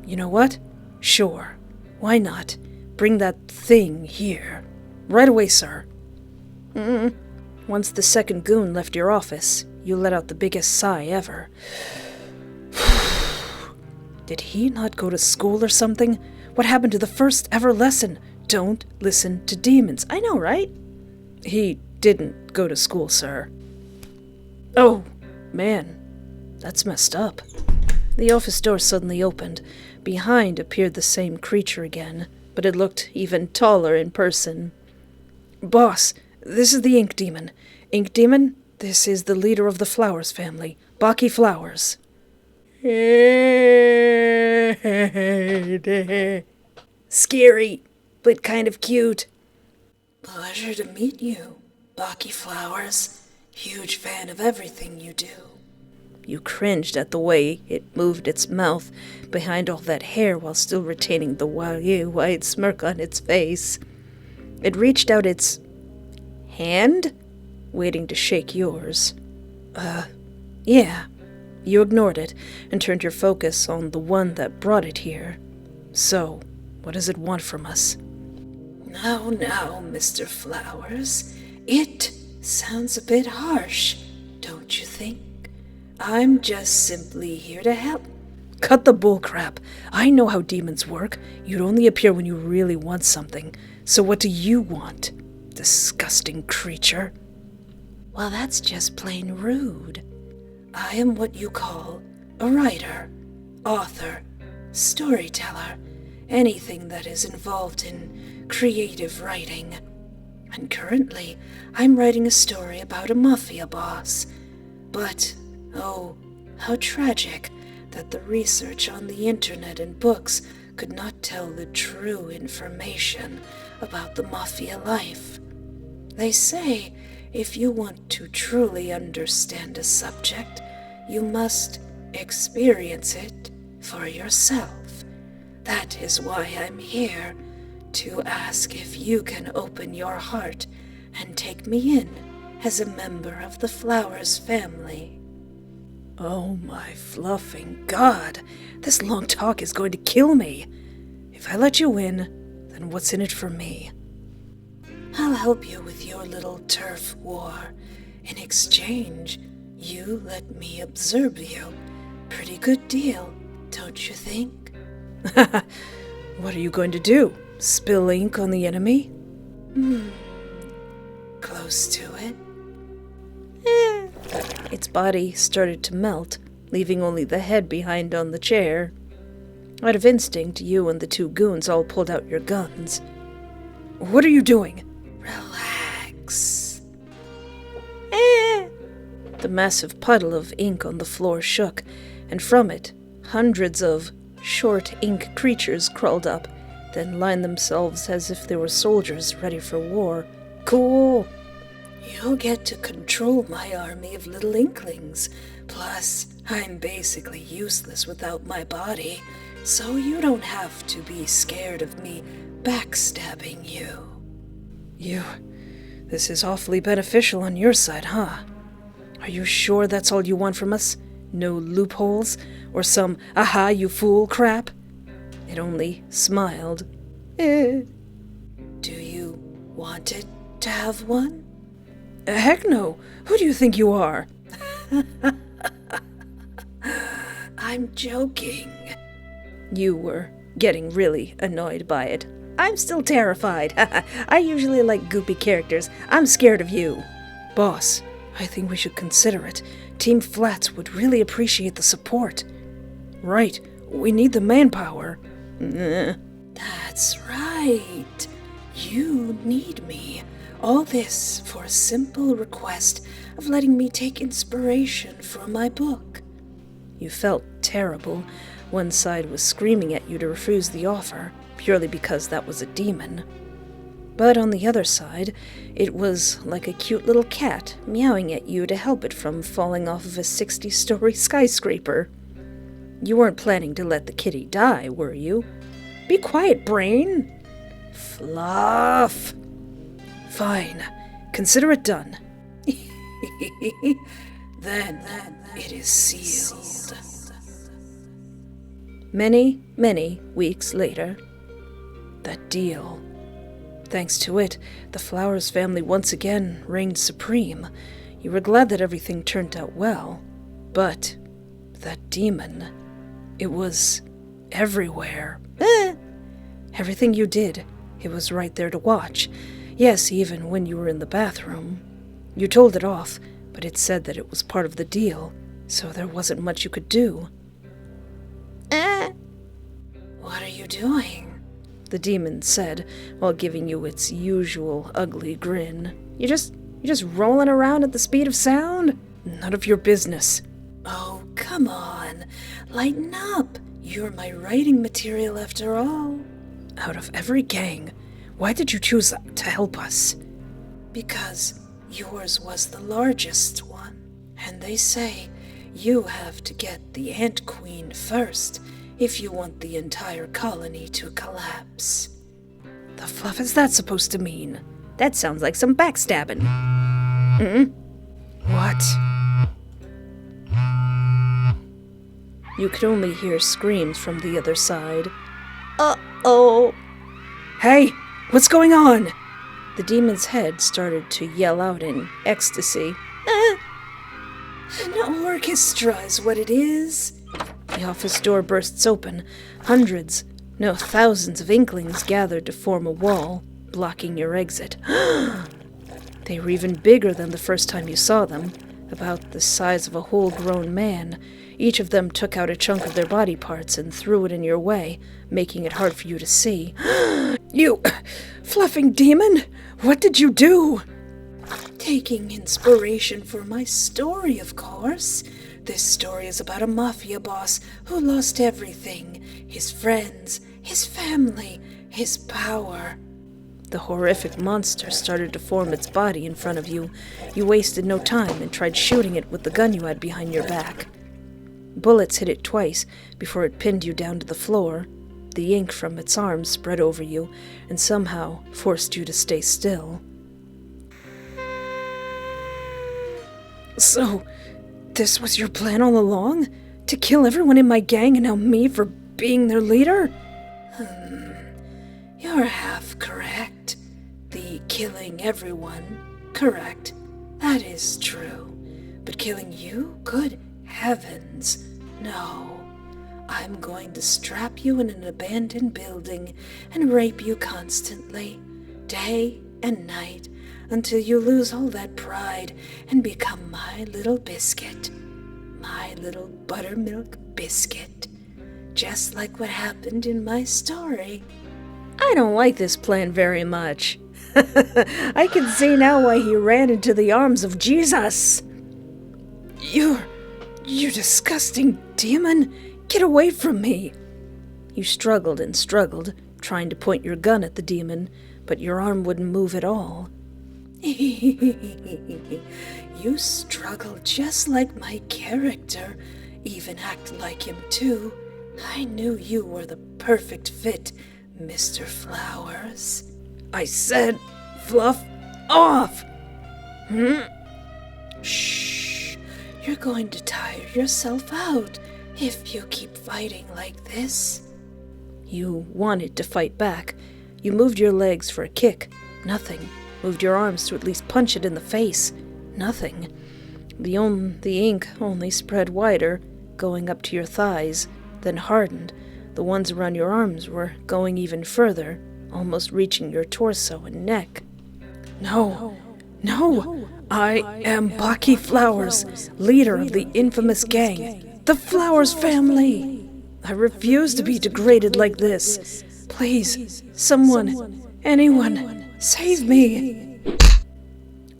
You know what? Sure. Why not? Bring that thing here. Right away, sir. Once the second goon left your office, you let out the biggest sigh ever. Did he not go to school or something? What happened to the first ever lesson? Don't listen to demons. I know, right? He didn't go to school, sir. Oh, man. That's messed up. The office door suddenly opened. Behind appeared the same creature again, but it looked even taller in person. Boss, this is the Ink Demon. Ink Demon, this is the leader of the Flowers family, Baki Flowers. Scary, but kind of cute. Pleasure to meet you, Baki Flowers. Huge fan of everything you do. You cringed at the way it moved its mouth behind all that hair while still retaining the wide smirk on its face. It reached out its hand, waiting to shake yours. Yeah. You ignored it and turned your focus on the one that brought it here. So, what does it want from us? Now, Mr. Flowers, it sounds a bit harsh, don't you think? I'm just simply here to help. Cut the bullcrap. I know how demons work. You'd only appear when you really want something. So what do you want, disgusting creature? Well, that's just plain rude. I am what you call a writer, author, storyteller, anything that is involved in creative writing. And currently, I'm writing a story about a mafia boss. But, oh, how tragic that the research on the internet and books could not tell the true information about the mafia life. They say if you want to truly understand a subject, you must experience it for yourself. That is why I'm here, to ask if you can open your heart and take me in as a member of the Flowers family. Oh my fluffing God, this long talk is going to kill me. If I let you in, then what's in it for me? I'll help you with your little turf war. In exchange, you let me observe you. Pretty good deal, don't you think? What are you going to do? Spill ink on the enemy? Close to it. Its body started to melt, leaving only the head behind on the chair. Out of instinct, you and the two goons all pulled out your guns. What are you doing? Relax. The massive puddle of ink on the floor shook, and from it, hundreds of short ink creatures crawled up, then lined themselves as if they were soldiers ready for war. Cool. You'll get to control my army of little inklings. Plus, I'm basically useless without my body, so you don't have to be scared of me backstabbing you. This is awfully beneficial on your side, huh? Are you sure that's all you want from us? No loopholes? Or some aha you fool crap? It only smiled. Do you want it to have one? Heck no! Who do you think you are? I'm joking. You were getting really annoyed by it. I'm still terrified. I usually like goopy characters. I'm scared of you. Boss, I think we should consider it. Team Flats would really appreciate the support. Right, we need the manpower. That's right. You need me. All this for a simple request of letting me take inspiration for my book. You felt terrible. One side was screaming at you to refuse the offer, purely because that was a demon. But on the other side, it was like a cute little cat meowing at you to help it from falling off of a 60-story skyscraper. You weren't planning to let the kitty die, were you? Be quiet, brain! Fluff! Fine. Consider it done. Then it is sealed. Many, many weeks later. That deal. Thanks to it, the Flowers family once again reigned supreme. You were glad that everything turned out well. But that demon, it was everywhere. Everything you did, it was right there to watch. Yes, even when you were in the bathroom. You told it off, but it said that it was part of the deal, so there wasn't much you could do. you doing? The demon said, while giving you its usual ugly grin. You just rolling around at the speed of sound? None of your business. Oh, come on. Lighten up. You're my writing material after all. Out of every gang, why did you choose to help us? Because yours was the largest one. And they say you have to get the Ant Queen first if you want the entire colony to collapse. The fluff is that supposed to mean? That sounds like some backstabbing. What? You could only hear screams from the other side. Uh-oh. Hey, what's going on? The demon's head started to yell out in ecstasy. An orchestra is what it is. The office door bursts open. Thousands of inklings gathered to form a wall, blocking your exit. They were even bigger than the first time you saw them, about the size of a whole-grown man. Each of them took out a chunk of their body parts and threw it in your way, making it hard for you to see. You fluffing demon! What did you do? Taking inspiration for my story, of course. This story is about a mafia boss who lost everything. His friends, his family, his power. The horrific monster started to form its body in front of you. You wasted no time and tried shooting it with the gun you had behind your back. Bullets hit it twice before it pinned you down to the floor. The ink from its arms spread over you and somehow forced you to stay still. So, this was your plan all along? To kill everyone in my gang and now me for being their leader? You're half correct. The killing everyone, correct. That is true. But killing you? Good heavens, no. I'm going to strap you in an abandoned building and rape you constantly, day and night, until you lose all that pride and become my little biscuit. My little buttermilk biscuit. Just like what happened in my story. I don't like this plan very much. I can see now why he ran into the arms of Jesus. You disgusting demon! Get away from me! You struggled and struggled, trying to point your gun at the demon, but your arm wouldn't move at all. You struggle just like my character, even act like him too. I knew you were the perfect fit, Mr. Flowers. I said, fluff off! Shh. You're going to tire yourself out if you keep fighting like this. You wanted to fight back. You moved your legs for a kick. Nothing. Moved your arms to at least punch it in the face. Nothing. The ink only spread wider, going up to your thighs, then hardened. The ones around your arms were going even further, almost reaching your torso and neck. No. I am Baki Flowers, leader of the infamous gang, the Flowers family. I refuse to be degraded like this. Please, someone, anyone, save me.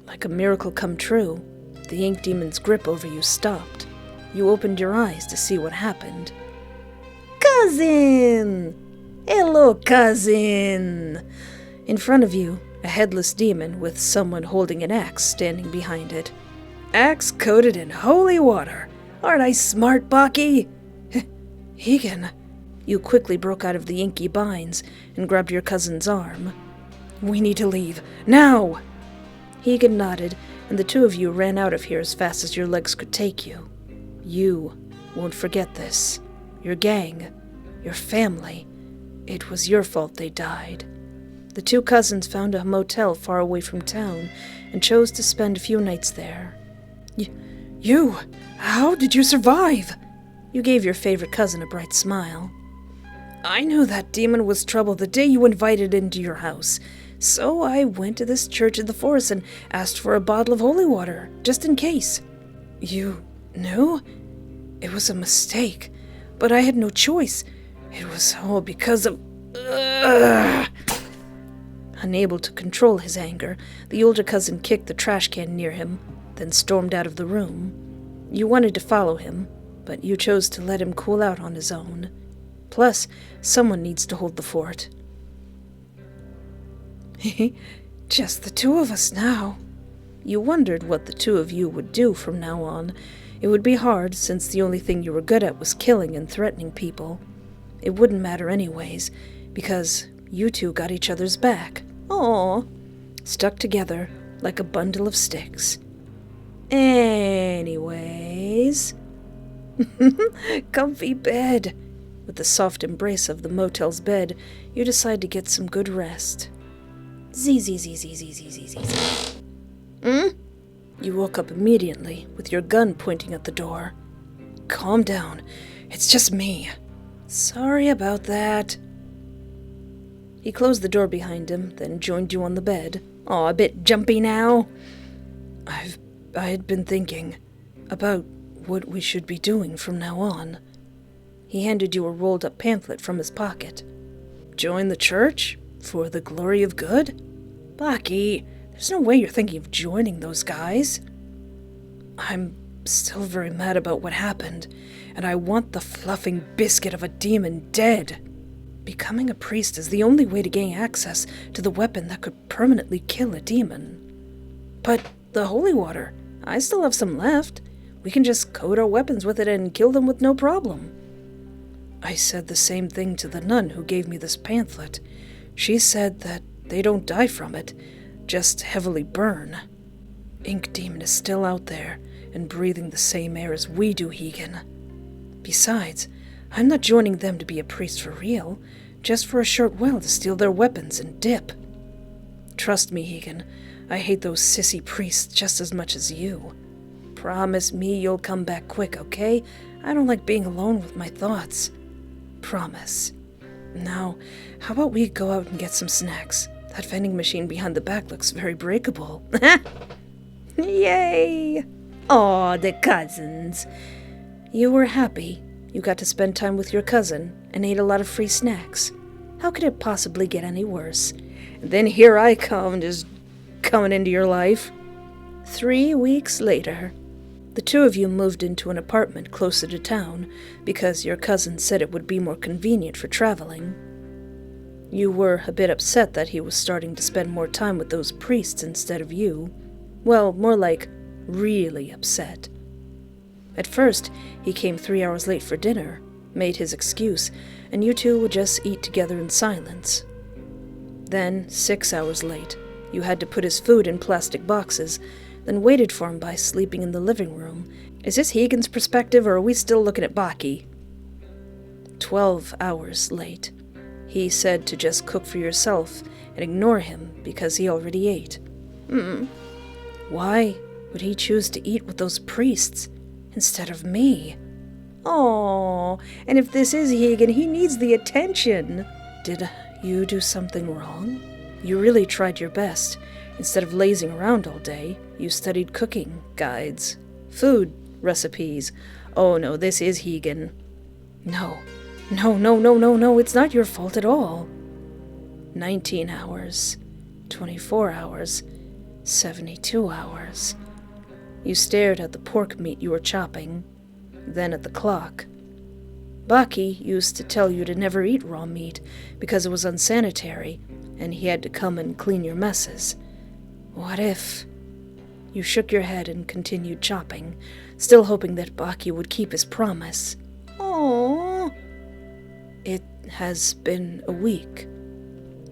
Like a miracle come true, the ink demon's grip over you stopped. You opened your eyes to see what happened. Cousin! Hello, cousin! In front of you, a headless demon with someone holding an axe standing behind it. Axe coated in holy water. Aren't I smart, Baki? Heaggan. You quickly broke out of the inky binds and grabbed your cousin's arm. We need to leave. Now! Heaggan nodded, and the two of you ran out of here as fast as your legs could take you. You won't forget this. Your gang, your family. It was your fault they died. The two cousins found a motel far away from town and chose to spend a few nights there. You? How did you survive? You gave your favorite cousin a bright smile. I knew that demon was trouble the day you invited into your house, so I went to this church in the forest and asked for a bottle of holy water, just in case. You knew? It was a mistake, but I had no choice. It was all because of... Ugh. Unable to control his anger, the older cousin kicked the trash can near him, then stormed out of the room. You wanted to follow him, but you chose to let him cool out on his own. Plus, someone needs to hold the fort. Just the two of us now. You wondered what the two of you would do from now on. It would be hard, since the only thing you were good at was killing and threatening people. It wouldn't matter anyways, because you two got each other's back. Aww. Stuck together like a bundle of sticks. Anyways... Comfy bed. With the soft embrace of the motel's bed, you decide to get some good rest. Z. You woke up immediately, with your gun pointing at the door. Calm down. It's just me. Sorry about that. He closed the door behind him, then joined you on the bed. Aw, a bit jumpy now. I had been thinking about what we should be doing from now on. He handed you a rolled-up pamphlet from his pocket. Join the church? For the glory of good? Baki, there's no way you're thinking of joining those guys. I'm still very mad about what happened, and I want the fluffing biscuit of a demon dead. Becoming a priest is the only way to gain access to the weapon that could permanently kill a demon. But the holy water, I still have some left. We can just coat our weapons with it and kill them with no problem. I said the same thing to the nun who gave me this pamphlet. She said that they don't die from it, just heavily burn. Ink Demon is still out there, and breathing the same air as we do, Heaggan. Besides, I'm not joining them to be a priest for real, just for a short while to steal their weapons and dip. Trust me, Heaggan, I hate those sissy priests just as much as you. Promise me you'll come back quick, okay? I don't like being alone with my thoughts. Promise. Now, how about we go out and get some snacks? That vending machine behind the back looks very breakable. Yay! Aw, the cousins. You were happy. You got to spend time with your cousin and ate a lot of free snacks. How could it possibly get any worse? And then here I come, just coming into your life. 3 weeks later, the two of you moved into an apartment closer to town because your cousin said it would be more convenient for traveling. You were a bit upset that he was starting to spend more time with those priests instead of you. Well, more like really upset. At first, he came 3 hours late for dinner, made his excuse, and you two would just eat together in silence. Then, 6 hours late, you had to put his food in plastic boxes, then waited for him by sleeping in the living room. Is this Heaggan's perspective, or are we still looking at Baki? 12 hours late. He said to just cook for yourself and ignore him because he already ate. Why would he choose to eat with those priests instead of me? Oh, and if this is Heaggan, he needs the attention. Did you do something wrong? You really tried your best. Instead of lazing around all day, you studied cooking guides, food recipes. Oh no, this is Heaggan. No, it's not your fault at all. 19 hours, 24 hours, 72 hours. You stared at the pork meat you were chopping, then at the clock. Baki used to tell you to never eat raw meat because it was unsanitary, and he had to come and clean your messes. What if? You shook your head and continued chopping, still hoping that Baki would keep his promise. Aww. It has been a week.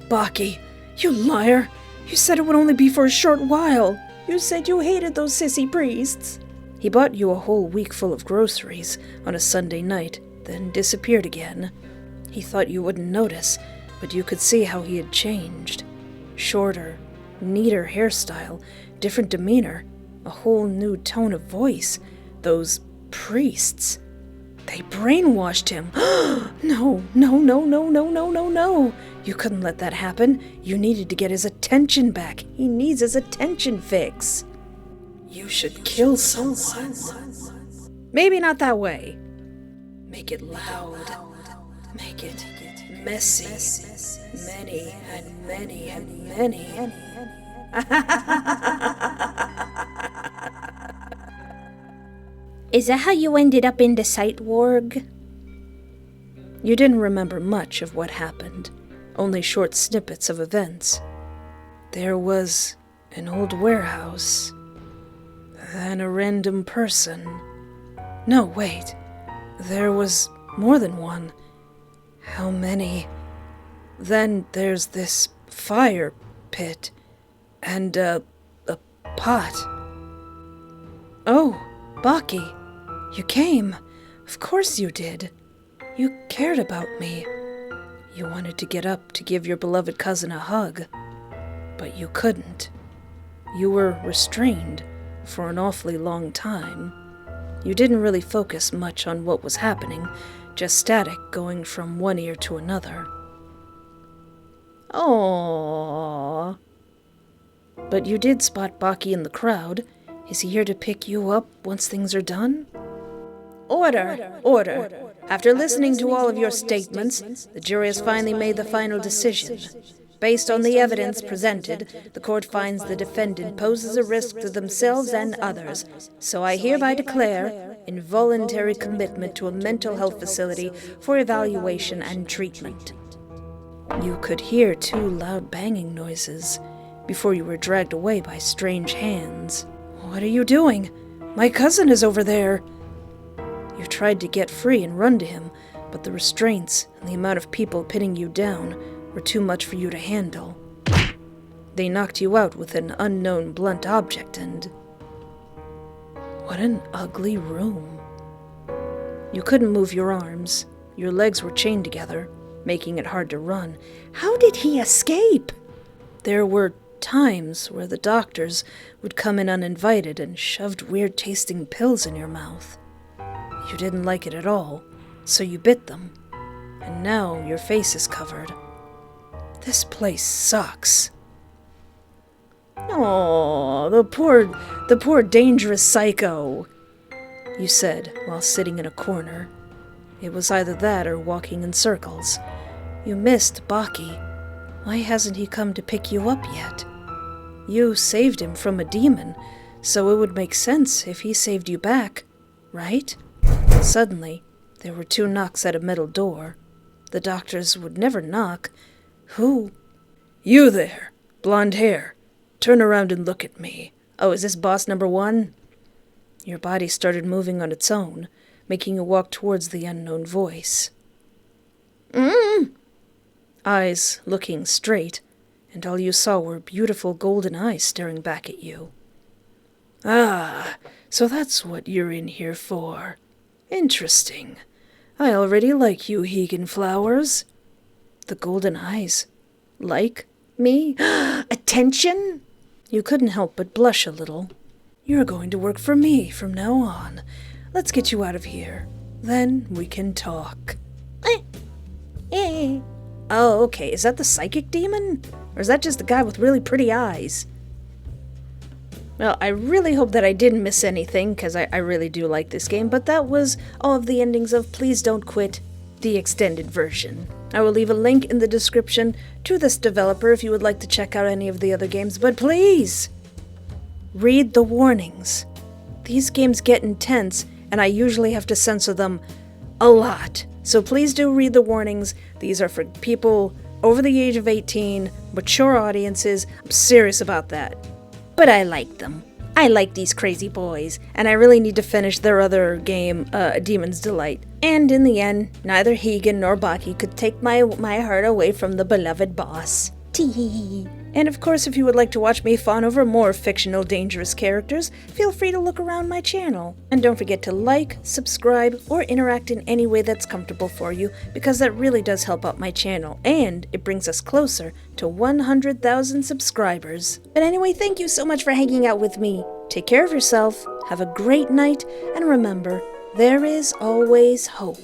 Baki, you liar! You said it would only be for a short while. You said you hated those sissy priests. He bought you a whole week full of groceries on a Sunday night, then disappeared again. He thought you wouldn't notice, but you could see how he had changed. Shorter, neater hairstyle, different demeanor, a whole new tone of voice. Those priests. They brainwashed him. No. You couldn't let that happen. You needed to get his attention back. He needs his attention fix. You should kill someone. Maybe not that way. Make it loud. make it messy. Many and many and many. Is that how you ended up in the psych ward? You didn't remember much of what happened, only short snippets of events. There was an old warehouse, then a random person. No, wait, there was more than one. How many? Then there's this fire pit, and a pot. Oh, Baki, you came. Of course you did. You cared about me. You wanted to get up to give your beloved cousin a hug, but you couldn't. You were restrained for an awfully long time. You didn't really focus much on what was happening, just static going from one ear to another. Aww. But you did spot Baki in the crowd. Is he here to pick you up once things are done? Order. After listening to all of your statements, the jury has finally made the final decision. Based on the evidence presented, the court finds the defendant poses a risk to themselves and others, so I hereby declare involuntary commitment to a mental health facility for evaluation and treatment. You could hear 2 loud banging noises before you were dragged away by strange hands. What are you doing? My cousin is over there. You tried to get free and run to him, but the restraints and the amount of people pinning you down were too much for you to handle. They knocked you out with an unknown blunt object and... What an ugly room. You couldn't move your arms. Your legs were chained together, making it hard to run. How did he escape? There were times where the doctors would come in uninvited and shoved weird-tasting pills in your mouth. You didn't like it at all, so you bit them. And now your face is covered. This place sucks. Oh, the poor dangerous psycho, you said while sitting in a corner. It was either that or walking in circles. You missed Baki. Why hasn't he come to pick you up yet? You saved him from a demon, so it would make sense if he saved you back, right? Suddenly, there were 2 knocks at a metal door. The doctors would never knock. Who? You there, blonde hair. Turn around and look at me. Oh, is this boss number 1? Your body started moving on its own, making you walk towards the unknown voice. Eyes looking straight, and all you saw were beautiful golden eyes staring back at you. Ah, so that's what you're in here for. Interesting. I already like you, Heaggan Flowers. The golden eyes. Like me? Attention? You couldn't help but blush a little. You're going to work for me from now on. Let's get you out of here. Then we can talk. Oh, okay. Is that the psychic demon? Or is that just the guy with really pretty eyes? Well, I really hope that I didn't miss anything, because I really do like this game, but that was all of the endings of Please Don't Quit, the extended version. I will leave a link in the description to this developer if you would like to check out any of the other games, but please, read the warnings. These games get intense, and I usually have to censor them a lot. So please do read the warnings. These are for people over the age of 18, mature audiences. I'm serious about that. But I like them. I like these crazy boys, and I really need to finish their other game, Demon's Delight. And in the end, neither Heaggan nor Baki could take my heart away from the beloved boss. Tee. And of course, if you would like to watch me fawn over more fictional dangerous characters, feel free to look around my channel. And don't forget to like, subscribe, or interact in any way that's comfortable for you, because that really does help out my channel, and it brings us closer to 100,000 subscribers. But anyway, thank you so much for hanging out with me. Take care of yourself, have a great night, and remember, there is always hope.